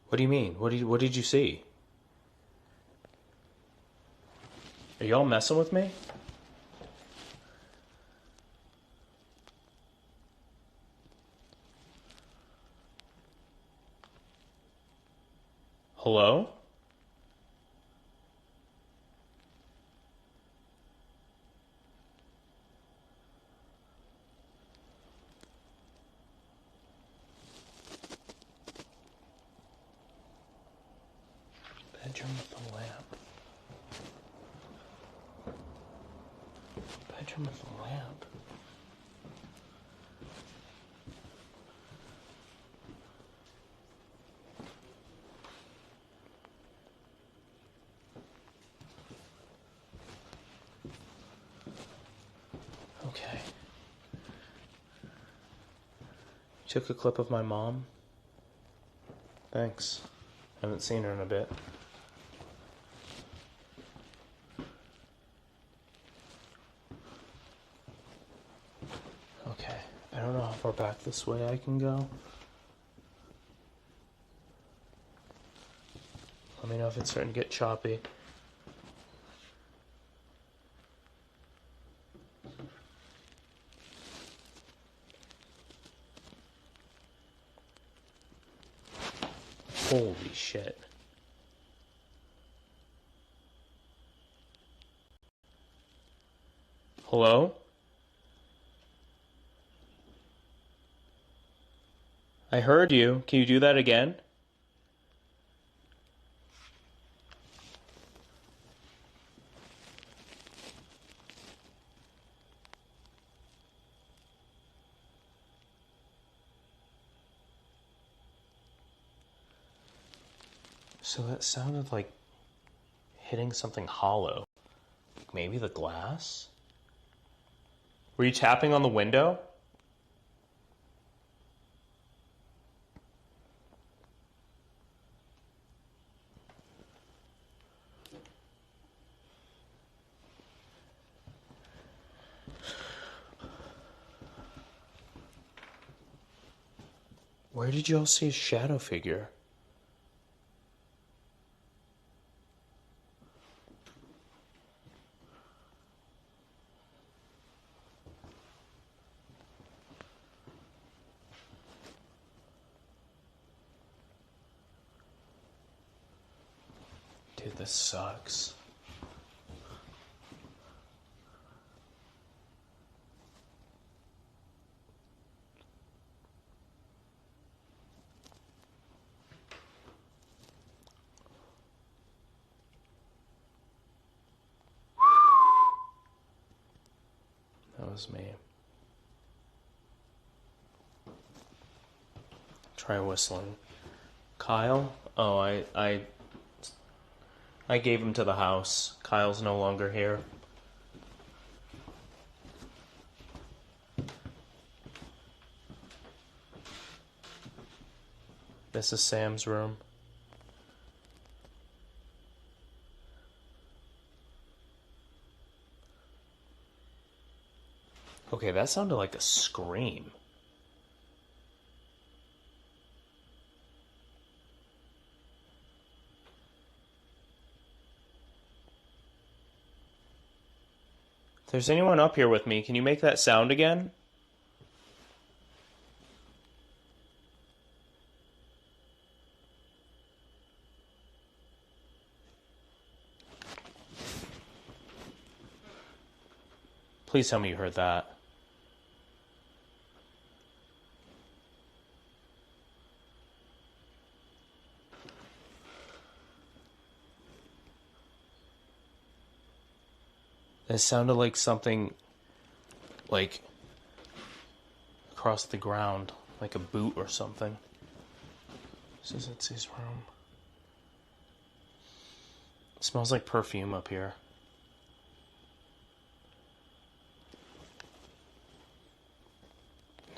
What do you mean? What did you see? Are y'all messing with me? Hello? Bedroom with the lamp. Bedroom with the lamp. Okay. Took a clip of my mom. Thanks. Haven't seen her in a bit. Okay. I don't know how far back this way I can go. Let me know if it's starting to get choppy. Holy shit. Hello? I heard you. Can you do that again? So that sounded like hitting something hollow. Maybe the glass? Were you tapping on the window? Where did you all see a shadow figure? Dude, this sucks. That was me. Try whistling. Kyle? Oh, I gave him to the house. Kyle's no longer here. This is Sam's room. Okay, that sounded like a scream. If there's anyone up here with me, can you make that sound again? Please tell me you heard that. It sounded like something, like, across the ground, like a boot or something. This is Itsy's room. It smells like perfume up here.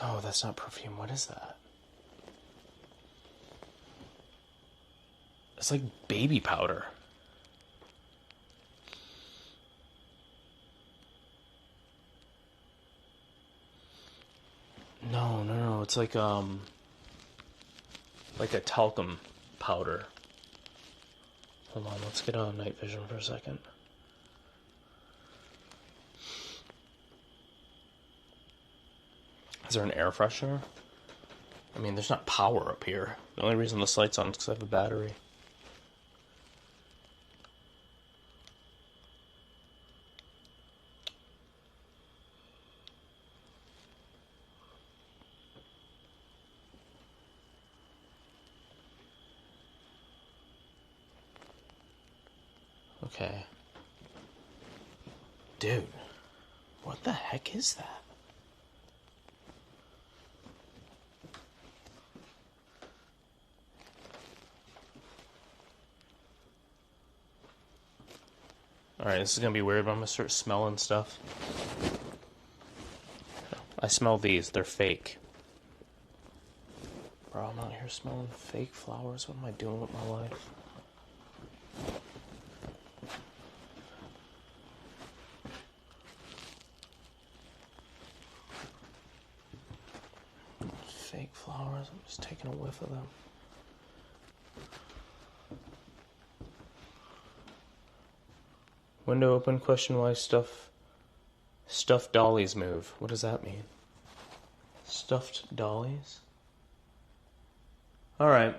No, that's not perfume. What is that? It's like baby powder. No, it's like a talcum powder. Hold on, let's get on night vision for a second. Is there an air freshener? I mean, there's not power up here. The only reason this light's on is because I have a battery. Okay. Dude, what the heck is that? Alright, this is gonna be weird, but I'm gonna start smelling stuff. I smell these, they're fake. Bro, I'm out here smelling fake flowers. What am I doing with my life? Fake flowers, I'm just taking a whiff of them. Window open, question why stuffed dollies move. What does that mean? Stuffed dollies? Alright.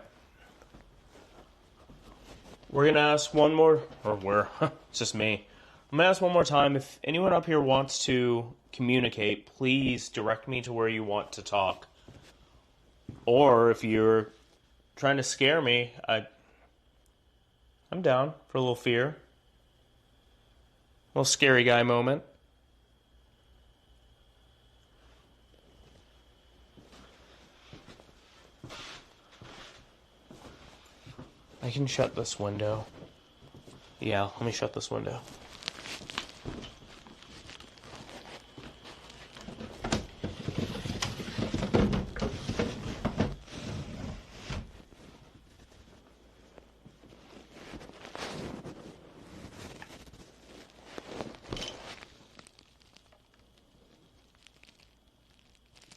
We're gonna ask one more, it's just me. I'm gonna ask one more time. If anyone up here wants to communicate, please direct me to where you want to talk. Or if you're trying to scare me, I'm down for a little fear. A little scary guy moment. I can shut this window. Yeah, let me shut this window.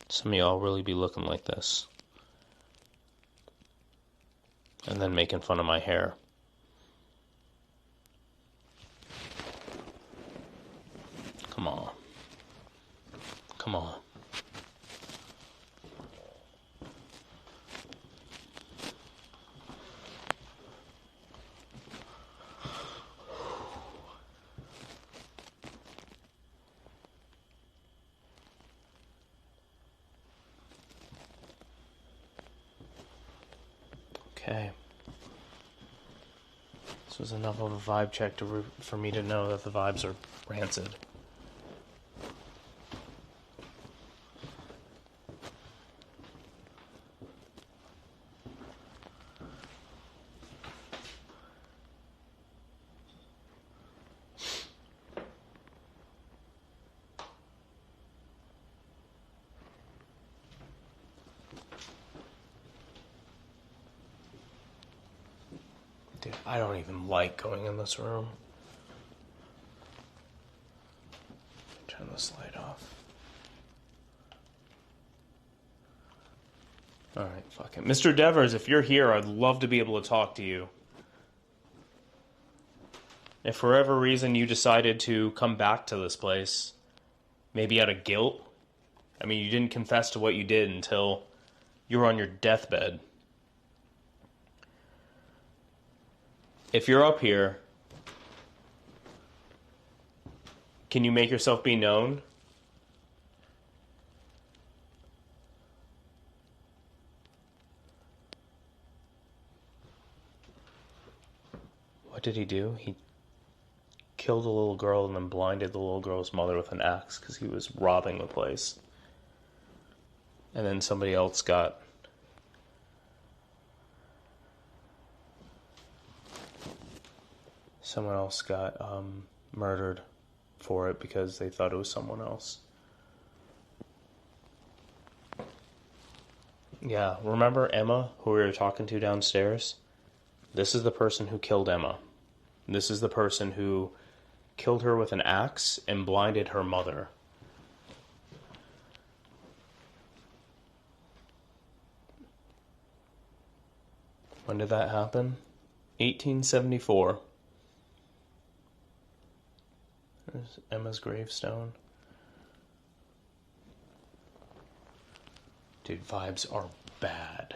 Some of y'all really be looking like this. and then making fun of my hair. Come on. Come on. Okay. This was enough of a vibe check for me to know that the vibes are rancid. Dude, I don't even like going in this room. Turn this light off. Alright, fuck it. Mr. Devers, if you're here, I'd love to be able to talk to you. If for whatever reason you decided to come back to this place, maybe out of guilt. I mean, you didn't confess to what you did until you were on your deathbed. If you're up here, can you make yourself be known? What did he do? He killed a little girl and then blinded the little girl's mother with an axe because he was robbing the place. And then somebody else got... Someone else got murdered for it because they thought it was someone else. Yeah, remember Emma, who we were talking to downstairs? This is the person who killed Emma. This is the person who killed her with an axe and blinded her mother. When did that happen? 1874. There's Emma's gravestone. Dude, vibes are bad.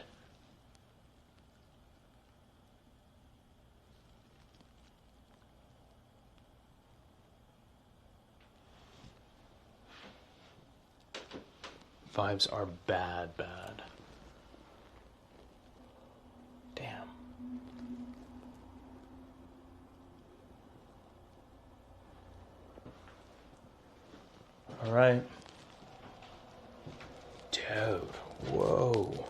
Vibes are bad, bad. Damn. All right. Dude, whoa.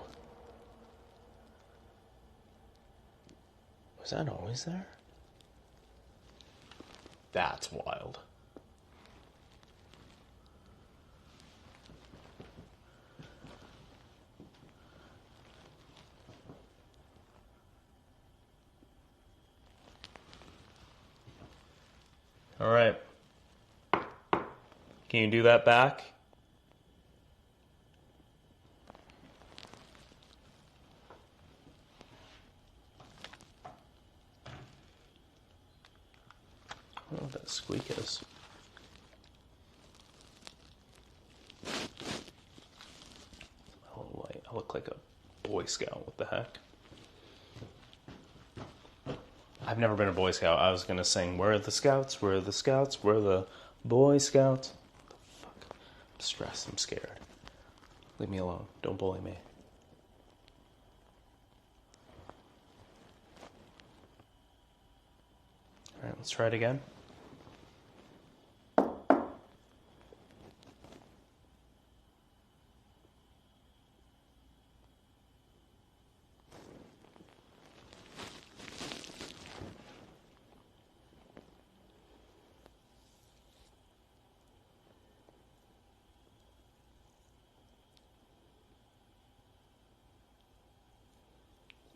Was that always there? That's wild. All right. Can you do that back? I don't know what that squeak is. I look like a Boy Scout. What the heck? I've never been a Boy Scout. I was gonna sing, "Where are the Scouts? Where are the Scouts? Where are the Boy Scouts?" What the fuck? I'm stressed. I'm scared. Leave me alone. Don't bully me. Alright, let's try it again.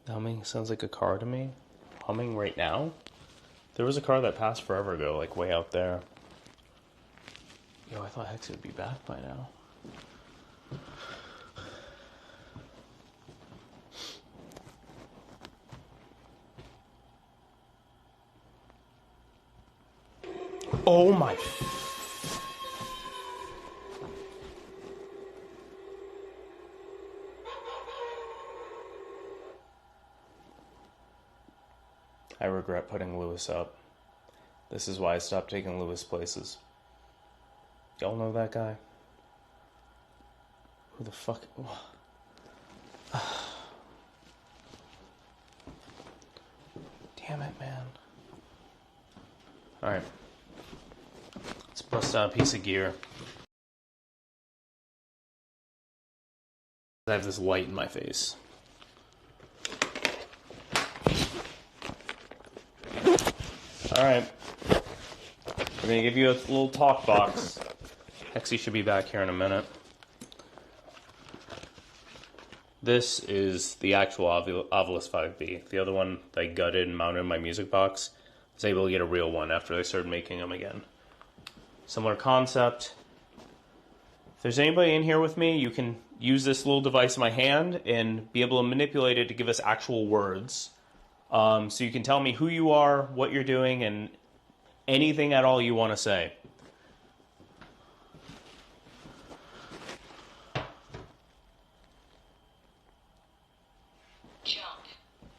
Humming sounds like a car to me. Humming right now? There was a car that passed forever ago, like way out there. Yo, I thought Hex would be back by now. Oh my... I regret putting Lewis up. This is why I stopped taking Lewis places. Y'all know that guy? Who the fuck... Damn it, man. Alright. Let's bust out a piece of gear. I have this light in my face. Alright. We're gonna give you a little talk box. Hexy should be back here in a minute. This is the actual Ovilus 5B. The other one I gutted and mounted in my music box. I was able to get a real one after they started making them again. Similar concept. If there's anybody in here with me, you can use this little device in my hand and be able to manipulate it to give us actual words. So you can tell me who you are, what you're doing, and anything at all you want to say. Jump.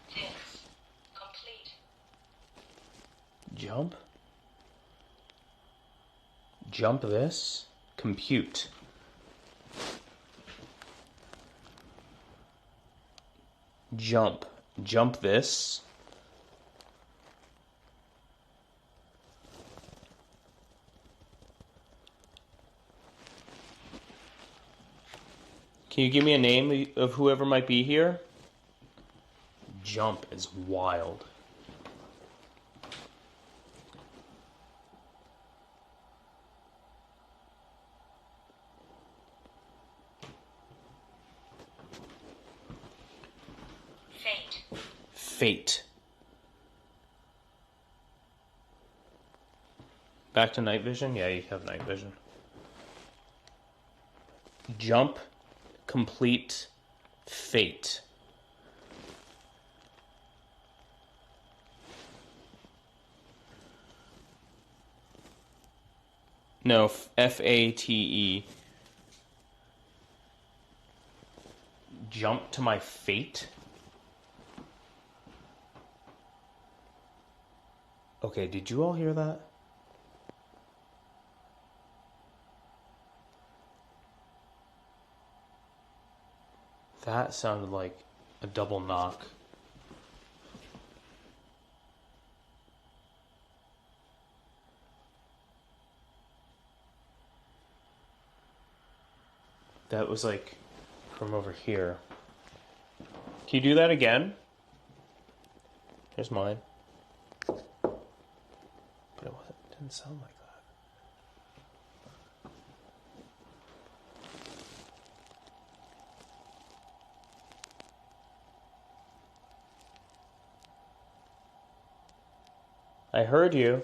This. Complete. Jump? Jump this? Compute. Jump. Jump this? Can you give me a name of whoever might be here? Jump is wild. Fate. Fate. Back to night vision? Yeah, you have night vision. Jump. Complete. Fate. No, F-A-T-E. Jump to my fate? Okay, did you all hear that? That sounded like a double knock. That was like from over here. Can you do that again? Here's mine. But it didn't sound like that. I heard you.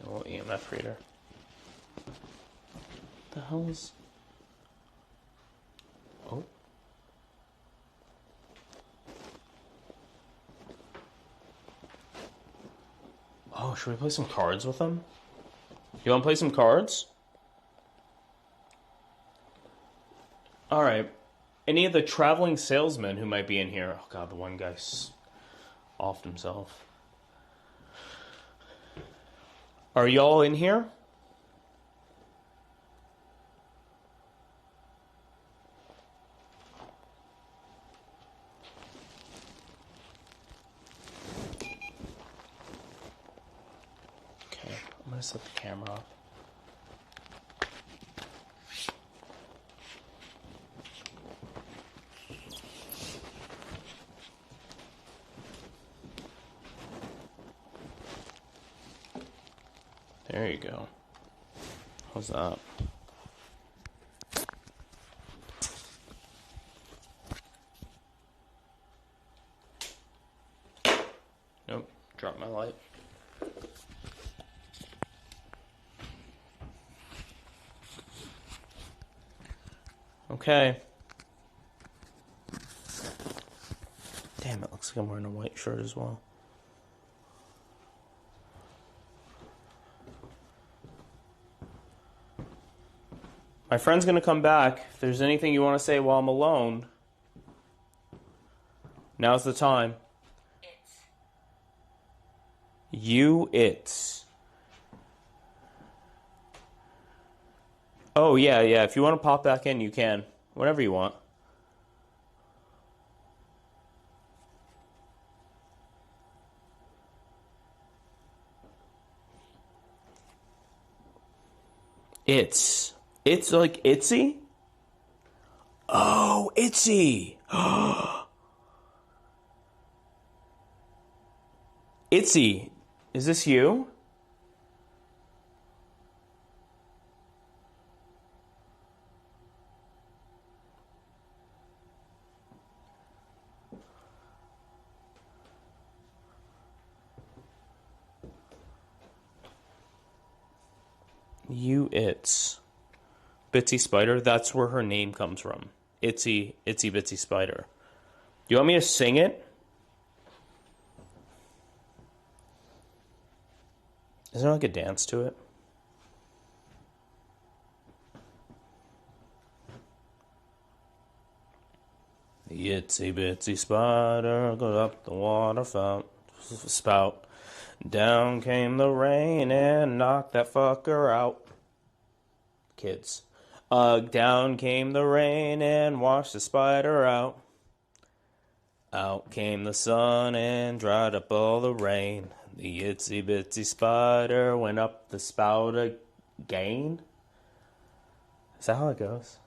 A little EMF reader. The hell is... Oh. Oh, should we play some cards with them? You want to play some cards? Alright. Any of the traveling salesmen who might be in here? Oh god, the one guy's offed himself. Are y'all in here? Okay, I'm gonna set the camera off. There you go. How's that? my light. Okay. Damn, it looks like I'm wearing a white shirt as well. My friend's going to come back. If there's anything you want to say while I'm alone, now's the time. It's. Oh, yeah. If you want to pop back in, you can. Whenever you want. It's like Itsy? Oh, Itsy! Itsy, is this you? It's Bitsy Spider. That's where her name comes from. Itsy Bitsy Spider. Do you want me to sing it? Is there like a dance to it? The itsy bitsy spider goes up the water spout. Down came the rain and knocked that fucker out. Kids. Down came the rain and washed the spider out. Out came the sun and dried up all the rain. The itsy bitsy spider went up the spout again. Is that how it goes?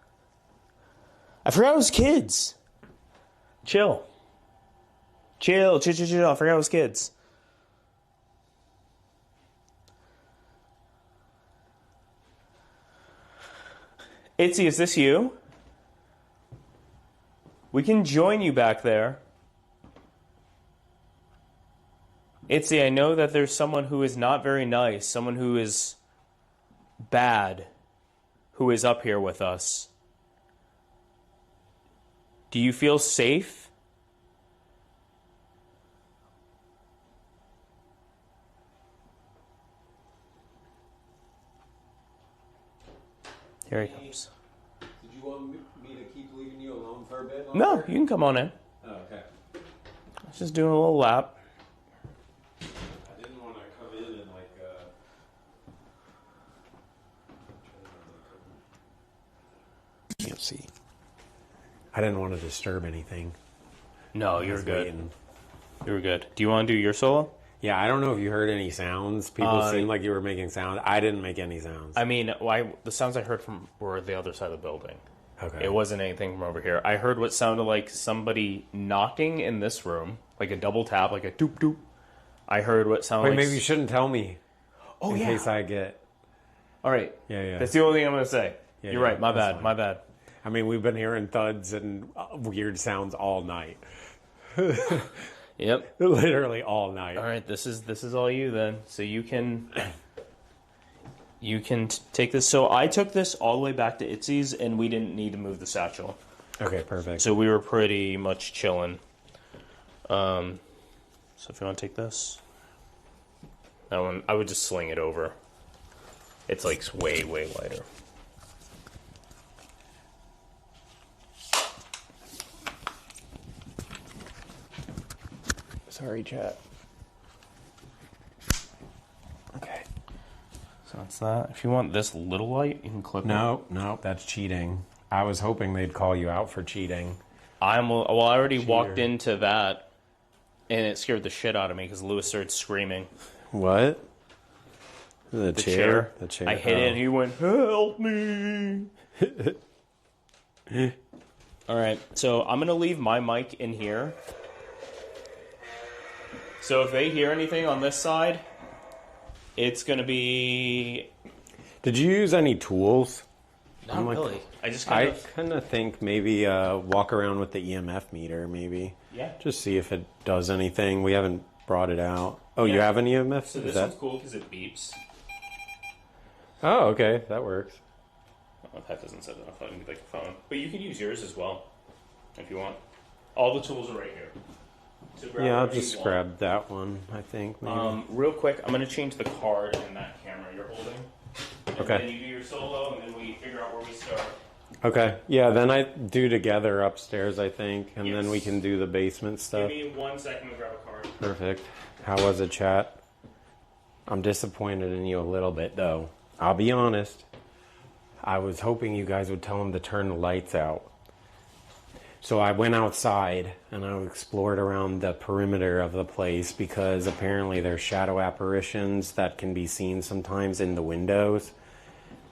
I forgot it was kids. Chill. I forgot it was kids. Itsy, is this you? We can join you back there. Itsy, I know that there's someone who is not very nice, someone who is bad, who is up here with us. Do you feel safe? Here he comes. Did you want me to keep leaving you alone for a bit longer? No, you can come on in. Oh, okay. I was just doing a little lap. I didn't want to come in and can't see. I didn't want to disturb anything. No, you're good. You're good. Do you want to do your solo? Yeah, I don't know if you heard any sounds. People seemed like you were making sounds. I didn't make any sounds. I mean, the sounds I heard from were the other side of the building. Okay. It wasn't anything from over here. I heard what sounded like somebody knocking in this room, like a double tap, like a doop doop. I heard what sounded like... Wait, maybe you shouldn't tell me. Oh, in case I get... All right. Yeah. That's the only thing I'm going to say. Yeah, You're right. My bad. I mean, we've been hearing thuds and weird sounds all night. Yep. Literally all night. All right, this is all you then. So you can take this. So I took this all the way back to Itsy's, and we didn't need to move the satchel. Okay, perfect. So we were pretty much chilling. So if you want to take this, that one I would just sling it over. It's like way lighter. Sorry, chat. Okay. So that's that. If you want this little light, you can clip it. No, that's cheating. I was hoping they'd call you out for cheating. I already walked into that, and it scared the shit out of me because Lewis started screaming. What? The chair? The chair. I hit it, and he went, "Help me!" All right, so I'm going to leave my mic in here. So if they hear anything on this side, it's going to be... Did you use any tools? Not really. I kind of think maybe walk around with the EMF meter, maybe. Yeah. Just see if it does anything. We haven't brought it out. Oh, you have an EMF? So this one's cool because it beeps. Oh, okay. That works. Oh, that doesn't set it off like a phone. But you can use yours as well, if you want. All the tools are right here. So grab Yeah, I'll whatever you just want. grab that one, I think. Maybe. Real quick, I'm going to change the card in that camera you're holding. And Okay. then you do your solo, and then we figure out where we start. Okay. Yeah, then I do together upstairs, I think, and then we Yes. can do the basement stuff. Give me 1 second to grab a card. Perfect. How was it, chat? I'm disappointed in you a little bit, though. I'll be honest. I was hoping you guys would tell him to turn the lights out. So I went outside and I explored around the perimeter of the place because apparently there's shadow apparitions that can be seen sometimes in the windows.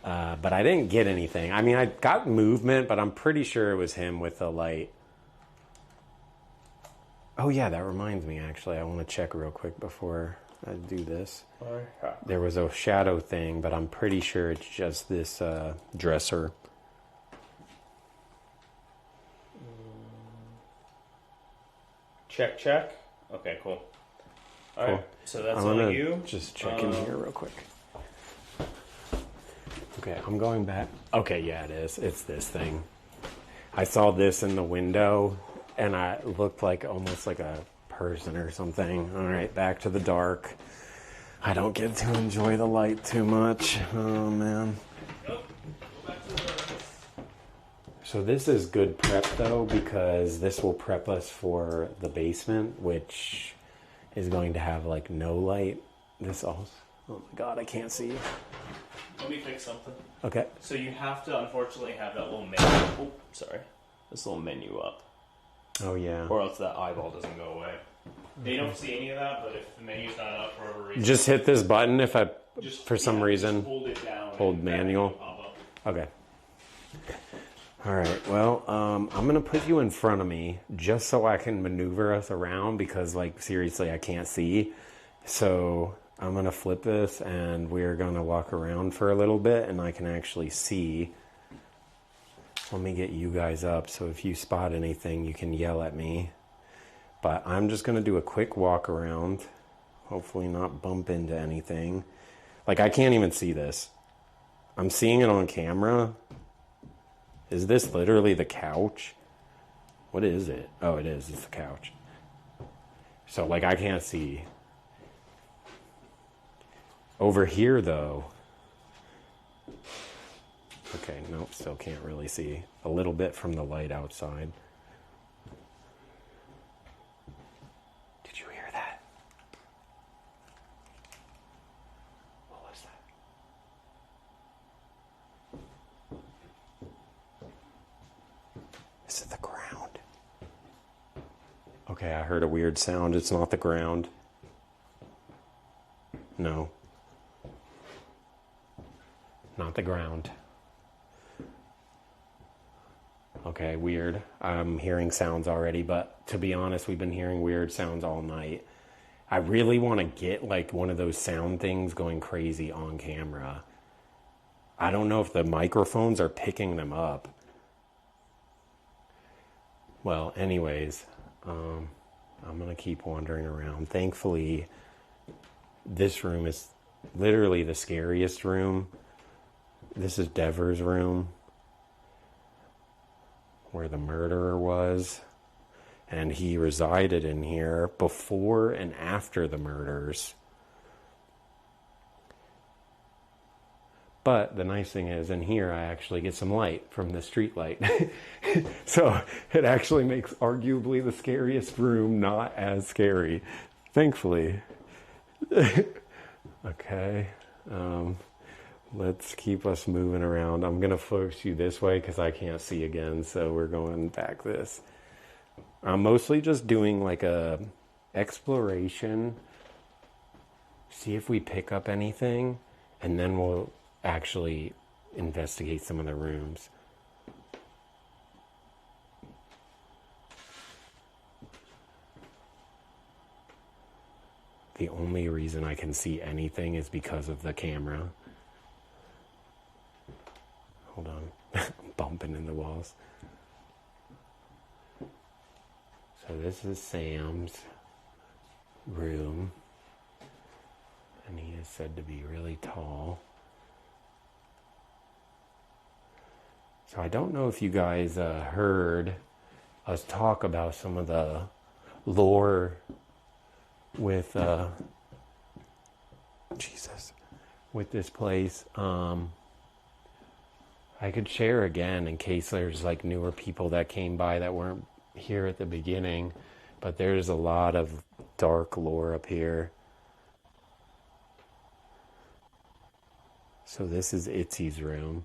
But I didn't get anything. I mean, I got movement, but I'm pretty sure it was him with the light. Oh yeah, that reminds me, actually. I want to check real quick before I do this. There was a shadow thing, but I'm pretty sure it's just this dresser. Check, check. Okay, cool. All right, so that's I'm all gonna you. just check in here real quick. Okay, I'm going back. Okay, yeah, it is. It's this thing. I saw this in the window, and it looked like almost like a person or something. All right, back to the dark. I don't get to enjoy the light too much. Oh, man. Nope. Go back to the... So this is good prep, though, because this will prep us for the basement, which is going to have, like, no light. This also... Oh, my God, I can't see. Let me fix something. Okay. So you have to, unfortunately, have that little menu. Oh, sorry. This little menu up. Oh, yeah. Or else that eyeball doesn't go away. They don't see any of that, but if the menu's not up for whatever reason... Just hit this button if I, for some just reason, hold it down. hold and manual. that menu will pop up. Okay. All right. Well, I'm going to put you in front of me just so I can maneuver us around because, like, seriously, I can't see. So I'm going to flip this and we're going to walk around for a little bit and I can actually see. Let me get you guys up so if you spot anything, you can yell at me. But I'm just going to do a quick walk around. Hopefully not bump into anything. Like, I can't even see this. I'm seeing it on camera. Is this literally the couch? What is it? Oh, it is. It's the couch. So, like, I can't see. Over here, though. Okay, nope, still can't really see. A little bit from the light outside. Did you hear that? What was that? Is it the ground? Okay, I heard a weird sound. It's not the ground. No. Not the ground. Okay, weird. I'm hearing sounds already, but to be honest, we've been hearing weird sounds all night. I really want to get like one of those sound things going crazy on camera. I don't know if the microphones are picking them up. Well, anyways, I'm going to keep wandering around. Thankfully, this room is literally the scariest room. This is Dever's room, where the murderer was. And he resided in here before and after the murders. But the nice thing is, in here, I actually get some light from the street light. So it actually makes arguably the scariest room not as scary. Thankfully. Okay. Let's keep us moving around. I'm going to focus you this way because I can't see again. So we're going back this. I'm mostly just doing like a exploration. See if we pick up anything. And then we'll actually investigate some of the rooms. The only reason I can see anything is because of the camera. Hold on. I'm bumping in the walls. So this is Sam's room. And he is said to be really tall. So I don't know if you guys heard us talk about some of the lore with with this place. I could share again in case there's like newer people that came by that weren't here at the beginning, but there's a lot of dark lore up here. So this is Itsy's room.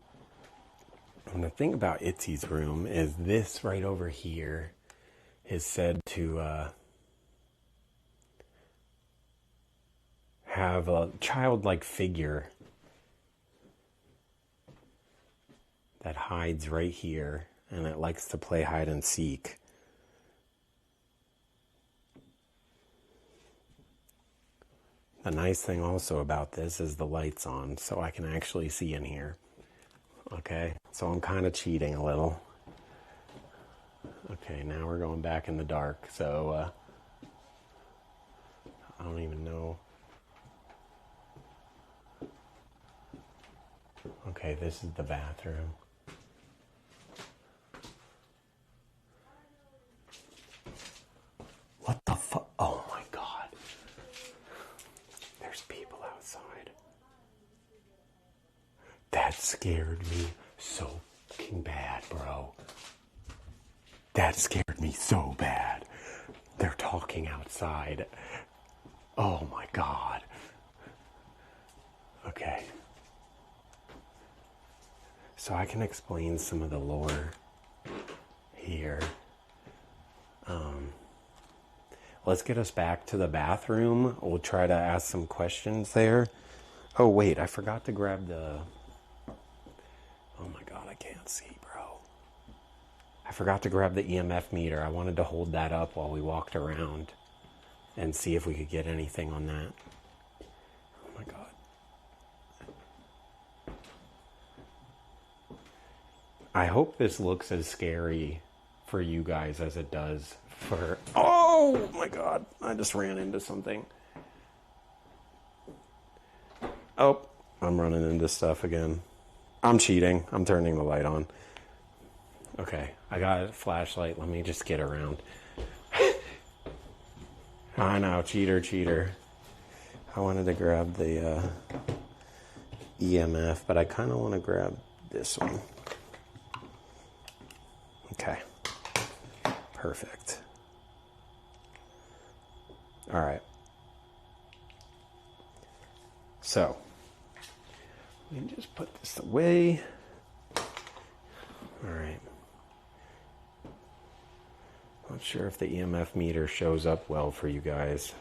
And the thing about Itsy's room is this right over here is said to have a childlike figure that hides right here, and it likes to play hide and seek. The nice thing also about this is the light's on, so I can actually see in here. Okay, so I'm kind of cheating a little. Okay, now we're going back in the dark, so I don't even know. Okay, this is the bathroom. What the fuck? Oh my God. There's people outside. That scared me so fucking bad, bro. That scared me so bad. They're talking outside. Oh my God. Okay. So I can explain some of the lore here. Let's get us back to the bathroom. We'll try to ask some questions there. Oh wait, I forgot to grab the... Oh my God, I can't see, bro. I forgot to grab the EMF meter. I wanted to hold that up while we walked around and see if we could get anything on that. Oh my God. I hope this looks as scary for you guys as it does for... Oh my God, I just ran into something. Oh, I'm running into stuff again. I'm cheating. I'm turning the light on. Okay, I got a flashlight. Let me just get around. I know, cheater. I wanted to grab the EMF, but I kind of want to grab this one. Okay. Perfect. All right. So, let me just put this away. All right. Not sure if the EMF meter shows up well for you guys.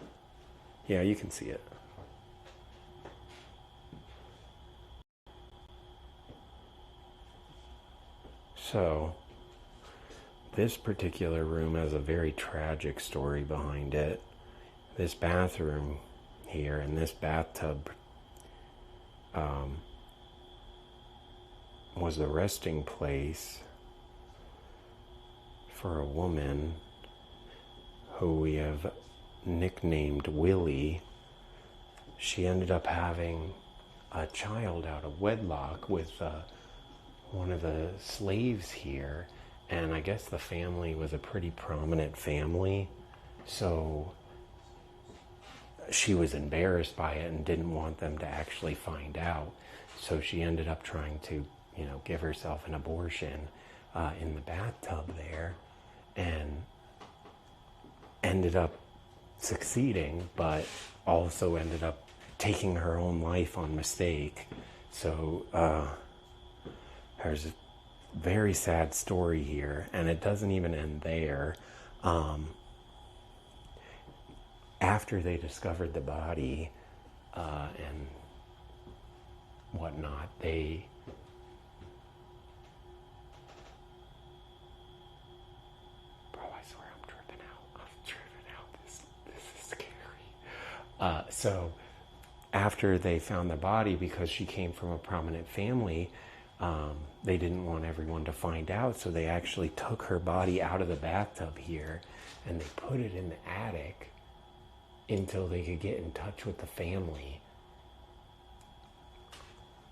Yeah, you can see it. So, this particular room has a very tragic story behind it. This bathroom here and this bathtub was the resting place for a woman who we have nicknamed Whaley. She ended up having a child out of wedlock with one of the slaves here, and I guess the family was a pretty prominent family, so she was embarrassed by it and didn't want them to actually find out, so she ended up trying to, give herself an abortion in the bathtub there, and ended up succeeding, but also ended up taking her own life on mistake. So there's a very sad story here, and it doesn't even end there. After they discovered the body and whatnot, Bro, I swear I'm tripping out. This is scary. So after they found the body, because she came from a prominent family, they didn't want everyone to find out, so they actually took her body out of the bathtub here and they put it in the attic until they could get in touch with the family.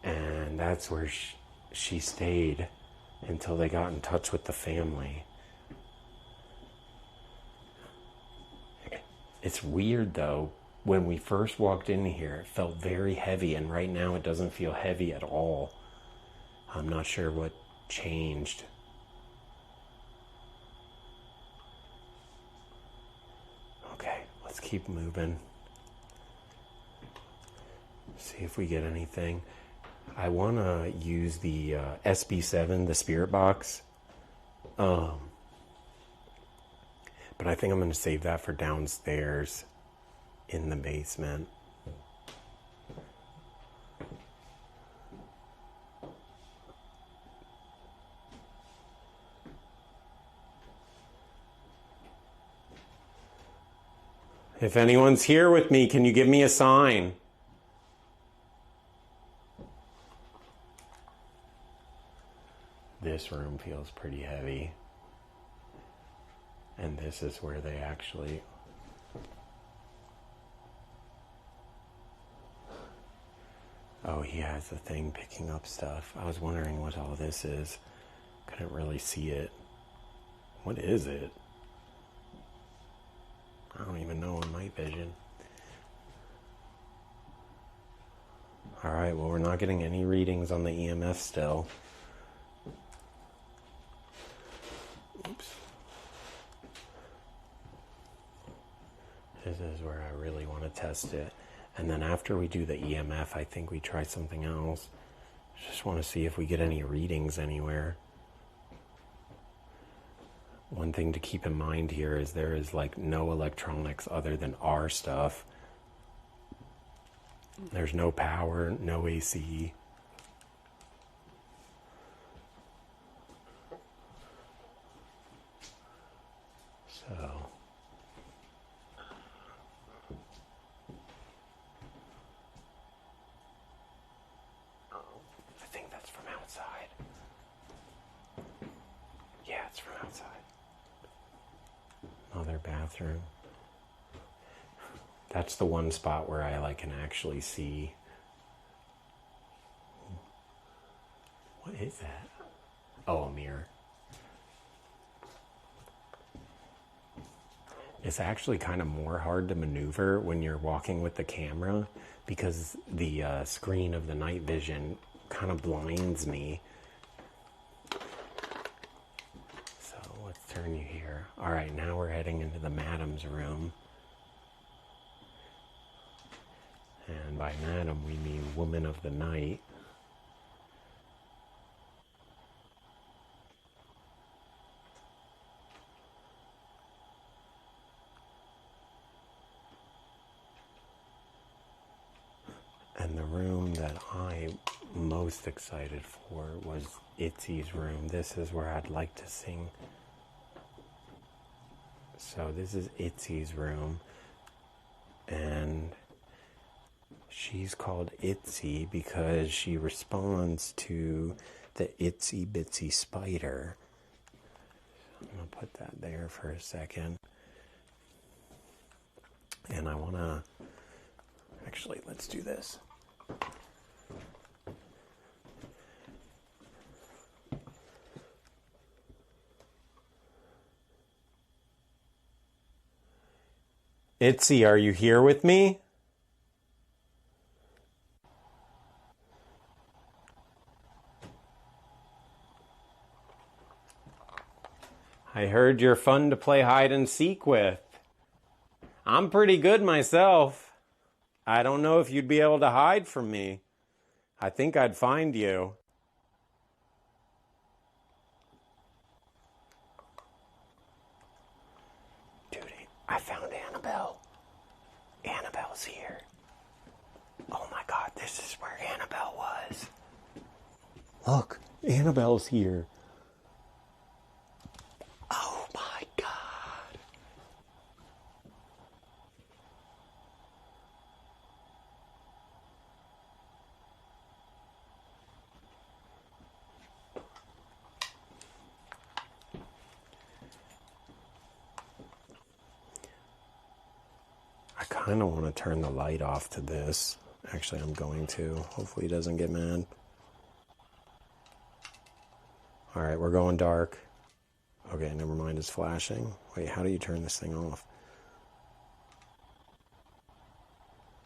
And that's where she stayed until they got in touch with the family. It's weird though, when we first walked in here, it felt very heavy, and right now it doesn't feel heavy at all. I'm not sure what changed. Okay, let's keep moving. See if we get anything. I want to use the SB7, the spirit box. But I think I'm going to save that for downstairs in the basement. If anyone's here with me, can you give me a sign? This room feels pretty heavy. And this is where they actually... Oh, he has the thing picking up stuff. I was wondering what all this is. Couldn't really see it. What is it? I don't even know in night vision. Alright, well, we're not getting any readings on the EMF still. Oops. This is where I really want to test it. And then after we do the EMF, I think we try something else. Just want to see if we get any readings anywhere. One thing to keep in mind here is there is like no electronics other than our stuff. There's no power, no AC. So... Other bathroom. That's the one spot where I can actually see. What is that? Oh, a mirror. It's actually kind of more hard to maneuver when you're walking with the camera because the screen of the night vision kind of blinds me. Turn you here. All right, now we're heading into the madam's room. And by madam, we mean woman of the night. And the room that I'm most excited for was Itsy's room. This is where I'd like to sing. So this is Itsy's room, and she's called Itsy because she responds to the itsy bitsy spider. I'm going to put that there for a second. And I want to... Actually, let's do this. Itsy, are you here with me? I heard you're fun to play hide and seek with. I'm pretty good myself. I don't know if you'd be able to hide from me. I think I'd find you. Dude, I found Annabelle. Annabelle's here. Oh my God, this is where Annabelle was. Look, Annabelle's here. Oh my God. I kind of want to turn the light off to this Actually, I'm going to. Hopefully he doesn't get mad. All right, we're going dark. Okay, never mind, it's flashing. Wait, how do you turn this thing off?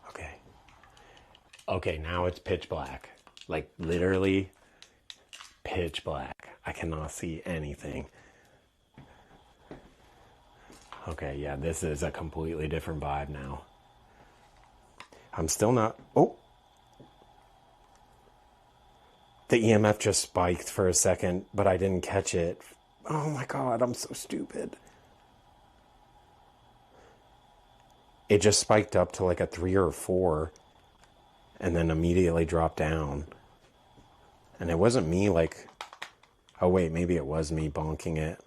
Okay. Okay, now it's pitch black. Like, literally pitch black. I cannot see anything. Okay, yeah, this is a completely different vibe now. I'm still not... Oh! The EMF just spiked for a second, but I didn't catch it. Oh my god, I'm so stupid. It just spiked up to like a 3 or a 4, and then immediately dropped down. And it wasn't me like... Oh wait, maybe it was me bonking it.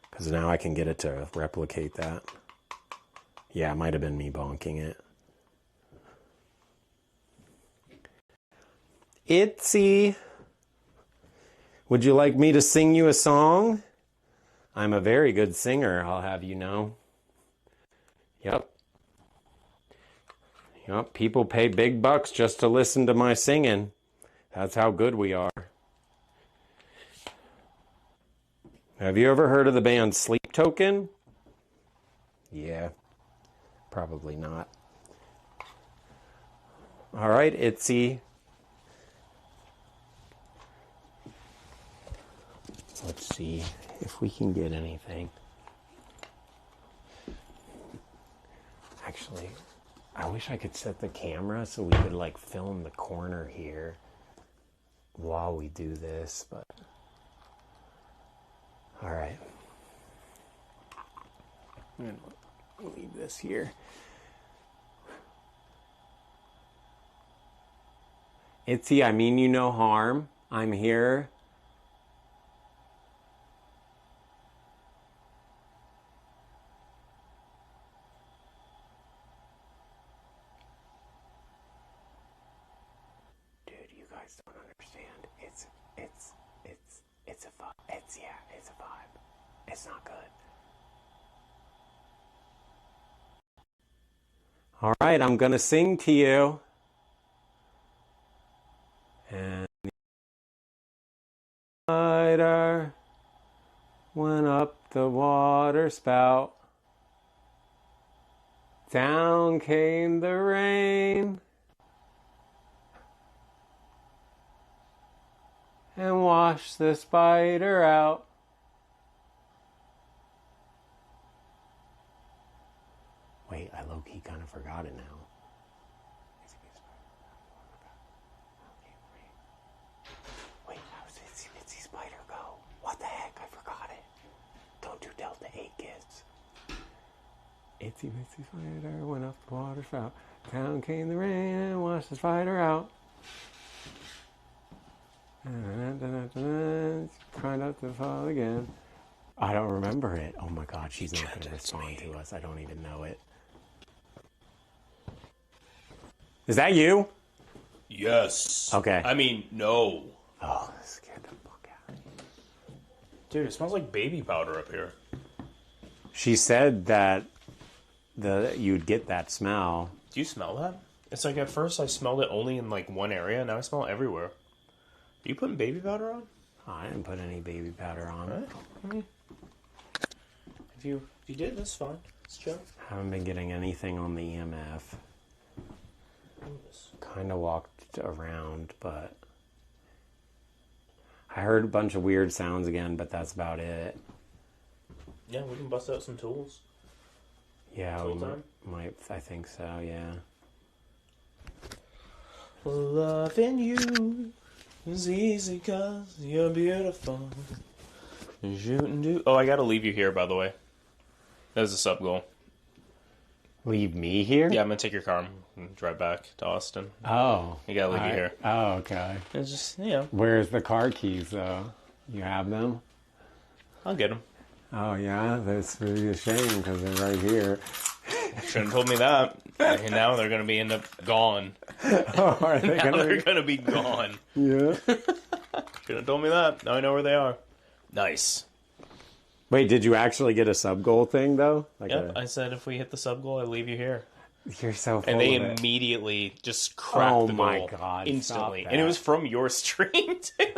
Because now I can get it to replicate that. Yeah, it might have been me bonking it. Itsy, would you like me to sing you a song? I'm a very good singer, I'll have you know. Yep. Yep, people pay big bucks just to listen to my singing. That's how good we are. Have you ever heard of the band Sleep Token? Yeah, probably not. All right, Itsy. Let's see if we can get anything. Actually, I wish I could set the camera so we could like film the corner here while we do this, but all right. I'm gonna leave this here. Itsy, I mean you no harm. I'm here. Don't understand. It's a vibe. It's a vibe. It's not good. All right, I'm gonna sing to you. And the spider went up the water spout. Down came the rain. And wash the spider out. Wait, I low-key kind of forgot it now. Wait, how does Itsy Spider go? What the heck? I forgot it. Don't do Delta 8, kids. Itsy Bitsy Spider went up the water spout. Down came the rain and washed the spider out. Trying not to fall again. I don't remember it. Oh my god, she's not going to respond to us. I don't even know it. Is that you? Yes. Okay. I mean, no. Oh, that scared the fuck out of me. Dude, it smells like baby powder up here. She said that you'd get that smell. Do you smell that? It's like at first I smelled it only in like one area, now I smell it everywhere. Are you putting baby powder on? I didn't put any baby powder on. Right. I mean, if you did, that's fine. It's chill. Haven't been getting anything on the EMF. Kind of walked around, but I heard a bunch of weird sounds again, but that's about it. Yeah, we can bust out some tools. Yeah, Tool we time? might. I think so. Yeah. Loving you is easy 'cause you're beautiful. Oh, I gotta leave you here, by the way. That's a sub goal. Leave me here? Yeah, I'm gonna take your car and drive back to Austin. Oh. You gotta leave you here. Oh, okay. It's just, you know. Where's the car keys, though? You have them? I'll get them. Oh, yeah? That's really a shame because they're right here. Shouldn't have told me that. And now they're gonna end up gone. Oh, are they Now they're gonna be gone. Yeah. Shouldn't have told me that. Now I know where they are. Nice. Wait, did you actually get a sub goal thing, though? Like Yep, I said if we hit the sub goal, I leave you here. You're so full And they of it. immediately just cracked the my goal God, instantly. stop And it that. was from your stream, too.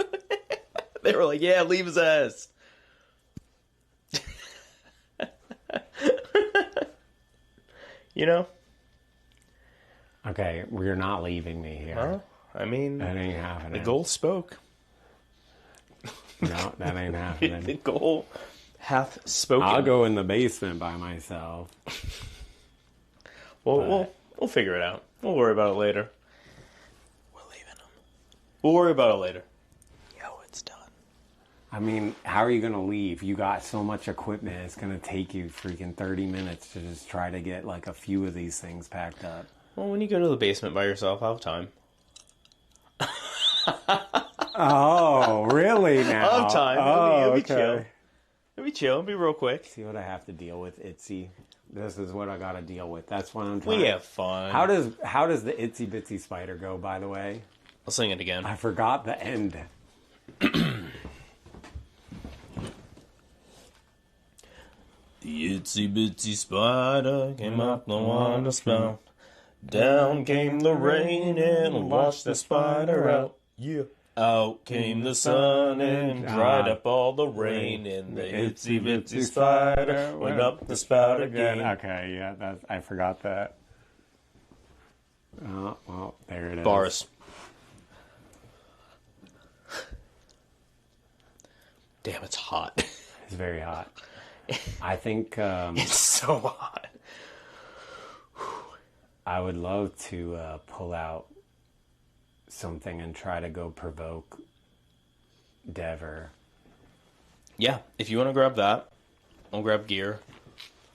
They were like, yeah, leave his ass. You know? Okay, you're not leaving me here. Well, I mean, That ain't happening. the goal spoke. No, that ain't The happening. goal hath spoken. I'll go in the basement by myself. We'll figure it out. We'll worry about it later. We're leaving him. We'll worry about it later. Yo, it's done. I mean, how are you going to leave? You got so much equipment, it's going to take you freaking 30 minutes to just try to get like a few of these things packed up. Well, when you go to the basement by yourself, I'll have time. Oh, really now? I'll have time. Oh, It'll be chill. okay. It'll be chill. It'll be real quick. See what I have to deal with, Itsy. This is what I got to deal with. That's what I'm trying. We have fun. How does the Itsy Bitsy Spider go, by the way? I'll sing it again. I forgot the end. The itsy bitsy spider came up the water spout. Down came the rain and washed the spider out. Yeah. Out came the sun and dried up all the rain. And the itsy bitsy spider went up the spout again. Okay, yeah, I forgot that. Oh, well, there it is. Bars. Damn, it's hot. It's very hot. I think It's so hot. I would love to pull out something and try to go provoke Dever. Yeah, if you want to grab that, I'll grab gear.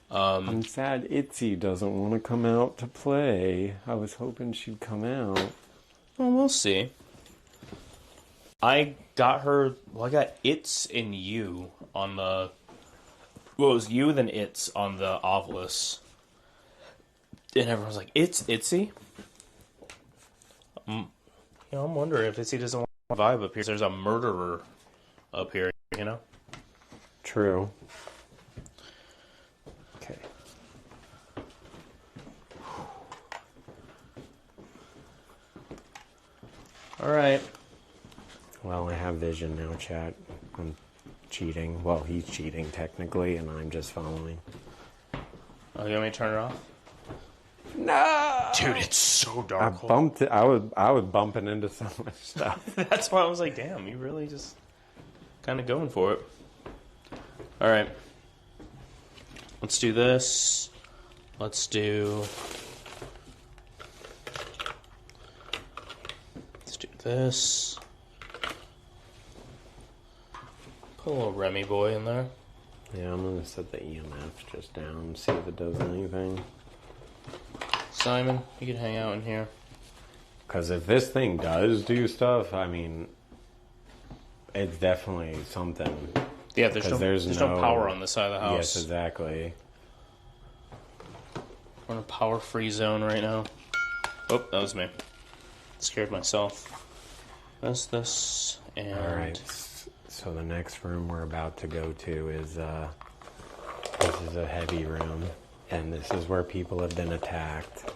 I'm sad Itsy doesn't want to come out to play. I was hoping she'd come out. Well, we'll see. I got her. Well, I got It's and You on the. Well, it was You then It's on the Ovilus. And everyone's like, It's Itsy? I'm wondering if Itsy doesn't want to vibe up here. There's a murderer up here, you know? True. Okay. Alright. Well, I have vision now, chat. I'm cheating. Well, he's cheating technically, and I'm just following. Oh, you want me to turn it off? No! Dude, it's so I dark. bumped it. I was bumping into so much stuff. That's why I was like, damn, you really just kind of going for it. Alright. Let's do this. Let's do this. Put a little Remy boy in there. Yeah, I'm gonna set the EMF just down, see if it does anything. Simon, you can hang out in here. Because if this thing does do stuff, I mean, it's definitely something. Yeah, there's no power on this side of the house. Yes, exactly. We're in a power-free zone right now. Oh, that was me. Scared myself. This, and... Alright, so the next room we're about to go to is, this is a heavy room, and this is where people have been attacked.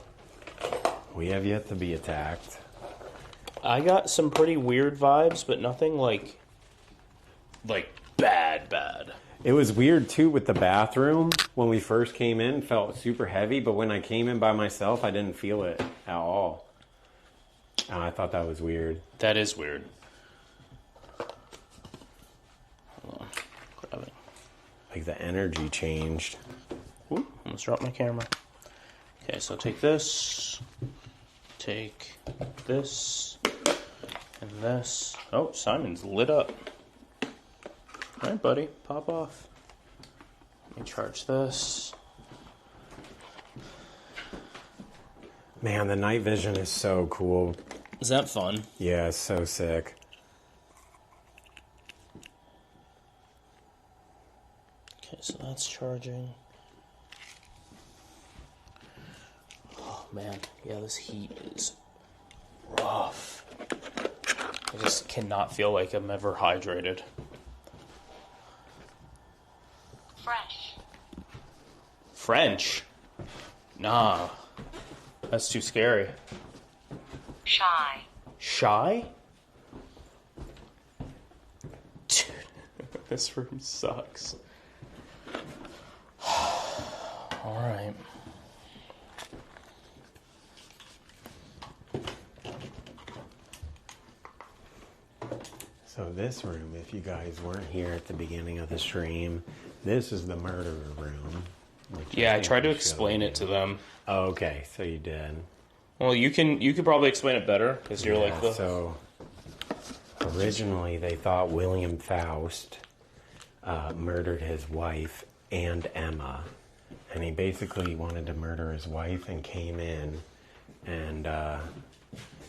We have yet to be attacked. I got some pretty weird vibes, but nothing like bad. It was weird too with the bathroom. When we first came in, it felt super heavy, but when I came in by myself, I didn't feel it at all. And I thought that was weird. That is weird. Hold on. Grab it. Like the energy changed. Ooh, almost dropped my camera. Okay, so take this, and this. Oh, Simon's lit up. All right, buddy, pop off. Let me charge this. Man, the night vision is so cool. Is that fun? Yeah, it's so sick. Okay, so that's charging. Oh, man. Yeah, this heat is rough. I just cannot feel like I'm ever hydrated. Fresh. French? Nah. That's too scary. Shy. Shy? Dude, this room sucks. Alright. So this room, if you guys weren't here at the beginning of the stream, this is the murderer room. Yeah, I tried to explain it to them. Oh, okay, so you did. Well, you could probably explain it better, because you're like the... So, originally they thought William Faust murdered his wife and Emma. And he basically wanted to murder his wife and came in and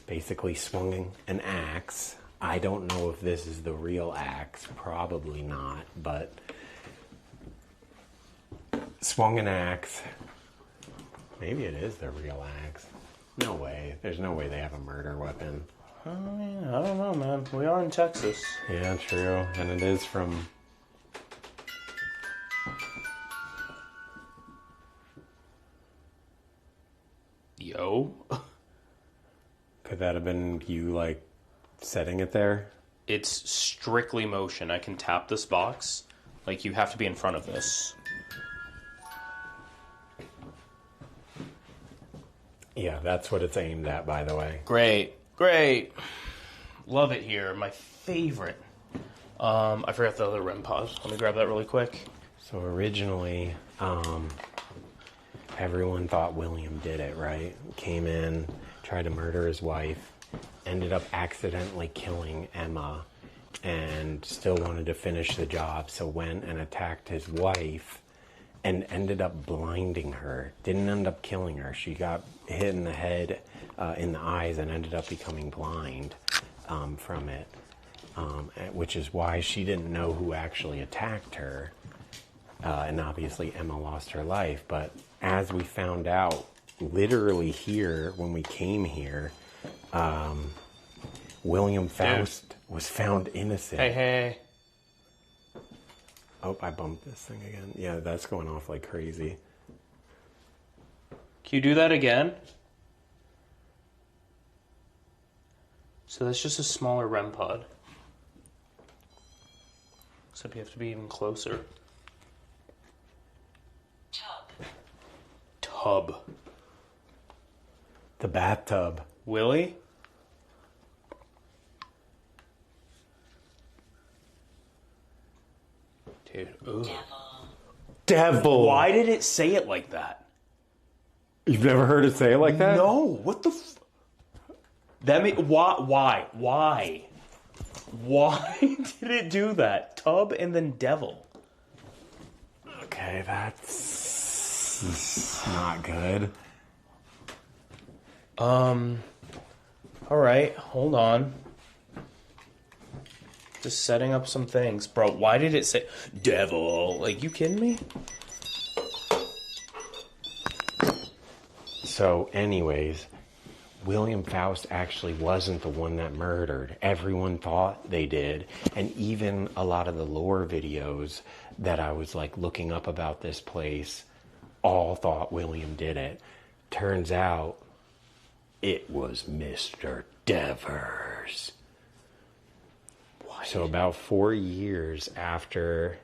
basically swung an axe. I don't know if this is the real axe, probably not, but swung an axe. Maybe it is the real axe. No way. There's no way they have a murder weapon. I mean, I don't know, man. We are in Texas. Yeah, true. And it is from... Yo. Could that have been you, like, setting it there? It's strictly motion. I can tap this box. Like, you have to be in front of this. Yeah, that's what it's aimed at, by the way. Great. Great. Love it here. My favorite. I forgot the other REM pod. Let me grab that really quick. So originally, everyone thought William did it, right? Came in, tried to murder his wife, ended up accidentally killing Emma, and still wanted to finish the job, so went and attacked his wife and ended up blinding her. Didn't end up killing her. She got hit in the head, in the eyes, and ended up becoming blind from it, which is why she didn't know who actually attacked her. And obviously Emma lost her life. But as we found out, literally here, when we came here, William Faust was found innocent. Hey. Oh, I bumped this thing again. Yeah, that's going off like crazy. Can you do that again? So that's just a smaller REM pod. Except you have to be even closer. Tub. The bathtub. Willie? Dude, ooh. Devil! Why did it say it like that? You've never heard it say it like that? No, what the That why? Why did it do that? Tub and then devil. Okay, that's not good. Alright, hold on. Just setting up some things. Bro, why did it say devil? Like, you kidding me? So, anyways, William Faust actually wasn't the one that murdered. Everyone thought they did. And even a lot of the lore videos that I was like looking up about this place all thought William did it. Turns out it was Mr. Devers. So about 4 years after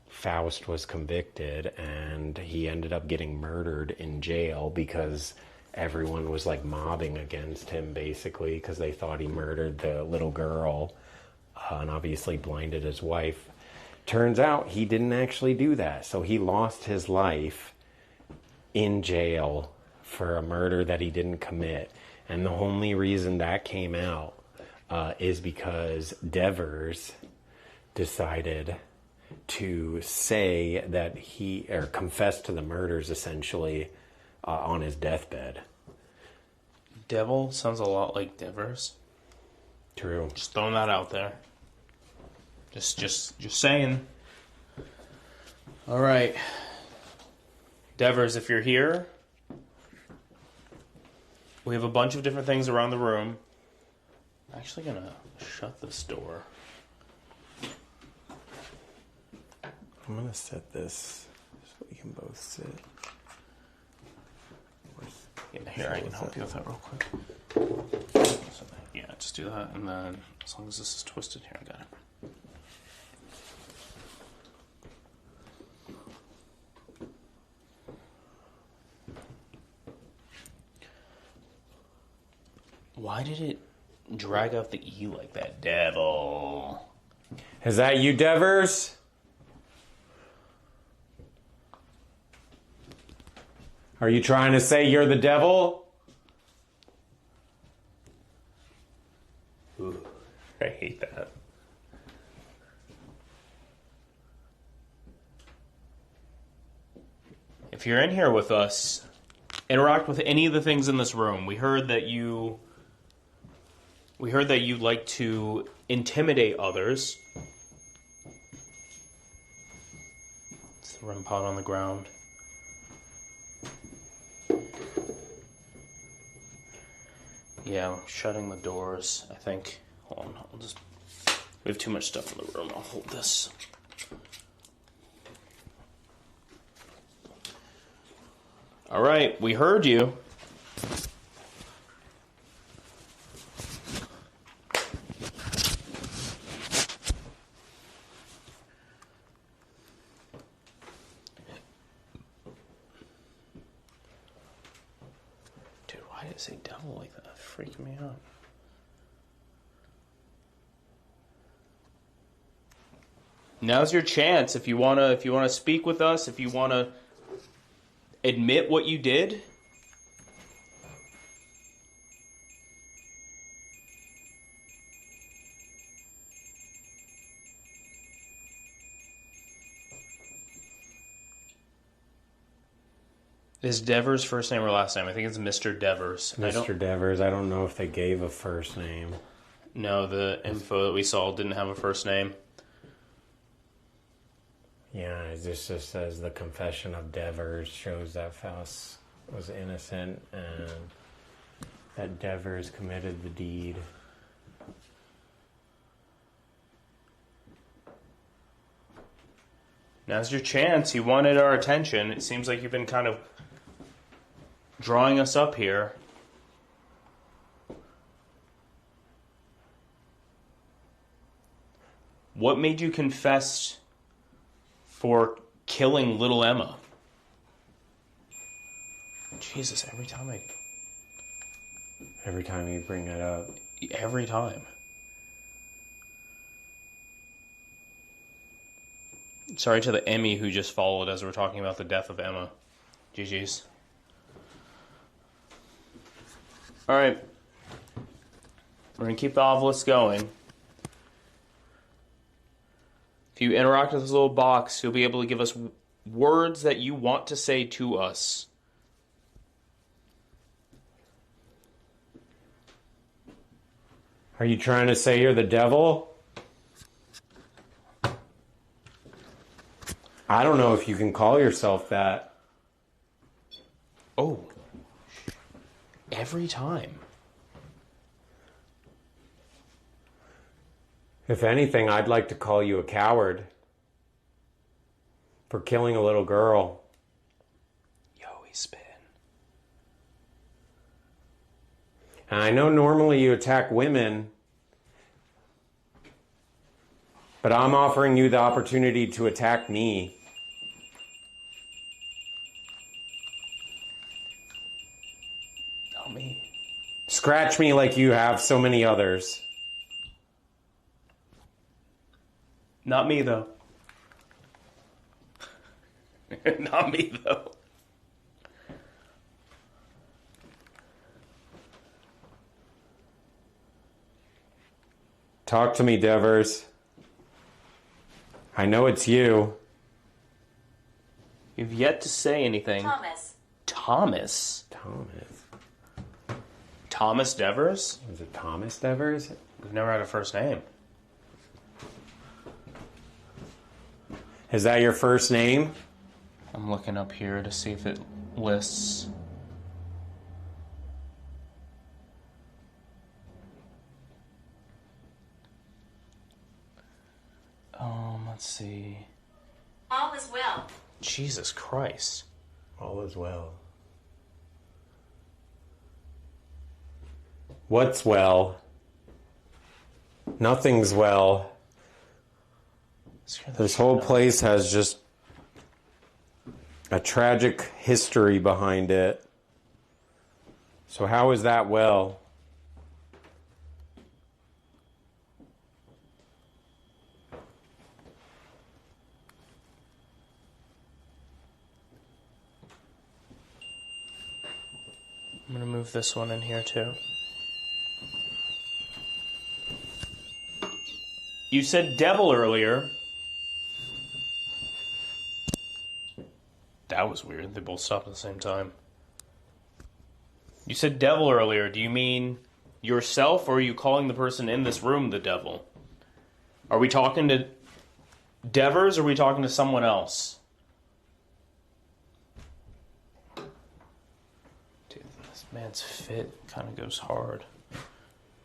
Faust was convicted, and he ended up getting murdered in jail because everyone was like mobbing against him basically because they thought he murdered the little girl and obviously blinded his wife. Turns out he didn't actually do that. So he lost his life in jail for a murder that he didn't commit. And the only reason that came out is because Devers decided to say that or confess to the murders essentially on his deathbed. Devil sounds a lot like Devers. True. Just throwing that out there. Just saying. All right. Devers, if you're here, we have a bunch of different things around the room. I'm actually going to shut this door. I'm going to set this so we can both sit. Yeah, here, I can help you with that real quick. Yeah, just do that, and then as long as this is twisted, here, I got it. Why did it drag out the E like that, devil? Is that you, Devers? Are you trying to say you're the devil? Ooh, I hate that. If you're in here with us, interact with any of the things in this room. We heard that you like to intimidate others. It's the REM pod on the ground. Yeah, I'm shutting the doors, I think. Hold on, we have too much stuff in the room. I'll hold this. All right, we heard you. Dude, why did it say devil like that? Freaking me out. Now's your chance if you wanna speak with us, if you wanna admit what you did. Is Devers first name or last name? I think it's Mr. Devers. Mr. Devers, I don't know if they gave a first name. No, the info that we saw didn't have a first name. Yeah, it just says the confession of Devers shows that Faust was innocent and that Devers committed the deed. Now's your chance. You wanted our attention. It seems like you've been kind of drawing us up here. What made you confess for killing little Emma? Jesus, every time you bring that up. Every time. Sorry to the Emmy who just followed as we're talking about the death of Emma. GG's. Alright. We're going to keep the obelisk going. If you interact with this little box, you'll be able to give us words that you want to say to us. Are you trying to say you're the devil? I don't know if you can call yourself that. Oh. Every time. If anything, I'd like to call you a coward for killing a little girl. Yo, he's spitting. And I know normally you attack women, but I'm offering you the opportunity to attack me. Not me. Scratch me like you have so many others. Not me, though. Not me, though. Talk to me, Devers. I know it's you. You've yet to say anything. Thomas. Thomas? Thomas Devers? Is it Thomas Devers? We've never had a first name. Is that your first name? I'm looking up here to see if it lists. Let's see. All is well. Jesus Christ. All is well. What's well? Nothing's well. This whole place has just a tragic history behind it. So how is that well? I'm going to move this one in here too. You said devil earlier. That was weird. They both stopped at the same time. You said devil earlier. Do you mean yourself, or are you calling the person in this room the devil? Are we talking to Devers, or are we talking to someone else? Dude, this man's fit kind of goes hard.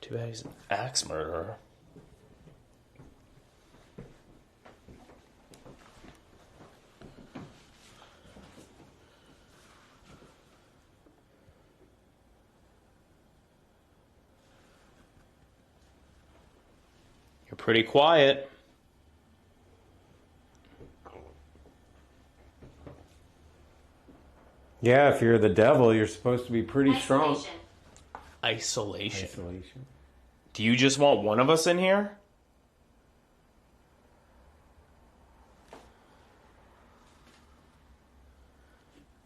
Too bad he's an axe murderer. You're pretty quiet. Yeah, if you're the devil, you're supposed to be pretty strong. Isolation. Isolation. Do you just want one of us in here?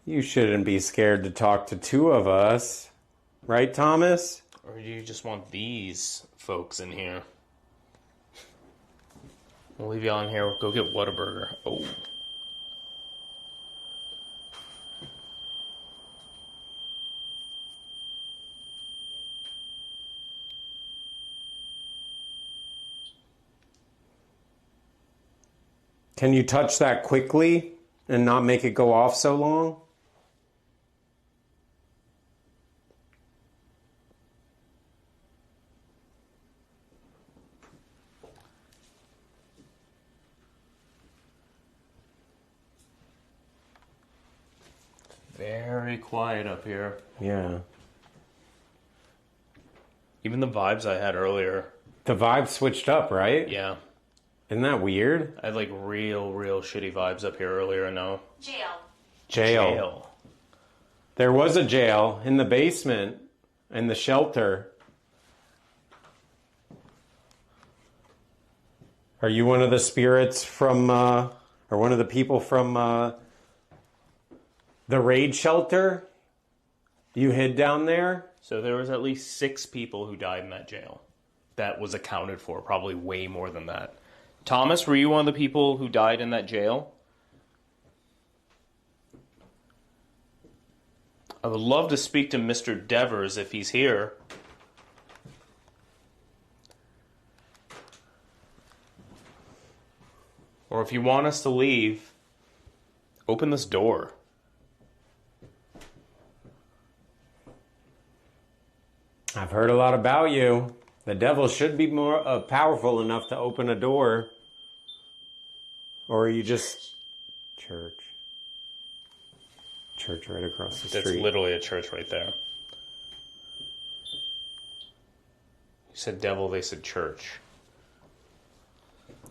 You shouldn't be scared to talk to two of us. Right, Thomas? Or do you just want these folks in here? We'll leave you on here. Go get Whataburger. Oh. Can you touch that quickly and not make it go off so long? Very quiet up here. Yeah. Even the vibes I had earlier. The vibe switched up, right? Yeah. Isn't that weird? I had like real shitty vibes up here earlier, I know. Jail. There was a jail in the basement, in the shelter. Are you one of the spirits from, or one of the people from the raid shelter? You hid down there? So there was at least 6 people who died in that jail. That was accounted for, probably way more than that. Thomas, were you one of the people who died in that jail? I would love to speak to Mr. Devers if he's here. Or if you want us to leave, open this door. I've heard a lot about you. The devil should be more powerful enough to open a door. Or are you just... Church. Church right across the street. That's literally a church right there. You said devil, they said church.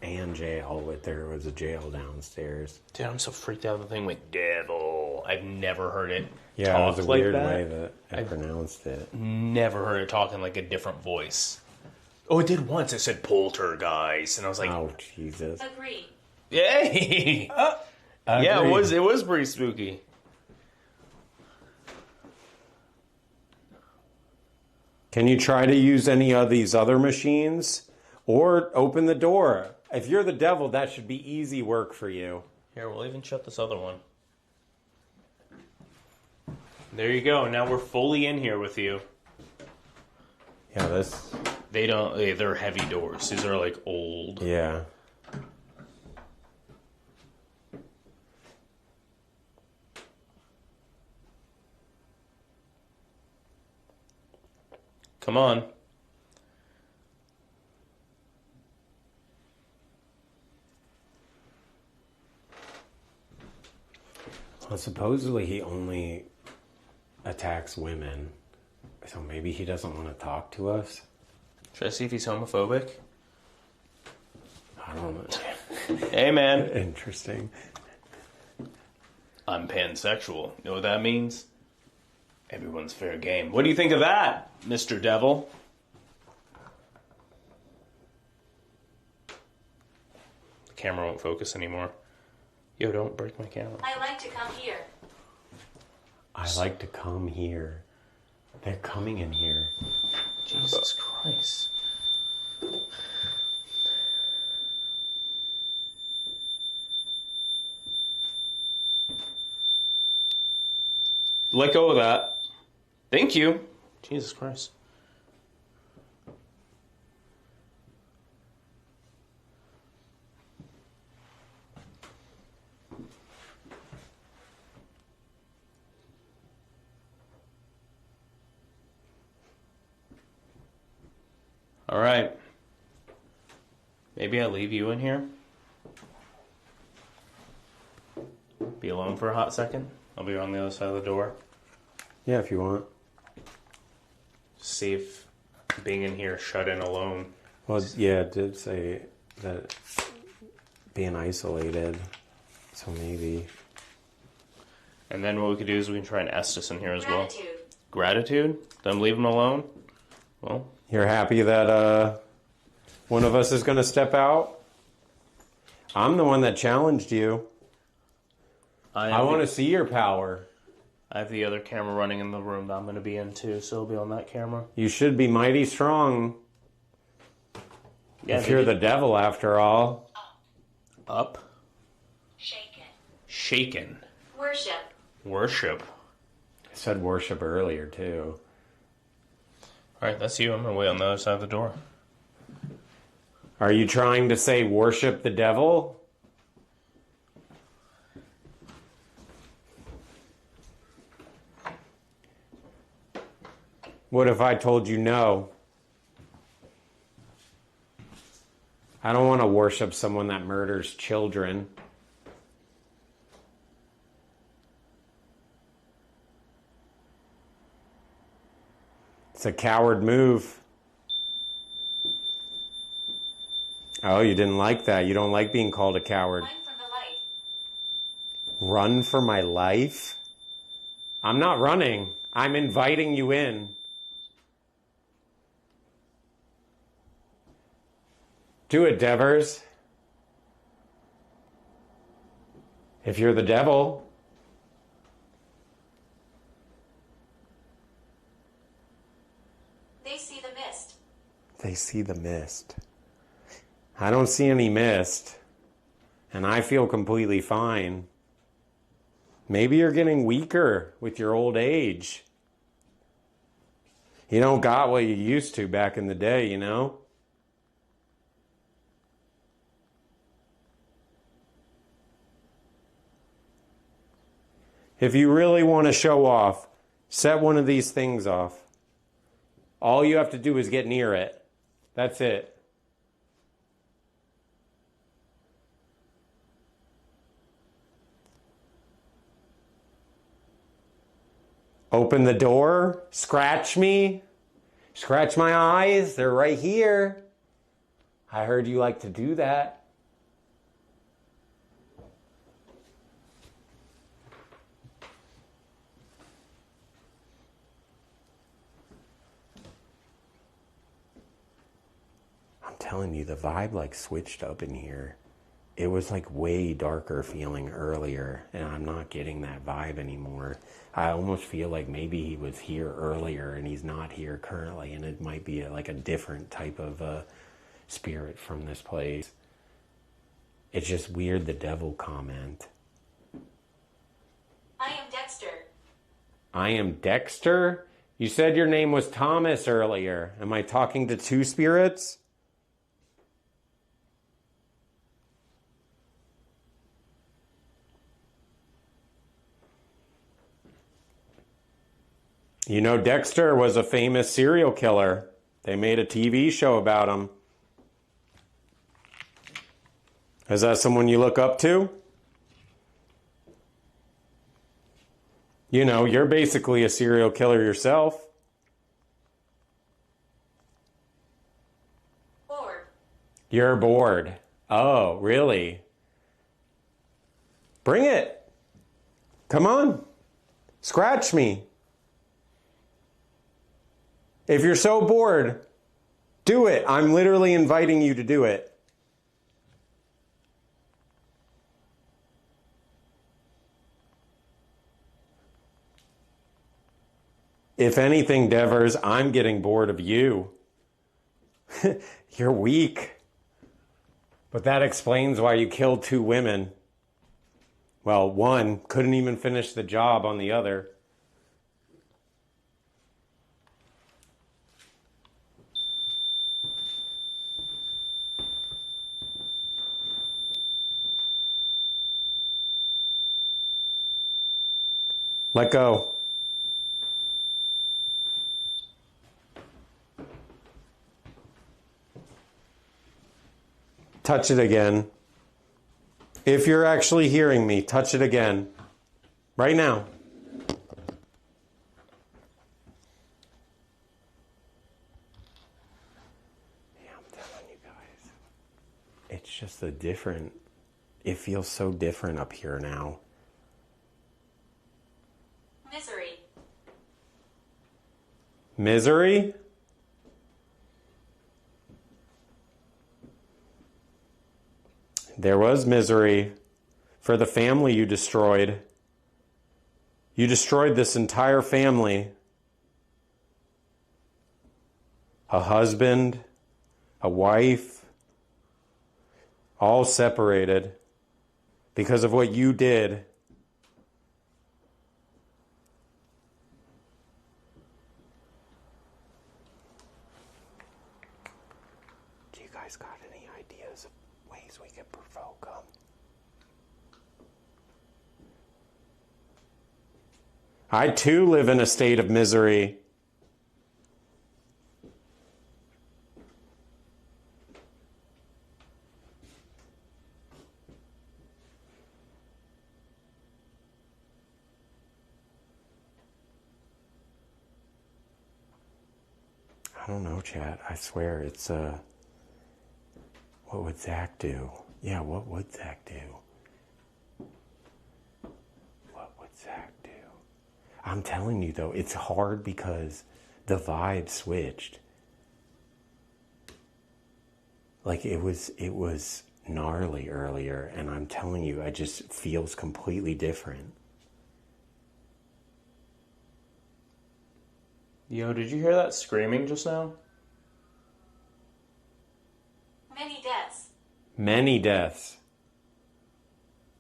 And jail, but there was a jail downstairs. Dude, I'm so freaked out. The thing with devil. I've never heard it Yeah, talk it was a like weird that. way that I pronounced it. Never heard it talking like a different voice. Oh, it did once. It said poltergeist, and I was like, Oh, Jesus. Agree. "Yay!" Yeah, it was pretty spooky. Can you try to use any of these other machines? Or open the door? If you're the devil, that should be easy work for you. Here, we'll even shut this other one. There you go. Now we're fully in here with you. Yeah, this... They're heavy doors. These are like old. Yeah. Come on. Well, supposedly he only attacks women. So maybe he doesn't want to talk to us? Should I see if he's homophobic? I don't know. Hey, man. Interesting. I'm pansexual. You know what that means? Everyone's fair game. What do you think of that, Mr. Devil? The camera won't focus anymore. Yo, don't break my camera. I like to come here. I like to come here. They're coming in here. Jesus Christ. Let go of that. Thank you. Jesus Christ. All right. Maybe I leave you in here. Be alone for a hot second. I'll be on the other side of the door. Yeah, if you want. See if being in here shut in alone. Well, yeah, it did say that being isolated. So maybe. And then what we could do is we can try an Estus in here as well. Gratitude. Gratitude? Then leave him alone? Well, You're happy that one of us is going to step out? I'm the one that challenged you. I want to see your power. I have the other camera running in the room that I'm going to be in too, so it'll be on that camera. You should be mighty strong. Yeah, if you're the devil, after all. Up. Shaken. Shaken. Worship. Worship. I said worship earlier, too. Alright, that's you. I'm going to wait on the other side of the door. Are you trying to say worship the devil? What if I told you no? I don't want to worship someone that murders children. It's a coward move. Oh, you didn't like that. You don't like being called a coward. Run from the light. Run for my life? I'm not running. I'm inviting you in. Do it, Devers. If you're the devil. They see the mist. They see the mist. I don't see any mist. And I feel completely fine. Maybe you're getting weaker with your old age. You don't got what you used to back in the day, you know? If you really want to show off, set one of these things off. All you have to do is get near it. That's it. Open the door, scratch me, scratch my eyes, they're right here. I heard you like to do that. I'm telling you, the vibe like switched up in here. It was like way darker feeling earlier, and I'm not getting that vibe anymore. I almost feel like maybe he was here earlier and he's not here currently, and it might be like a different type of spirit from this place. It's just weird, the devil comment. I am Dexter. I am Dexter? You said your name was Thomas earlier. Am I talking to two spirits? You know, Dexter was a famous serial killer. They made a TV show about him. Is that someone you look up to? You know, you're basically a serial killer yourself. You're bored. Oh, really? Bring it. Come on. Scratch me. If you're so bored, do it. I'm literally inviting you to do it. If anything, Devers, I'm getting bored of you. You're weak. But that explains why you killed 2 women. Well, one couldn't even finish the job on the other. Let go. Touch it again. If you're actually hearing me, touch it again. Right now. Yeah, I'm telling you guys. It's just a different... It feels so different up here now. Misery. Misery? There was misery for the family you destroyed. You destroyed this entire family. A husband, a wife, all separated because of what you did. Do you guys got any ideas of ways we can provoke them? I too live in a state of misery. I don't know, Chad. I swear it's what would Zach do? Yeah, what would Zach do? What would Zach do? I'm telling you though, it's hard because the vibe switched. Like it was gnarly earlier, and I'm telling you, it just feels completely different. Yo, did you hear that screaming just now? Many deaths. Many deaths.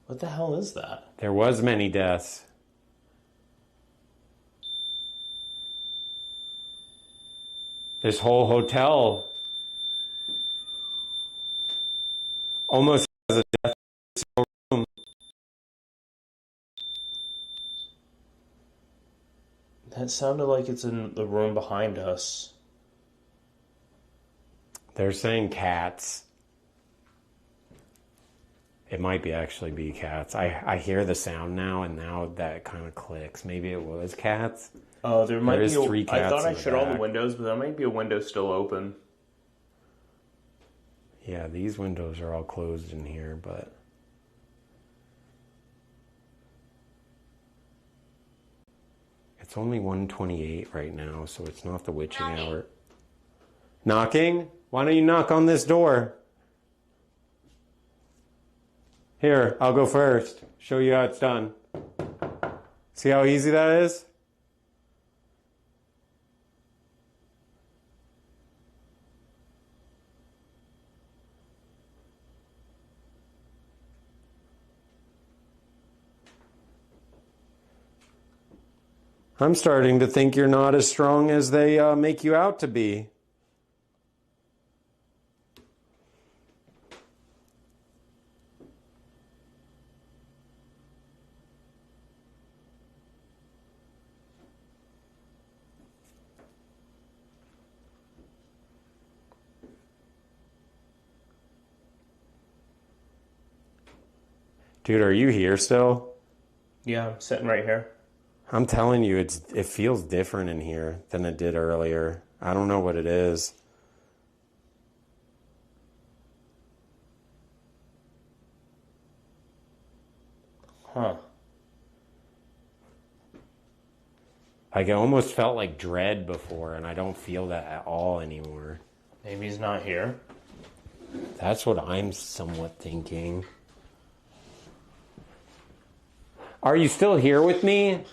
What the hell is that? There was many deaths. This whole hotel almost has a death room. That sounded like it's in the room behind us. They're saying cats. It might be actually be cats. I hear the sound now, and now that kind of clicks. Maybe it was cats. Oh, there might be 3 cats. I thought I in the shut all the back. windows, but there might be a window still open. Yeah, these windows are all closed in here, but... It's only 1:28 right now, so it's not the witching hour. Knocking? Why don't you knock on this door? Here, I'll go first. Show you how it's done. See how easy that is? I'm starting to think you're not as strong as they make you out to be. Dude, are you here still? Yeah, I'm sitting right here. I'm telling you, it feels different in here than it did earlier. I don't know what it is. Huh. Like, it almost felt like dread before, and I don't feel that at all anymore. Maybe he's not here. That's what I'm somewhat thinking. Are you still here with me?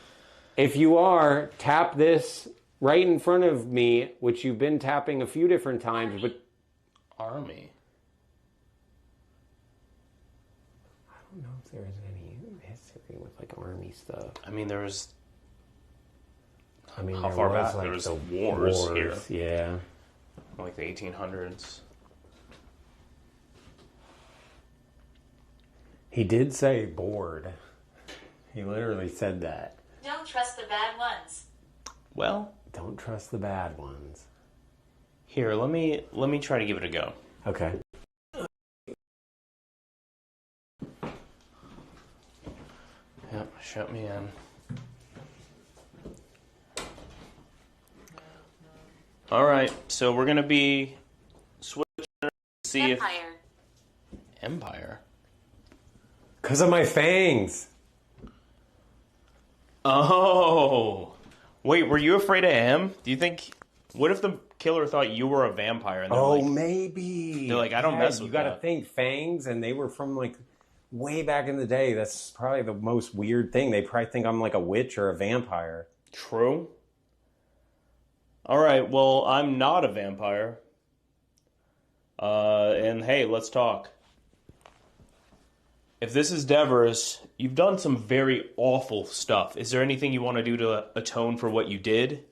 If you are, tap this right in front of me, which you've been tapping a few different times, but... Army. I don't know if there's any history with, like, army stuff. I mean, there was... I mean, how far back? There was wars here. Yeah. Like the 1800s. He did say bored. He literally said that. Don't trust the bad ones. Well, Don't trust the bad ones. here, let me try to give it a go. Okay. Yep, shut me in. All right, so we're gonna be switching to see Empire. if Empire. Because of my fangs. Oh, wait, were you afraid of him? Do you think? What if the killer thought you were a vampire? And they're Maybe. they're like, I don't mess with You got to that. think fangs, and they were from like way back in the day. That's probably the most weird thing. They probably think I'm like a witch or a vampire. True. All right, well, I'm not a vampire. And hey, let's talk. If this is Devers, you've done some very awful stuff. Is there anything you want to do to atone for what you did?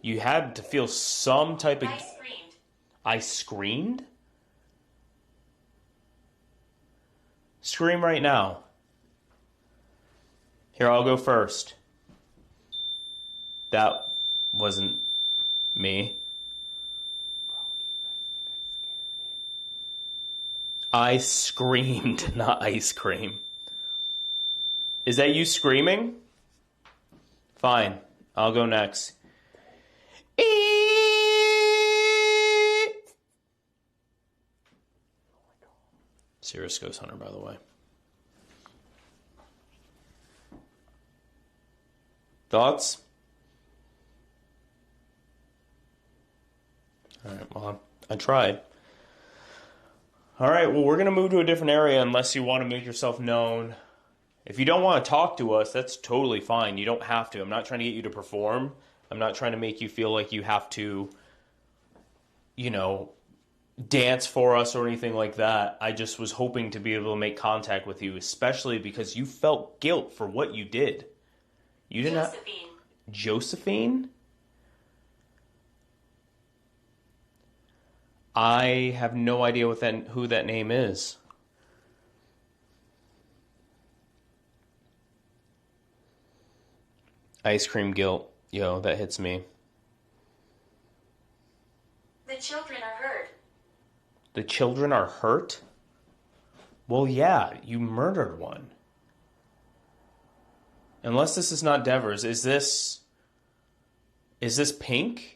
You had to feel some type of... I screamed. I screamed? Scream right now. Here, I'll go first. That wasn't me. I screamed, not ice cream. Is that you screaming? Fine, I'll go next. Serious Ghost Hunter, by the way. Thoughts? Alright, well, I tried. Alright, well, we're going to move to a different area unless you want to make yourself known. If you don't want to talk to us, that's totally fine. You don't have to. I'm not trying to get you to perform. I'm not trying to make you feel like you have to, you know, dance for us or anything like that. I just was hoping to be able to make contact with you, especially because you felt guilt for what you did. You did not... Josephine. Josephine? I have no idea who that name is. Ice cream guilt. Yo, that hits me. The children are hurt. The children are hurt? Well, yeah, you murdered one. Unless this is not Devers, is this Pink?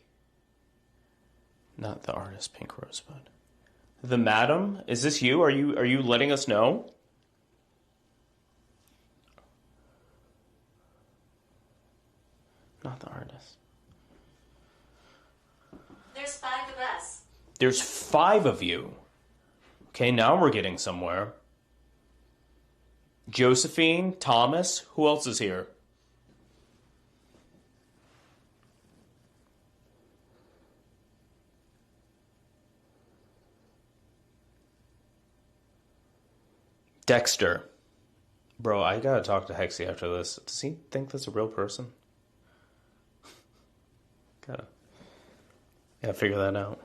Not the artist, Pink Rosebud. The Madam? Is this you? Are you letting us know? Not the artist. There's 5 of us. There's 5 of you. Okay, now we're getting somewhere. Josephine, Thomas, who else is here? Dexter. Bro, I gotta talk to Hexy after this. Does he think that's a real person? Gotta figure that out.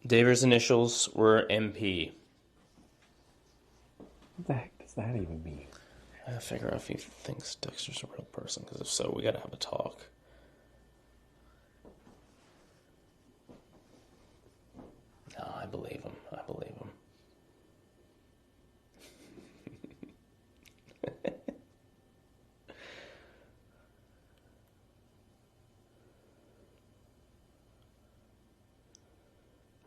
Daver's initials were MP. What the heck does that even mean? I gotta figure out if he thinks Dexter's a real person, because if so, we gotta have a talk. No, I believe him. I believe him.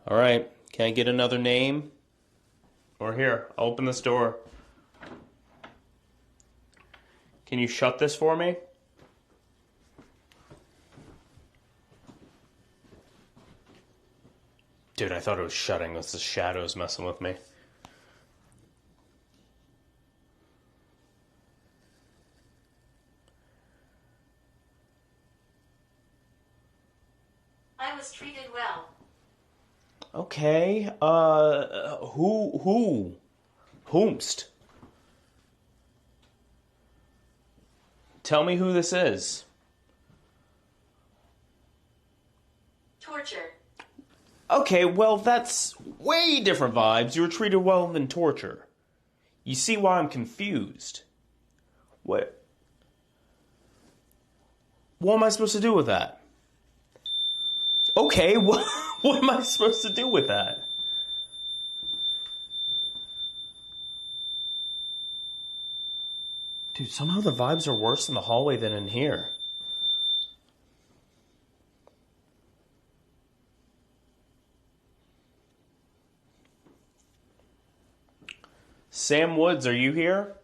All right, can I get another name? Or here, I'll open this door. Can you shut this for me? Dude, I thought it was shutting. That's the shadows messing with me. I was treated well. Okay, whomst? Tell me who this is. Torture. Okay, well, that's way different vibes. You were treated well than torture. You see why I'm confused. What am I supposed to do with that? Okay, what am I supposed to do with that? Dude, somehow the vibes are worse in the hallway than in here. Sam Woods, are you here?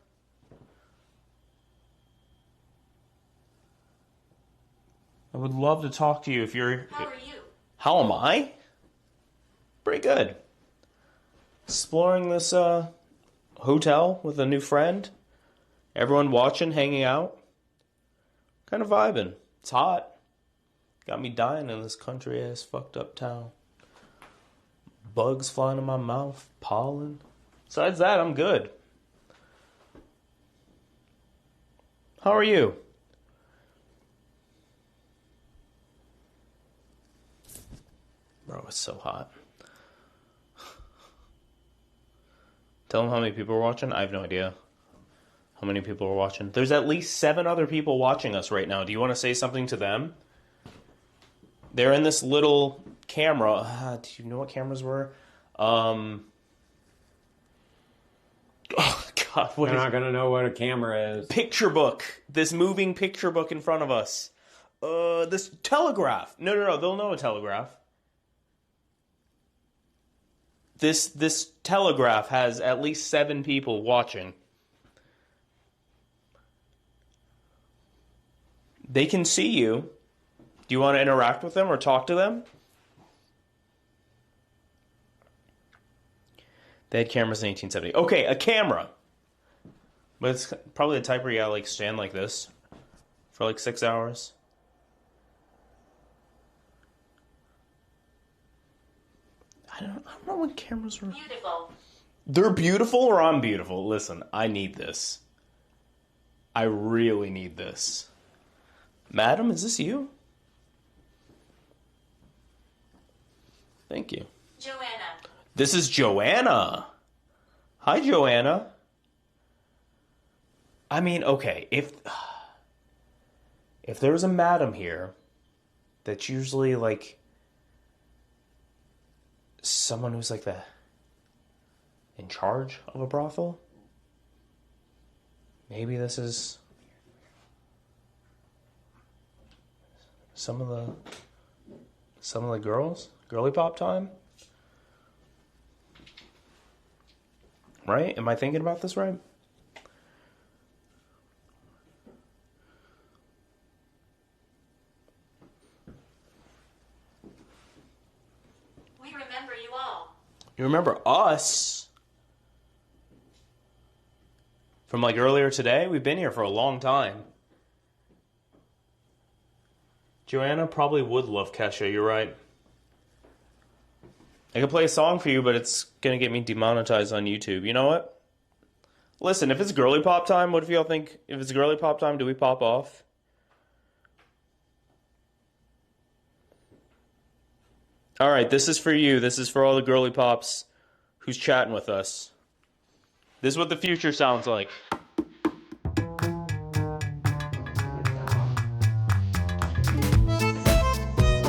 I would love to talk to you if you're... How are you? How am I? Pretty good. Exploring this hotel with a new friend. Everyone watching, hanging out. Kind of vibing. It's hot. Got me dying in this country ass fucked up town. Bugs flying in my mouth. Pollen. Besides that, I'm good. How are you? Bro, it's so hot. Tell them how many people are watching. I have no idea how many people are watching. There's at least 7 other people watching us right now. Do you want to say something to them? They're in this little camera. Do you know what cameras were? Oh, God. They're not going to know what a camera is. Picture book. This moving picture book in front of us. This telegraph. No. They'll know a telegraph. This telegraph has at least 7 people watching. They can see you. Do you want to interact with them or talk to them? They had cameras in 1870. Okay, a camera. But it's probably the type where you gotta like stand like this for like 6 hours. I don't know when cameras were... Beautiful. They're beautiful or I'm beautiful? Listen, I need this. I really need this. Madam, is this you? Thank you. Joanna. This is Joanna. Hi, Joanna. I mean, okay, if there's a madam here, that's usually like someone who's like in charge of a brothel. Maybe this is some of the girls, girly pop time. Right? Am I thinking about this right? We remember you all. You remember us? From like earlier today? We've been here for a long time. Joanna probably would love Kesha, you're right. I could play a song for you, but it's going to get me demonetized on YouTube. You know what? Listen, if it's girly pop time, what if y'all think? If it's girly pop time, do we pop off? Alright, this is for you. This is for all the girly pops who's chatting with us. This is what the future sounds like.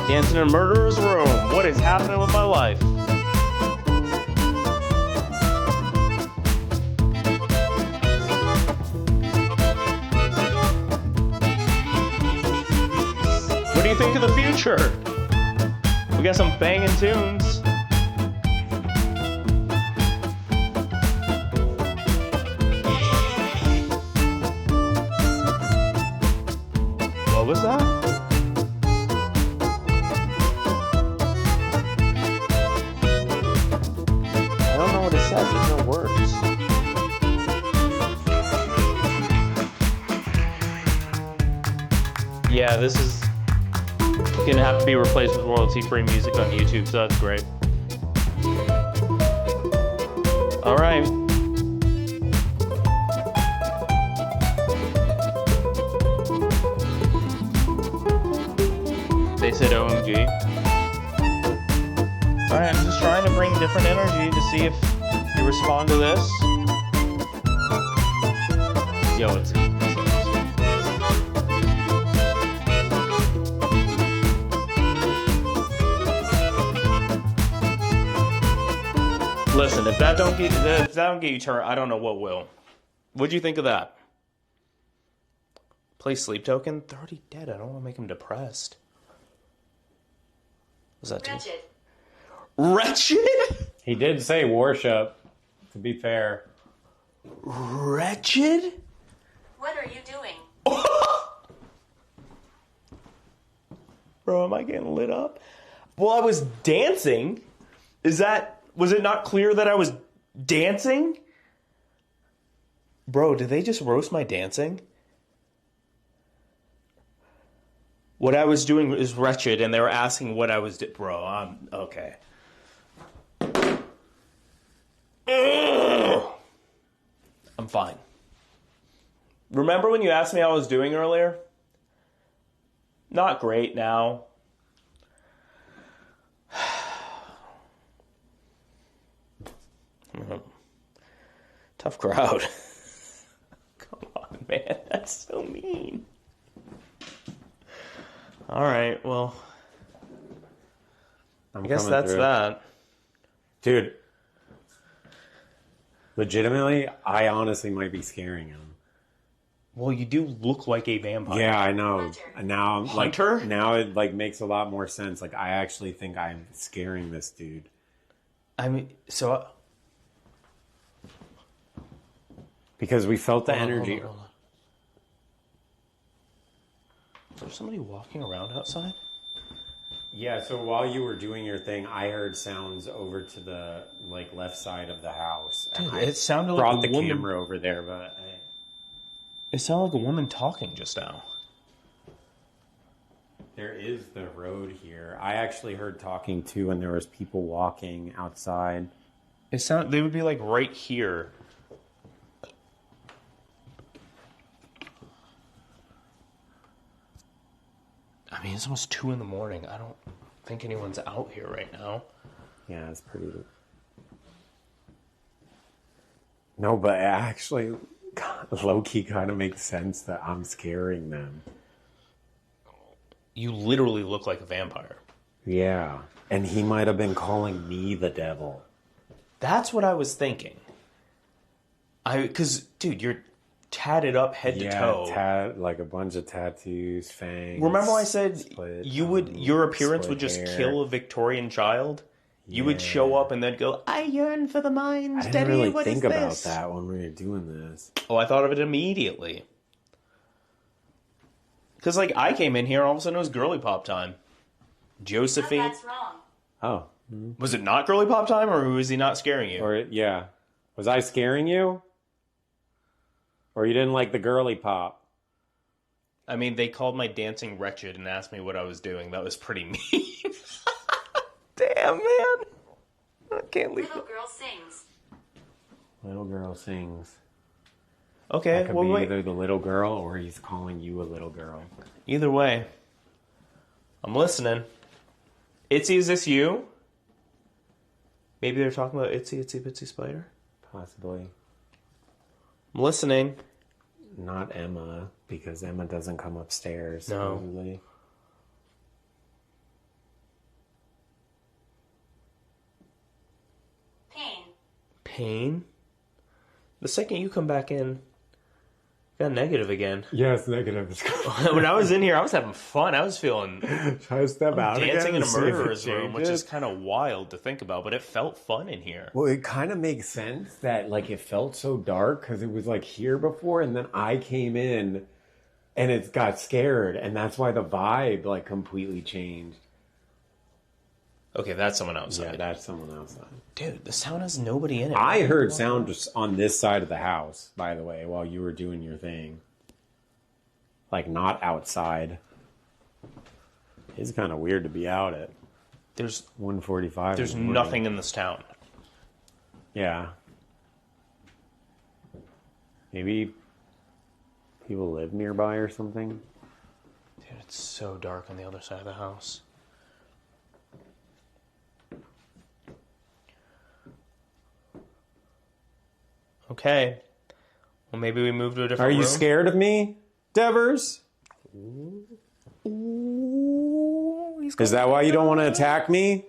Dancing in a murderer's room. What is happening with my life? What do you think of the future? We got some banging tunes. was that? I don't know what it says. There's no words. Yeah, this is gonna have to be replaced with royalty-free music on YouTube, so that's great. All right. They said OMG. All right, I'm just trying to bring different energy to see if you respond to this. Yo, it's listen, if that don't get you turned, I don't know what will. What'd you think of that? Play Sleep Token? 30 dead. I don't want to make him depressed. Was that Wretched. Wretched? He did say worship, to be fair. Wretched? What are you doing? Bro, am I getting lit up? Well, I was dancing. Was it not clear that I was dancing? Bro, did they just roast my dancing? What I was doing is wretched, and they were asking what I was doing. Bro, I'm okay. Ugh. I'm fine. Remember when you asked me how I was doing earlier? Not great now. Tough crowd. Come on, man. That's so mean. All right, well, I guess that's that. Dude, legitimately, I honestly might be scaring him. Well, you do look like a vampire. Yeah, I know. Hunter. And now, Hunter? now it makes a lot more sense. Like, I actually think I'm scaring this dude. I mean, so... Because we felt the Hold on, energy. hold on. Is there somebody walking around outside? Yeah, so while you were doing your thing, I heard sounds over to the left side of the house. Dude, And it sounded like brought a the woman. camera over there, but It sounded like a woman talking just now. there is the road here. I actually heard talking too, and there was people walking outside. They would be like right here. I mean, it's almost 2 a.m. I don't think anyone's out here right now. Yeah, it's pretty. No, but it actually, low-key kind of makes sense that I'm scaring them. You literally look like a vampire. Yeah, and he might have been calling me the devil. That's what I was thinking. Because, dude, you're tatted up head to toe. Like a bunch of tattoos, fangs. Remember I said split your appearance would just hair. kill a Victorian child? You would show up and then go, I yearn for the mind's I Daddy, didn't really what think is about this? that when we were doing this. Oh, I thought of it immediately. Because, like, I came in here, all of a sudden it was girly pop time. No, Josephine. that's wrong. Oh. Was it not girly pop time, or was he not scaring you? Yeah. Was I scaring you? Or you didn't like the girly pop? I mean, they called my dancing wretched and asked me what I was doing. That was pretty mean. Damn, man. I can't leave Little it. girl sings. Little girl sings. Okay, That could well, be wait. either the little girl or he's calling you a little girl. Either way, I'm listening. Itsy, is this you? Maybe they're talking about Itsy, Itsy Bitsy Spider? Possibly. I'm listening. Not Emma, because Emma doesn't come upstairs. No. Supposedly. Pain. Pain? The second you come back in, got negative again. Yeah, it's negative. When I was in here, I was having fun. I was feeling Try to step out dancing again in a to see if it murderer's room, which is changes. kind of wild to think about, but it felt fun in here. Well, it kind of makes sense that, like, it felt so dark because it was, like, here before, and then I came in, And it got scared, and that's why the vibe like completely changed. Okay, that's someone outside. Yeah, that's someone outside. Dude, the sound has nobody in it. I heard sound just on this side of the house, by the way, while you were doing your thing. Like, not outside. It's kind of weird to be out at There's 1:45. There's nothing in this town. Yeah. Maybe people live nearby or something. Dude, it's so dark on the other side of the house. Okay. Well, maybe we move to a different room. Are you scared of me, Devers? Is that why you don't want to attack me?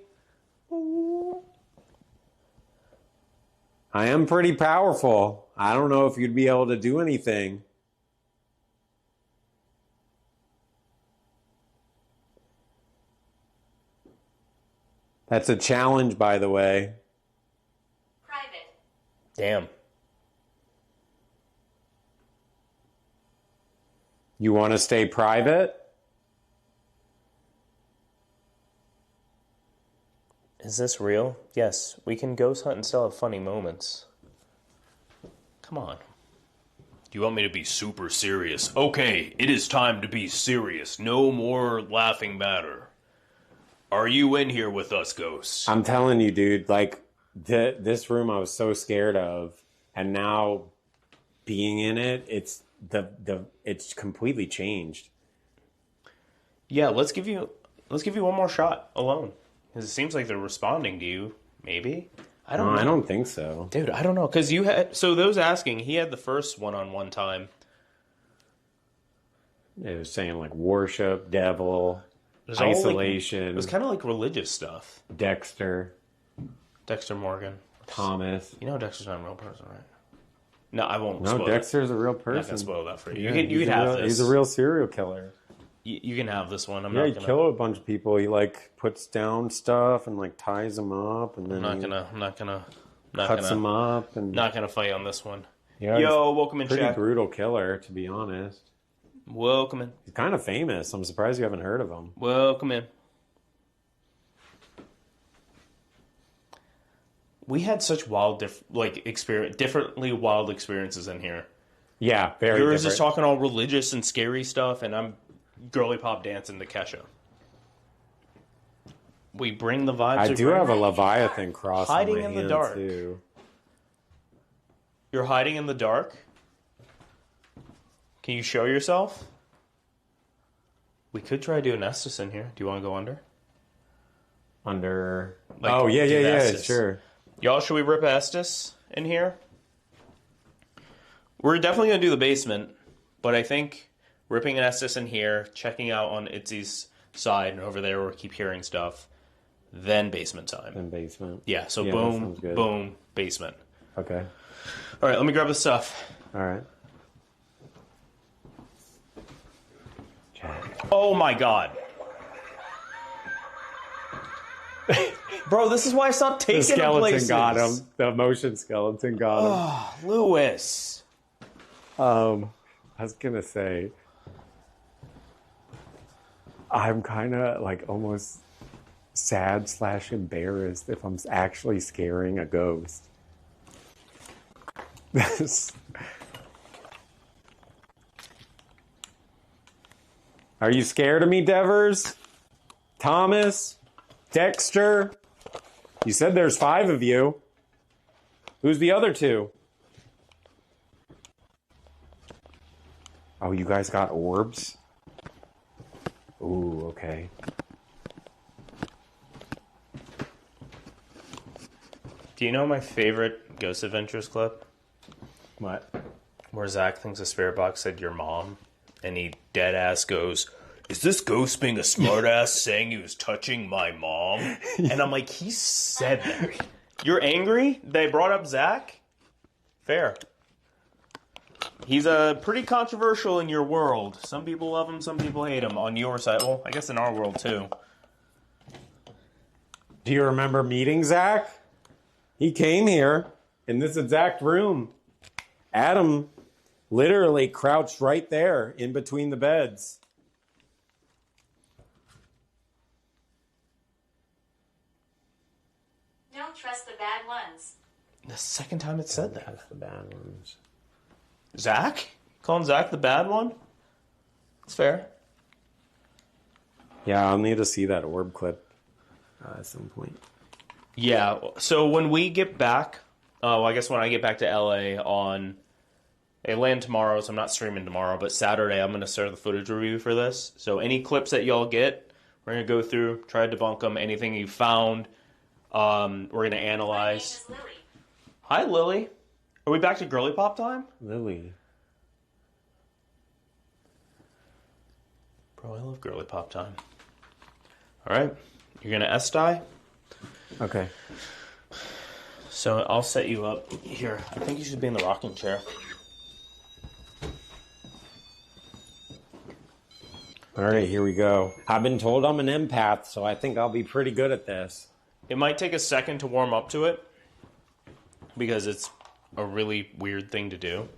I am pretty powerful. I don't know if you'd be able to do anything. That's a challenge, by the way. Private. Damn. You want to stay private? Is this real? Yes, we can ghost hunt and still have funny moments. Come on. Do you want me to be super serious? Okay, it is time to be serious. No more laughing matter. Are you in here with us, ghosts? I'm telling you, dude, like, this room I was so scared of, and now being in it, it's completely changed. Yeah, let's give you one more shot alone. Because it seems like they're responding to you, maybe? I don't know. I don't think so. Dude, I don't know. Because you had... So those asking, he had the first one-on-one time. It was saying, like, worship, devil, It was isolation. it was kind of like religious stuff. Dexter Morgan. Thomas. You know Dexter's not a real person, right? No, I won't No, spoil Dexter's a real it. I'm not going person. to spoil that for you. Yeah, You can have this. He's a real serial killer. You can have this one. I'm Yeah, not he gonna. killed a bunch of people. He like puts down stuff and like ties them up, and then I'm not gonna cuts them up, and not gonna fight on this one. yeah, Yo, welcome in, pretty chat. brutal killer, to be honest. Welcome in. He's kind of famous. I'm surprised you haven't heard of him. Welcome in. We had such wild, differently wild experiences in here. Yeah, very. Yours different. is talking all religious and scary stuff, and I'm girly pop dancing to Kesha. We bring the vibes. I do have a Leviathan cross Hiding on my in the hand, dark. too. You're hiding in the dark? Can you show yourself? We could try doing Estus in here. Do you want to go under? Under. Like, oh yeah, do yeah, Estus. sure. Y'all, should we rip Estus in here? We're definitely going to do the basement, but I think ripping an Estus in here, checking out on Itsy's side and over there where we keep hearing stuff, then basement time. Then basement. Yeah, so Yeah, that boom, sounds good. boom, basement. Okay. All right, let me grab the stuff. All right. Oh my god. Bro, this is why I stopped taking The skeleton places. got him. The motion skeleton got him. Oh, Lewis. I was gonna say, I'm kind of like almost sad / embarrassed if I'm actually scaring a ghost. Are you scared of me, Devers? Thomas? Dexter? You said there's 5 of you. Who's the other 2? Oh, you guys got orbs? Ooh, okay. Do you know my favorite Ghost Adventures clip? What? Where Zach thinks a spirit box said your mom, and he dead ass goes, "Is this ghost being a smart ass saying he was touching my mom?" And I'm like, he said that. You're angry? They brought up Zach? Fair. He's pretty controversial in your world. Some people love him, some people hate him. On your side, well, I guess in our world too. Do you remember meeting Zach? He came here in this exact room. Adam Literally crouched right there in between the beds. Don't trust the bad ones. The second time it said that. That's the bad ones. Zach? Calling Zach the bad one? It's fair. Yeah, I'll need to see that orb clip at some point. Yeah, so when we get back, I guess when I get back to LA on... I land tomorrow, so I'm not streaming tomorrow, but Saturday I'm going to start the footage review for this. So any clips that y'all get, we're going to go through, try to debunk them, anything you found, we're going to analyze. My name is Lily. Hi, Lily. Are we back to girly pop time? Lily. Bro, I love girly pop time. All right, you're going to S-die? Okay. So I'll set you up here. I think you should be in the rocking chair. All right, here we go. I've been told I'm an empath, so I think I'll be pretty good at this. It might take a second to warm up to it because it's a really weird thing to do.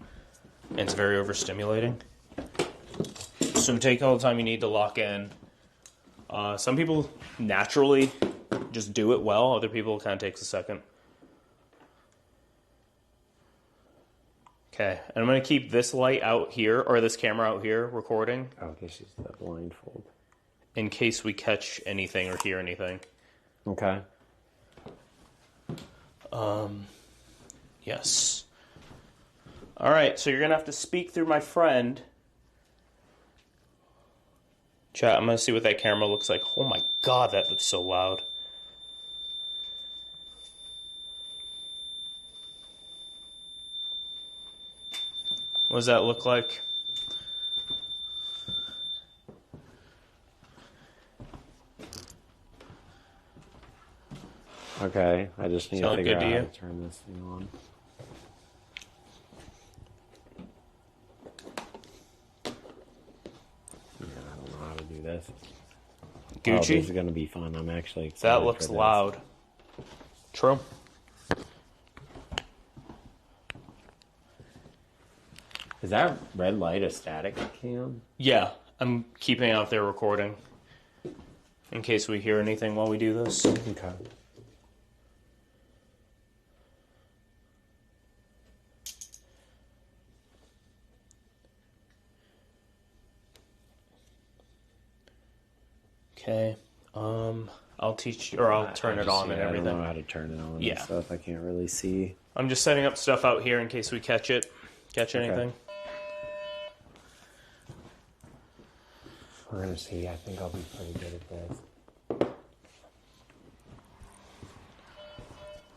And it's very overstimulating. So take all the time you need to lock in. Some people naturally just do it well. Other people, it kind of takes a second. Okay, and I'm going to keep this light out here, or this camera out here, recording. Oh, this is the blindfold. In case we catch anything or hear anything. Okay. Yes. All right, so you're going to have to speak through my friend. Chat, I'm going to see what that camera looks like. Oh my god, that looks so loud. What does that look like? Okay, I just need to Sound figure good out to how you? to turn this thing on. Yeah, I don't know how to do this. Oh, Gucci? this is going to be fun. I'm actually excited That for looks this. loud. True. Is that red light a static cam? Yeah, I'm keeping it out there recording. In case we hear anything while we do this. Okay. Okay. I'll teach you, or I'll turn it on and I don't everything. know how to turn it on Yeah. and stuff. I can't really see. I'm just setting up stuff out here in case we catch it. Catch anything. We're going to see. I think I'll be pretty good at this.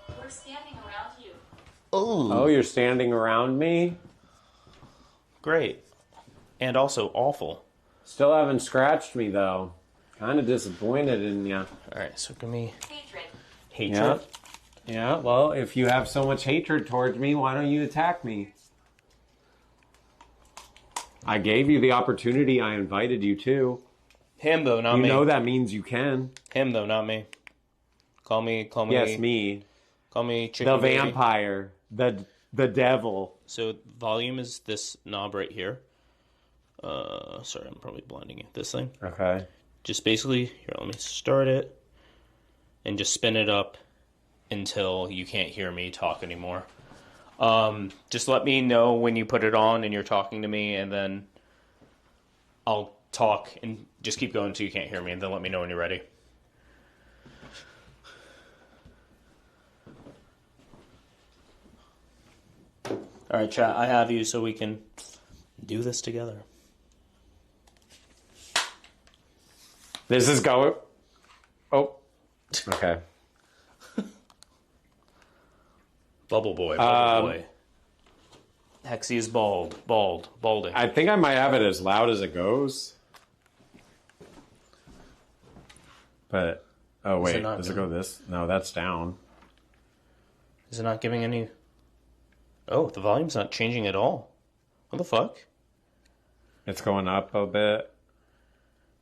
We're standing around you. Oh, you're standing around me? Great. And also awful. Still haven't scratched me, though. Kind of disappointed in you. Alright, so give me Hatred. hatred. Yeah, well, if you have so much hatred towards me, why don't you attack me? I gave you the opportunity. I invited you to. Him though, not You me. know that means you can. Him though, not me. Call me. Yes, me. Call me chicken The baby. vampire. The devil. So volume is this knob right here. Sorry, I'm probably blinding you. This thing. Okay. Just basically, here, let me start it. And just spin it up until you can't hear me talk anymore. Just let me know when you put it on and you're talking to me, and then I'll talk and just keep going until you can't hear me, and then let me know when you're ready. Alright, chat, I have you so we can do this together. This is going. Oh. Okay. Bubble boy, bubble boy. Hexy is balding. I think I might have it as loud as it goes. But, oh wait, not does it good? go this? No, that's down. Is it not giving any... Oh, the volume's not changing at all. What the fuck? It's going up a bit.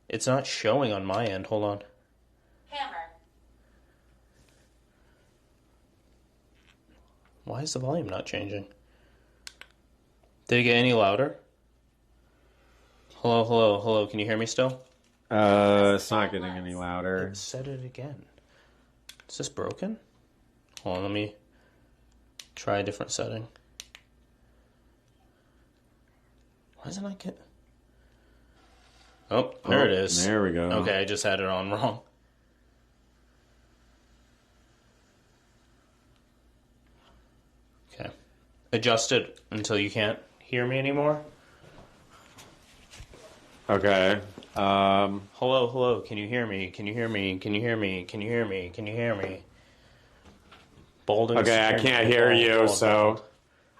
It's not showing on my end. Hold on. Hammer. Why is the volume not changing? Did it get any louder? Hello, hello, hello. Can you hear me still? It's not getting any louder. Set it again. Is this broken? Hold on, let me try a different setting. Why doesn't I get... Oh, there it is. There we go. Okay, I just had it on wrong. Okay. Adjust it until you can't hear me anymore. Okay. Hello, hello. Can you hear me? Can you hear me? Can you hear me? Can you hear me? Can you hear me? Bold and Okay, I can't hear you, so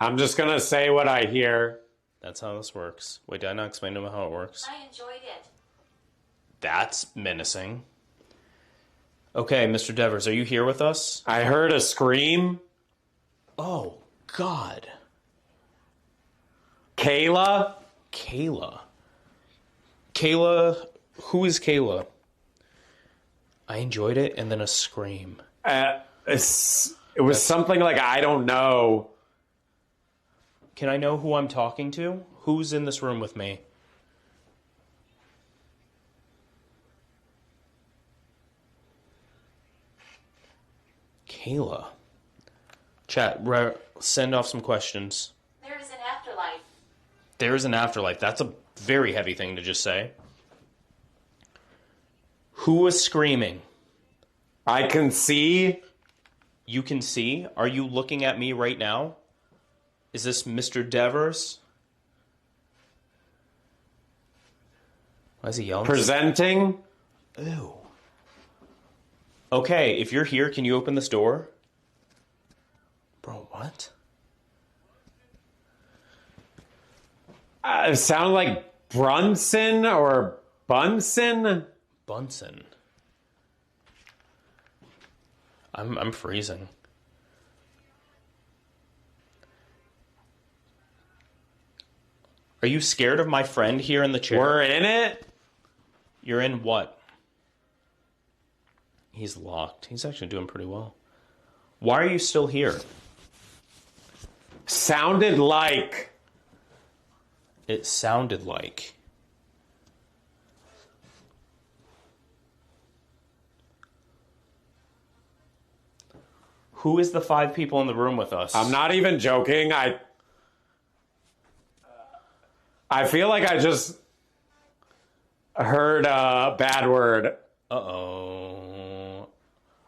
I'm just going to say what I hear. That's how this works. Wait, did I not explain to him how it works? I enjoyed it. That's menacing. Okay, Mr. Devers, are you here with us? I heard a scream. Oh, God. Kayla? Kayla. Kayla, who is Kayla? I enjoyed it, and then a scream. It was something like, I don't know. Can I know who I'm talking to? Who's in this room with me? Kayla. Chat, send off some questions. There is an afterlife. There is an afterlife. That's a very heavy thing to just say. Who was screaming? I can see. You can see? Are you looking at me right now? Is this Mr. Devers? Why is he yelling? Presenting. Ew. Okay, if you're here, can you open this door? Bro, what? It sounded like Brunson or Bunsen. Bunsen. I'm freezing. Are you scared of my friend here in the chair? We're in it? You're in what? He's locked. He's actually doing pretty well. Why are you still here? Sounded like. It sounded like. Who is the 5 people in the room with us? I'm not even joking. I feel like I just heard a bad word. Uh-oh.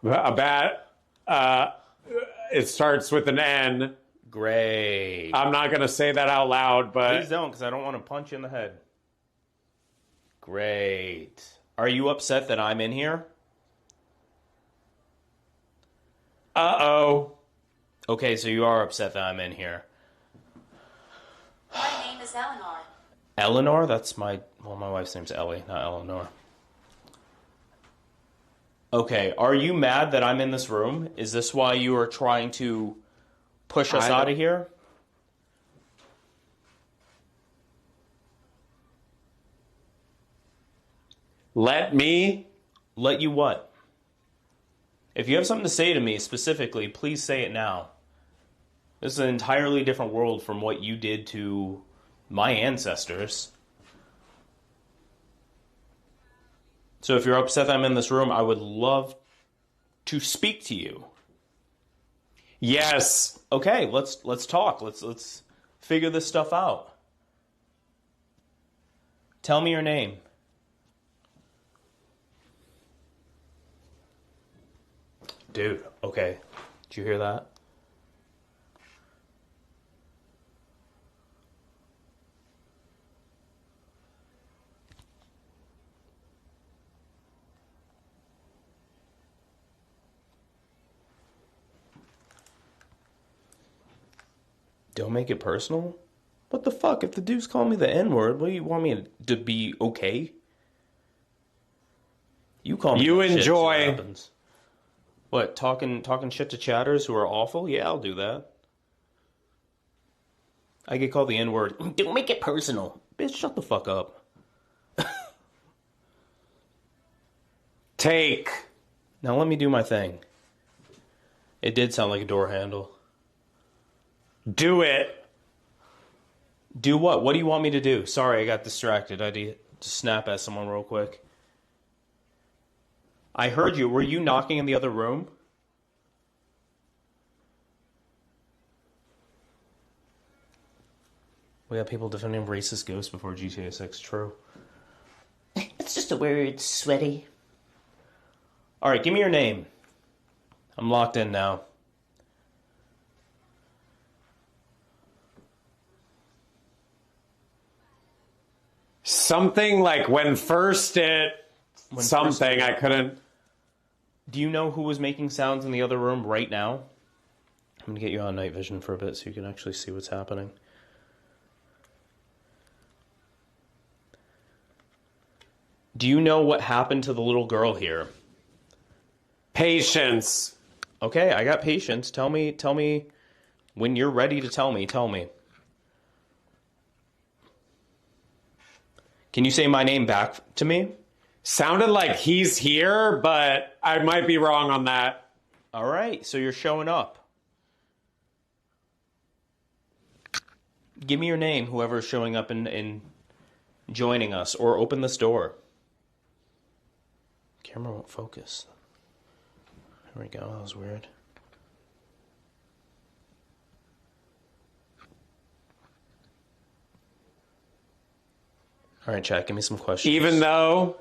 A bad... it starts with an N. Great. I'm not going to say that out loud, but... Please don't, because I don't want to punch you in the head. Great. Are you upset that I'm in here? Uh-oh. Okay, so you are upset that I'm in here. My name is Eleanor. Eleanor? That's my wife's name's Ellie, not Eleanor. Okay, are you mad that I'm in this room? Is this why you are trying to push us out of here? Let me... Let you what? If you have something to say to me specifically, please say it now. This is an entirely different world from what you did to my ancestors. So if you're upset that I'm in this room, I would love to speak to you. Yes. Okay, let's talk. Let's figure this stuff out. Tell me your name. Dude, okay. Did you hear that? Don't make it personal? What the fuck? If the dude's calling me the N-word, what do you want me to be okay? You call me You that shit, see what enjoy. happens. What, talking shit to chatters who are awful? Yeah, I'll do that. I get called the N-word. Don't make it personal. Bitch, shut the fuck up. Take. Now let me do my thing. It did sound like a door handle. Do it. Do what? What do you want me to do? Sorry, I got distracted. I had to snap at someone real quick. I heard you. Were you knocking in the other room? We have people defending racist ghosts before GTA 6. True. It's just a word, sweaty. All right, give me your name. I'm locked in now. Something like when first it... something, I couldn't... Do you know who was making sounds in the other room right now? I'm going to get you on night vision for a bit so you can actually see what's happening. Do you know what happened to the little girl here? Patience. Okay, I got patience. Tell me when you're ready to tell me. Can you say my name back to me? Sounded like he's here, but I might be wrong on that. All right, so you're showing up. Give me your name, whoever's showing up and joining us, or open this door. Camera won't focus. There we go, that was weird. All right, chat, give me some questions. Even though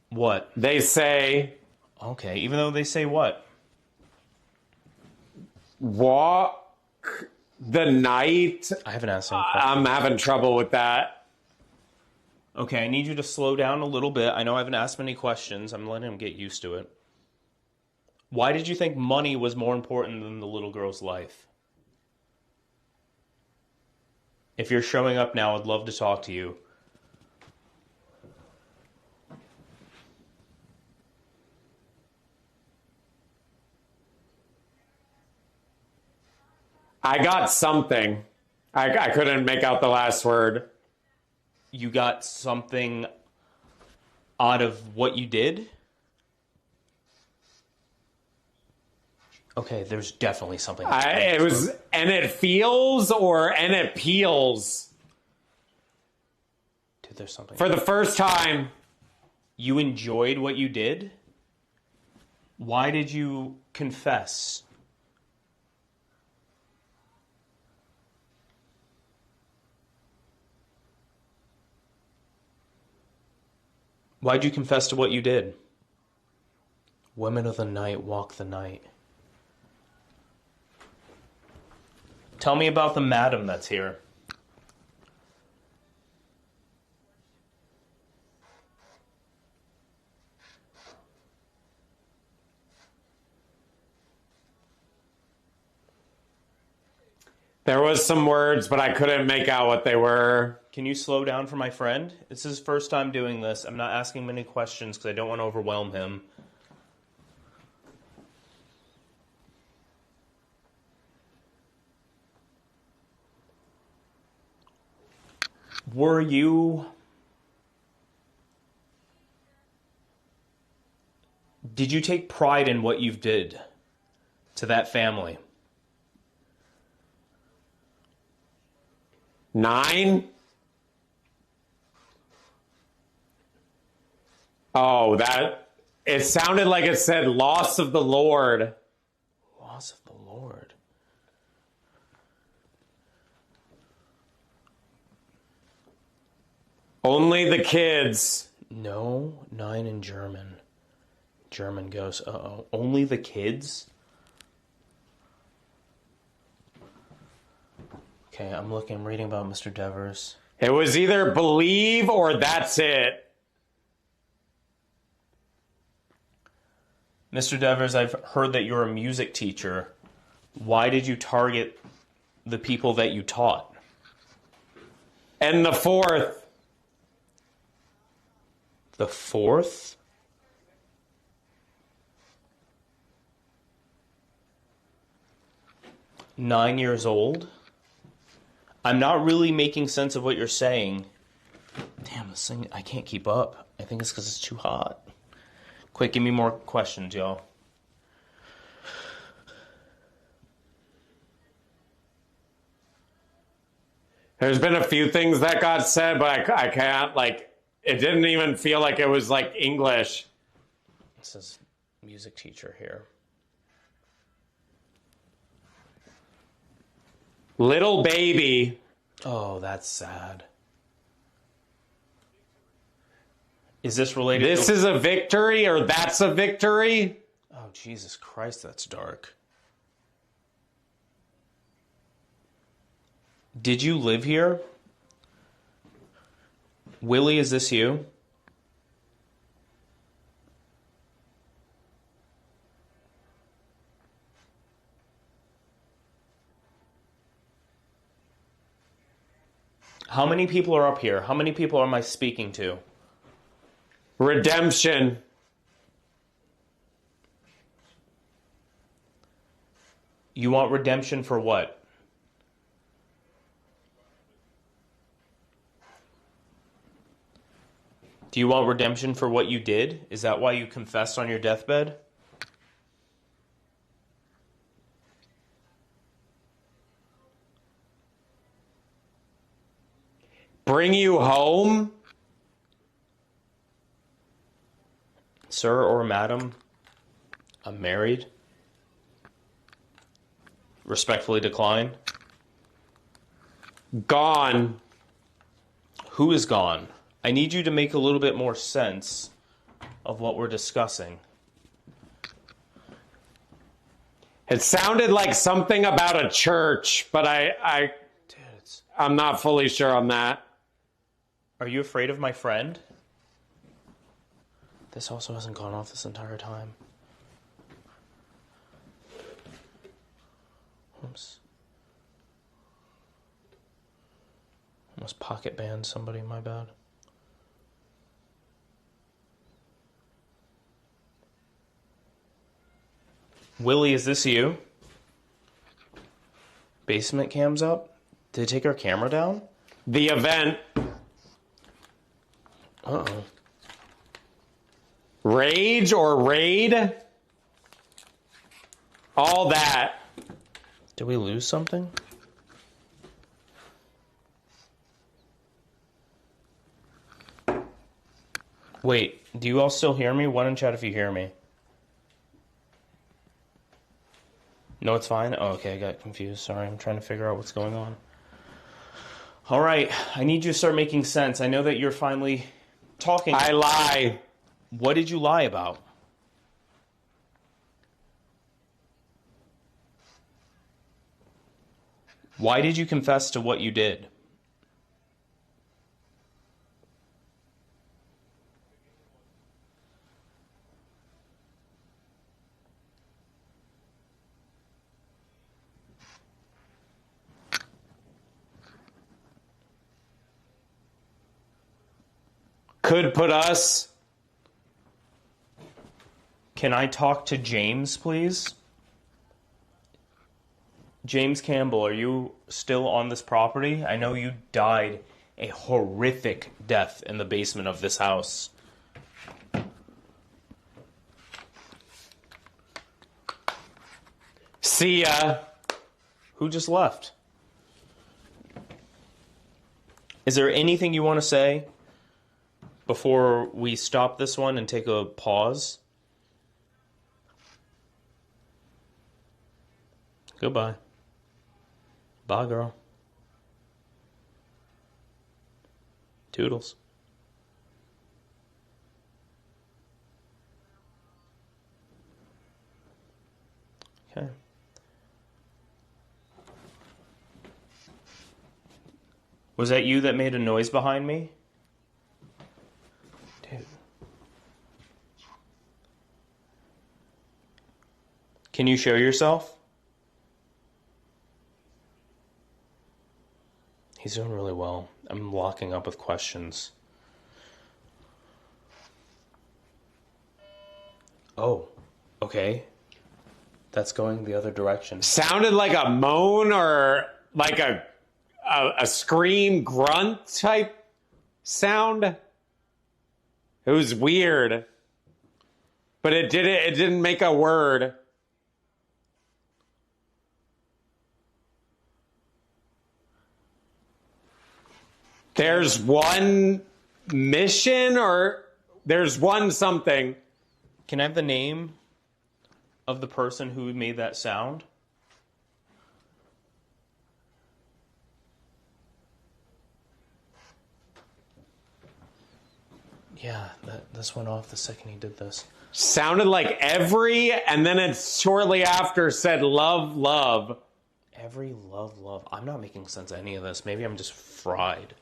what? they say... Okay, even though they say what? Walk the night. I haven't asked any questions. I'm having trouble with that. Okay, I need you to slow down a little bit. I know I haven't asked many questions. I'm letting him get used to it. Why did you think money was more important than the little girl's life? If you're showing up now, I'd love to talk to you. I got something. I couldn't make out the last word. You got something out of what you did? Okay, there's definitely something. It was, and it feels or and it peels. Dude, there's something. For the first time. You enjoyed what you did? Why did you confess? Why'd you confess to what you did? Women of the night walk the night. Tell me about the madam that's here. There was some words, but I couldn't make out what they were. Can you slow down for my friend? It's his first time doing this. I'm not asking many questions because I don't want to overwhelm him. Were you... Did you take pride in what you did to that family? 9? Oh, that... It sounded like it said loss of the Lord. Loss of the Lord. Only the kids. No, 9 in German. German ghost. Uh-oh. Only the kids? Okay, I'm reading about Mr. Devers. It was either believe or that's it. Mr. Devers, I've heard that you're a music teacher. Why did you target the people that you taught? And the 4th. The 4th? Nine years old? I'm not really making sense of what you're saying. Damn, this thing, I can't keep up. I think it's because it's too hot. Quick, give me more questions, y'all. There's been a few things that got said, but I can't, like, it didn't even feel like it was, like, English. This is music teacher here. Little baby. Oh, that's sad. Is this related This to... is a victory, or that's a victory? Oh, Jesus Christ, that's dark. Did you live here? Willie, is this you? How many people are up here? How many people am I speaking to? Redemption. You want redemption for what? Do you want redemption for what you did? Is that why you confessed on your deathbed? Bring you home? Sir or madam, I'm married. Respectfully decline. Gone. Who is gone? I need you to make a little bit more sense of what we're discussing. It sounded like something about a church, but I'm not fully sure on that. Are you afraid of my friend? This also hasn't gone off this entire time. Oops. Almost pocket banned somebody, my bad. Willie, is this you? Basement cam's up? Did they take our camera down? The event. Uh-oh. Rage or raid? All that. Did we lose something? Wait, do you all still hear me? One in chat if you hear me. No, it's fine? Oh, okay, I got confused. Sorry, I'm trying to figure out what's going on. All right, I need you to start making sense. I know that you're finally talking. I lie. What did you lie about? Why did you confess to what you did? Could put us. Can I talk to James, please? James Campbell, are you still on this property? I know you died a horrific death in the basement of this house. See ya. Who just left? Is there anything you want to say before we stop this one and take a pause? Goodbye. Bye, girl. Toodles. Okay. Was that you that made a noise behind me? Dude. Can you show yourself? He's doing really well. I'm locking up with questions. Oh, okay. That's going the other direction. Sounded like a moan or like a scream grunt type sound. It was weird. But it didn't make a word. There's one mission or there's one something. Can I have the name of the person who made that sound? Yeah, this went off the second he did this. Sounded like every, and then it shortly after said love, love. Every love, love. I'm not making sense of any of this. Maybe I'm just fried.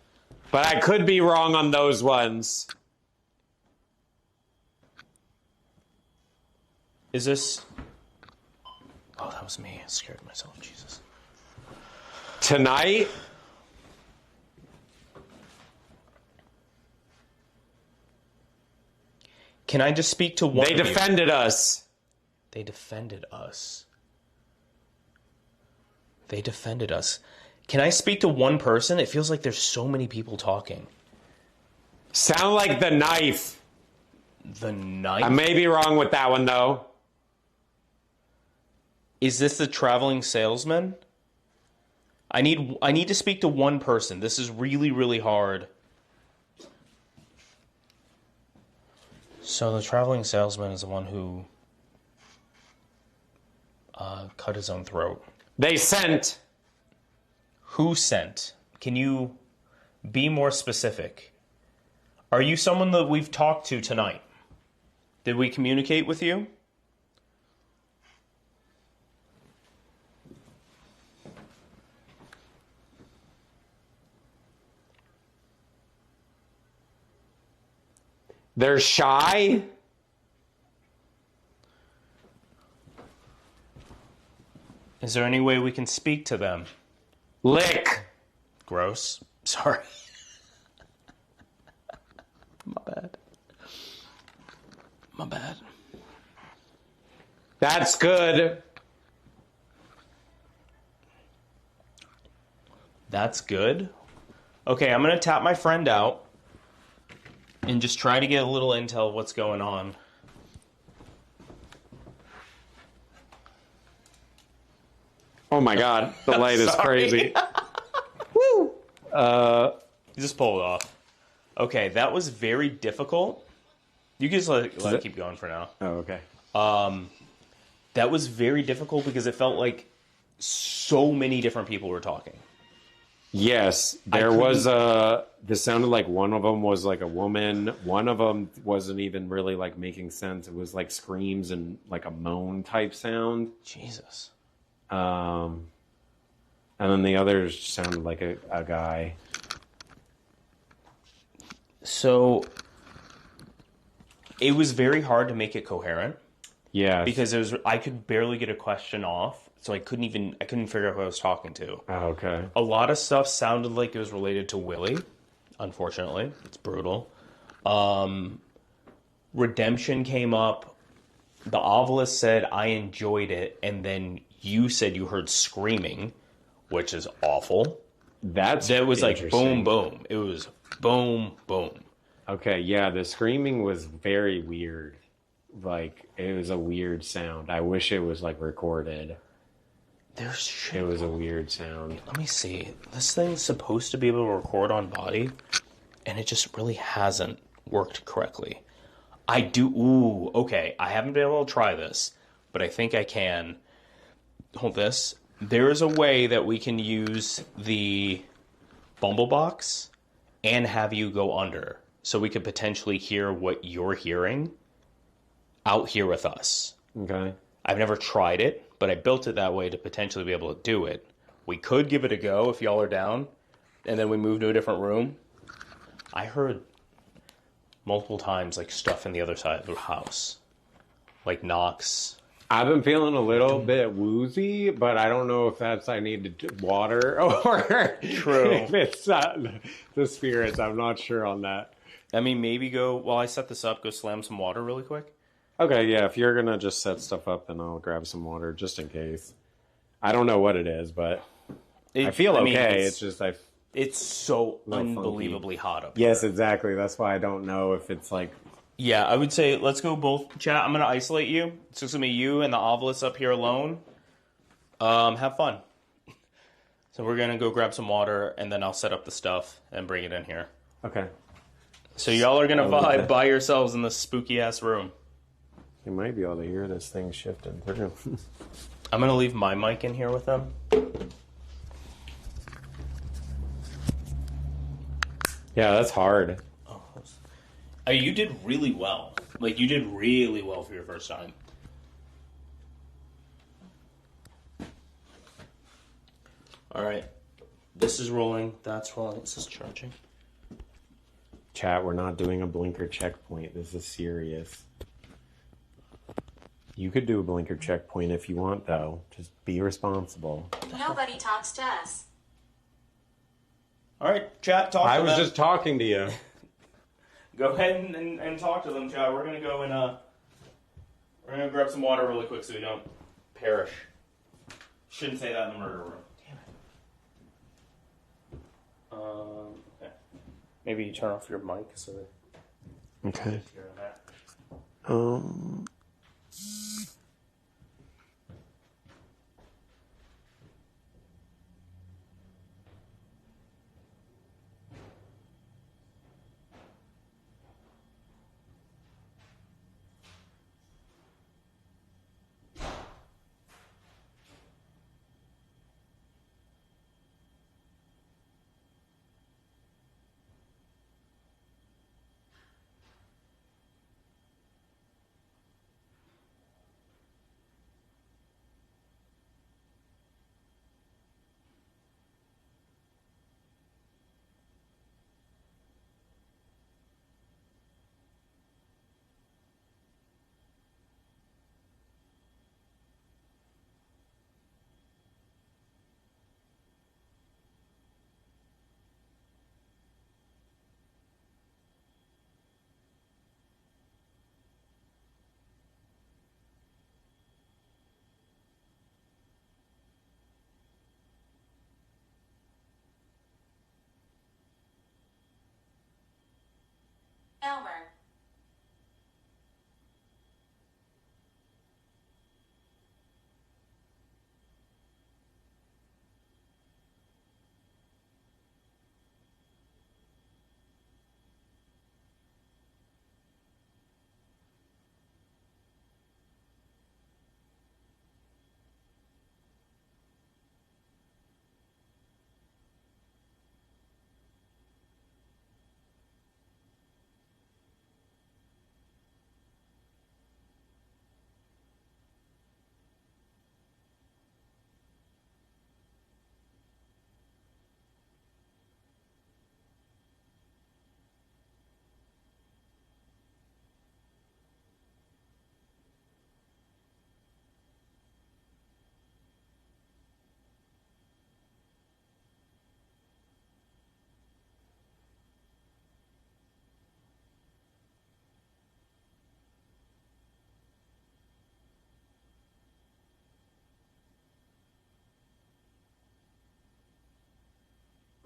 But I could be wrong on those ones. Is this... Oh, that was me. I scared myself. Jesus. Tonight? Can I just speak to one They of you? defended us. They defended us. They defended us. Can I speak to one person? It feels like there's so many people talking. Sound like the knife. The knife? I may be wrong with that one, though. Is this the traveling salesman? I need to speak to one person. This is really, really hard. So the traveling salesman is the one who cut his own throat. They sent. Who sent? Can you be more specific? Are you someone that we've talked to tonight? Did we communicate with you? They're shy. Is there any way we can speak to them? Lick. Gross. Sorry. My bad. My bad. That's good. That's good. Okay, I'm going to tap my friend out and just try to get a little intel of what's going on. Oh my god, the light is Sorry. crazy. Woo! You just pull it off. Okay, that was very difficult. You can just let it keep going for now. Oh, okay. That was very difficult because it felt like so many different people were talking. Yes, there was this sounded like one of them was like a woman. One of them wasn't even really like making sense. It was like screams and like a moan type sound. Jesus. And then the others sounded like a guy. So it was very hard to make it coherent. Yeah, Because I could barely get a question off, so I couldn't figure out who I was talking to. Oh, okay. A lot of stuff sounded like it was related to Willie. Unfortunately, it's brutal. Redemption came up. The Ovilus said, I enjoyed it, and then you said you heard screaming, which is awful. That was like boom, boom. It was boom, boom. Okay, yeah, the screaming was very weird. Like, it was a weird sound. I wish it was, like, recorded. There's shit. It was a weird sound. Let me see. This thing's supposed to be able to record on body, and it just really hasn't worked correctly. Ooh, okay. I haven't been able to try this, but I think I can. Hold this. There is a way that we can use the Bumble box and have you go under, so we could potentially hear what you're hearing out here with us. Okay. I've never tried it, but I built it that way to potentially be able to do it. We could give it a go if y'all are down, and then we move to a different room. I heard multiple times like stuff in the other side of the house, like knocks. I've been feeling a little bit woozy, but I don't know if that's I need water or True. if it's the spirits. I'm not sure on that. I mean, maybe go, while I set this up, go slam some water really quick. Okay, yeah, if you're going to just set stuff up, then I'll grab some water just in case. I don't know what it is, but I feel okay. It's just It's so little unbelievably hot up Yes, here. exactly. That's why I don't know if it's like... Yeah, I would say let's go both. Chat, I'm going to isolate you. It's just going to be you and the Ovilus up here alone. Have fun. So we're gonna go grab some water, and then I'll set up the stuff and bring it in here. Okay. So y'all are gonna vibe by yourselves in this spooky ass room. You might be able to hear this thing shifting through. I'm gonna leave my mic in here with them. Yeah, that's hard. Oh, you did really well. Like, you did really well for your first time. Alright. This is rolling. That's rolling. This is charging. Chat, we're not doing a blinker checkpoint. This is serious. You could do a blinker checkpoint if you want, though. Just be responsible. Nobody talks to us. Alright, chat, talk to them. I was just talking to you. Go ahead and talk to them, chat. We're gonna go and we're gonna grab some water really quick so we don't perish. Shouldn't say that in the murder room. Damn it. Okay. Maybe you turn off your mic so that Okay. hear that. Elmer.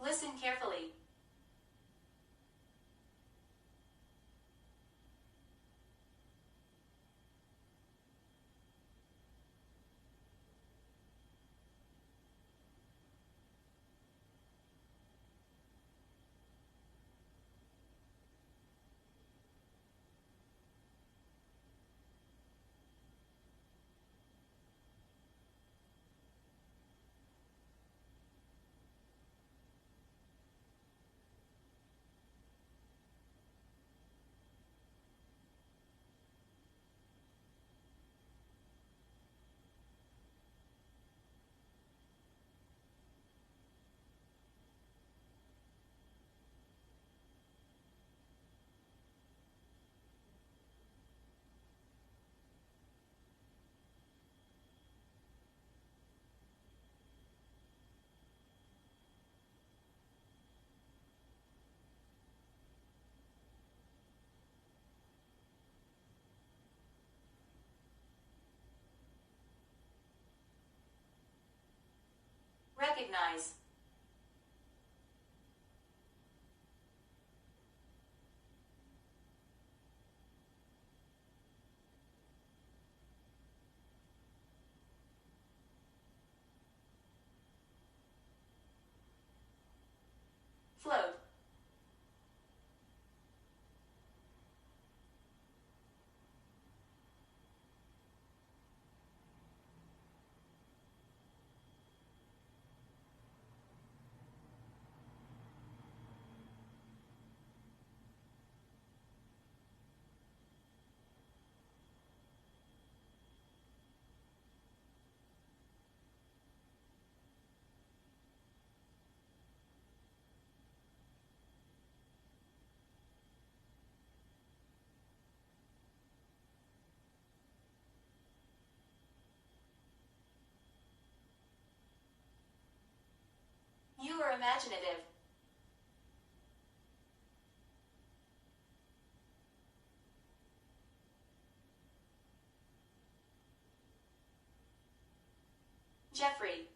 Listen carefully. Recognize. imaginative. Jeffrey.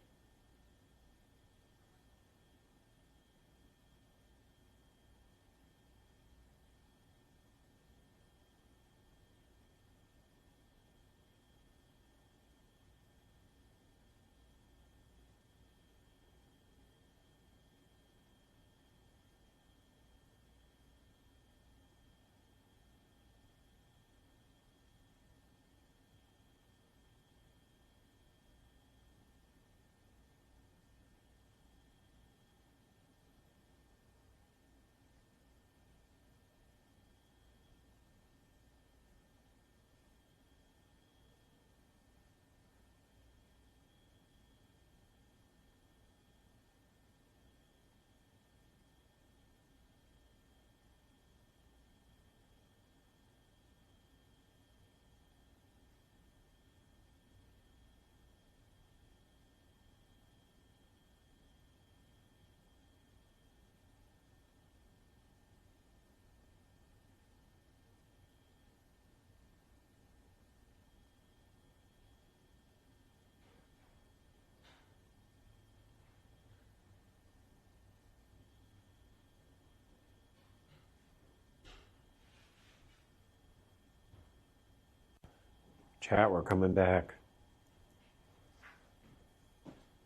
Chat, we're coming back.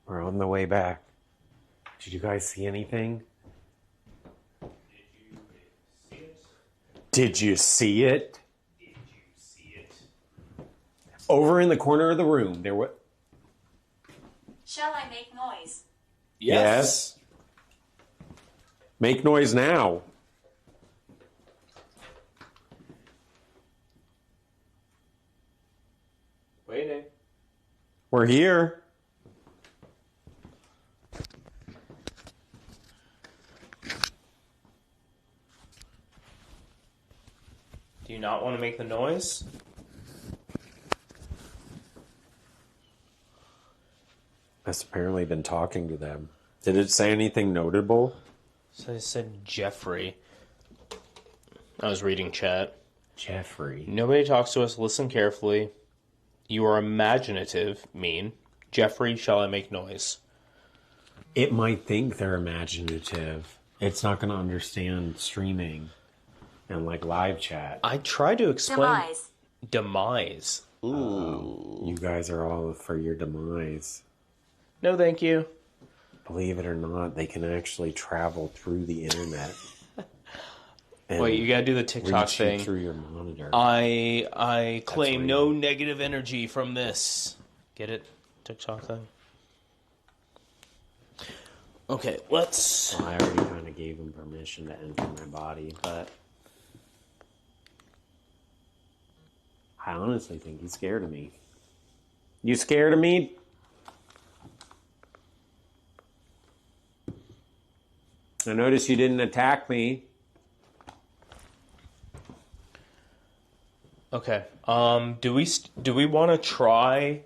We're on the way back. Did you guys see anything? Did you see it? Over in the corner of the room, there was... Shall I make noise? Yes. Make noise now. Waiting. We're here. Do you not want to make the noise? That's apparently been talking to them. Did it say anything notable? So I said Jeffrey. I was reading chat. Jeffrey. Nobody talks to us. Listen carefully. You are imaginative, mean. Jeffrey, shall I make noise? It might think they're imaginative. It's not going to understand streaming and like live chat. I tried to explain... Demise. Demise. Ooh. You guys are all for your demise. No, thank you. Believe it or not, they can actually travel through the internet. Wait, you gotta do the TikTok reach you thing. through your monitor. I claim no real. negative energy from this. Get it? TikTok thing. Okay, let's... Well, I already kind of gave him permission to enter my body, but I honestly think he's scared of me. You scared of me? I noticed you didn't attack me. Okay. Do we want to try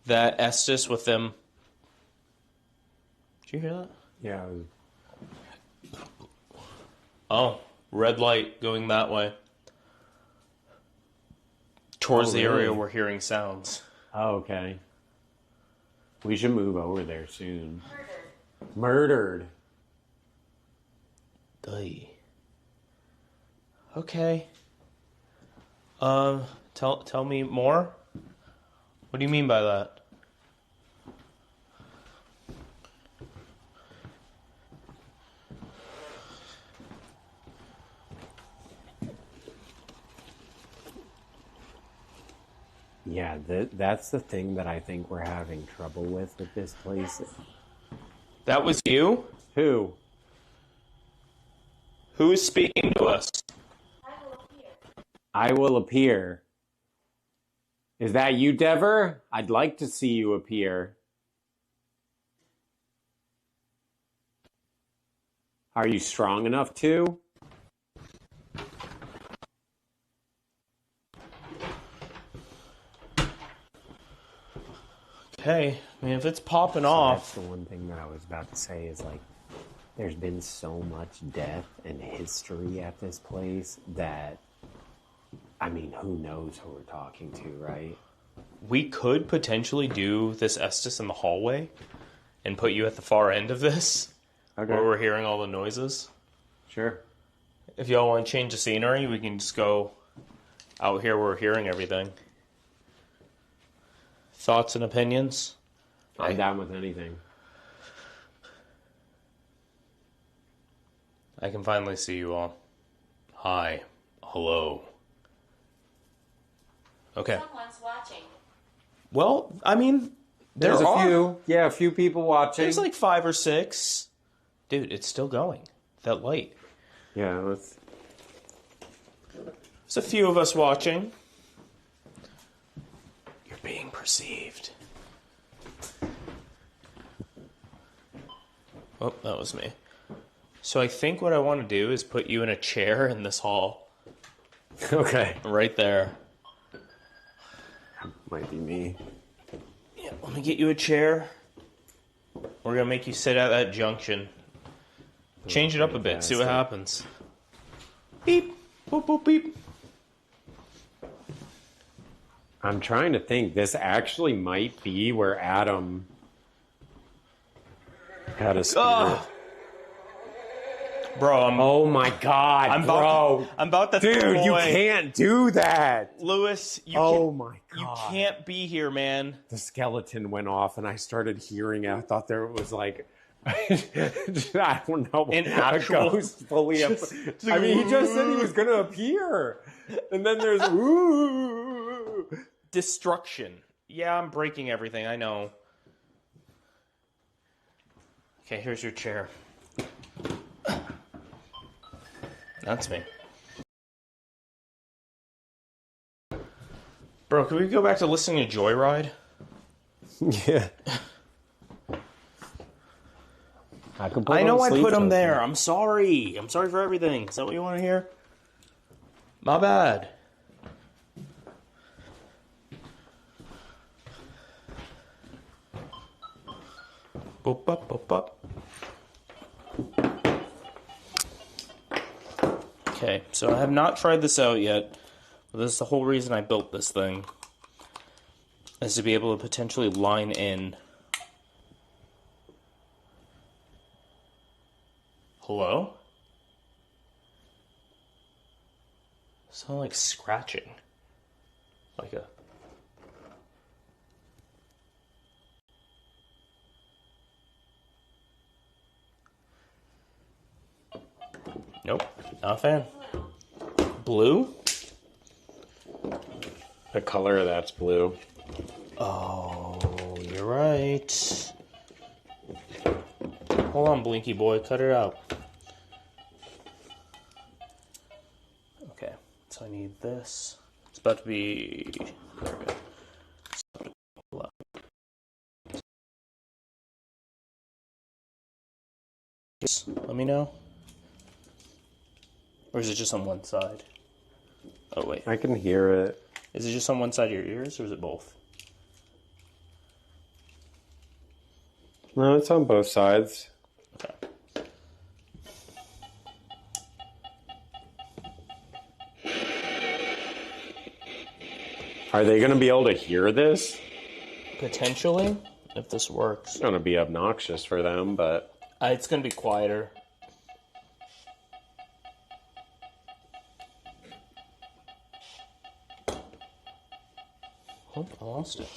that Estus with them? Did you hear that? Yeah. Oh, red light going that way. Towards the area we're hearing sounds. Oh, okay. We should move over there soon. Murdered. Okay. Tell me more. What do you mean by that? Yeah, that's the thing that I think we're having trouble with this place. That was you? Who? Who is speaking to us? I will appear. Is that you, Dever? I'd like to see you appear. Are you strong enough to? Okay, I mean, if it's popping So off... that's the one thing that I was about to say is like, There's been so much death and history at this place that, I mean, who knows who we're talking to, right? We could potentially do this Estus in the hallway and put you at the far end of this, where we're hearing all the noises. Sure. If y'all want to change the scenery, we can just go out here where we're hearing everything. Thoughts and opinions? I'm down with anything. I can finally see you all. Hi. Hello. Okay. Someone's watching. Well, I mean, There's a few. Yeah, a few people watching. There's like 5 or 6. Dude, it's still going. That light. Yeah, let's... There's a few of us watching. You're being perceived. Oh, that was me. So I think what I want to do is put you in a chair in this hall. Okay. Right there. Might be me. Yeah, let me get you a chair. We're going to make you sit at that junction. Change it up a bit. See what happens. Beep. Boop, boop, beep. I'm trying to think. This actually might be where Adam had a spirit. Bro, Oh my god, I'm bro. about to Dude, throw you away. can't do that. Lewis, My god. you can't be here, man. The skeleton went off and I started hearing it. I thought there was like I don't know. An a actual- ghost fully I mean, he just said he was gonna appear. And then there's ooh. Destruction. Yeah, I'm breaking everything, I know. Okay, here's your chair. That's me. Bro, can we go back to listening to Joyride? Yeah. I know I put them there. I'm sorry. I'm sorry for everything. Is that what you want to hear? My bad. Boop, boop, boop, boop. Okay, so I have not tried this out yet. But this is the whole reason I built this thing. Is to be able to potentially line in. Hello? Sound like scratching. Like a... Nope, not a fan. Blue? The color of that's blue. Oh, you're right. Hold on, Blinky boy, cut it out. Okay, so I need this. It's about to be... There we go. Just let me know. Or is it just on one side? Oh, wait. I can hear it. Is it just on one side of your ears, or is it both? No, it's on both sides. Okay. Are they going to be able to hear this? Potentially, if this works. It's going to be obnoxious for them, but... It's going to be quieter. Oh, I lost it.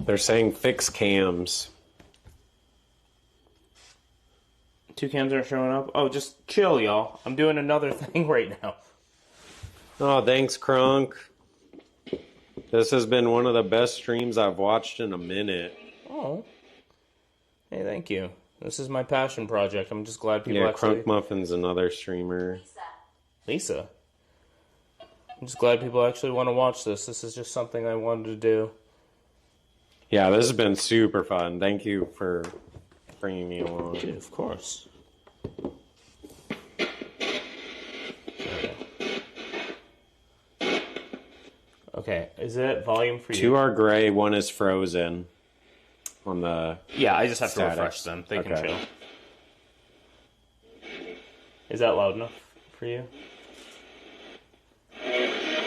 They're saying fix cams. 2 cams aren't showing up. Oh, just chill, y'all. I'm doing another thing right now. Oh, thanks, Crunk. This has been one of the best streams I've watched in a minute. Oh. Hey, thank you. This is my passion project. I'm just glad people Yeah, actually... Crunk Muffin's another streamer. Lisa. I'm just glad people actually want to watch this. This is just something I wanted to do. Yeah, this has been super fun. Thank you for bringing me along. Dude, of course. Okay, is it volume for you? 2 are gray, 1 is frozen. On the Yeah, I just have static. to refresh them. They can Okay. chill. Is that loud enough for you?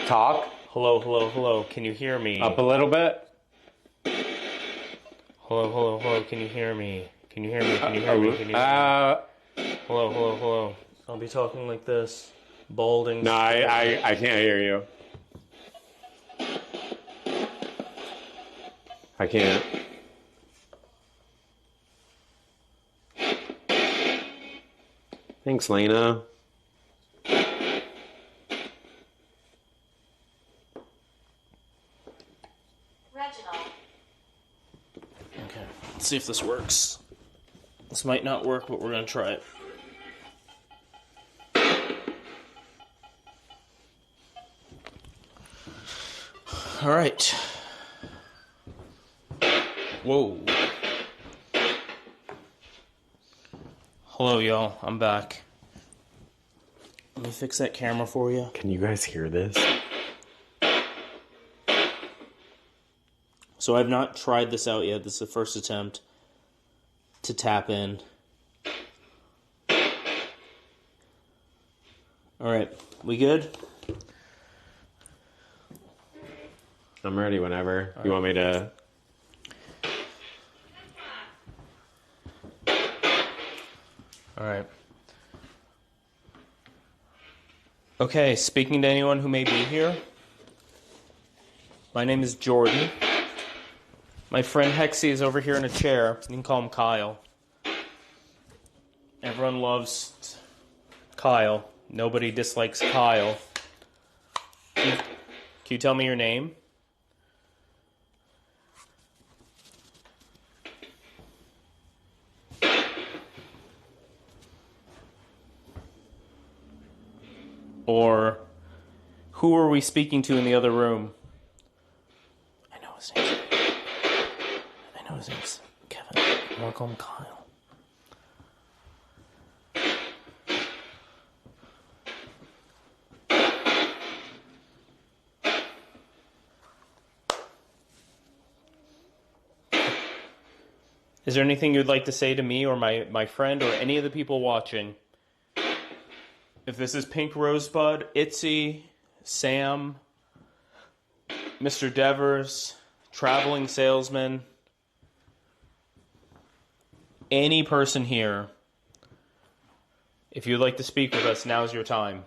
Talk Hello, hello, hello. Can you hear me? up a little bit. Hello, hello, hello. Can you hear me? Can you hear me? Can you hear me? Can you hear me? Hello, hello, hello. I'll be talking like this. Balding. No, I can't hear you. I can't. Thanks, Lena. Reginald. Okay, let's see if this works. This might not work, but we're gonna try it. All right. Whoa. Hello, y'all. I'm back. Let me fix that camera for you. Can you guys hear this? So I've not tried this out yet. This is the first attempt to tap in. All right, we good? I'm ready whenever. You want me to? All right. Okay, speaking to anyone who may be here, my name is Jordan. My friend Hexy is over here in a chair. You can call him Kyle. Everyone loves Kyle. Nobody dislikes Kyle. Can you tell me your name? Or who are we speaking to in the other room? I know his name's Kevin. I want to call him Kyle. Is there anything you'd like to say to me or my friend or any of the people watching? If this is Pink Rosebud, Itsy, Sam, Mr. Devers, Traveling Salesman, any person here, if you'd like to speak with us, now's your time.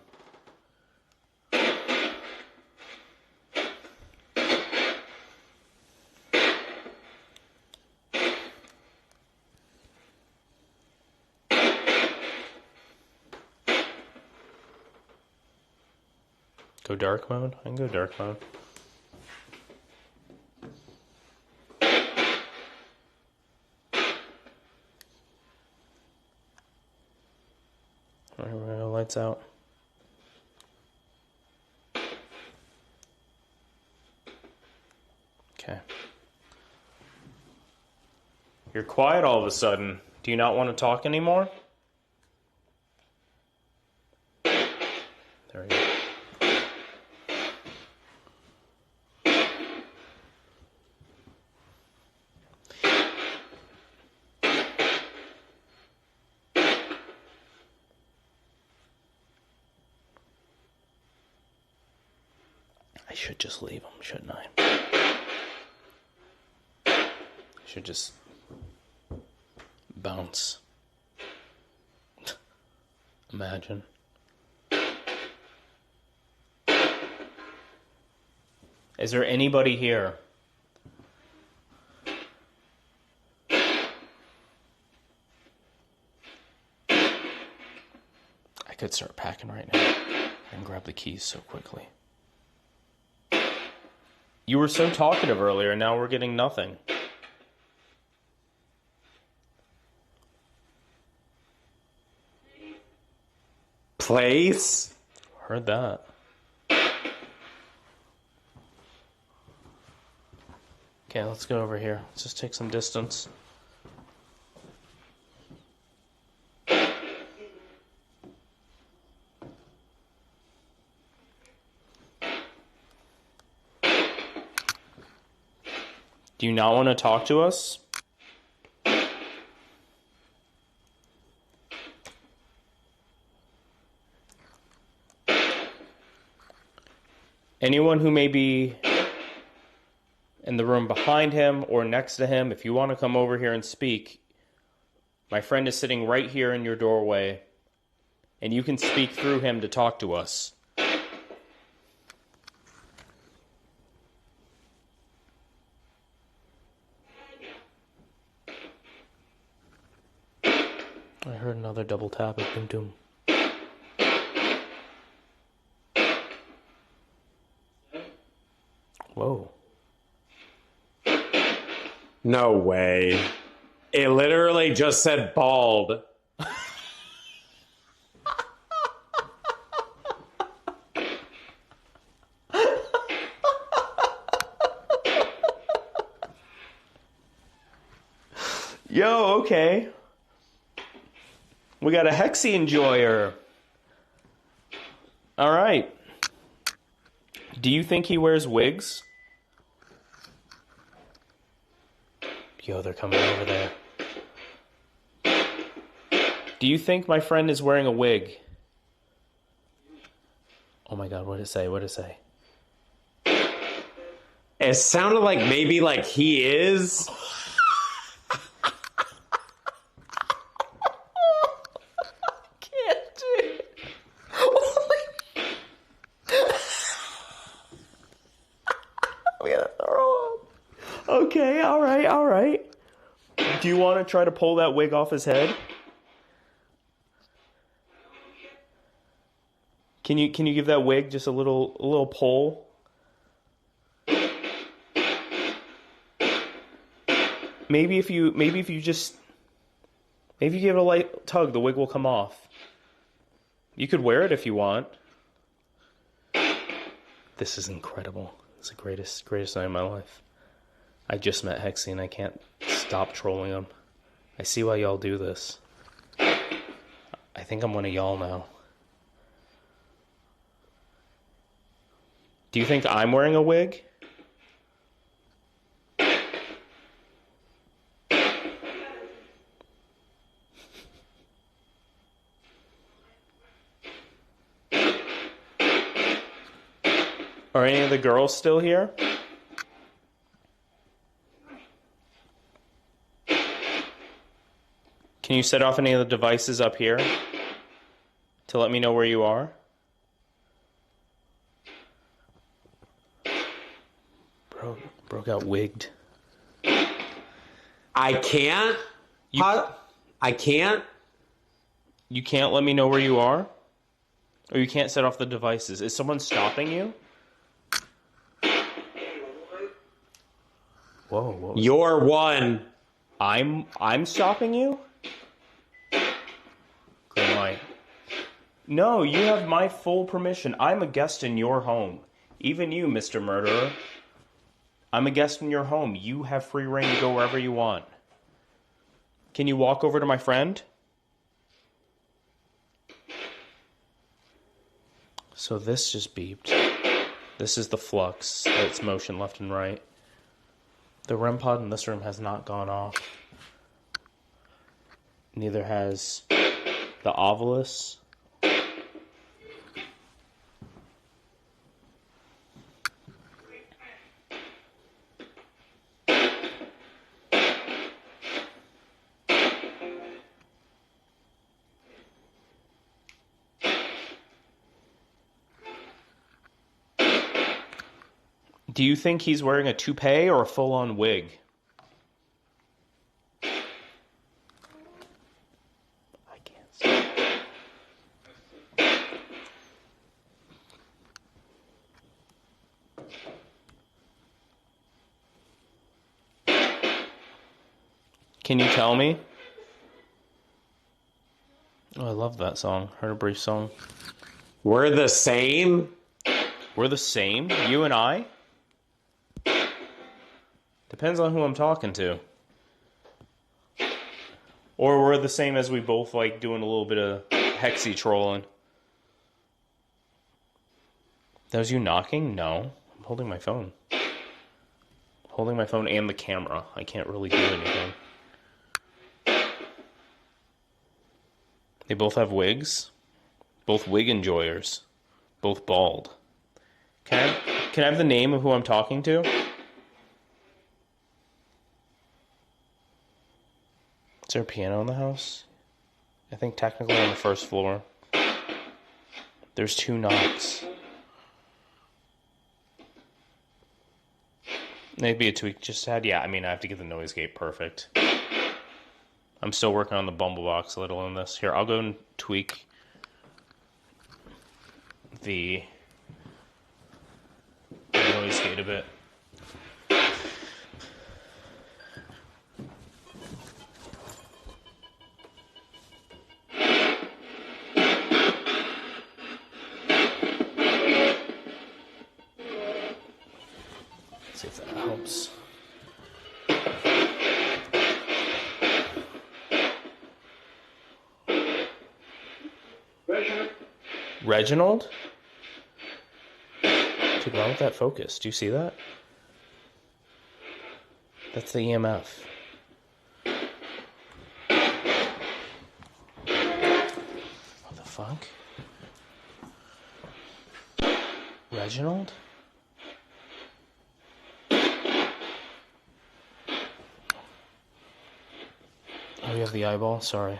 Go dark mode? I can go dark mode. Alright, we're gonna lights out. Okay. You're quiet all of a sudden. Do you not want to talk anymore? There we go. I should just leave them, shouldn't I? I should just bounce. Imagine. Is there anybody here? I could start packing right now and grab the keys so quickly. You were so talkative earlier, and now we're getting nothing. Place? Heard that. Okay, let's go over here. Let's just take some distance. Do you not want to talk to us? Anyone who may be in the room behind him or next to him, if you want to come over here and speak, my friend is sitting right here in your doorway, and you can speak through him to talk to us. I heard another double tap of doom doom. Whoa. No way. It literally just said bald. Yo, okay. We got a Hexy enjoyer. All right. Do you think he wears wigs? Yo, they're coming over there. Do you think my friend is wearing a wig? Oh my god, what did it say? What did it say? It sounded like maybe like he is. Okay, all right. Do you want to try to pull that wig off his head? Can you give that wig just a little pull? Maybe if you give it a light tug, the wig will come off. You could wear it if you want. This is incredible. It's the greatest night of my life. I just met Hexy and I can't stop trolling him. I see why y'all do this. I think I'm one of y'all now. Do you think I'm wearing a wig? Are any of the girls still here? Can you set off any of the devices up here to let me know where you are? Bro got wigged. I can't. I can't. You can't let me know where you are? Or you can't set off the devices? Is someone stopping you? Whoa. You're one. I'm stopping you? Green light. No, you have my full permission. I'm a guest in your home. Even you, Mr. Murderer. I'm a guest in your home. You have free reign to go wherever you want. Can you walk over to my friend? So this just beeped. This is the flux that's motion left and right. The REM pod in this room has not gone off. Neither has the ovilus. Do you think he's wearing a toupee or a full-on wig? I can't see. Can you tell me? Oh, I love that song. Heard a brief song. We're the same? We're the same? You and I? Depends on who I'm talking to. Or we're the same as we both like doing a little bit of Hexy trolling. That was you knocking? No. I'm holding my phone. Holding my phone and the camera. I can't really do anything. They both have wigs. Both wig enjoyers. Both bald. Can I have the name of who I'm talking to? Is there a piano in the house? I think technically on the first floor. There's 2 knocks. Maybe a tweak just had. Yeah, I mean, I have to get the noise gate perfect. I'm still working on the bumble box a little in this. Here, I'll go and tweak the noise gate a bit. See if that helps. Reginald? Dude, why with that focus? Do you see that? That's the EMF. What the fuck? Reginald? Oh, you have the eyeball? Sorry.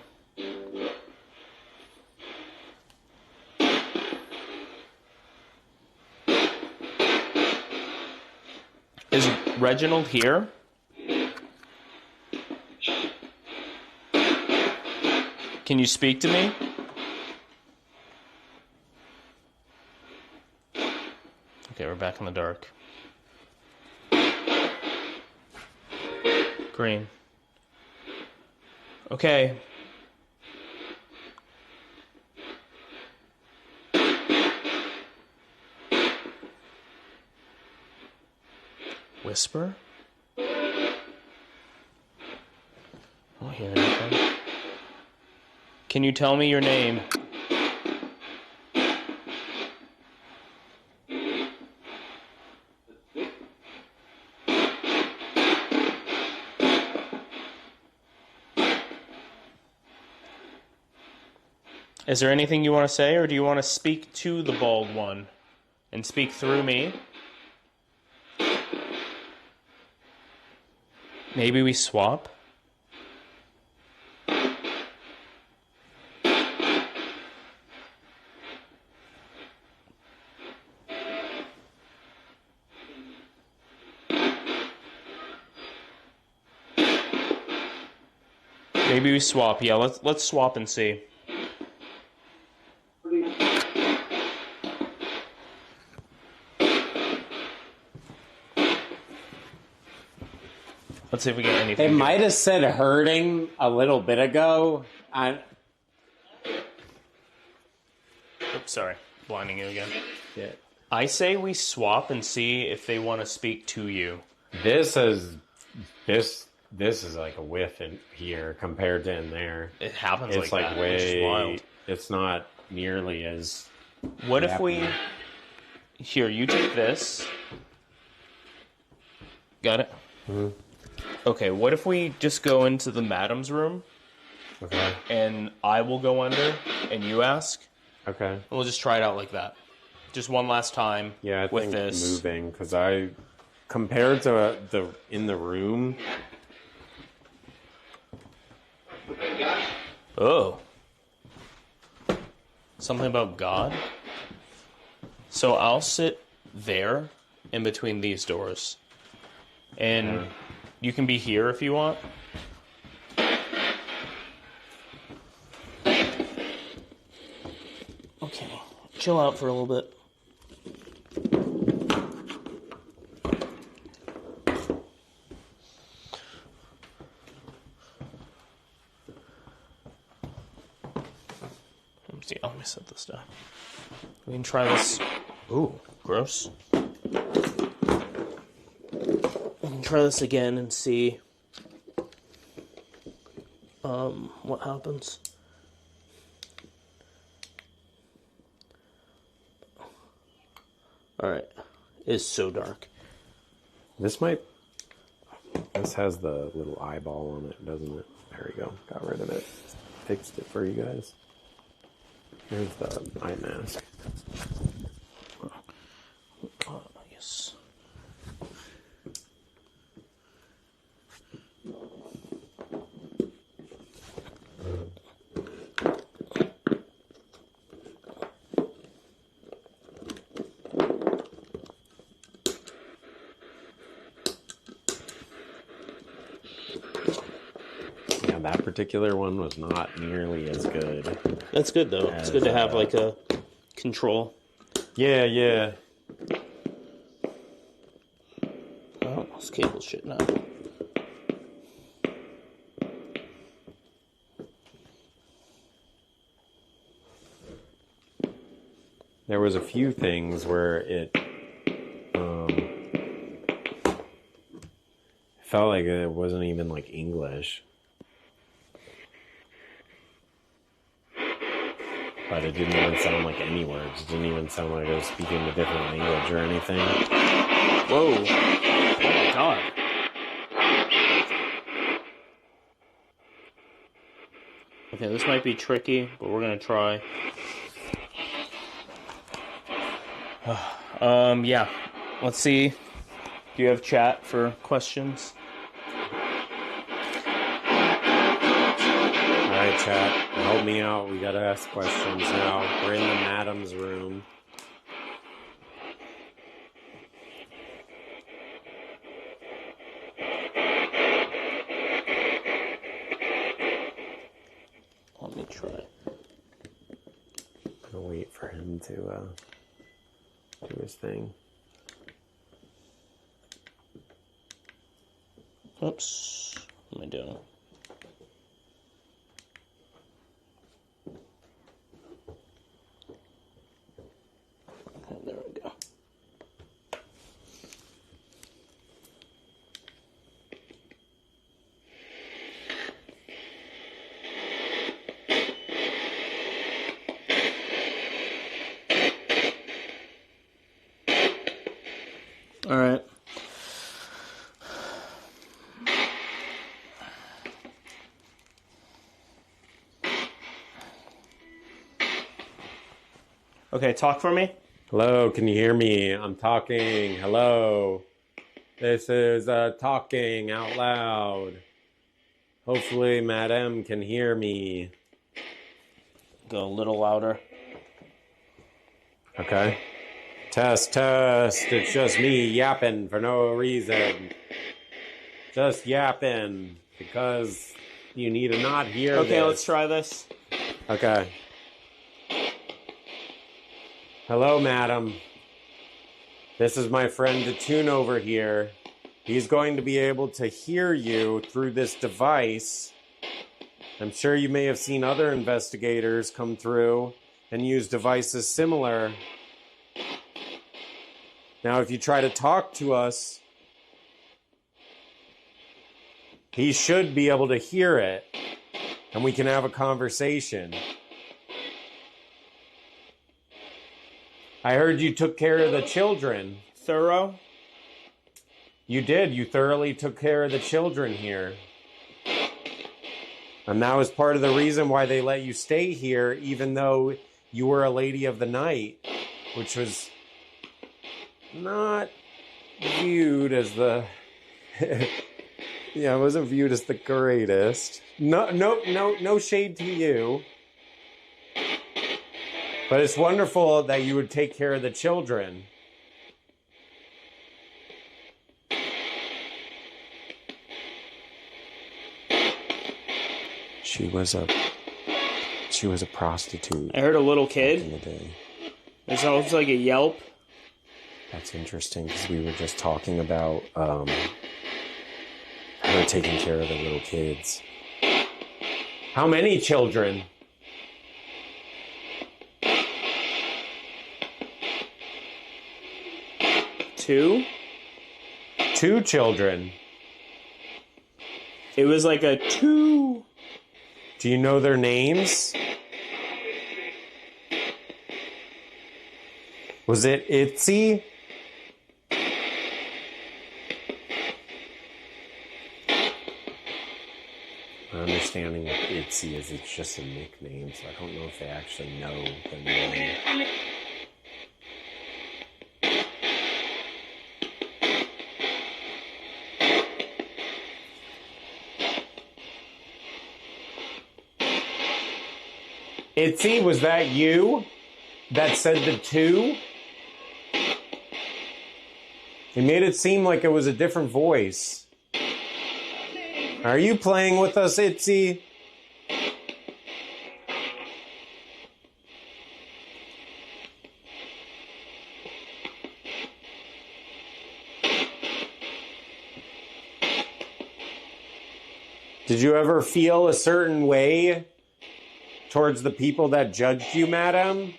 Is Reginald here? Can you speak to me? Okay, we're back in the dark. Green. Okay. Whisper? I don't hear anything. Can you tell me your name? Is there anything you want to say, or do you want to speak to the bald one and speak through me? Maybe we swap? Maybe we swap. Yeah, let's swap and see. Let's see if we get anything. It might have said hurting a little bit ago. Oops, sorry. Blinding you again. Yeah. I say we swap and see if they want to speak to you. This is like a whiff in here compared to in there. It happens It's like like that, which is way. wild. It's not nearly as. What if we... Here, you take this. Got it? Mm-hmm. Okay, what if we just go into the madam's room, Okay. and I will go under, and you ask, Okay. and we'll just try it out like that. Just one last time Yeah, I with think this. moving because I compared to the in the room. Oh. Something about God? So I'll sit there in between these doors. And you can be here if you want. Okay. Chill out for a little bit. Let me set this down. We can try this. Ooh, gross. We can try this again and see what happens. Alright. It's so dark. This might this has the little eyeball on it, doesn't it? There we go. Got rid of it. Fixed it for you guys. Here's the eye mask. Oh, yes. Yeah, that particular one was not nearly as good. That's good, though. It's good to have, like, a control. Yeah, yeah. Oh, this cable's shit now. There was a few things where it felt like it wasn't even like English. But it didn't even sound like any words. It didn't even sound like I was speaking a different language or anything. Whoa. Oh my god. Okay, this might be tricky, but we're gonna try. Yeah. Let's see. Do you have chat for questions? Alright, chat. Help me out. We gotta ask questions now. We're in the madam's room. Let me try. I'll wait for him to do his thing. Oops. What am I doing? Okay, there we go. All right. Okay, talk for me. Hello, can you hear me? I'm talking. Hello. This is talking out loud. Hopefully, Madam can hear me. Go a little louder. Okay. Test, test. It's just me yapping for no reason. Just yapping because you need to not hear Okay, this. let's try this. Okay. Hello, madam. This is my friend Detune over here. He's going to be able to hear you through this device. I'm sure you may have seen other investigators come through and use devices similar. Now, if you try to talk to us, he should be able to hear it, and we can have a conversation. I heard you took care of the children. Thorough? You did. You thoroughly took care of the children here. And that was part of the reason why they let you stay here, even though you were a lady of the night, which was not viewed as the... yeah, it wasn't viewed as the greatest. No shade to you. But it's wonderful that you would take care of the children. She was a prostitute. I heard a little back in kid. the day. It sounds like a yelp. That's interesting because we were just talking about her taking care of the little kids. How many children? Two? 2 children. It was like a two. Do you know their names? Was it Itsy? understanding with Itsy is it's just a nickname, so I don't know if they actually know the name. Itsy, was that you that said the 2? It made it seem like it was a different voice. Are you playing with us, Itsy? Did you ever feel a certain way towards the people that judged you, madam?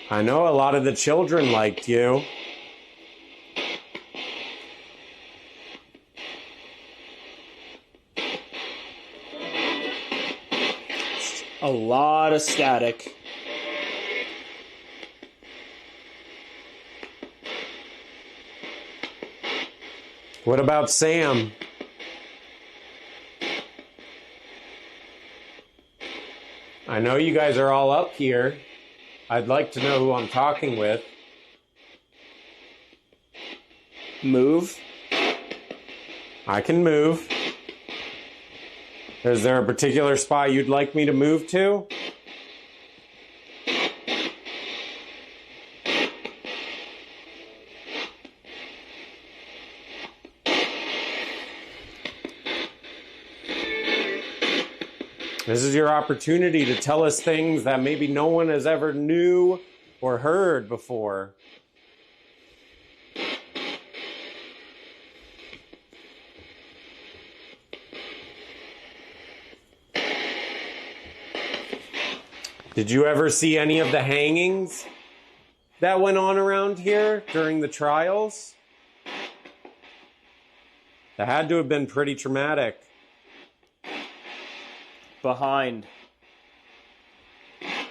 I know a lot of the children liked you. A lot of static. What about Sam? I know you guys are all up here. I'd like to know who I'm talking with. Move. I can move. Is there a particular spot you'd like me to move to? This is your opportunity to tell us things that maybe no one has ever knew or heard before. Did you ever see any of the hangings that went on around here during the trials? That had to have been pretty traumatic. Behind. I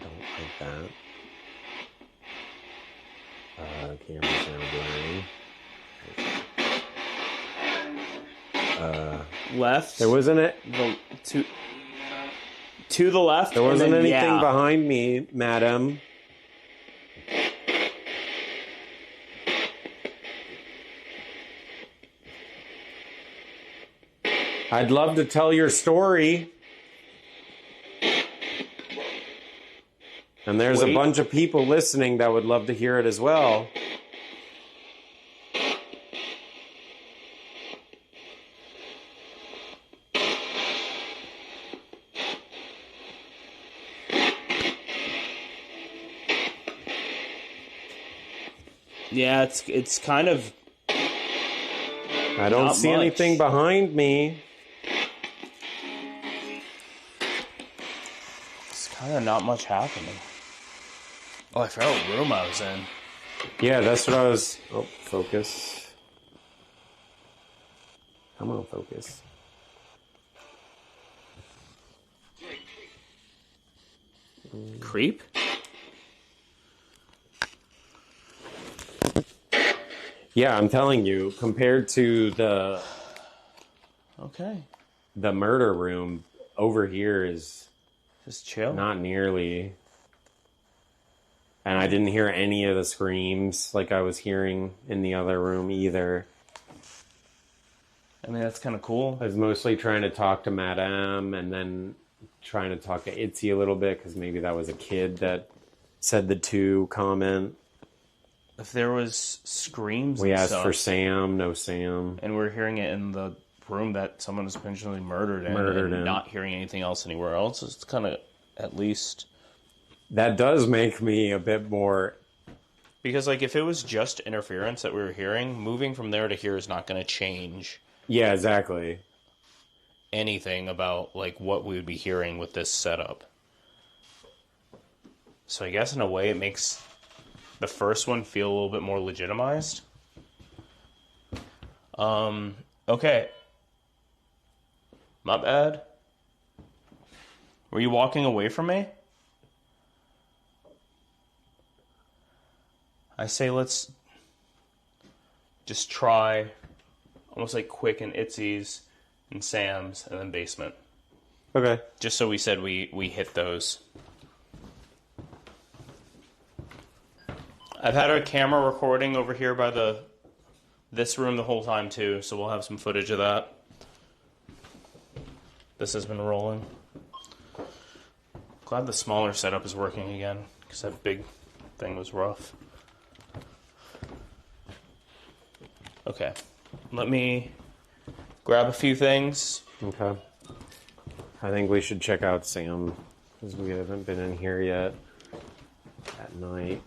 don't like that. Camera's now blurring. Left. There wasn't it. To the left. There wasn't then, anything behind me, madam. I'd love to tell your story. And there's a bunch of people listening that would love to hear it as well. Yeah, it's kind of. I don't see anything behind me. It's kind of not much happening. Oh, I forgot what room I was in. Yeah, that's what I was. Oh, focus. Come on, focus. Creep? Yeah, I'm telling you, compared to the murder room over here is just chill. Not nearly. And I didn't hear any of the screams like I was hearing in the other room either. I mean, that's kind of cool. I was mostly trying to talk to Madame and then trying to talk to Itsy a little bit because maybe that was a kid that said the 2 comment. If there was screams we and asked stuff, for Sam, no Sam. And we're hearing it in the room that someone was potentially murdered in. Not hearing anything else anywhere else. It's kind of, at least... That does make me a bit more... Because, like, if it was just interference that we were hearing, moving from there to here is not going to change... Yeah, exactly. ...anything about, like, what we would be hearing with this setup. So I guess, in a way, it makes... the first one feel a little bit more legitimized. Okay. My bad Were you walking away from me? I say let's just try almost like Quick and Itsy's and Sam's and then basement. Okay. Just so we said we hit those. I've had a camera recording over here by this room the whole time too, so we'll have some footage of that. This has been rolling. Glad the smaller setup is working again, because that big thing was rough. Okay, let me grab a few things. Okay. I think we should check out Sam, because we haven't been in here yet at night.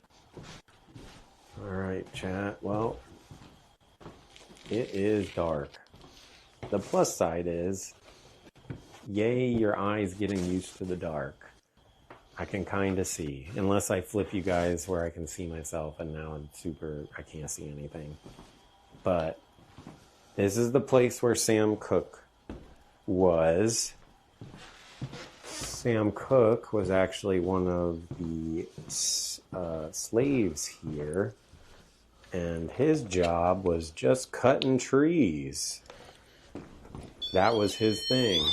Alright, chat. Well, it is dark. The plus side is, yay, your eyes getting used to the dark. I can kind of see, unless I flip you guys where I can see myself, and now I can't see anything. But this is the place where Sam Cooke was. Sam Cooke was actually one of the slaves here, and his job was just cutting trees. That was his thing.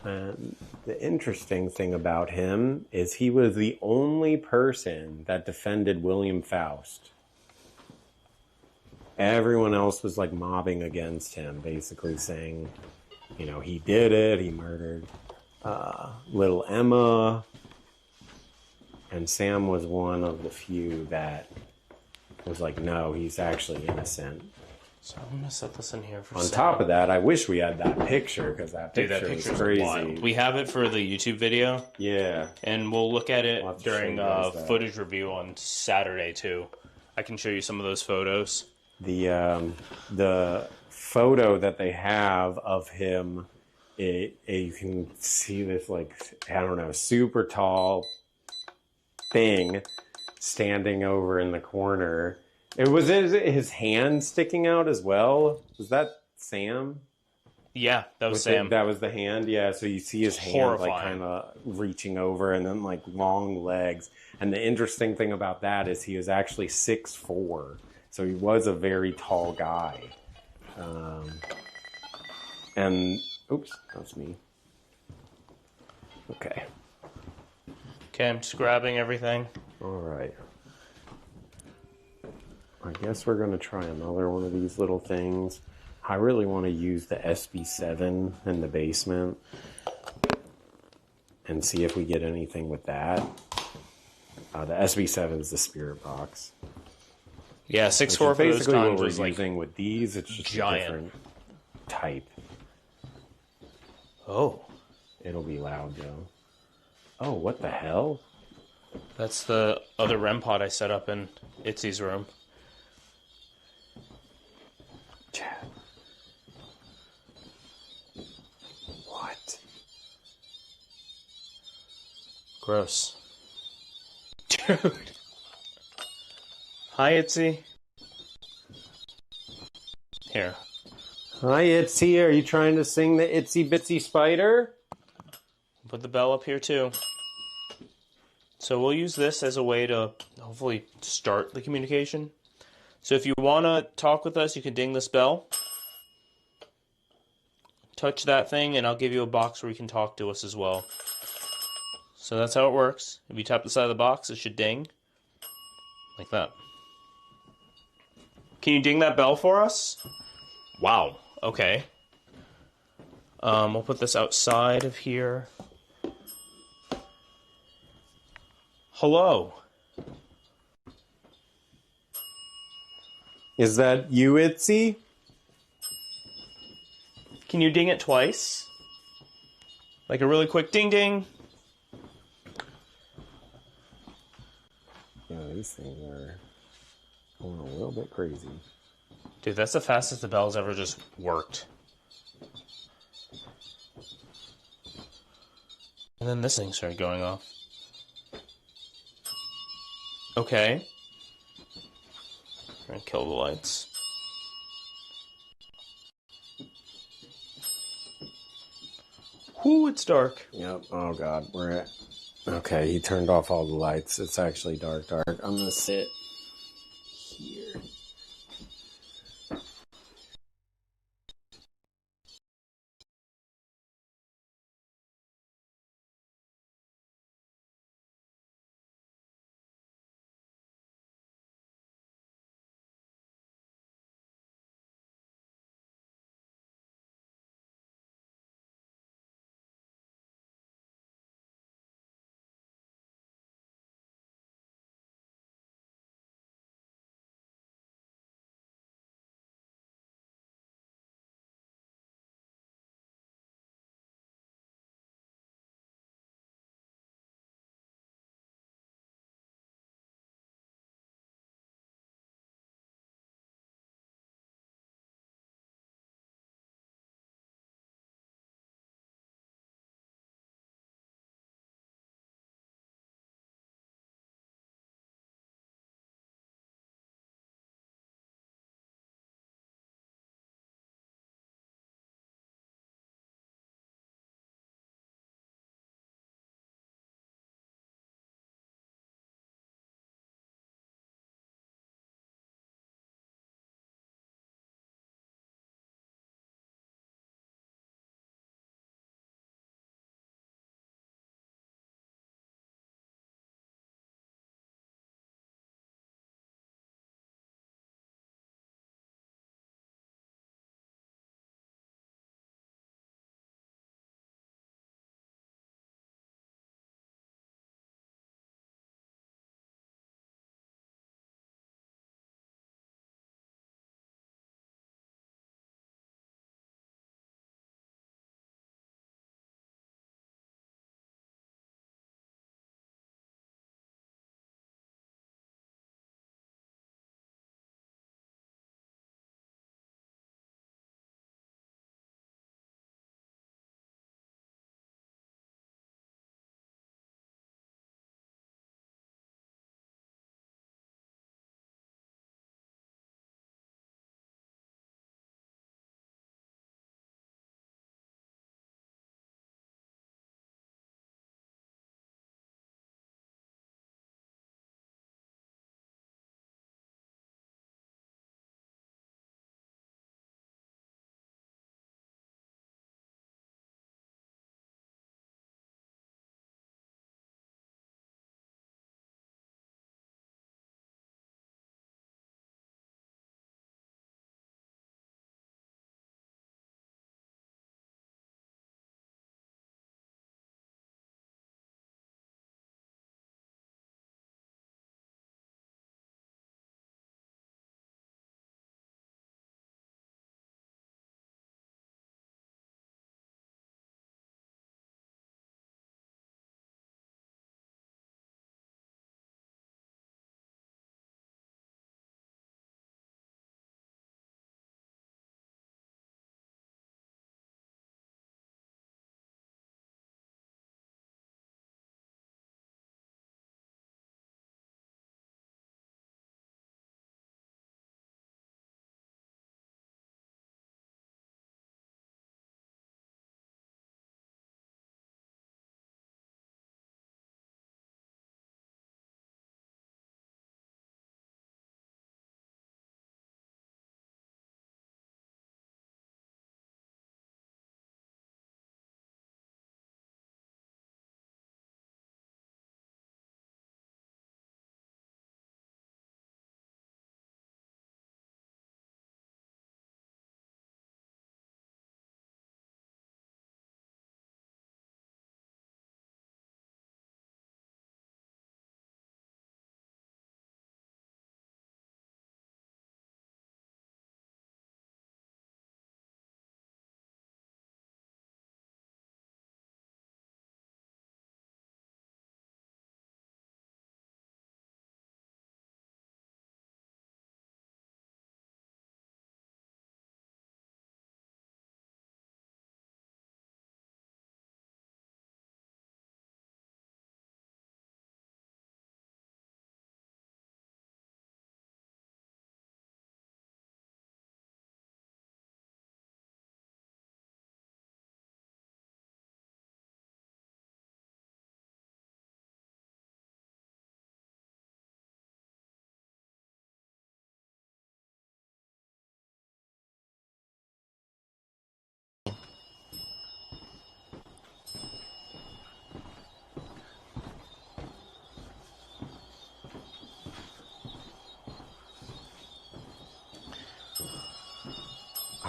And the interesting thing about him is he was the only person that defended William Faust. Everyone else was like mobbing against him, basically saying, you know, he did it, he murdered little Emma. And Sam was one of the few that was like, no, he's actually innocent. So I'm going to set this in here for On top of that, I wish we had that picture, because that picture is crazy. Wild. We have it for the YouTube video. Yeah. And we'll look at it We'll have to during show you guys that. footage review on Saturday too. I can show you some of those photos. The photo that they have of him, you can see this, like, I don't know, super tall thing standing over in the corner. Was his hand sticking out as well? Was that Sam? Yeah, that was Sam. That was the hand, yeah. So you see his hand Horrifying. like kind of reaching over, and then like long legs. And the interesting thing about that is he was actually 6'4", so he was a very tall guy. And oops, that's me. Okay. Okay, I'm just grabbing everything. All right. I guess we're going to try another one of these little things. I really want to use the SB7 in the basement and see if we get anything with that. The SB7 is the spirit box. Yeah, 6'4" for those basically what times we're was like using with these. It's just giant. a different type. Oh, It'll be loud, Joe. Oh, what the hell? that's the other REM pod I set up in Itsy's room. Chad. What? Gross. Dude. Hi, Itsy. Here. Hi, Itsy. Are you trying to sing the Itsy Bitsy Spider? Put the bell up here too. So we'll use this as a way to hopefully start the communication. So if you want to talk with us, you can ding this bell. Touch that thing and I'll give you a box where you can talk to us as well. So that's how it works. If you tap the side of the box, it should ding. Like that. Can you ding that bell for us? Wow. Okay. We'll put this outside of here. Hello. Is that you, Itsy? Can you ding it twice? Like a really quick ding ding. Yeah, these things are going a little bit crazy. Dude, that's the fastest the bell's ever just worked. And then this thing started going off. Okay. I'm gonna kill the lights. Whoo, it's dark. Yep. Oh God, we're at. Okay, he turned off all the lights. It's actually dark. I'm gonna sit here.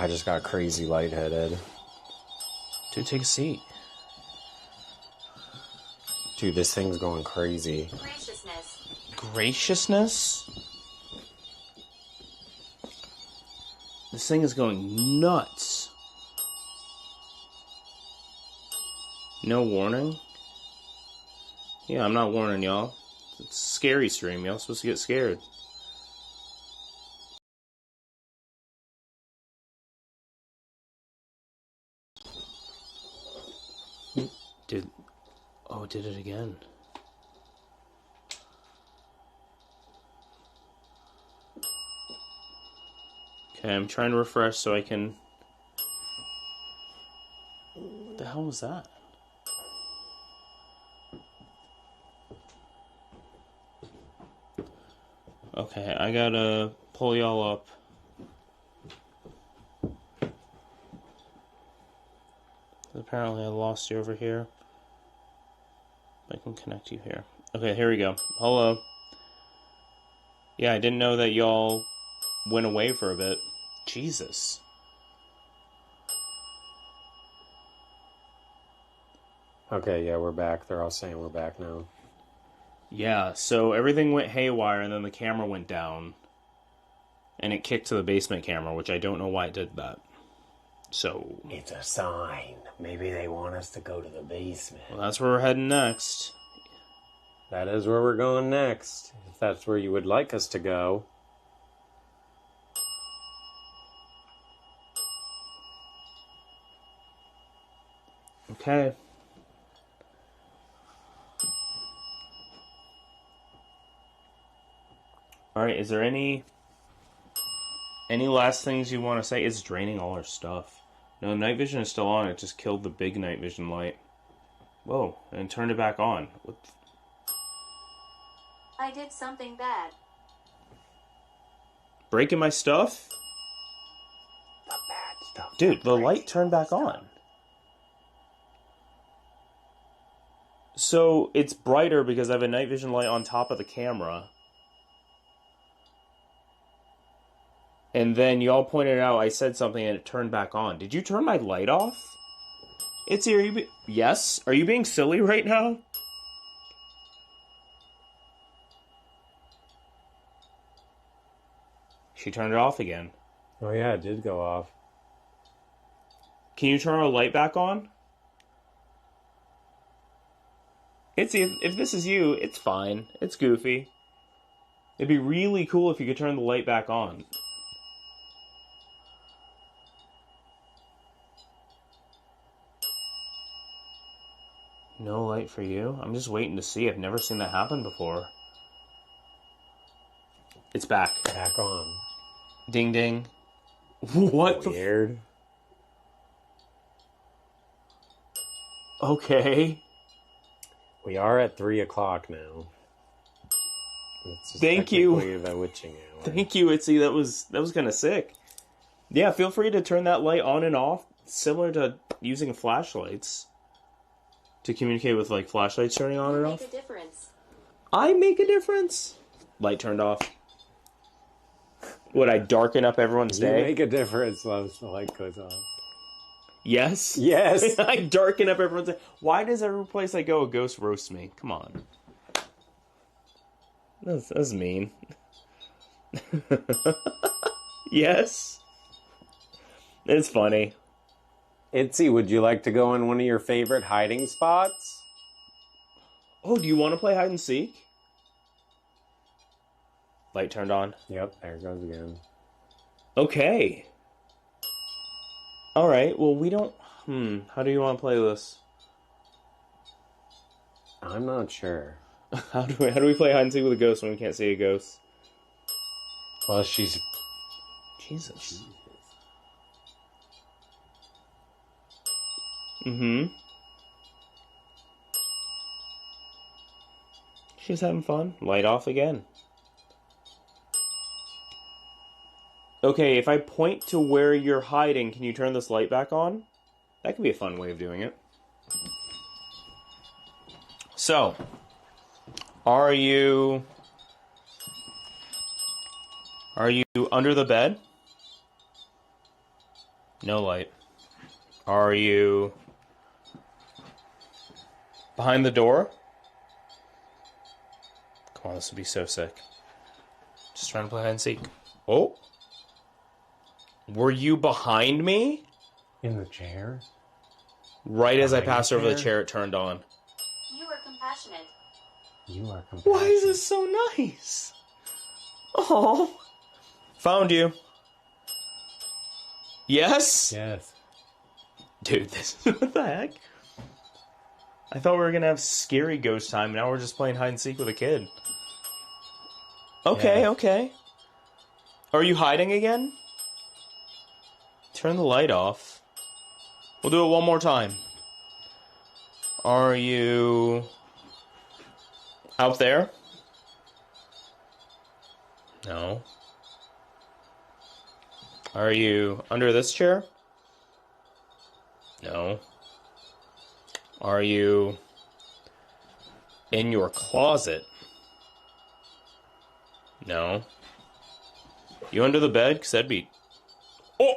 I just got crazy lightheaded. Dude, take a seat. Dude, this thing's going crazy. Graciousness. Graciousness? This thing is going nuts. No warning? Yeah, I'm not warning y'all. It's a scary stream. Y'all supposed to get scared. Did... Oh, it did it again. Okay, I'm trying to refresh so I can... What the hell was that? Okay, I gotta pull y'all up. Apparently I lost you over here. I can connect you here. Okay, here we go. Hello. Yeah, I didn't know that y'all went away for a bit. Jesus. Okay, yeah, we're back. They're all saying we're back now. Yeah, so everything went haywire and then the camera went down. And it kicked to the basement camera, which I don't know why it did that. So... It's a sign. Maybe they want us to go to the basement. Well, that's where we're heading next. That is where we're going next. If that's where you would like us to go. Okay. Alright, is there any last things you want to say? It's draining all our stuff. No, night vision is still on. It just killed the big night vision light. Whoa, and turned it back on. What I did something bad. breaking my stuff? The bad stuff. Dude, the light turned back on. So, it's brighter because I have a night vision light on top of the camera. And then y'all pointed out I said something and it turned back on. Did you turn my light off? Itsy, are you yes? Are you being silly right now? She turned it off again. Oh yeah, it did go off. Can you turn our light back on? Itsy, if this is you, it's fine. It's goofy. It'd be really cool if you could turn the light back on. No light for you? I'm just waiting to see. I've never seen that happen before. It's back. Back on. Ding ding. What Weird. Okay. We are at 3 o'clock now. It's Thank you. technically the witching hour. Thank you, Itsy. That was kind of sick. Yeah, feel free to turn that light on and off, similar to using flashlights to communicate with like flashlights turning on and off. Make a difference. I make a difference. Light turned off. Would I darken up everyone's You day? make a difference once the light goes off. Yes. Yes. I darken up everyone's day. Why does every place I go a ghost roast me? Come on. That's mean. Yes. It's funny. Itsy, would you like to go in one of your favorite hiding spots? Oh, do you want to play hide and seek? Light turned on. Yep, there it goes again. Okay. Alright, well we don't... how do you want to play this? I'm not sure. How do we play hide and seek with a ghost when we can't see a ghost? Well, she's... Jesus. Mm-hmm. She's having fun. Light off again. Okay, if I point to where you're hiding, can you turn this light back on? That could be a fun way of doing it. So, are you under the bed? No light. Are you behind the door? Come on, this would be so sick. Just trying to play hide and seek. Oh. Were you behind me? In the chair? Right as I Behind passed the over the chair? chair, it turned on. You are compassionate. You are compassionate. Why is this so nice? Oh. Found you. Yes? Yes. Dude, this what the heck? I thought we were gonna have scary ghost time, and now we're just playing hide and seek with a kid. Okay, Yeah. okay. Are you hiding again? Turn the light off. We'll do it one more time. Are you out there? No. Are you under this chair? No. Are you in your closet? No. You under the bed? Because that'd be... Oh!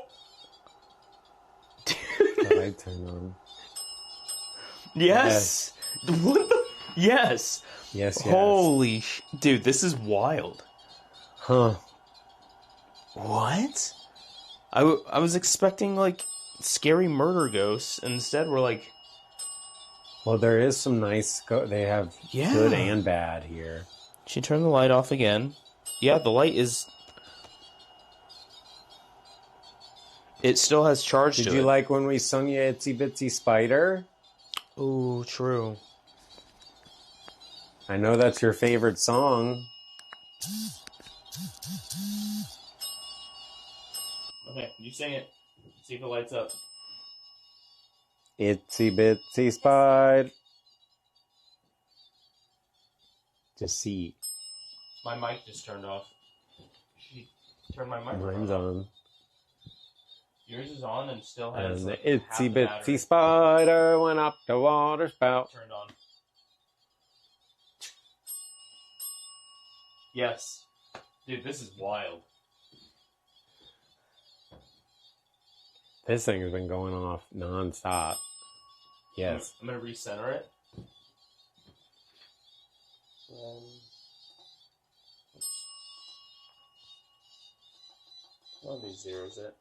The light turned on. Yes! What the... Yes! Yes, yes. Holy dude, this is wild. Huh. What? I was expecting, like, scary murder ghosts, and instead we're like... Well, there is some nice... They have Yeah. good and bad here. She turned the light off again. Yeah, the light is... It still has charge to it. Did you like when we sung you Itsy Bitsy Spider? Oh, true. I know that's your favorite song. Okay, you sing it. See if it lights up. Itsy Bitsy Spider. Just see. My mic just turned off. She turned my mic Mine's off. on. Yours is on and still has And the like, half itsy the battery bitsy spider went up the water spout. turned on. Yes. Dude, this is wild. This thing has been going off non-stop. Yes. I'm going to recenter it. One of these zeros it.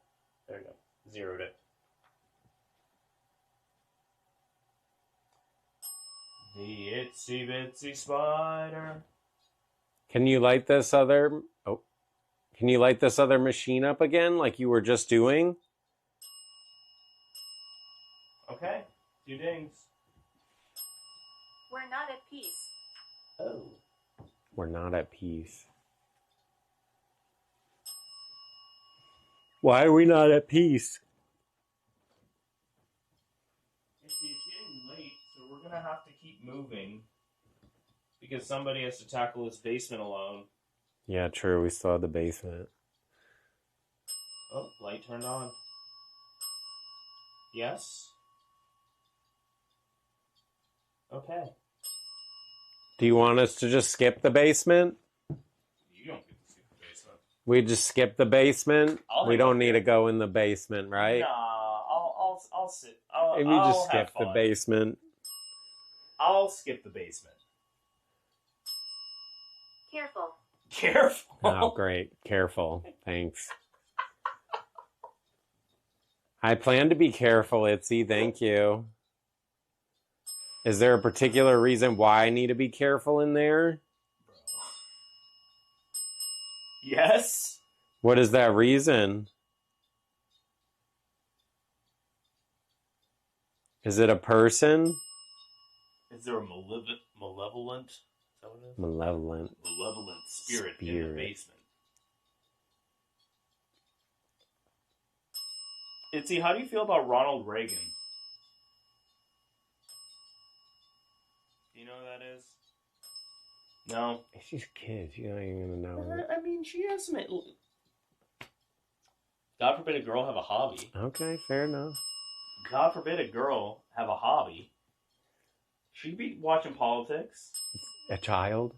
There you go. Zeroed it. The itsy bitsy spider. Can you light this other... Oh. Can you light this other machine up again like you were just doing? Okay. 2 dings. We're not at peace. Oh. We're not at peace. Why are we not at peace? It's getting late, so we're going to have to keep moving. Because somebody has to tackle this basement alone. Yeah, true. We still have the basement. Oh, light turned on. Yes? Okay. Do you want us to just skip the basement? You don't get to see the basement. We just skip the basement? I'll We hang don't out need here. to go in the basement, right? Nah, I'll sit. Maybe you just I'll have skip the fun. basement. I'll skip the basement. Careful. Careful. Oh, great. Careful. Thanks. I plan to be careful, Itsy. Thank you. Is there a particular reason why I need to be careful in there? Yes? What is that reason? Is it a person? Is there a malevolent? Is that what it is? Malevolent. Malevolent spirit in the Spirit. basement. Itsy, how do you feel about Ronald Reagan? Do you know who that is? No? It's just kids. You don't even know. I mean, she has some... God forbid a girl have a hobby. Okay, fair enough. God forbid a girl have a hobby. She'd be watching politics. A child?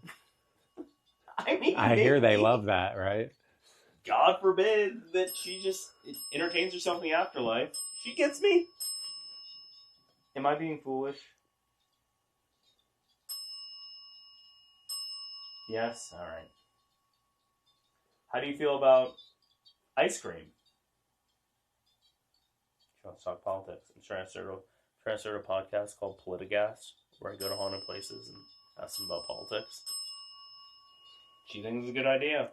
I mean, I hear they maybe. love that, right? God forbid that she just entertains herself in the afterlife. She gets me. Am I being foolish? Yes? Alright. How do you feel about ice cream? She wants to talk politics. I'm trying to start a podcast called Politigast, where I go to haunted places and ask them about politics. She thinks it's a good idea.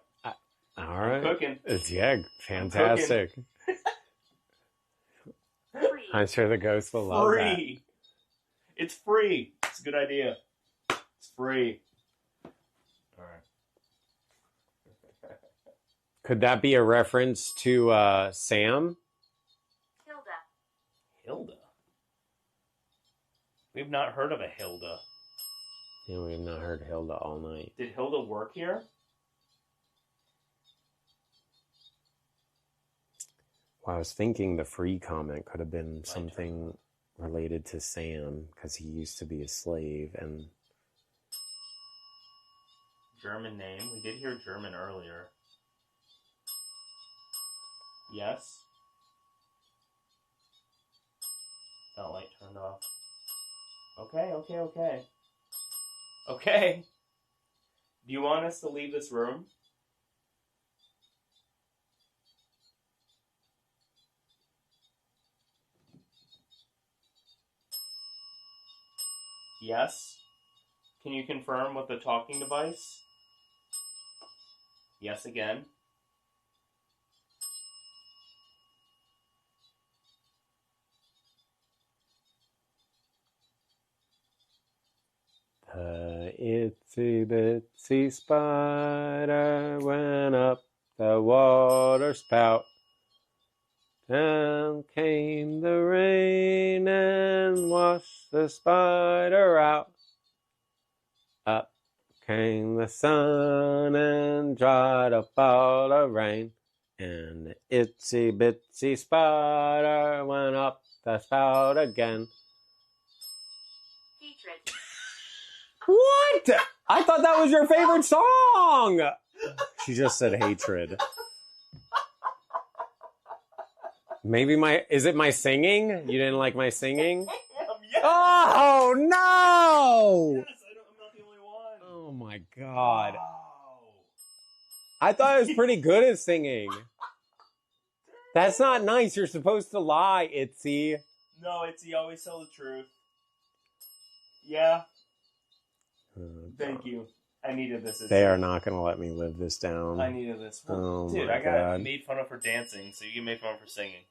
All right. I'm cooking. Yeah, fantastic. Free. I'm sure the ghost will love that. Free. It's free. It's a good idea. It's free. All right. Could that be a reference to Sam? Hilda. Hilda. We've not heard of a Hilda. Yeah, we have not heard Hilda all night. Did Hilda work here? Well, I was thinking the free comment could have been something related to Sam, because he used to be a slave, and... German name. We did hear German earlier. Yes? That light turned off. Okay. Okay. Do you want us to leave this room? Yes? Can you confirm with the talking device? Yes again. The itsy bitsy spider went up the water spout. Down came the rain and washed the spider out. Up came the sun and dried up all the rain. And the itsy bitsy spider went up the spout again. Hatred. What? I thought that was your favorite song. She just said hatred. Maybe is it my singing? You didn't like my singing? Yes. Oh, no! Yes, I'm not the only one. Oh, my God. Wow. I thought I was pretty good at singing. That's not nice. You're supposed to lie, Itsy. No, Itsy, always tell the truth. Yeah. Thank you. I needed this. They are not going to let me live this down. I needed this. Well, Oh, dude, my I got God. made fun of for dancing, so you can make fun of for singing.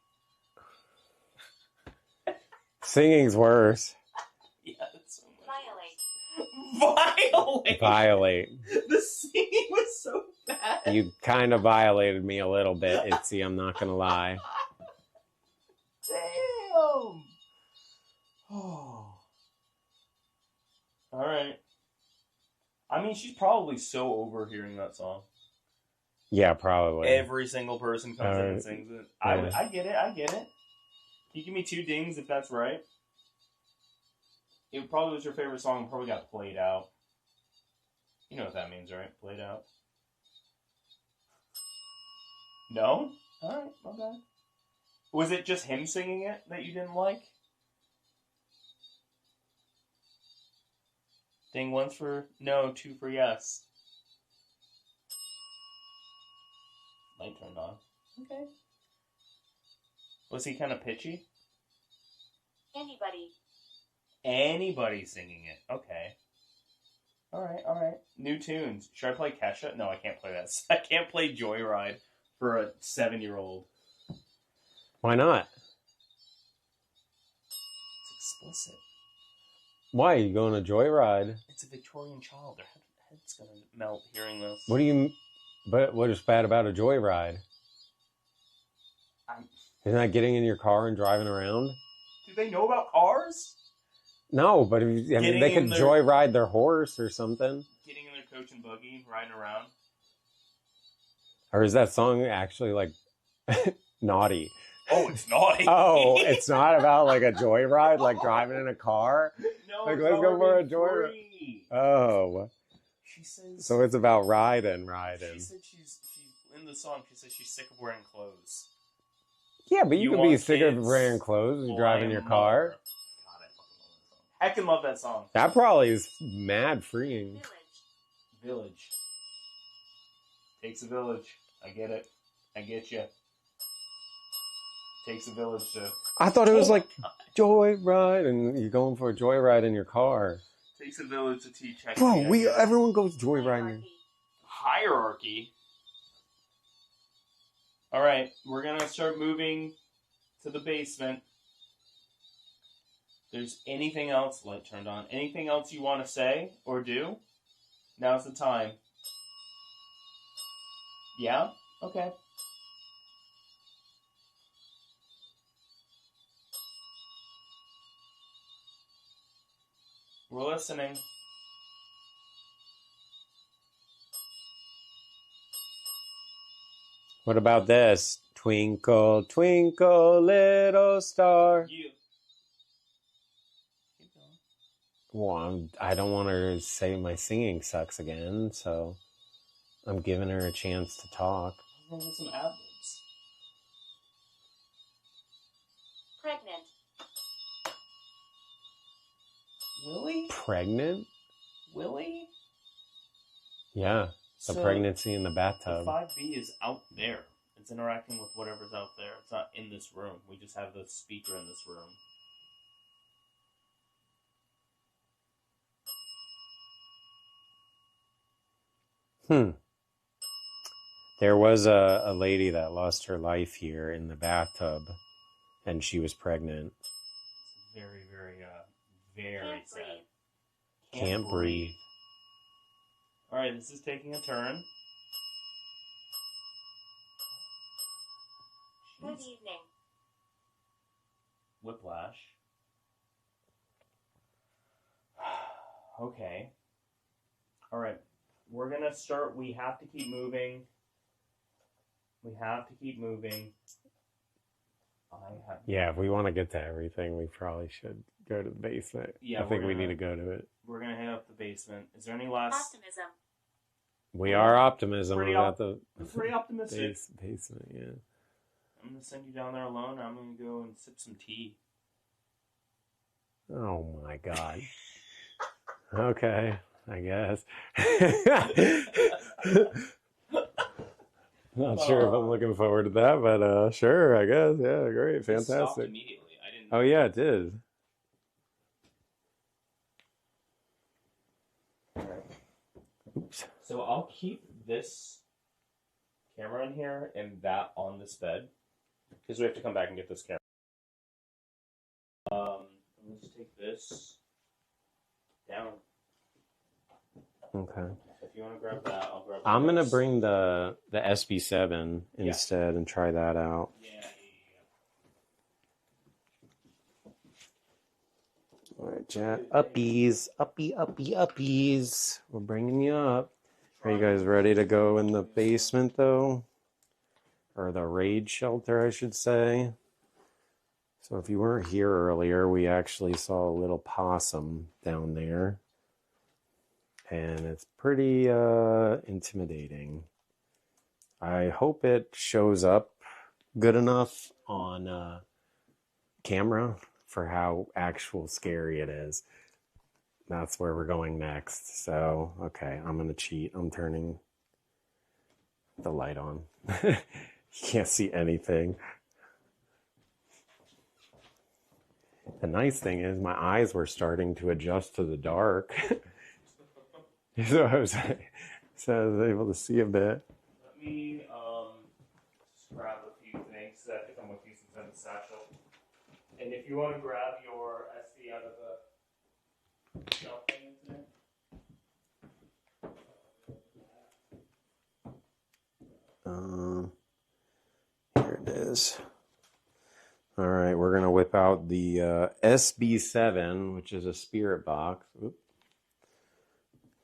Singing's worse. Yeah, that's so Violate. Violate! Violate. The singing was so bad. You kind of violated me a little bit, Itsy. I'm not going to lie. Damn! Oh. Alright. I mean, she's probably so over hearing that song. Yeah, probably. Every single person comes in and sings it. Yeah. I get it. Can you give me 2 dings if that's right? It probably was your favorite song and probably got played out. You know what that means, right? Played out. No? Alright, my bad. Was it just him singing it that you didn't like? Ding 1 for no, 2 for yes. Light turned on. Okay. Was he kind of pitchy? Anybody. Anybody singing it. Okay. Alright. New tunes. Should I play Kesha? No, I can't play that. I can't play Joyride for a 7-year-old. Why not? It's explicit. Why? You going to Joyride? It's a Victorian child. Their head's gonna melt hearing this. What do you... But what is bad about a Joyride? Isn't that getting in your car and driving around? Do they know about cars? No, but they could joyride their horse or something. Getting in their coach and buggy, riding around. Or is that song actually like naughty? Oh, it's naughty. Oh, it's not about like a joyride, like driving in a car? No, Like, it's let's go for a already joyride. free. Oh. She says. So it's about riding. She said she's in the song, she says she's sick of wearing clothes. Yeah, but you could be want sick of kids? wearing clothes Well, driving I your am car. mother. God, I fucking love that song. Heckin' love that song. That probably is mad freeing. Village. Takes a village. I get it. I get you. Takes a village to... I thought it was like joyride, and you're going for a joyride in your car. Takes a village to teach. Bro, everyone goes joyriding. Hierarchy. All right, we're gonna start moving to the basement. If there's anything else, light turned on. Anything else you want to say or do? Now's the time. Yeah? Okay. We're listening. What about this? Twinkle, twinkle, little star. You. Keep going. Well, I don't want her to say my singing sucks again, so I'm giving her a chance to talk. I'm gonna get some ad-libs. Pregnant. Willie? Pregnant? Willie? Yeah, the So, pregnancy in the The bathtub. 5B is out there. It's interacting with whatever's out there. It's not in this room. We just have the speaker in this room. There was a lady that lost her life here in the bathtub, and she was pregnant. It's very, very Can't sad. breathe. Can't breathe. Alright, this is taking a turn. Good Jeez. evening. Whiplash. Okay. Alright. We're gonna start. We have to keep moving. We have to keep moving. Yeah, if we want to get to everything, we probably should go to the basement. Yeah, I think we're we gonna- need to go to it. We're gonna head up the basement. Is there any last... Optimism. We are optimism Pretty about the I'm pretty optimistic. basement, yeah. I'm gonna send you down there alone. I'm gonna go and sip some tea. Oh my god. Okay, I guess. Not sure if I'm looking forward to that, but sure, I guess. Yeah, great, It stopped fantastic. immediately. I didn't. Oh yeah, it did. Oops. So I'll keep this camera in here and that on this bed because we have to come back and get this camera. Let's take this down. Okay. If you want to grab that, I'll grab. I'm gonna this. bring the SB7 instead and try that out. Yeah. All right, Jet. Uppies, uppies. We're bringing you up. Are you guys ready to go in the basement, though? Or the raid shelter, I should say. So if you weren't here earlier, we actually saw a little possum down there. And it's pretty intimidating. I hope it shows up good enough on camera for how actual scary it is. That's where we're going next. So, okay, I'm going to cheat. I'm turning the light on. You can't see anything. The nice thing is my eyes were starting to adjust to the dark. So I was able to see a bit. Let me just grab a few things that come with you since I'm the satchel. And if you want to grab your SD out of the shelf thing today. Here it is. All right, we're going to whip out the SB7, which is a spirit box. Oop.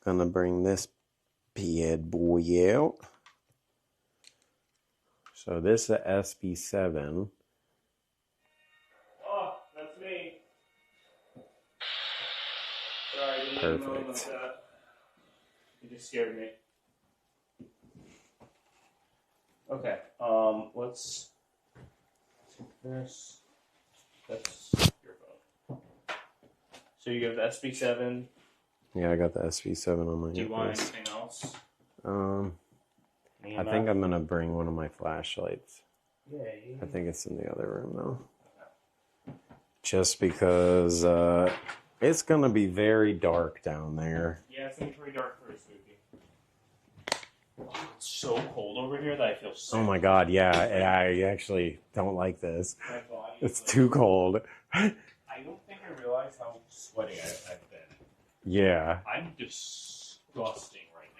Gonna bring this bad boy out. So this is a SB7. Oh, that's me. Sorry, I didn't even know about that. You just scared me. Okay. Let's take this. That's your phone. So you have the SB7. Yeah, I got the SV7 on my. Do you want anything else? I think I'm gonna bring one of my flashlights. Yeah. I think it's in the other room though. Just because it's gonna be very dark down there. Yeah, it's gonna be pretty dark, pretty spooky. It's so cold over here that I feel sick. Oh my god, yeah, I actually don't like this. My body It's is too cold. I don't think I realize how sweaty I've been. Yeah. I'm disgusting right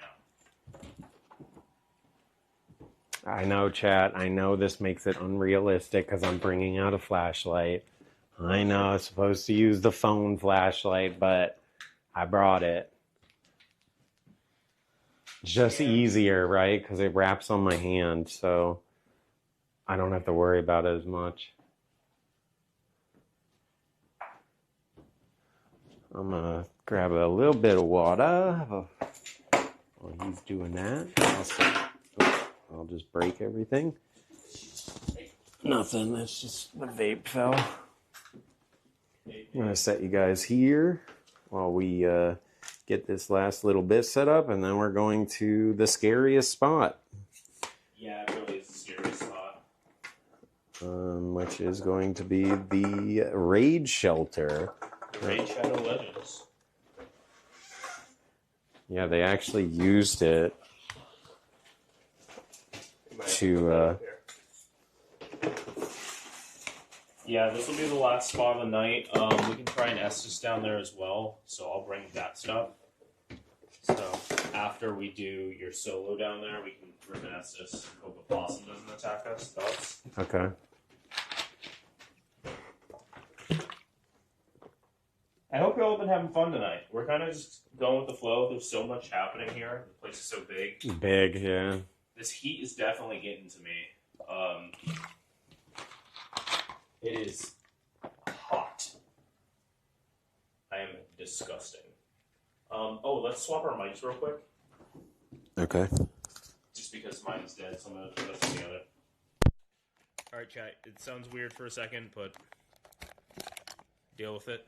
now. I know, chat. I know this makes it unrealistic because I'm bringing out a flashlight. I know I'm supposed to use the phone flashlight, but I brought it. Just easier, right? Because it wraps on my hand, so I don't have to worry about it as much. I'm going to grab a little bit of water while he's doing that. I'll just break everything. Nothing, that's just the vape fell. I'm going to set you guys here while we get this last little bit set up, and then we're going to the scariest spot. Yeah, it really is the scariest spot. Which is going to be the Raid Shelter. The Raid Shadow Legends. Yeah, they actually used it to... Yeah, this will be the last spot of the night. We can try an Estus down there as well, so I'll bring that stuff. So after we do your solo down there, we can rip an Estus. Hope a possum doesn't attack us. Thoughts? Okay. I hope you all have been having fun tonight. We're kind of just going with the flow. There's so much happening here. The place is so big. Big, yeah. This heat is definitely getting to me. It is hot. I am disgusting. Let's swap our mics real quick. Okay. Just because mine's dead, so I'm going to put this on the other. Alright, chat. It sounds weird for a second, but deal with it.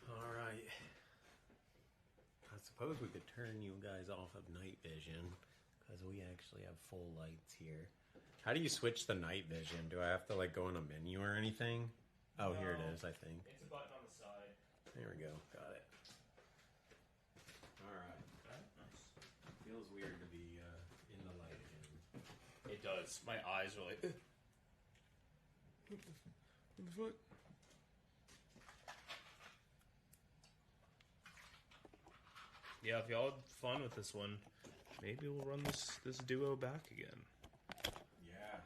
Alright. I suppose we could turn you guys off of night vision, because we actually have full lights here. How do you switch the night vision? Do I have to go in a menu or anything? Oh, no, here it is, I think. It's a button on the side. There we go. Got it. Alright. Nice. Feels weird to be in the light again. It does. My eyes are like... What the fuck? Yeah, if y'all had fun with this one, maybe we'll run this duo back again. Yeah.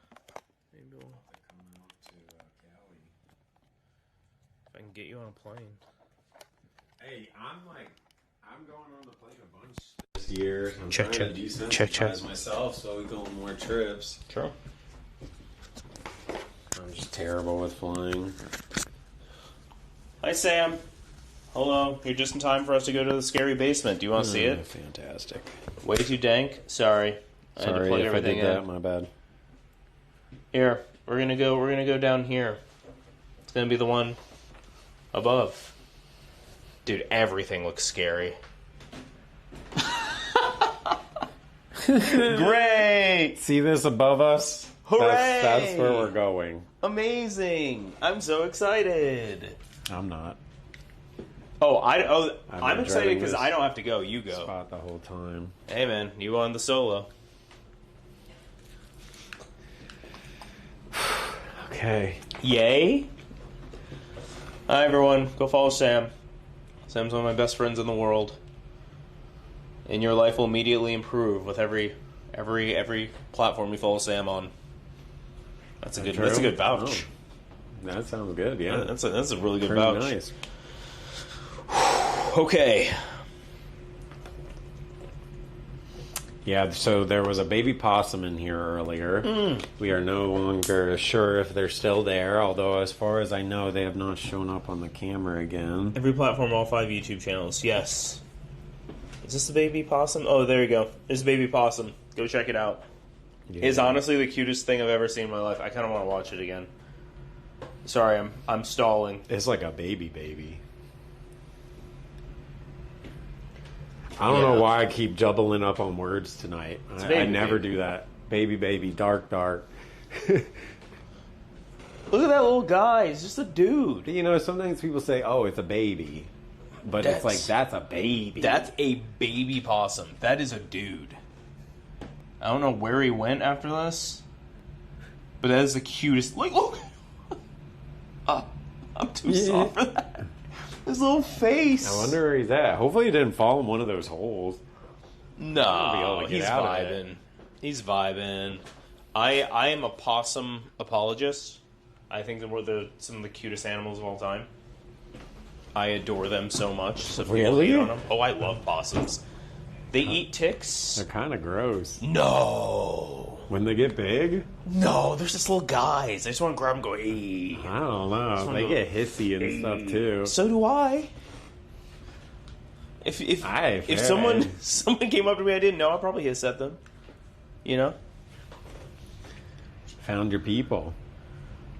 Maybe we'll... Coming up to Cali. If I can get you on a plane. Hey, I'm going on the plane a bunch this year. I'm Check. myself, so we go on more trips. Sure. I'm just terrible with flying. Hi, Sam. Hello. You're just in time for us to go to the scary basement. Do you want to see it? Fantastic. Way too dank. Sorry. I had to plug Sorry if I everything did that. in. My bad. Here, we're gonna go down here. It's gonna be the one above. Dude, everything looks scary. Great! See this above us? Hooray! That's where we're going. Amazing! I'm so excited. I'm not. I'm excited dreading because this I don't have to go. You go. Spot the whole time. Hey man, you on the solo. Okay. Yay! Hi everyone, go follow Sam. Sam's one of my best friends in the world. And your life will immediately improve with every platform you follow Sam on. That's a good vouch. Oh, that sounds good, yeah. That's a really good Pretty vouch. nice. Okay. Yeah, so there was a baby possum in here earlier. We are no longer sure if they're still there, although as far as I know, they have not shown up on the camera again. Every platform, all 5 YouTube channels. Yes. Is this the baby possum? Oh, there you go. There's baby possum. Go check it out. Yeah. It's honestly the cutest thing I've ever seen in my life. I kind of want to watch it again. Sorry, I'm stalling. It's like a baby. I don't know why I keep doubling up on words tonight. I never do that. Baby, dark. Look at that little guy. He's just a dude. You know, sometimes people say, "Oh, it's a baby," but it's like that's a baby. That's a baby possum. That is a dude. I don't know where he went after this, but that is the cutest. Like, look. I'm too soft for that. His little face. I wonder where he's at. Hopefully, he didn't fall in one of those holes. No, he's vibing. He's vibing. I am a possum apologist. I think that we're some of the cutest animals of all time. I adore them so much. So Really? hate on them. Oh, I love possums. They eat ticks. They're kind of gross. No. When they get big? No, there's just little guys. I just want to grab them and go, hey. I don't know. They get hissy and stuff too. So do I. If someone came up to me I didn't know, I'd probably hiss at them. You know? Found your people.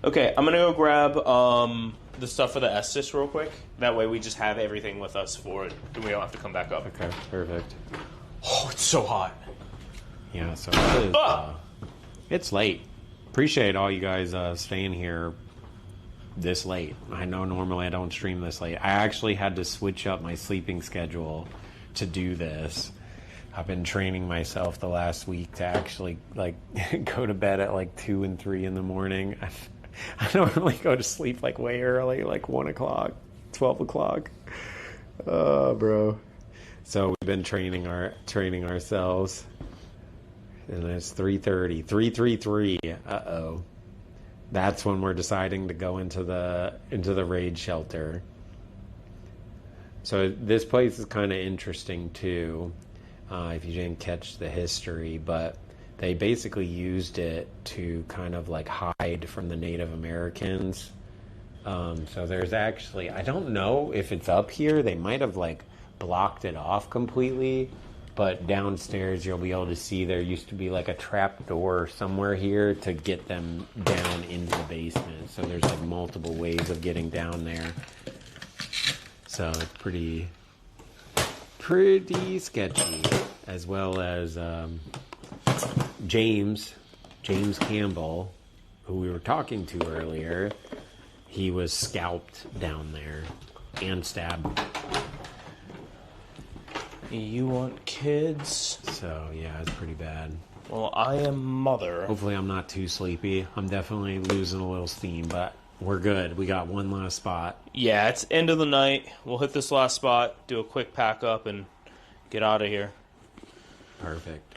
Okay, I'm gonna go grab the stuff for the Estus real quick. That way we just have everything with us for it, and we don't have to come back up. Okay, perfect. Oh, it's so hot. Yeah, so it's late. Appreciate all you guys staying here this late. I know normally I don't stream this late. I actually had to switch up my sleeping schedule to do this. I've been training myself the last week to actually like go to bed at like 2 and 3 in the morning. I normally go to sleep like way early, like 1 o'clock, 12 o'clock. Oh, bro. So we've been training ourselves. And it's 3:30. 3:33. Uh-oh. That's when we're deciding to go into the raid shelter. So this place is kind of interesting too. If you didn't catch the history, but they basically used it to kind of like hide from the Native Americans. So there's actually, I don't know if it's up here. They might have like blocked it off completely, but downstairs you'll be able to see there used to be like a trap door somewhere here to get them down into the basement. So there's like multiple ways of getting down there. So it's pretty sketchy, as well as James Campbell, who we were talking to earlier. He was scalped down there and stabbed. You want kids? So yeah, it's pretty bad. Well, I am mother. Hopefully I'm not too sleepy. I'm definitely losing a little steam, but we're good. We got one last spot. Yeah, it's end of the night. We'll hit this last spot, do a quick pack up, and get out of here. Perfect.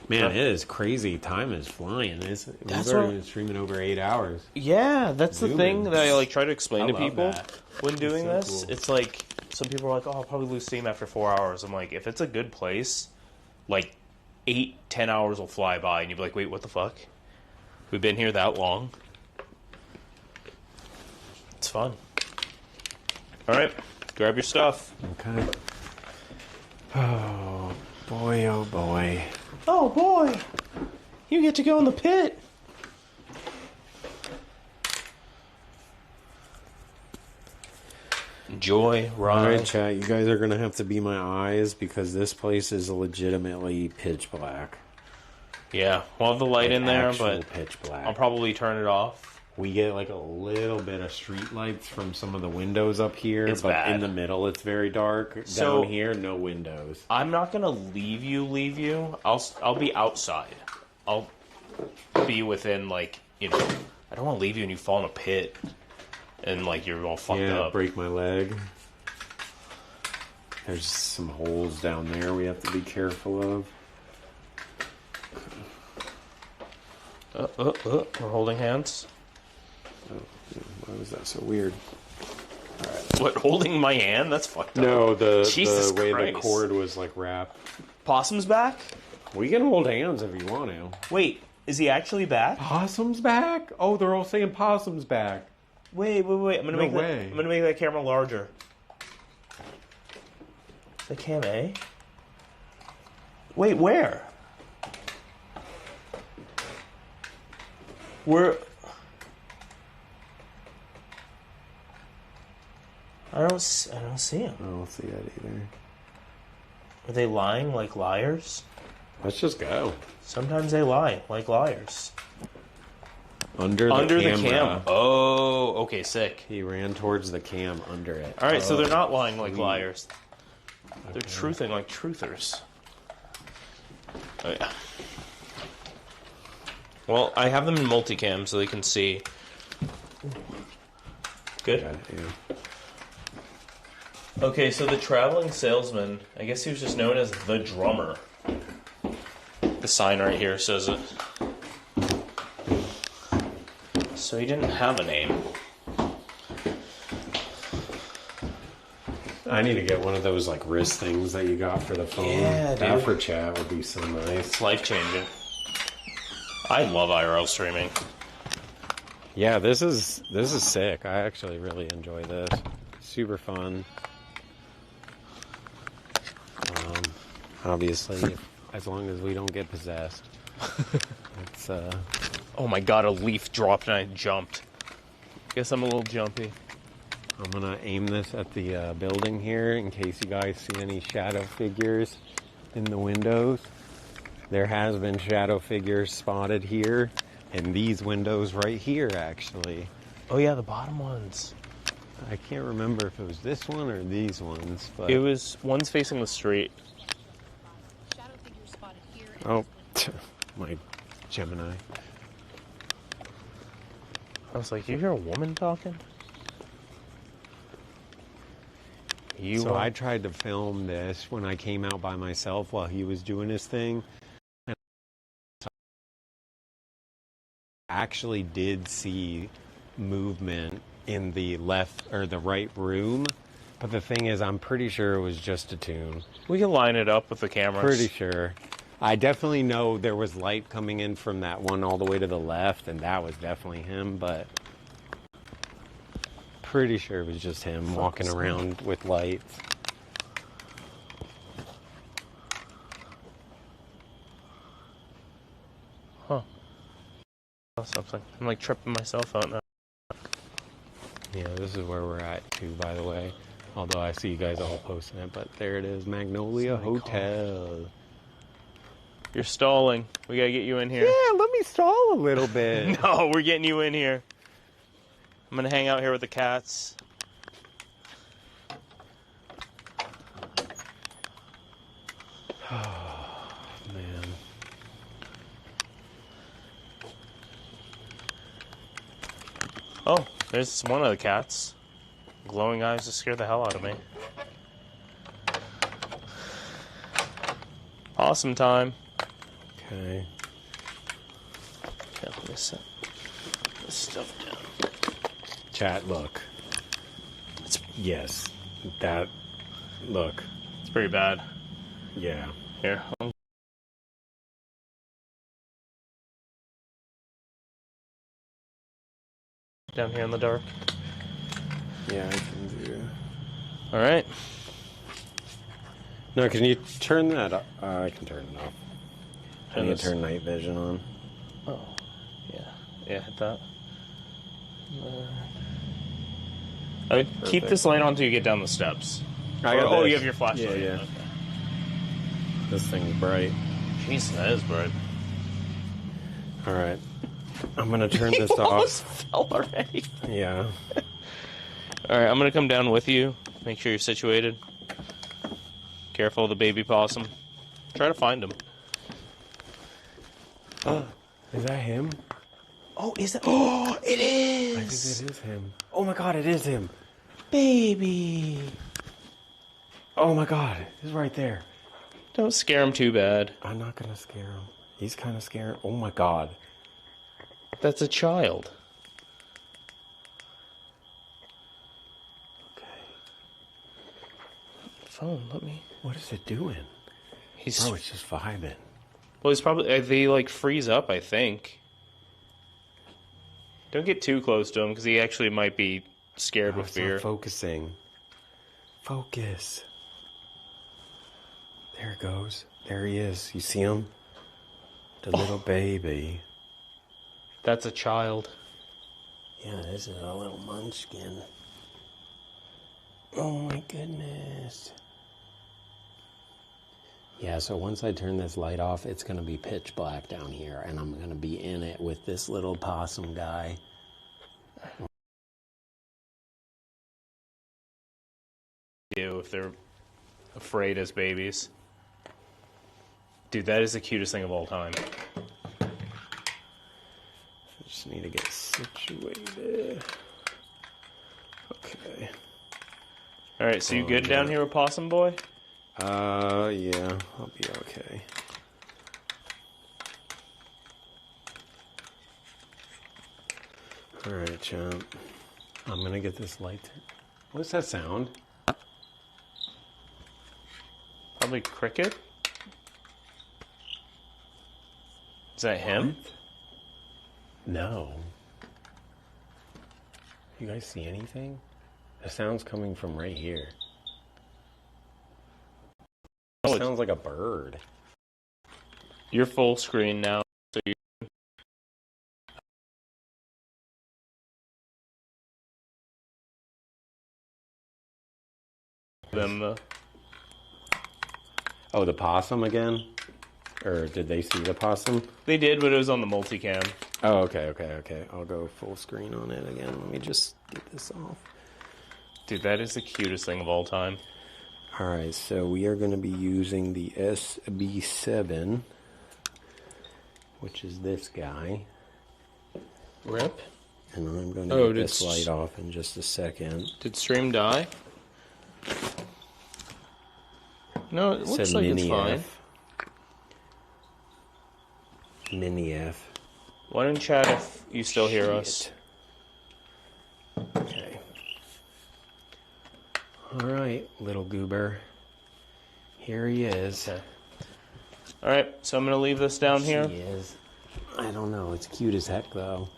Man, it is crazy. Time is flying. We've already been streaming over 8 hours. Yeah, that's the thing that I like try to explain to love people that. when doing so this. cool. It's like some people are like, "Oh, I'll probably lose steam after 4 hours." I'm like, if it's a good place, like 8-10 hours will fly by, and you'll be like, "Wait, what the fuck? We've been here that long." It's fun. All right, grab your stuff. Okay. Oh boy, oh boy. Oh boy, you get to go in the pit. Enjoy, ride. Alright, chat, you guys are gonna have to be my eyes because this place is legitimately pitch black. Yeah, we'll have the light in there, Actual but pitch black. I'll probably turn it off. We get like a little bit of street lights from some of the windows up here, It's but bad. in the middle it's very dark. So- Down here, no windows. I'm not gonna leave you. I'll be outside. I'll be within like, you know, I don't want to leave you and you fall in a pit and like you're all fucked Yeah, up. break my leg. There's some holes down there we have to be careful of. We're holding hands. Why was that so weird? What, holding my hand? That's fucked up. No, the Jesus way Christ. the cord was like wrapped. Possum's back? We can hold hands if you want to. Wait, is he actually back? Possum's back? Oh, they're all saying Possum's back. Wait. I'm gonna No make way. I'm gonna make that camera larger. The cam A? Wait, where? Where? I don't see him. I don't see that either. Are they lying like liars? Let's just go. Sometimes they lie like liars. Under the camera. cam. Oh, okay, sick. He ran towards the cam under it. All right, so they're not lying like liars. They're truthing like truthers. Oh, yeah. Well, I have them in multicam so they can see. Good. Got it, yeah. Okay, so the traveling salesman, I guess he was just known as the drummer. The sign right here says it. So he didn't have a name. I need to get one of those like wrist things that you got for the phone. Yeah, dude. That for chat would be so nice. It's life-changing. I love IRL streaming. Yeah, this is sick. I actually really enjoy this. Super fun. Obviously, as long as we don't get possessed. It's Oh my god, a leaf dropped and I jumped. Guess I'm a little jumpy. I'm gonna aim this at the building here in case you guys see any shadow figures in the windows. There has been shadow figures spotted here in these windows right here, actually. Oh yeah, the bottom ones. I can't remember if it was this one or these ones, but It was, one's facing the street. Shadow figure spotted here. oh, my Gemini. I was like, you hear a woman talking? So I tried to film this when I came out by myself while he was doing his thing. And I actually did see movement in the left or the right room, but the thing is, I'm pretty sure it was just a tune. We can line it up with the cameras. Pretty sure. I definitely know there was light coming in from that one all the way to the left, and that was definitely him, but pretty sure it was just him walking around with lights. Huh. Oh, something. I'm like tripping myself out now. Yeah, this is where we're at too, by the way. Although I see you guys all posting it, but there it is, Magnolia Hotel. You're stalling. We gotta get you in here. Yeah, let me stall a little bit. No, we're getting you in here. I'm gonna hang out here with the cats. Man. Oh, there's one of the cats. Glowing eyes just scared the hell out of me. Awesome time. Okay. Okay, let me set this stuff down. Chat, look. Yes. That, look. It's pretty bad. Yeah. Here. Down here in the dark. Yeah, I can do. All right. No, can you turn that up? I can turn it off. I Turn need this- to turn night vision on. Oh, yeah. Yeah, hit that. I would keep Perfect. this light on until you get down the steps. I got Oh, this. you have your flashlight. Yeah, yeah. Okay. This thing's bright. Jeez, that is bright. All right. I'm going to turn this Almost off. fell already. Yeah. All right, I'm gonna come down with you. Make sure you're situated. Careful of the baby possum. Try to find him. Is that him? Oh, is that? Oh, it is. I think it is him. Oh my god, it is him. Baby. Oh my god, he's right there. Don't scare him too bad. I'm not going to scare him. He's kind of scared. Oh my god. That's a child. Okay. Phone, let me. What is it doing? He's. Oh, it's just vibing. Well, he's probably. They like freeze up, I think. Don't get too close to him because he actually might be scared with It's not fear. focusing. Focus. There it goes. There he is. You see him? The little baby. That's a child. Yeah, this is a little munchkin. Oh my goodness. Yeah, so once I turn this light off, it's going to be pitch black down here, and I'm going to be in it with this little possum guy. Do if they're afraid as babies. Dude, that is the cutest thing of all time. I just need to get situated. Okay. All right, so you good down here with Possum Boy? Yeah, I'll be okay. All right, champ. I'm gonna get this light. What's that sound? Probably Cricket. Is that him? No. You guys see anything? The sound's coming from right here. Oh, It sounds like a bird. You're full screen now. So you... Them. Oh, the possum again? Or did they see the possum? They did, but it was on the multicam. Oh, okay. I'll go full screen on it again. Let me just get this off. Dude, that is the cutest thing of all time. All right, so we are going to be using the SB7, which is this guy. Rip. And I'm going to get this did light off in just a second. Did stream die? No, it looks like it's fine. Mini F. Why don't chat if you still hear us? Okay. All right, little goober. Here he is. Okay. All right, so I'm going to leave this down here. He is. I don't know. It's cute as heck, though.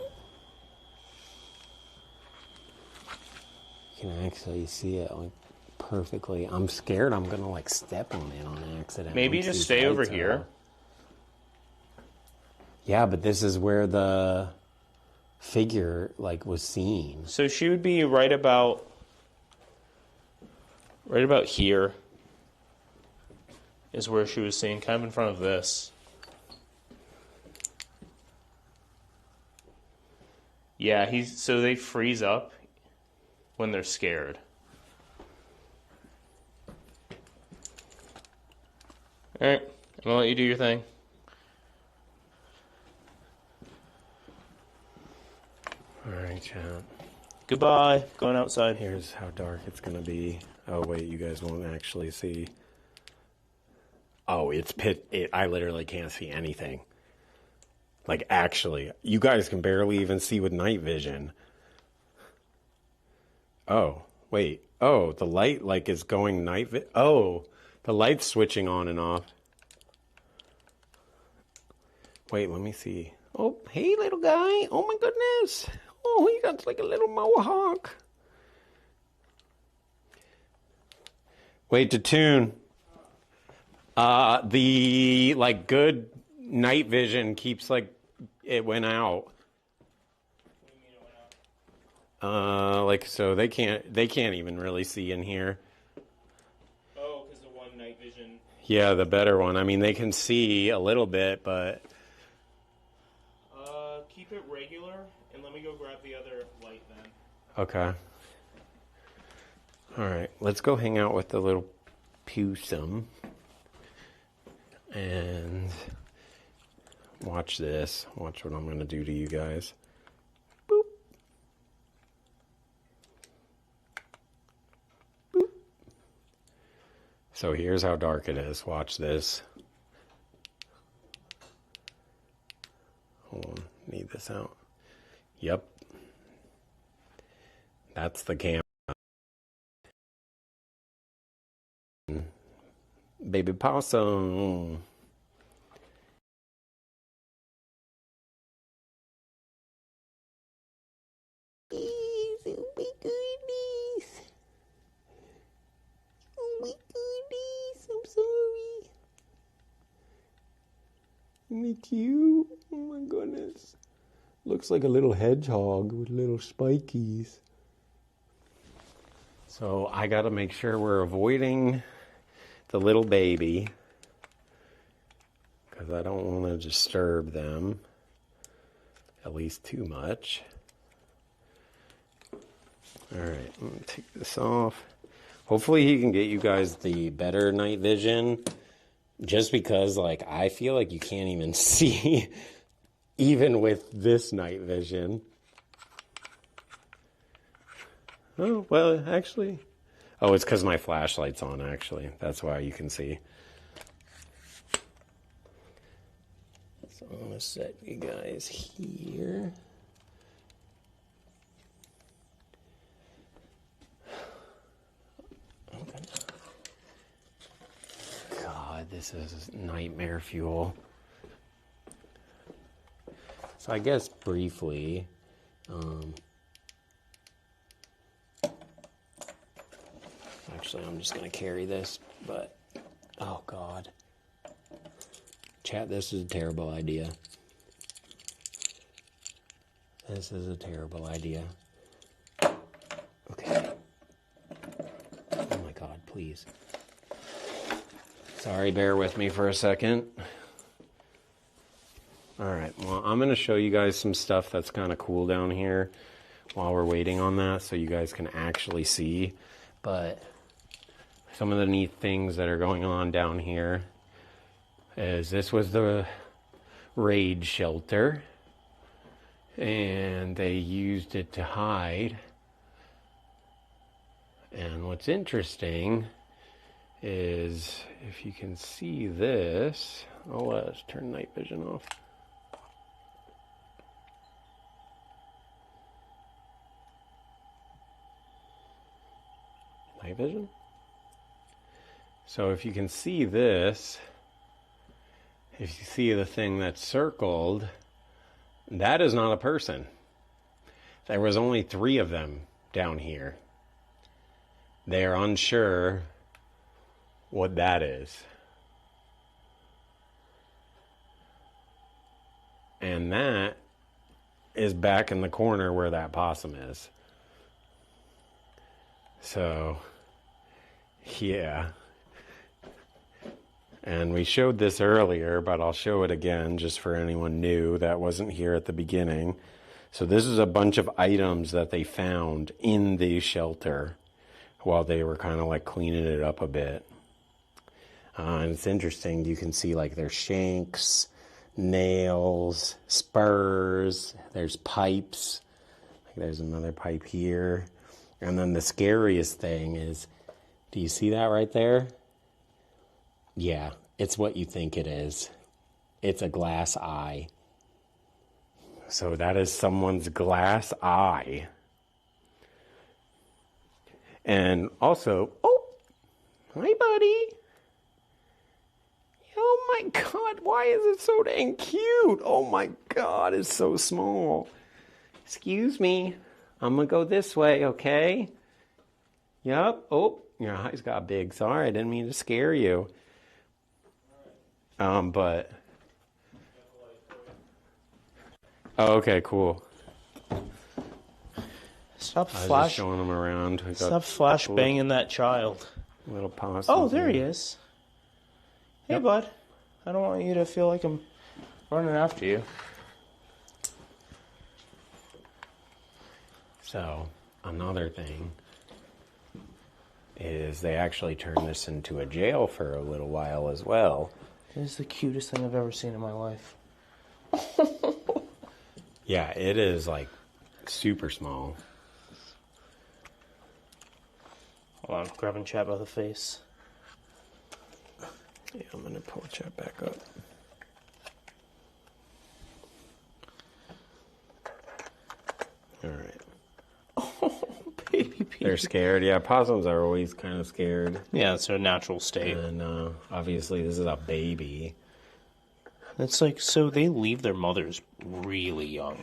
You can actually see it like perfectly. I'm scared I'm gonna like step on it on accident. Maybe once just these stay over lights are here. off. Yeah, but this is where the figure like was seen. So she would be right about here is where she was seen, kind of in front of this. Yeah, so they freeze up when they're scared. All right, I'm gonna let you do your thing. All right, chat. Goodbye. Going outside. Here's how dark it's gonna be. Oh wait, you guys won't actually see. Oh, it's I literally can't see anything. Like actually, you guys can barely even see with night vision. Oh, wait. Oh, the light like is going night oh, the light's switching on and off. Wait, let me see. Oh, hey little guy. Oh my goodness. Oh, you got like a little mohawk. Wait, detune. The like good night vision keeps like it went out. Like so they can't even really see in here. Oh, because the one night vision. Yeah, the better one. I mean, they can see a little bit, but Keep it regular, and let me go grab the other light then. okay. All right, let's go hang out with the little Pewsome and watch this. Watch what I'm going to do to you guys. Boop. Boop. So here's how dark it is. Watch this. Hold on, need this out. Yep. That's the camera. Baby possum. Oh my goodness. Oh my goodness. I'm sorry. Isn't he cute? Oh my goodness. Looks like a little hedgehog with little spikies. So I got to make sure we're avoiding the little baby because I don't want to disturb them at least too much. All right, I'm going to take this off. Hopefully he can get you guys the better night vision, just because like I feel like you can't even see even with this night vision. Oh, well, actually. Oh, it's because my flashlight's on, actually. That's why you can see. So I'm going to set you guys here. Okay. God, this is nightmare fuel. So I guess briefly, actually, I'm just going to carry this, but, oh, God. Chat, this is a terrible idea. This is a terrible idea. Okay. Oh, my God, please. Sorry, bear with me for a second. All right, well, I'm going to show you guys some stuff that's kind of cool down here while we're waiting on that so you guys can actually see. But some of the neat things that are going on down here is this was the raid shelter, and they used it to hide. And what's interesting is if you can see this, let's turn night vision off. Night vision? So if you can see this, if you see the thing that's circled, that is not a person. There was only 3 of them down here. They are unsure what that is. And that is back in the corner where that possum is. So, yeah. And we showed this earlier, but I'll show it again just for anyone new that wasn't here at the beginning. So this is a bunch of items that they found in the shelter while they were kind of like cleaning it up a bit. And it's interesting, you can see like there's shanks, nails, spurs, there's pipes. Like there's another pipe here. And then the scariest thing is, do you see that right there? Yeah, it's what you think it is. It's a glass eye. So that is someone's glass eye. And also, oh, hi, buddy. Oh my God, why is it so dang cute? Oh my God, it's so small. Excuse me, I'm gonna go this way, okay? Yep, oh, your eyes got big. Sorry, I didn't mean to scare you. But... Oh, okay, cool. Stop I was just showing them around. Stop flashbanging that child. Little possum. Oh, there he is. Hey, bud. I don't want you to feel like I'm running after you. So, another thing is they actually turned this into a jail for a little while as well. It is the cutest thing I've ever seen in my life. Yeah, it is like super small. Hold on, grabbing chat by the face. Yeah, I'm gonna pull chat back up. All right. Oh, baby. They're scared. Yeah, possums are always kind of scared. Yeah, it's their natural state. And obviously this is a baby. It's like, so they leave their mothers really young.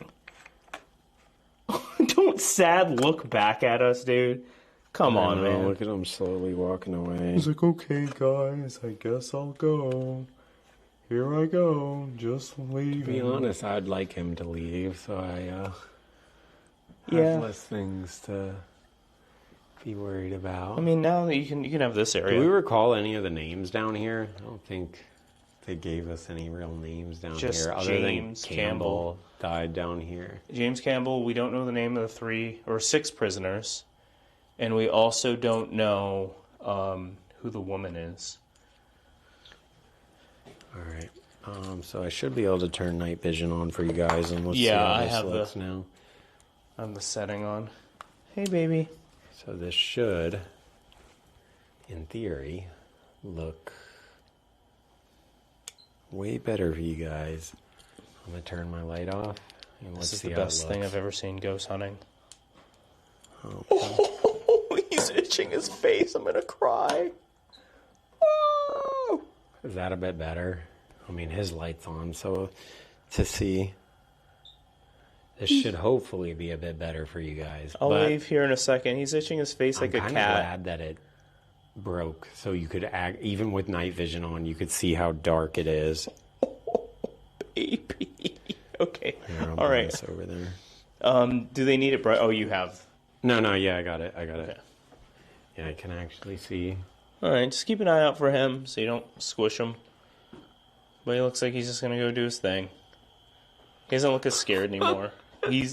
Don't sad look back at us, dude. Come on, man. Look at him slowly walking away. He's like, okay, guys, I guess I'll go. Here I go, just leaving. To be honest, I'd like him to leave, so I Yeah. have less things to be worried about. I mean, now you can have this area. Do we recall any of the names down here? I don't think they gave us any real names down Just here. Other James than Campbell died down here. James Campbell, we don't know the name of the 3 or 6 prisoners. And we also don't know who the woman is. All right. So I should be able to turn night vision on for you guys, and let's see Yeah, how I this have looks now. I have the setting on. Hey, baby. So this should, in theory, look way better for you guys. I'm gonna turn my light off, and let's This is see the how best it thing looks. I've ever seen ghost hunting. Okay. Oh, he's itching his face. I'm gonna cry. Oh. Is that a bit better? I mean, his light's on, so to see. This should hopefully be a bit better for you guys. I'll but leave here in a second. He's itching his face like a I'm cat. kind of glad that it broke, so you could even with night vision on, you could see how dark it is. Baby. Okay. Here, I'll All bring right. this over there. Do they need it bright? Oh, you have. No, yeah, I got it. Okay. Yeah, I can actually see. All right, just keep an eye out for him so you don't squish him. But he looks like he's just gonna go do his thing. He doesn't look as scared anymore. He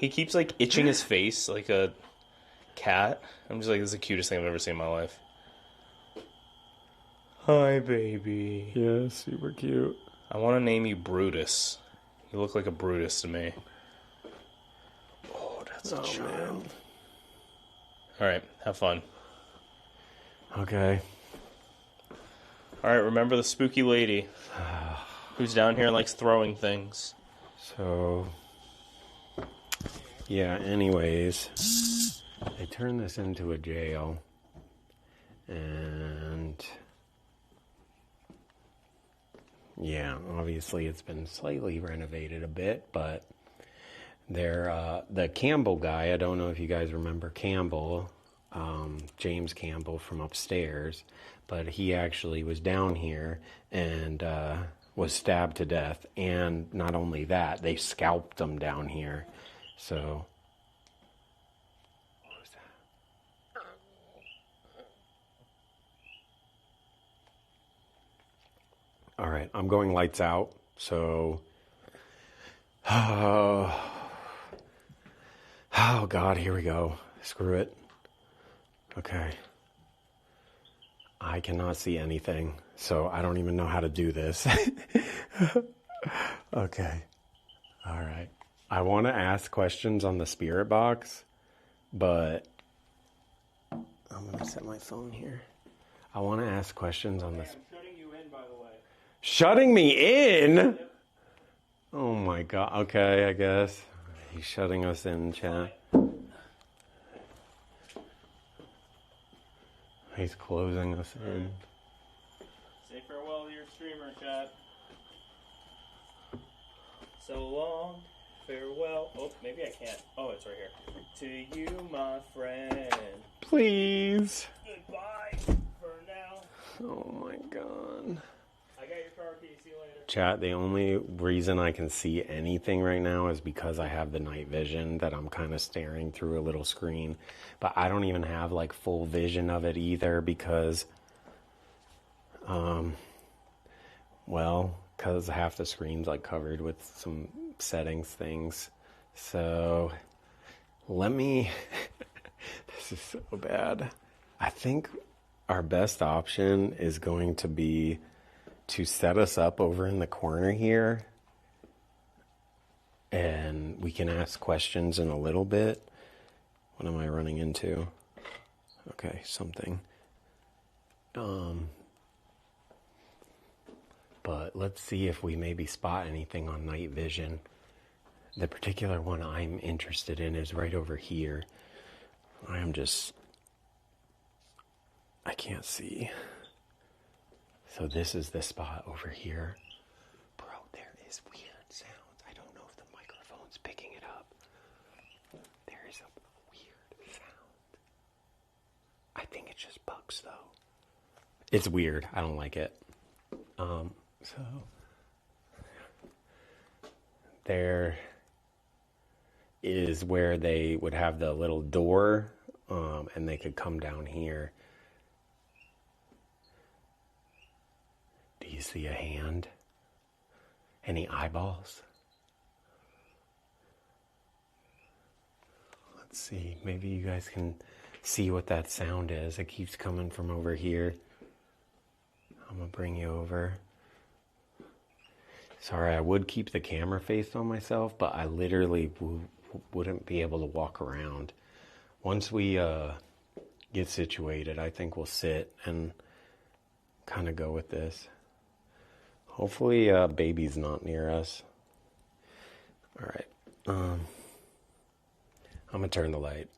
keeps like itching his face like a cat. I'm just like, this is the cutest thing I've ever seen in my life. Hi, baby. Yeah, super cute. I want to name you Brutus. You look like a Brutus to me. Oh, that's a child. All right, have fun. Okay. All right, remember the spooky lady who's down here and likes throwing things. So, yeah, anyways, they turned this into a jail, and yeah, obviously it's been slightly renovated a bit, but the Campbell guy, I don't know if you guys remember Campbell, James Campbell from upstairs, but he actually was down here and was stabbed to death, and not only that, they scalped him down here. So, what was that? All right, I'm going lights out. So, oh God, here we go. Screw it. Okay. I cannot see anything, so I don't even know how to do this. Okay. All right. I want to ask questions on the spirit box, but I'm going to set my phone here. I want to ask questions on this. I'm shutting you in, by the way. Shutting me in? Yep. Oh my God. Okay, I guess. He's shutting us in, chat. He's closing us in. Say farewell to your streamer, chat. So long, farewell. Oh, maybe I can't. Oh, it's right here. To you, my friend. Please. Goodbye for now. Oh my God. I got your car key. See you later. Chat, the only reason I can see anything right now is because I have the night vision that I'm kind of staring through a little screen. But I don't even have like full vision of it either because, because half the screen's like covered with some settings things. So let me, this is so bad. I think our best option is going to be to set us up over in the corner here, and we can ask questions in a little bit. What am I running into? Okay, something. But let's see if we maybe spot anything on night vision. The particular one I'm interested in is right over here. I can't see. So this is the spot over here. Bro, there is weird sounds. I don't know if the microphone's picking it up. There is a weird sound. I think it's just bugs though. It's weird. I don't like it. So there is where they would have the little door, and they could come down here. Do you see a hand? Any eyeballs? Let's see, maybe you guys can see what that sound is. It keeps coming from over here. I'm gonna bring you over. Sorry, I would keep the camera faced on myself, but I literally wouldn't be able to walk around. Once we get situated, I think we'll sit and kind of go with this. Hopefully baby's not near us. All right. I'm gonna turn the light.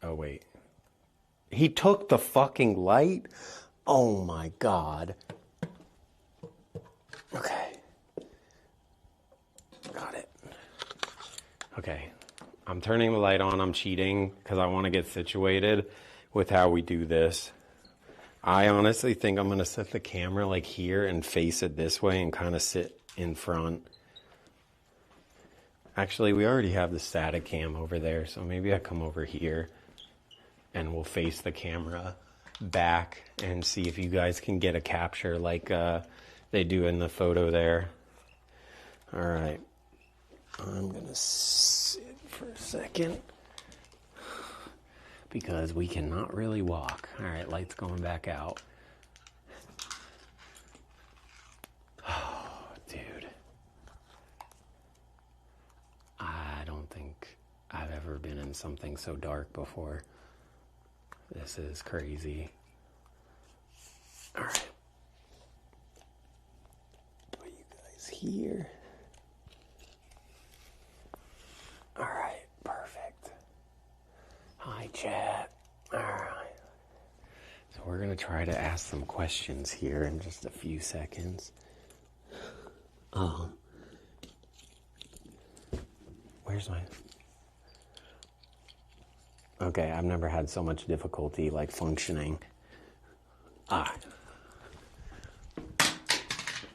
Oh, wait. He took the fucking light? Oh my God. Okay. Got it. Okay. I'm turning the light on. I'm cheating because I want to get situated with how we do this. I honestly think I'm going to set the camera like here and face it this way and kind of sit in front. Actually, we already have the static cam over there, so maybe I come over here and we'll face the camera back and see if you guys can get a capture like they do in the photo there. All right. I'm going to sit for a second because we cannot really walk. All right, light's going back out. Oh, dude. I don't think I've ever been in something so dark before. This is crazy. All right. Put you guys here. All right, perfect. Hi, chat. All right. So we're going to try to ask some questions here in just a few seconds. Where's my... Okay, I've never had so much difficulty, like, functioning. All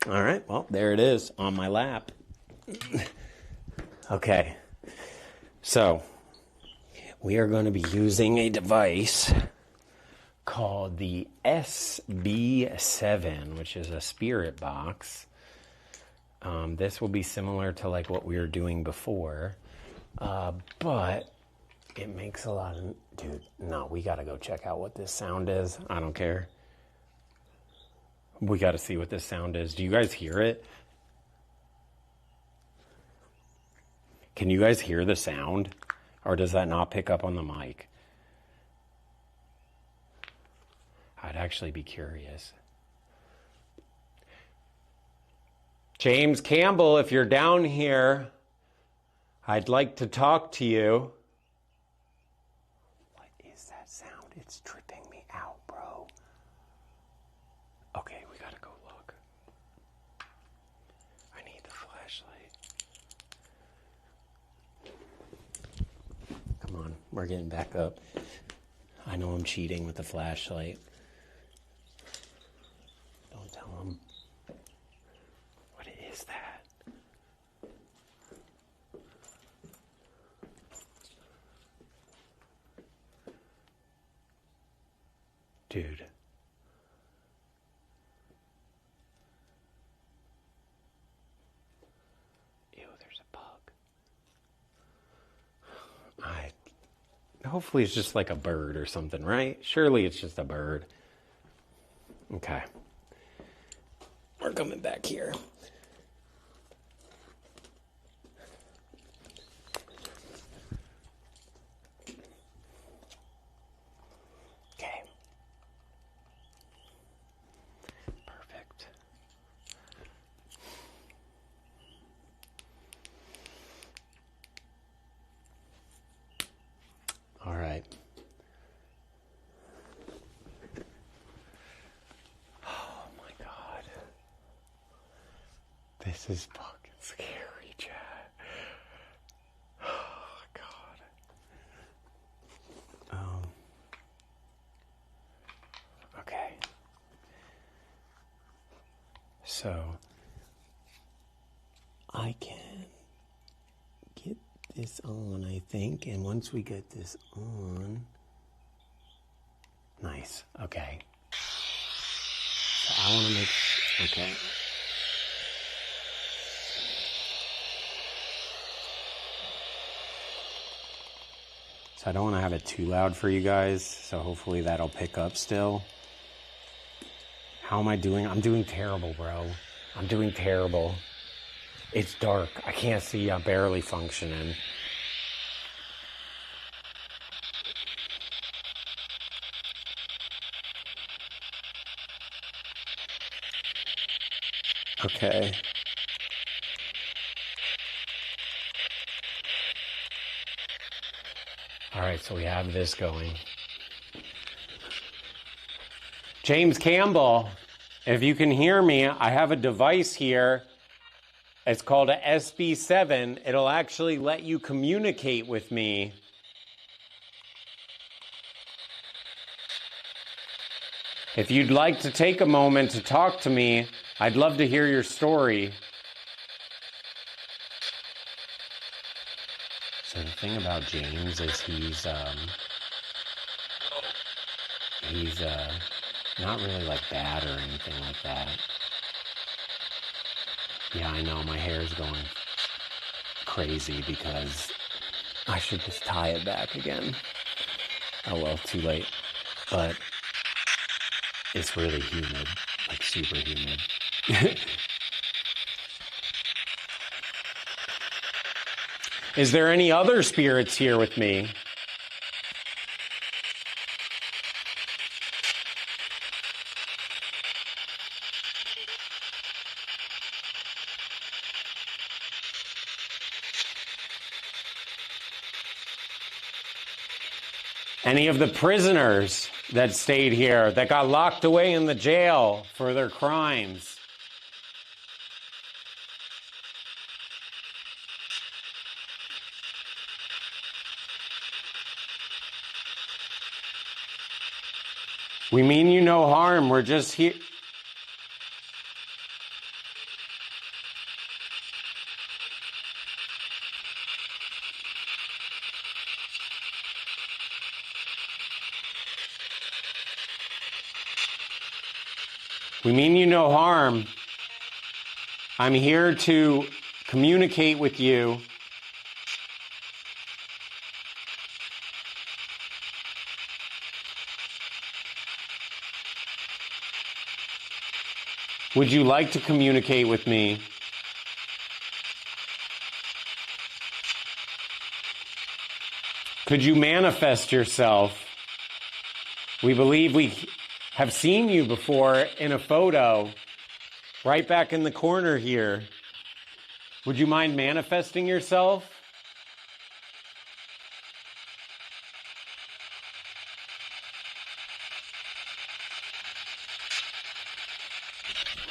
right, well, there it is on my lap. Okay. So, we are going to be using a device called the SB7, which is a spirit box. This will be similar to like what we were doing before, but it makes a lot of... Dude, no, we got to go check out what this sound is. I don't care. We got to see what this sound is. Do you guys hear it? Can you guys hear the sound? Or does that not pick up on the mic? I'd actually be curious. James Campbell, if you're down here, I'd like to talk to you. What is that sound? It's tripping me out, bro. Okay, we gotta go look. I need the flashlight. Come on, we're getting back up. I know I'm cheating with the flashlight. Don't tell him. What is that? Dude. Ew, there's a bug. Hopefully it's just like a bird or something, right? Surely it's just a bird. Okay. We're coming back here. Okay. Perfect. All right. Oh my God. This is fucking scary, Chad. Oh God. Okay. So I can this on, I think. And once we get this on... Nice. Okay. So I want to make... Okay. So I don't want to have it too loud for you guys. So hopefully that'll pick up still. How am I doing? I'm doing terrible, bro. I'm doing terrible. It's dark. I can't see. I'm barely functioning. Okay. All right, so we have this going. James Campbell, if you can hear me, I have a device here. It's called a SB7. It'll actually let you communicate with me. If you'd like to take a moment to talk to me, I'd love to hear your story. So the thing about James is he's not really like bad or anything like that. Yeah, I know, my hair's going crazy because I should just tie it back again. Oh well, too late. But it's really humid, like super humid. Is there any other spirits here with me? Any of the prisoners that stayed here, that got locked away in the jail for their crimes? We mean you no harm. We're just here. We mean you no harm. I'm here to communicate with you. Would you like to communicate with me? Could you manifest yourself? We believe we have seen you before in a photo, right back in the corner here. Would you mind manifesting yourself?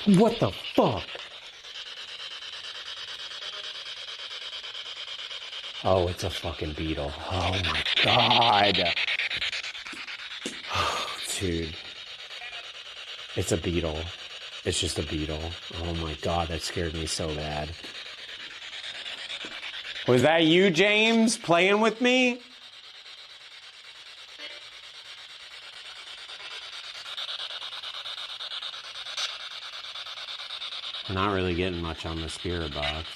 What the fuck? Oh, it's a fucking beetle. Oh my god. Oh, dude. It's a beetle. It's just a beetle. Oh my god, that scared me so bad. Was that you, James, playing with me? I'm not really getting much on the spirit box.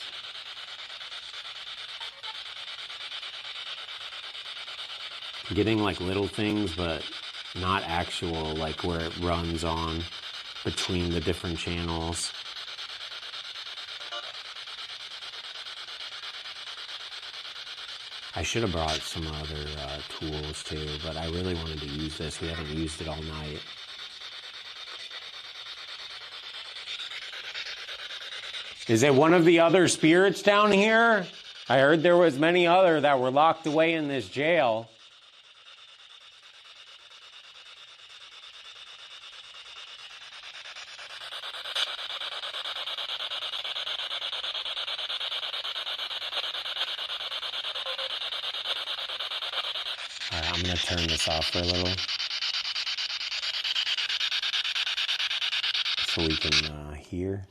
I'm getting like little things, but not actual, like where it runs on between the different channels. I should have brought some other tools too, but I really wanted to use this. We haven't used it all night. Is it one of the other spirits down here? I heard there was many other that were locked away in this jail. All right, I'm going to turn this off for a little so we can hear.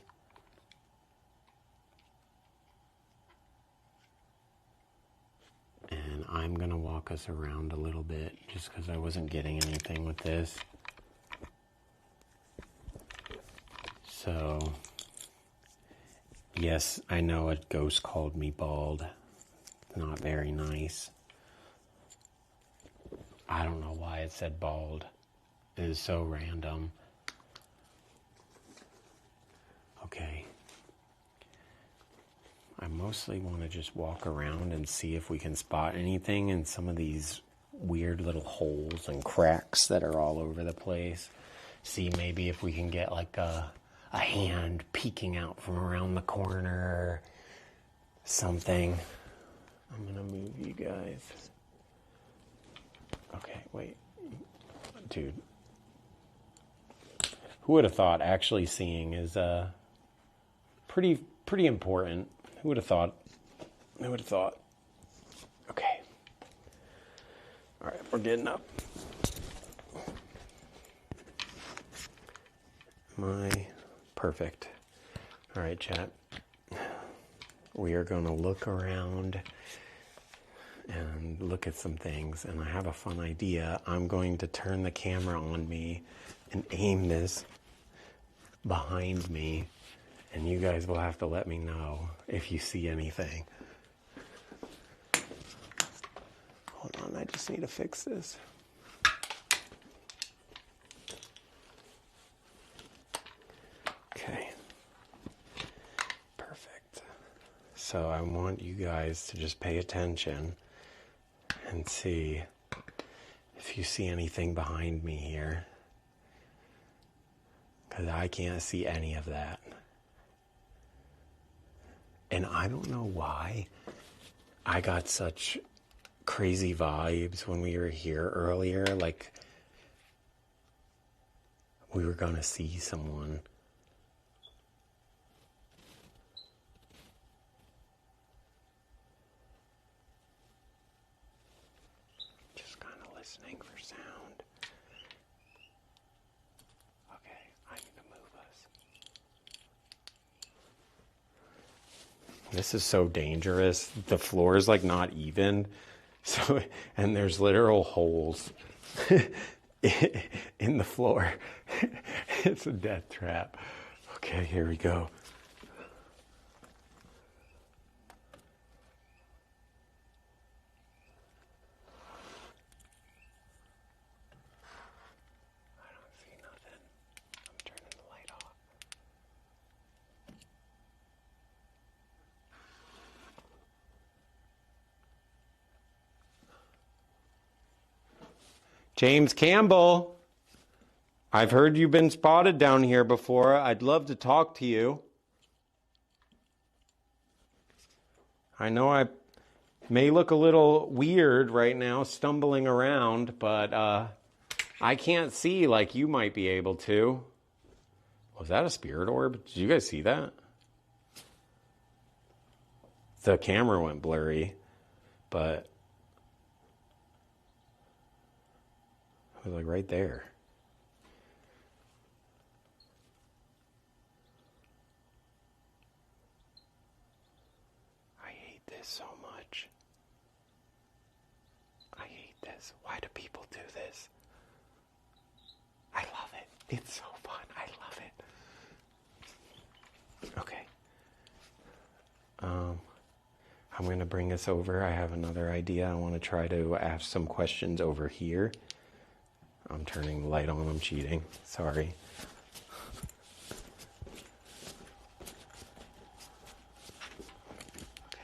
I'm going to walk us around a little bit just because I wasn't getting anything with this. So, yes, I know a ghost called me bald. Not very nice. I don't know why it said bald. It is so random. Okay. I mostly want to just walk around and see if we can spot anything in some of these weird little holes and cracks that are all over the place. See maybe if we can get like a hand peeking out from around the corner or something. I'm going to move you guys. Okay, wait. Dude. Who would have thought actually seeing is pretty important. Who would have thought? Who would have thought? Okay. All right, we're getting up. Perfect. All right, chat. We are going to look around and look at some things, and I have a fun idea. I'm going to turn the camera on me and aim this behind me, and you guys will have to let me know if you see anything. Hold on, I just need to fix this. Okay. Perfect. So I want you guys to just pay attention and see if you see anything behind me here. Because I can't see any of that. And I don't know why I got such crazy vibes when we were here earlier. Like we were going to see someone. Just kind of listening for sound. This is so dangerous. The floor is like not even. So, and there's literal holes in the floor. It's a death trap. Okay, here we go. I don't see nothing. I'm turning the light off. James Campbell, I've heard you've been spotted down here before. I'd love to talk to you. I know I may look a little weird right now, stumbling around, but I can't see like you might be able to. Was that a spirit orb? Did you guys see that? The camera went blurry, but it was like right there. I hate this so much. I hate this. Why do people do this? I love it. It's so fun. I love it. Okay. I'm going to bring us over. I have another idea. I want to try to ask some questions over here. I'm turning the light on. I'm cheating. Sorry. Okay.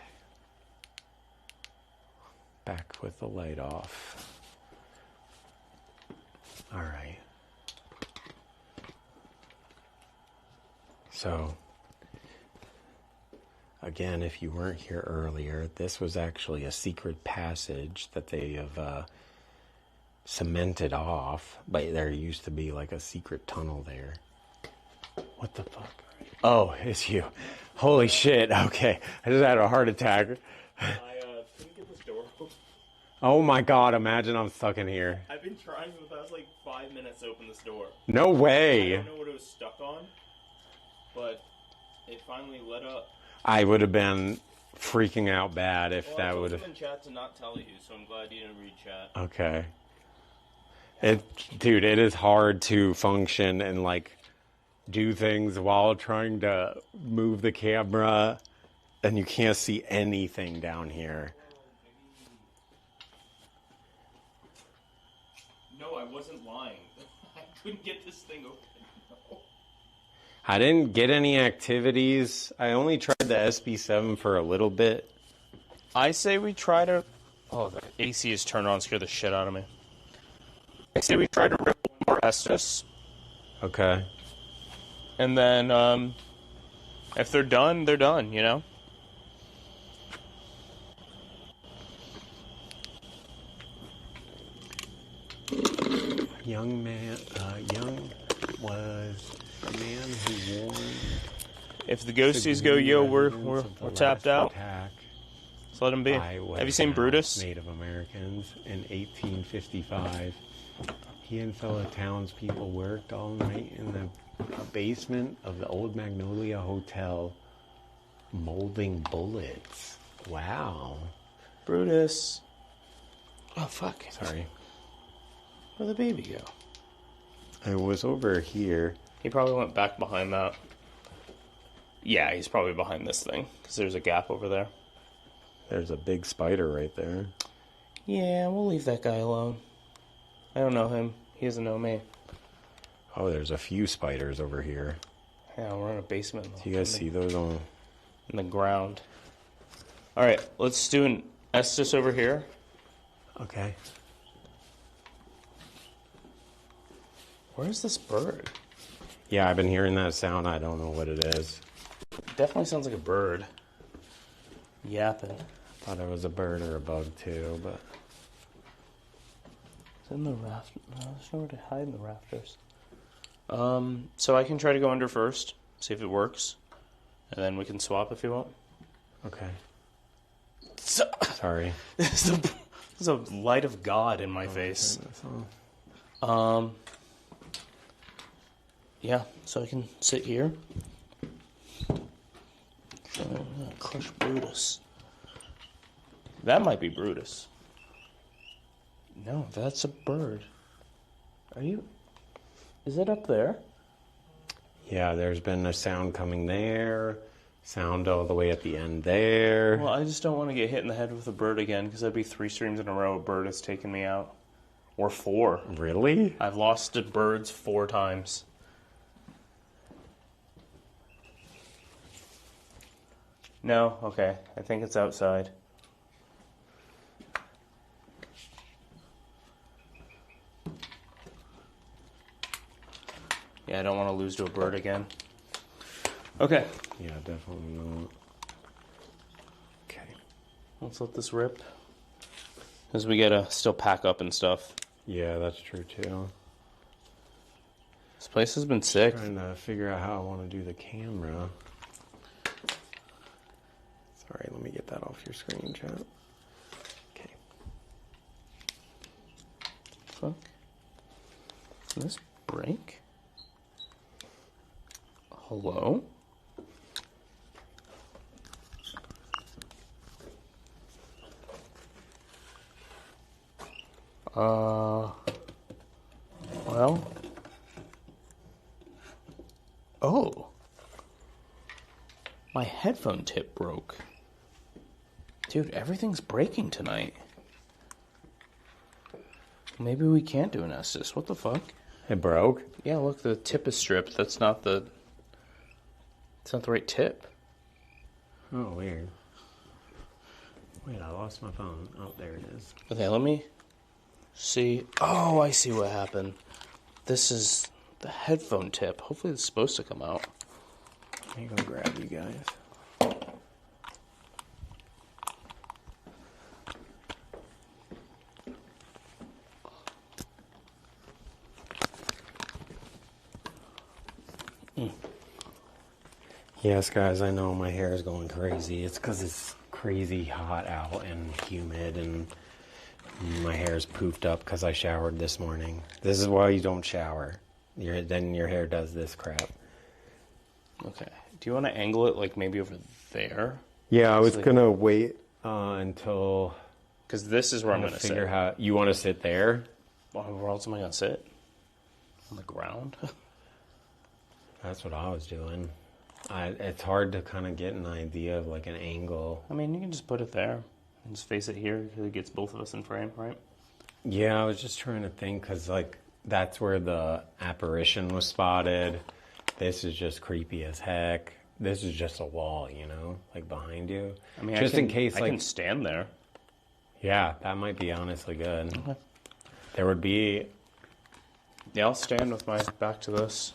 Back with the light off. All right. So, again, if you weren't here earlier, this was actually a secret passage that they have cemented off, but there used to be like a secret tunnel there. What the fuck? Oh, it's you. Holy shit. Okay. I just had a heart attack. Couldn't get this door open. Oh my god, imagine I'm stuck in here. I've been trying for the past like 5 minutes to open this door. No way. I don't know what it was stuck on, but it finally lit up. I would have been freaking out bad if Well, that I would told have. him in chat to not tell you, so I'm glad you didn't read chat. Okay. Dude, it is hard to function and like do things while trying to move the camera, and you can't see anything down here. No, I wasn't lying. I couldn't get this thing open. No. I didn't get any activities. I only tried the SB7 for a little bit. I say we try to... Oh, the AC is turned on, scare the shit out of me. I say we try to rip more Estus, Okay. and then, if they're done, you know? Young was a man who warned. If the ghosties go, yo, we're tapped out. Attack Let's let them be. by what Have you is seen now Brutus? Native Americans in 1855. He and fellow townspeople worked all night in the basement of the old Magnolia Hotel, molding bullets. Wow. Brutus. Oh, fuck. Sorry. Where'd the baby go? It was over here. He probably went back behind that. Yeah, he's probably behind this thing, because there's a gap over there. There's a big spider right there. Yeah, we'll leave that guy alone. I don't know him. He doesn't know me. Oh, there's a few spiders over here. Yeah, we're in a basement. Do you guys see those on? In the ground. Alright, let's do an Estus over here. Okay. Where's this bird? Yeah, I've been hearing that sound. I don't know what it is. It definitely sounds like a bird. Yapping. Thought it was a bird or a bug too, but It's in the raft. No, there's nowhere to hide in the rafters. So I can try to go under first, see if it works, and then we can swap if you want. okay. So, Sorry. there's a light of God in my face. Yeah, so I can sit here. Crush Brutus. That might be Brutus. No, that's a bird. Are you... Is it up there? Yeah, there's been a sound coming there. Sound all the way at the end there. Well, I just don't want to get hit in the head with a bird again, because that'd be 3 streams in a row a bird has taken me out. Or 4. Really? I've lost to birds 4 times. No? Okay. I think it's outside. Yeah, I don't want to lose to a bird again. Okay. Yeah, definitely not. Okay. Let's let this rip. Because we gotta still pack up and stuff. Yeah, that's true too. This place has been sick. Trying to figure out how I want to do the camera. Sorry, let me get that off your screen, chat. Okay. Fuck. Did this break? Hello? Well. Oh. My headphone tip broke. Dude, everything's breaking tonight. Maybe we can't do an Estus. What the fuck? It broke? Yeah, look, the tip is stripped. That's not the... It's not the right tip. Oh, weird. Wait, I lost my phone. Oh, there it is. Okay, let me see. Oh, I see what happened. This is the headphone tip. Hopefully it's supposed to come out. Let me go grab you guys. Yes, guys, I know my hair is going crazy. It's because it's crazy hot out and humid, and my hair is poofed up because I showered this morning. This is why you don't shower. Then your hair does this crap. Okay. Do you want to angle it like maybe over there? Yeah, I was gonna wait until Because this is where I'm to gonna figure sit. how you want to sit there. Well, where else am I gonna sit? On the ground? That's what I was doing. It's hard to kind of get an idea of like an angle. I mean, you can just put it there and just face it here because it gets both of us in frame, right? Yeah, I was just trying to think because like that's where the apparition was spotted. This is just creepy as heck. This is just a wall, you know, like behind you. I mean, just in case, I like, can stand there. yeah, that might be honestly good. There would be. Yeah, I'll stand with my back to this.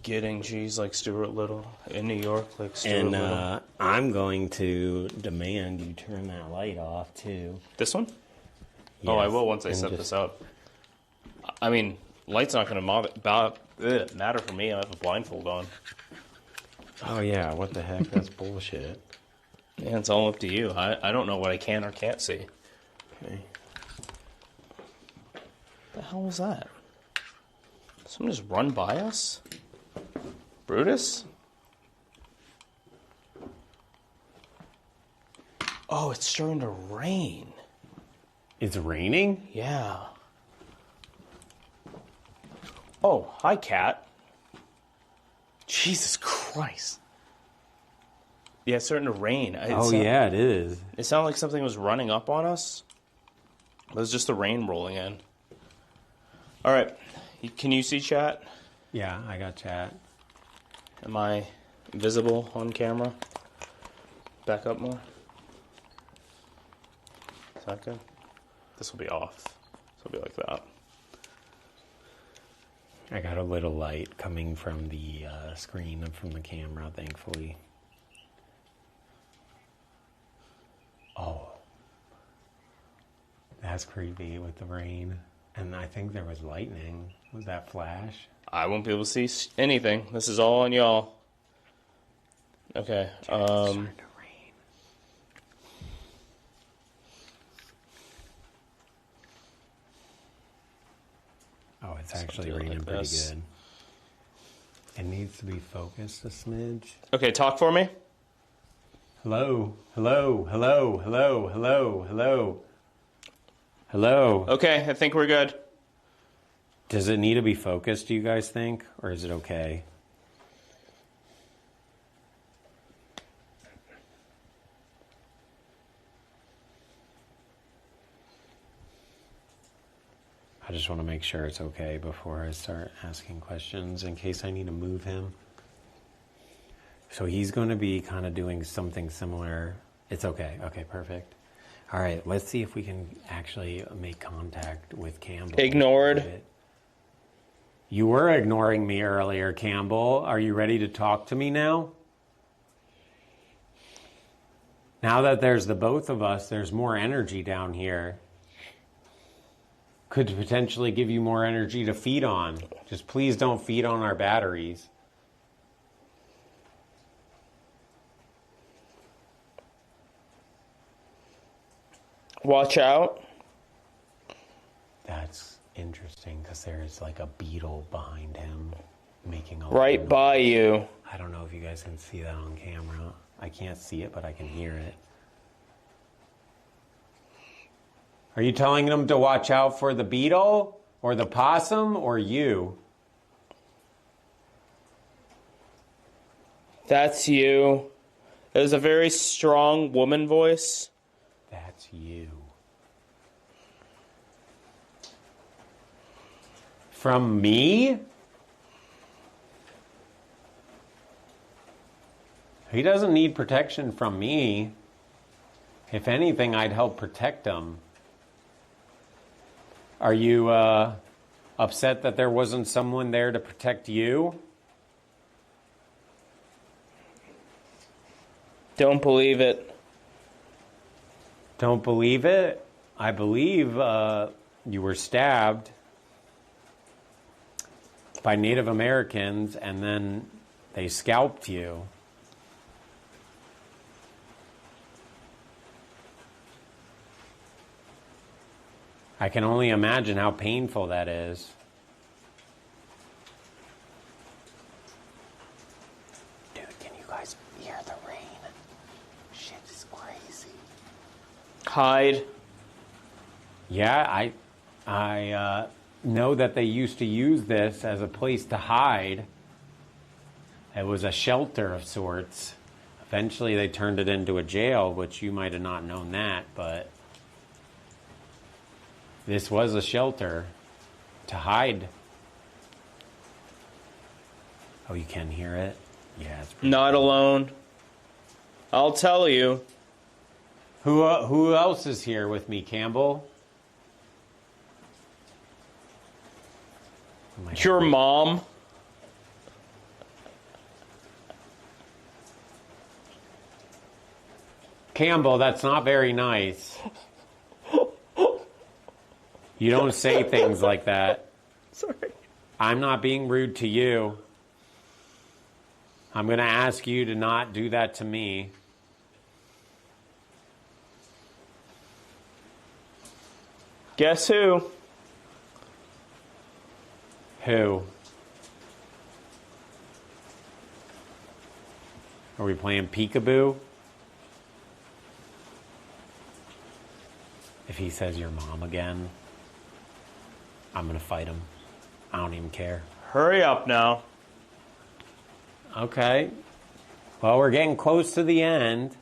Getting cheese like Stuart Little in New York, like Stuart Little. And I'm going to demand you turn that light off too. This one? Oh, I Yes, will once I and set just- this up. I mean, light's not going to matter for me. I have a blindfold on. Oh yeah, what the heck? That's bullshit. Yeah, it's all up to you. I don't know what I can or can't see. Okay. What the hell was that? Someone just run by us? Brutus? Oh, it's starting to rain. It's raining? Yeah. Oh, hi, cat. Jesus Christ. Yeah, it's starting to rain. Yeah, it is. It sounded like something was running up on us. It was just the rain rolling in. All right. Can you see chat? Yeah, I got chat. Am I visible on camera? Back up more. Is that good? This will be off. So it'll be like that. I got a little light coming from the screen and from the camera, thankfully. Oh. That's creepy with the rain. And I think there was lightning. Was that flash? I won't be able to see anything. This is all on y'all. Okay. It's starting to rain. Oh, it's actually Something raining like pretty this. good. It needs to be focused a smidge. Okay, talk for me. Hello, hello, hello, hello, hello, hello. Hello. Okay, I think we're good. Does it need to be focused, do you guys think? Or is it okay? I just want to make sure it's okay before I start asking questions in case I need to move him. So he's going to be kind of doing something similar. It's okay. Okay, perfect. All right, let's see if we can actually make contact with Campbell. Ignored. You were ignoring me earlier, Campbell. Are you ready to talk to me now? Now that there's the both of us, there's more energy down here. Could potentially give you more energy to feed on. Just please don't feed on our batteries. Watch out. That's interesting because there's like a beetle behind him making a Right noise. by you. I don't know if you guys can see that on camera. I can't see it, but I can hear it. Are you telling them to watch out for the beetle or the possum or you? That's you. It was a very strong woman voice. That's you. From me? He doesn't need protection from me. If anything, I'd help protect him. Are you upset that there wasn't someone there to protect you? Don't believe it. Don't believe it? I believe you were stabbed by Native Americans and then they scalped you. I can only imagine how painful that is. Hide. Yeah, I know that they used to use this as a place to hide. It was a shelter of sorts. Eventually they turned it into a jail, which you might have not known that, but this was a shelter to hide. Oh, you can hear it? Yeah, it's pretty Not cool. alone. I'll tell you. Who else is here with me, Campbell? Oh my Your God. mom. Campbell, that's not very nice. You don't say things like that. Sorry. I'm not being rude to you. I'm going to ask you to not do that to me. Guess who? Who? Are we playing peekaboo? If he says your mom again, I'm going to fight him. I don't even care. Hurry up now. Okay. Well, we're getting close to the end.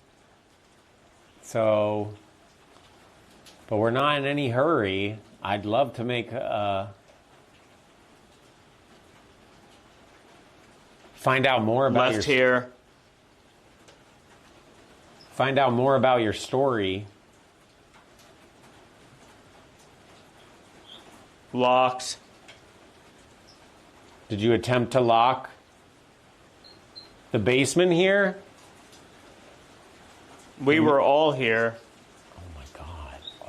So, but we're not in any hurry. I'd love to make find out more about Left here. Find out more about your story. Locked. Did you attempt to lock the basement here? We were all here. Oh my God. Oh.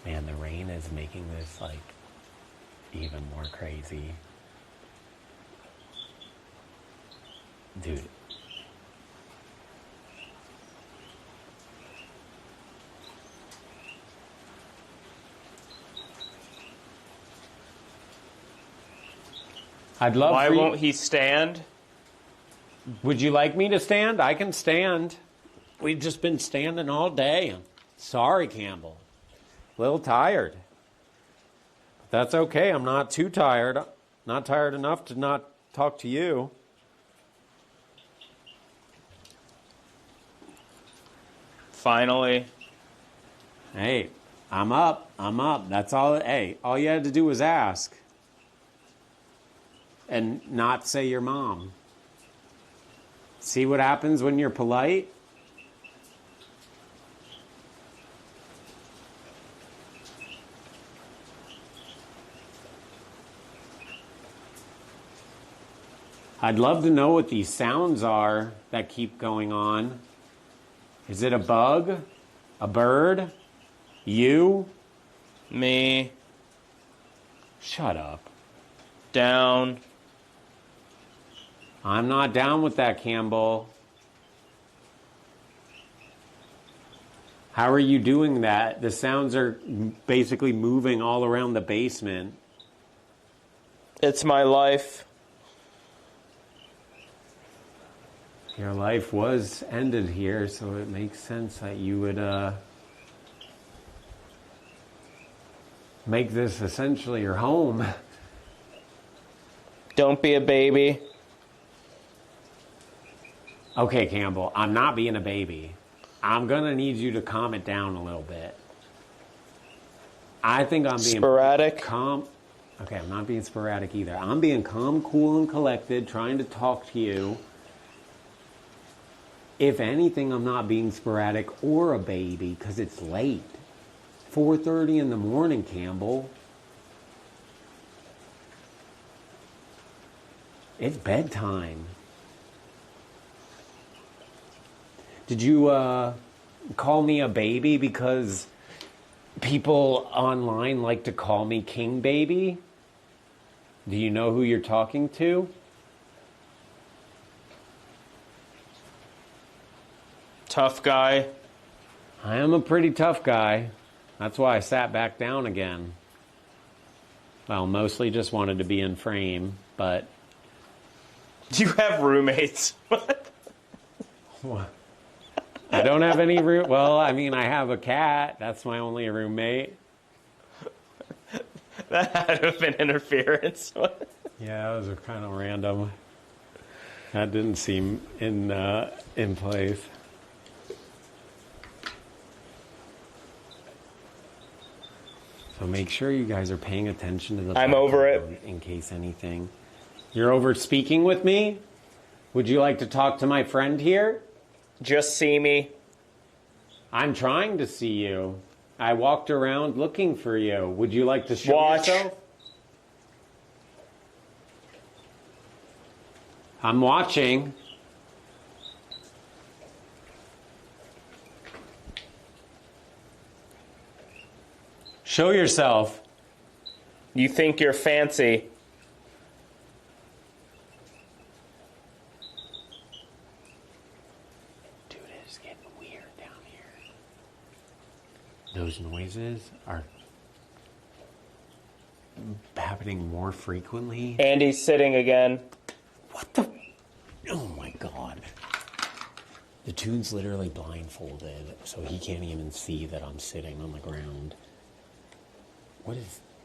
Man, the rain is making this like even more crazy. Dude. I'd love Why for you- won't he stand? Would you like me to stand? I can stand. We've just been standing all day. Sorry, Campbell. A little tired. But that's okay. I'm not too tired. Not tired enough to not talk to you. Finally. Hey, I'm up. I'm up. That's all. Hey, all you had to do was ask. And not say your mom. See what happens when you're polite? I'd love to know what these sounds are that keep going on. Is it a bug? A bird? You? Me. Shut up. Down. I'm not down with that, Campbell. How are you doing that? The sounds are basically moving all around the basement. It's my life. Your life was ended here, so it makes sense that you would make this essentially your home. Don't be a baby. Okay, Campbell, I'm not being a baby. I'm going to need you to calm it down a little bit. I think I'm being Sporadic. calm. Okay, I'm not being sporadic either. I'm being calm, cool, and collected, trying to talk to you. If anything, I'm not being sporadic or a baby because it's late. 4:30 in the morning, Campbell. It's bedtime. Did you call me a baby because people online like to call me King Baby? Do you know who you're talking to? Tough guy. I am a pretty tough guy. That's why I sat back down again. Well, mostly just wanted to be in frame, but... You have roommates. What? What? I don't have any room. Well, I mean, I have a cat. That's my only roommate. That had to have been interference. Yeah, those are kind of random. That didn't seem in place. So make sure you guys are paying attention to the I'm over background in case anything. You're over speaking with me? Would you like to talk to my friend here? Just see me. I'm trying to see you. I walked around looking for you. Would you like to show Watch. yourself? I'm watching. Show yourself. You think you're fancy. Dude, it is getting weird down here. Those noises are happening more frequently. Andy's sitting again. What the? Oh my god. The tune's literally blindfolded, so he can't even see that I'm sitting on the ground.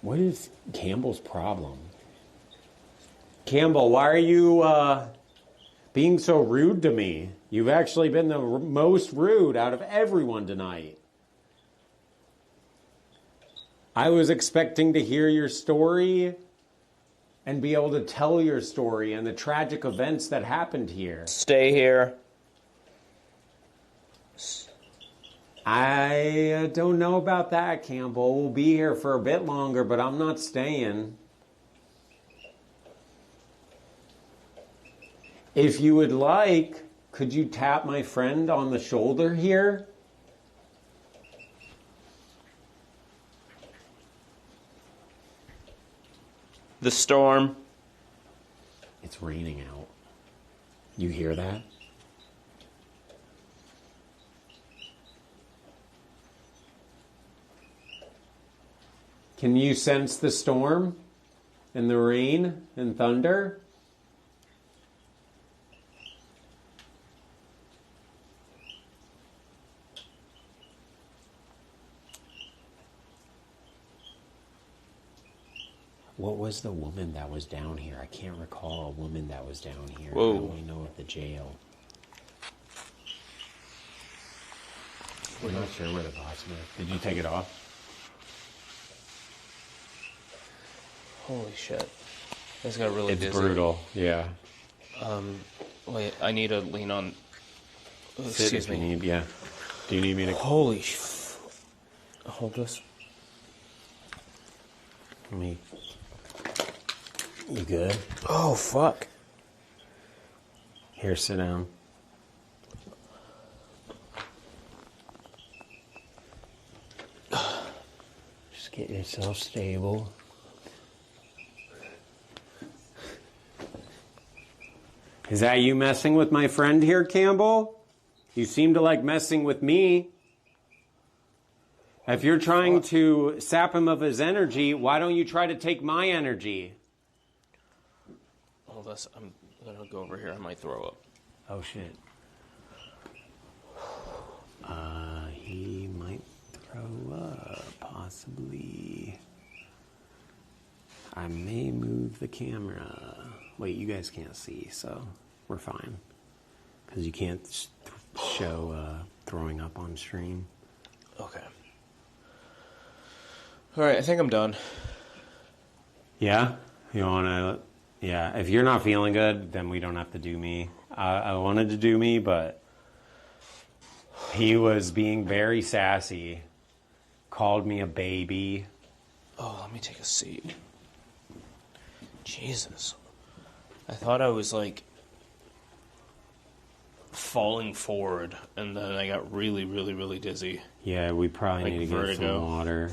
What is Campbell's problem? Campbell, why are you being so rude to me? You've actually been the most rude out of everyone tonight. I was expecting to hear your story and be able to tell your story and the tragic events that happened here. Stay here. I don't know about that, Campbell. We'll be here for a bit longer, but I'm not staying. If you would like, could you tap my friend on the shoulder here? The storm. It's raining out. You hear that? Can you sense the storm and the rain and thunder? What was the woman that was down here? I can't recall a woman that was down here. Whoa. I only know of the jail. We're not sure where the boss is. Did you take it off? Holy shit. This got really It's dizzy. brutal, yeah. Wait, I need to lean on... Oh, Sit excuse if you me. need, yeah. Do you need me to... Holy Hold this. Me. You good? Oh, fuck. Here, sit down. Just get yourself stable. Is that you messing with my friend here, Campbell? You seem to like messing with me. If you're trying to sap him of his energy, why don't you try to take my energy? Hold this. I'm gonna go over here. I might throw up. Oh, shit. He might throw up, possibly. I may move the camera. Wait, you guys can't see, so we're fine. Because you can't show throwing up on stream. Okay. Alright, I think I'm done. Yeah? You want to... Yeah, if you're not feeling good, then we don't have to do me. I wanted to do me, but he was being very sassy. Called me a baby. Oh, let me take a seat. Jesus. I thought I was, like, falling forward, and then I got really, really, really dizzy. Yeah, we probably Like need to get vertigo. some water.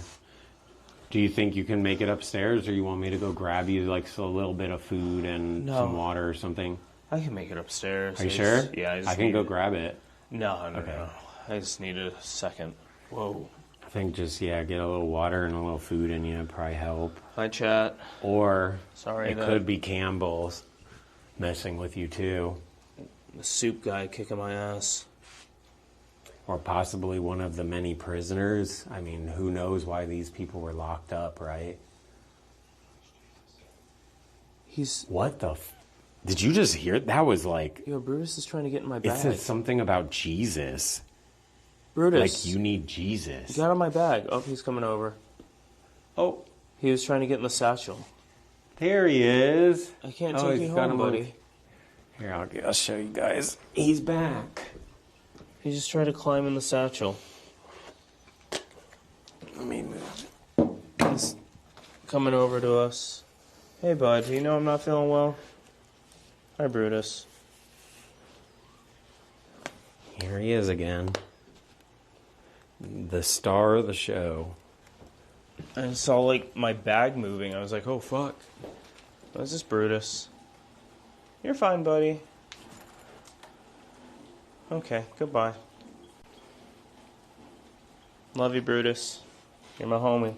Do you think you can make it upstairs, or you want me to go grab you like a little bit of food and No. some water or something? I can make it upstairs. Are you I sure? just- yeah, I can go grab it. No, Okay. no. I just need a second. Whoa. I think just, yeah, get a little water and a little food in you would probably help. Hi, chat. Or Sorry it that- could be Campbell's messing with you too. The soup guy kicking my ass. Or possibly one of the many prisoners. I mean, who knows why these people were locked up, right? What the Did you just hear? That was like... Yo, Brutus is trying to get in my bag. It said something about Jesus. Brutus. Like, you need Jesus. Get out of my bag. Oh, he's coming over. Oh. He was trying to get in the satchel. There he is. I can't take you home, buddy. Here, I'll show you guys. He's back. He just tried to climb in the satchel. Let me move. He's coming over to us. Hey, bud, do you know I'm not feeling well? Hi, Brutus. Here he is again. The star of the show. I saw, like, my bag moving. I was like, oh, fuck. That's just Brutus. You're fine, buddy. Okay, goodbye. Love you, Brutus. You're my homie.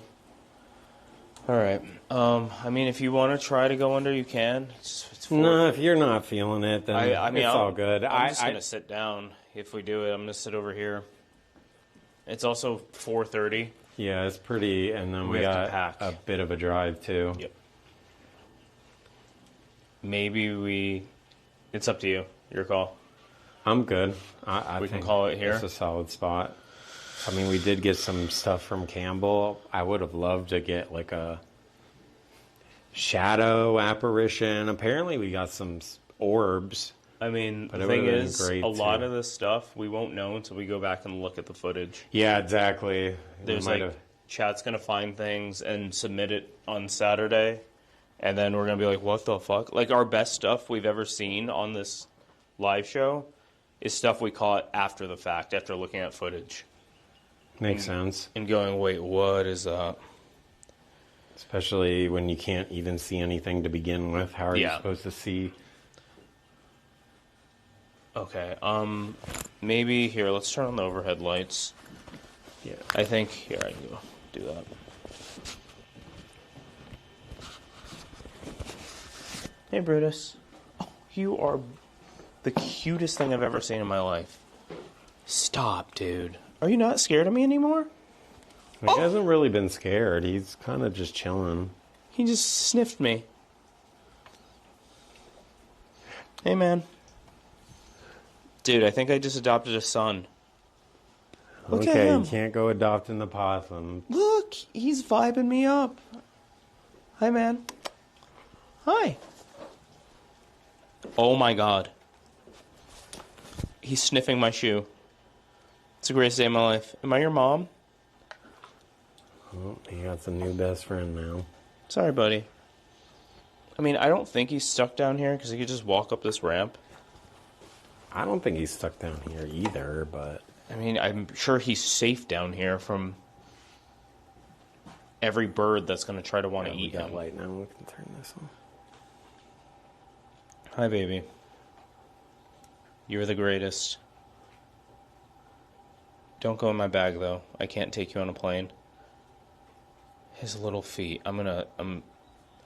Alright. I mean, if you want to try to go under, you can. No, if you're not feeling it, then I mean, it's all good. I'm just going to sit down. If we do it, I'm going to sit over here. It's also 4:30. Yeah, it's pretty, and then we have to got pack. a bit of a drive, too. Yep. Maybe it's up to you. Your call. I'm good. I We think can call it here. It's a solid spot. I mean, we did get some stuff from Campbell. I would have loved to get like a shadow apparition. Apparently, we got some orbs. I mean, But the it thing would've been is, great, a lot too. of this stuff we won't know until we go back and look at the footage. Yeah, exactly. There's We might like, have- chat's going to find things and submit it on Saturday. And then we're going to be like, what the fuck? Like, our best stuff we've ever seen on this live show is stuff we caught after the fact, after looking at footage. Makes sense. And going, wait, what is that? Especially when you can't even see anything to begin with. How are you supposed to see? Okay, maybe here, let's turn on the overhead lights. Yeah. I think, here, I can go do that. Hey, Brutus. Oh, you are the cutest thing I've ever seen in my life. Stop, dude. Are you not scared of me anymore? He hasn't really been scared. He's kind of just chilling. He just sniffed me. Hey, man. Dude, I think I just adopted a son. Look at Okay, him. you can't go adopting the possum. Look, he's vibing me up. Hi, man. Hi. Oh my god. He's sniffing my shoe. It's the greatest day of my life. Am I your mom? Oh, he got some new best friend now. Sorry, buddy. I mean, I don't think he's stuck down here because he could just walk up this ramp. I don't think he's stuck down here either, but... I mean, I'm sure he's safe down here from every bird that's going to try to want to eat We got him. light now. We can turn this on. Hi, baby. You're the greatest. Don't go in my bag, though. I can't take you on a plane. His little feet. Well,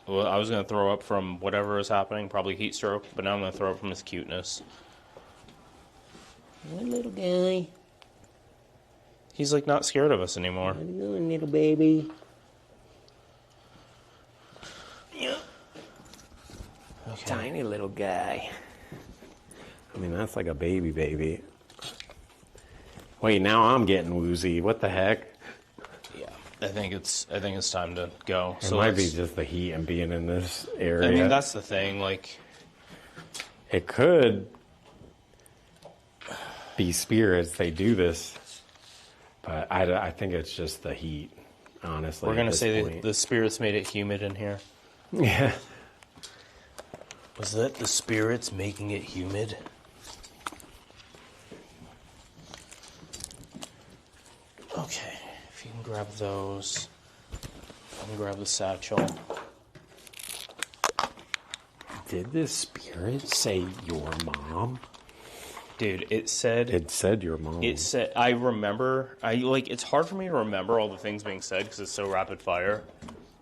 I was gonna throw up from whatever is happening, probably heat stroke, but now I'm gonna throw up from his cuteness. Hi, little guy. He's like not scared of us anymore. How you doing, little baby? Okay. Tiny little guy. I mean, that's like a baby. Wait, now I'm getting woozy. What the heck? Yeah, I think it's time to go. It might be just the heat and being in this area. I mean, that's the thing. Like, it could be spirits. They do this, but I think it's just the heat. Honestly, we're gonna at this say point. the spirits made it humid in here. Yeah. Was that the spirits making it humid? Okay, if you can grab those, I can grab the satchel. Did this spirit say your mom? Dude, it said your mom. It said, I remember, it's hard for me to remember all the things being said because it's so rapid fire.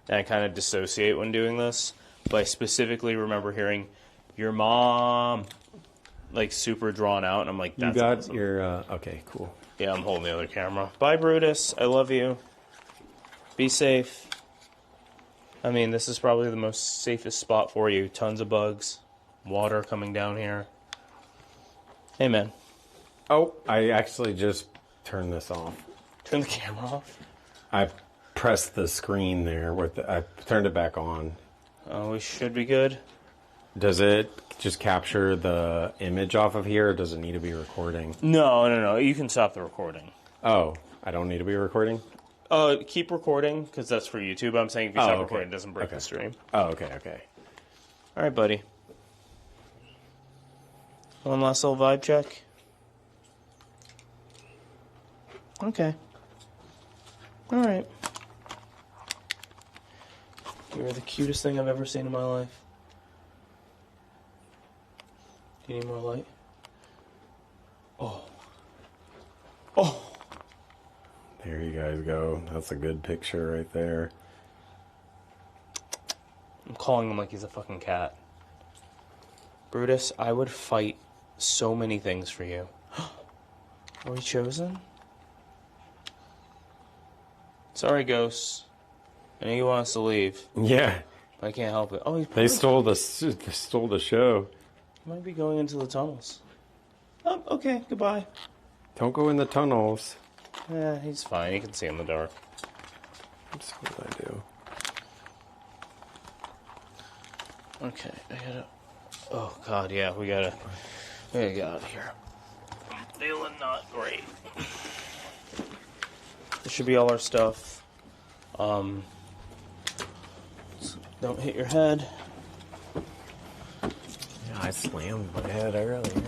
And I kind of dissociate when doing this. But I specifically remember hearing, your mom. like super drawn out, and I'm like, You that's got awesome. your okay, cool. Yeah, I'm holding the other camera. Bye, Brutus. I love you. Be safe. I mean, this is probably the most safest spot for you. Tons of bugs, water coming down here. Hey, man. Oh, I actually just turned this off. Turn the camera off. I pressed the screen there with I turned it back on. Oh, we should be good. Does it just capture the image off of here, or does it need to be recording? No. You can stop the recording. Oh, I don't need to be recording? Keep recording, because that's for YouTube. I'm saying if you stop okay. recording, it doesn't break the stream. Oh, okay. All right, buddy. One last little vibe check. Okay. All right. You're the cutest thing I've ever seen in my life. Do you need more light? Oh. There you guys go. That's a good picture right there. I'm calling him like he's a fucking cat. Brutus, I would fight so many things for you. Are we chosen? Sorry, ghosts. I know you want us to leave. Yeah, But I can't help it. Oh, they stole the show. He might be going into the tunnels. Oh, okay. Goodbye. Don't go in the tunnels. Yeah, he's fine. He can see in the dark. That's what I do. Okay, I gotta... Oh, God, yeah, we gotta get out of here. I'm feeling not great. This should be all our stuff. Don't hit your head. Yeah, I slammed my head earlier.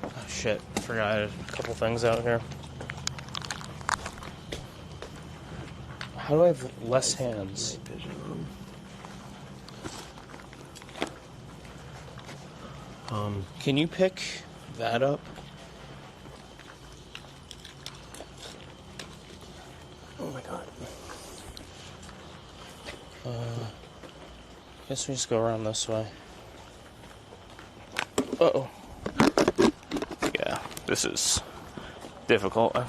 Oh, shit. Forgot I had a couple things out here. How do I have less hands? Can you pick that up? Oh my god. Guess we just go around this way. Uh-oh. Yeah, this is difficult. I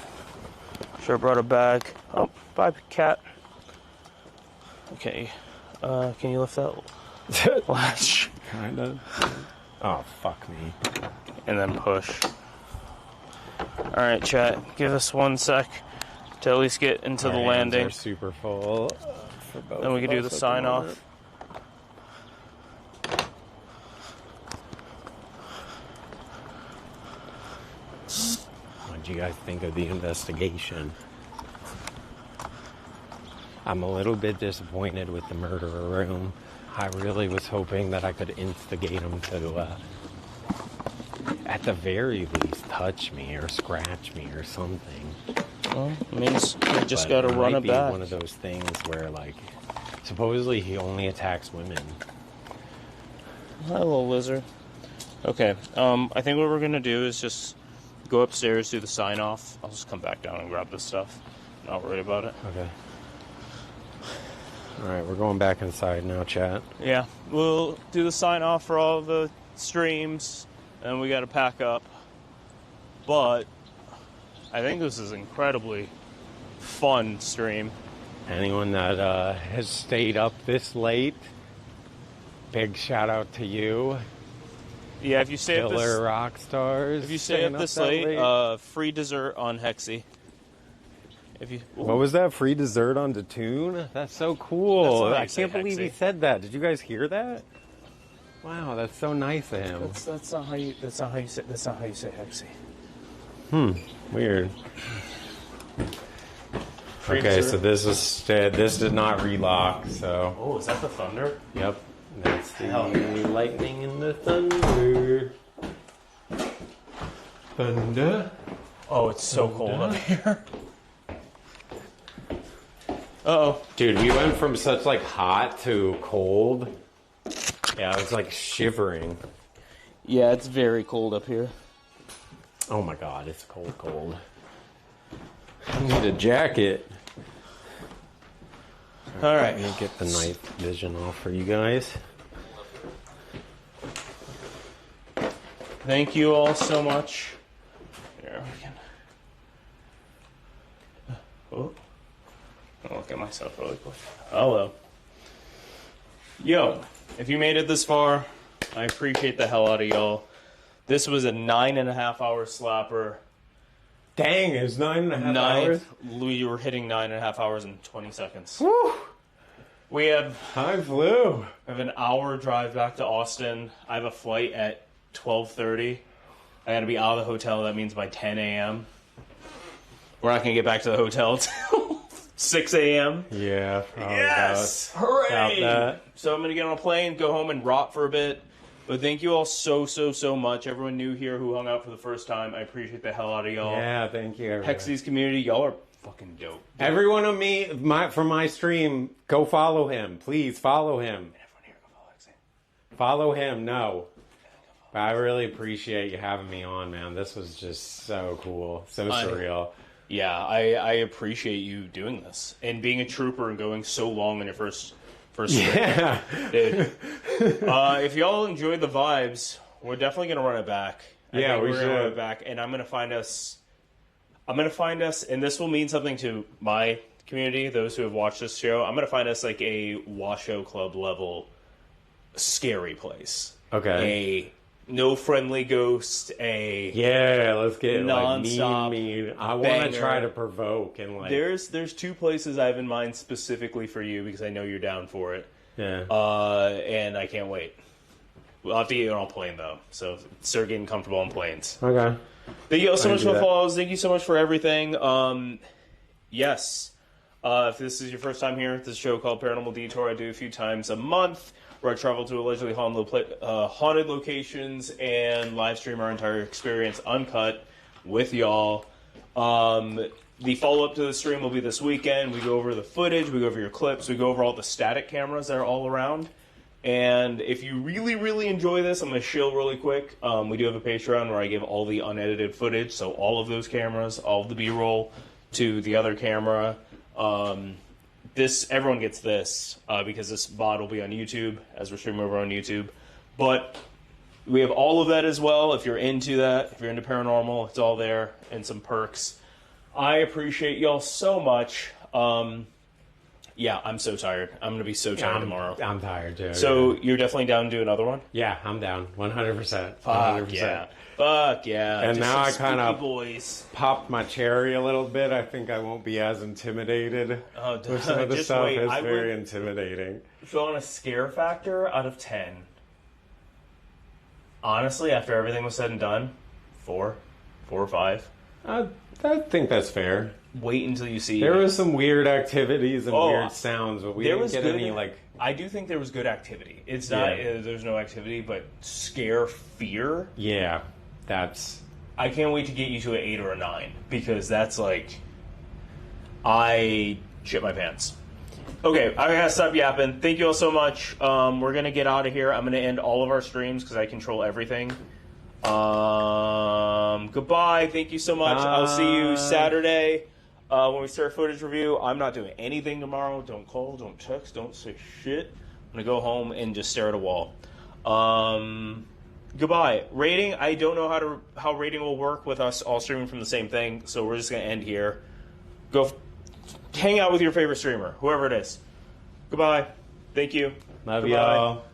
sure brought a bag. Oh, bye, cat. Okay. Can you lift that latch? Kinda. Oh, fuck me. And then push. Alright, chat. Give us 1 sec to at least get into the landing. They're super full. For both Then we can of do the us at sign off. moment. What did you guys think of the investigation? I'm a little bit disappointed with the murderer room. I really was hoping that I could instigate him to, at the very least, touch me or scratch me or something. Well, it means we just But gotta run might it be back. one of those things where, like, supposedly he only attacks women. Hi, little lizard. Okay, I think what we're gonna do is just go upstairs, do the sign off. I'll just come back down and grab this stuff. Not worried about it. Okay. Alright, we're going back inside now, chat. Yeah, we'll do the sign off for all the streams, and we gotta pack up. But I think this is incredibly fun stream. Anyone that has stayed up this late, big shout out to you. Yeah, if you stay up Killer this, rock stars. if you stay staying up this that late, free dessert on Hexy. If you, What was that? Free dessert on Detune? That's so cool. That's not how I you say can't believe he Hexy. said that. Did you guys hear that? Wow, that's so nice of him. that's not how you say Hexy. Weird. Free Okay, dessert. so this did not relock, so Oh, is that the thunder? yep. That's the Hell yeah. lightning and the thunder. Thunder. Oh, it's so cold up here. Uh-oh. Dude, we went from such like hot to cold. Yeah, it's like shivering. Yeah, it's very cold up here. Oh my god, it's cold. I need a jacket. All right. Let me get the night vision off for you guys. Thank you all so much. Here we can. Oh, I'll look at myself really quick. Hello. Yo, if you made it this far, I appreciate the hell out of y'all. This was a 9.5 hour slapper. Dang, it was 9.5 hours? We were hitting 9.5 hours and 20 seconds. Woo! We have Time flew. an hour drive back to Austin. I have a flight at 12:30. I gotta be out of the hotel. That means by 10 a.m. We're not gonna get back to the hotel till 6 a.m. Yeah. Yes! About Hooray! that. So I'm gonna get on a plane, go home and rot for a bit. But thank you all so much. Everyone new here who hung out for the first time. I appreciate the hell out of y'all. Yeah, thank you, everyone. Hexy's community, y'all are fucking dope. Everyone on me, from my stream, go follow him. Please follow him. Everyone here, go follow Hexy. Follow him, no. But I really appreciate you having me on, man. This was just so cool. So surreal. Yeah, I appreciate you doing this. And being a trooper and going so long in your first Yeah. Dude. If y'all enjoyed the vibes, we're definitely gonna run it back. I think we we're gonna run should. it back, and I'm gonna find us, and this will mean something to my community, those who have watched this show. I'm gonna find us like a Washoe Club level scary place. Okay. A no friendly ghost. Yeah, let's get Non-stop like mean. I want banger. to try to provoke and like. There's two places I have in mind specifically for you because I know you're down for it. Yeah. And I can't wait. We'll have to get on a plane though, so start getting comfortable on planes. Okay. Thank you all so I much can for do the that. follows. Thank you so much for everything. Yes. If this is your first time here, this is a show called Paranormal Detour. I do a few times a month where I travel to allegedly haunted locations and live stream our entire experience uncut with y'all. The follow-up to the stream will be this weekend. We go over the footage, we go over your clips, we go over all the static cameras that are all around. And if you really enjoy this, I'm going to shill really quick. We do have a Patreon where I give all the unedited footage, so all of those cameras, all of the B-roll to the other camera. Everyone gets this because this VOD will be on YouTube as we're streaming over on YouTube. But we have all of that as well. If you're into that, if you're into paranormal, it's all there and some perks. I appreciate y'all so much. Yeah, I'm so tired. I'm going to be so tired tomorrow. I'm tired too. So you're definitely down to do another one? yeah, I'm down 100%. Fuck yeah. Fuck yeah. And Just now I some kind of spooky boys. popped my cherry a little bit. I think I won't be as intimidated with some of the just stuff. wait. It's I very would- intimidating. So on a scare factor out of 10, honestly, after everything was said and done, 4 or 5. I think that's fair. Wait until you see. There was some weird activities and Oh, weird sounds, but we there didn't was get good- any like. I do think there was good activity. It's not. Yeah. There's no activity, but scare fear. Yeah, that's. I can't wait to get you to an 8 or a 9 because that's like, I shit my pants. Okay, I gotta stop yapping. Thank you all so much. We're gonna get out of here. I'm gonna end all of our streams because I control everything. Goodbye. Thank you so much. I'll see you Saturday when we start footage review. I'm not doing anything tomorrow. Don't call, don't text, don't say shit. I'm gonna go home and just stare at a wall. Goodbye. Rating. I don't know how rating will work with us all streaming from the same thing, so we're just gonna end here. Go hang out with your favorite streamer, whoever it is. Goodbye. Thank you. Love Goodbye. y'all.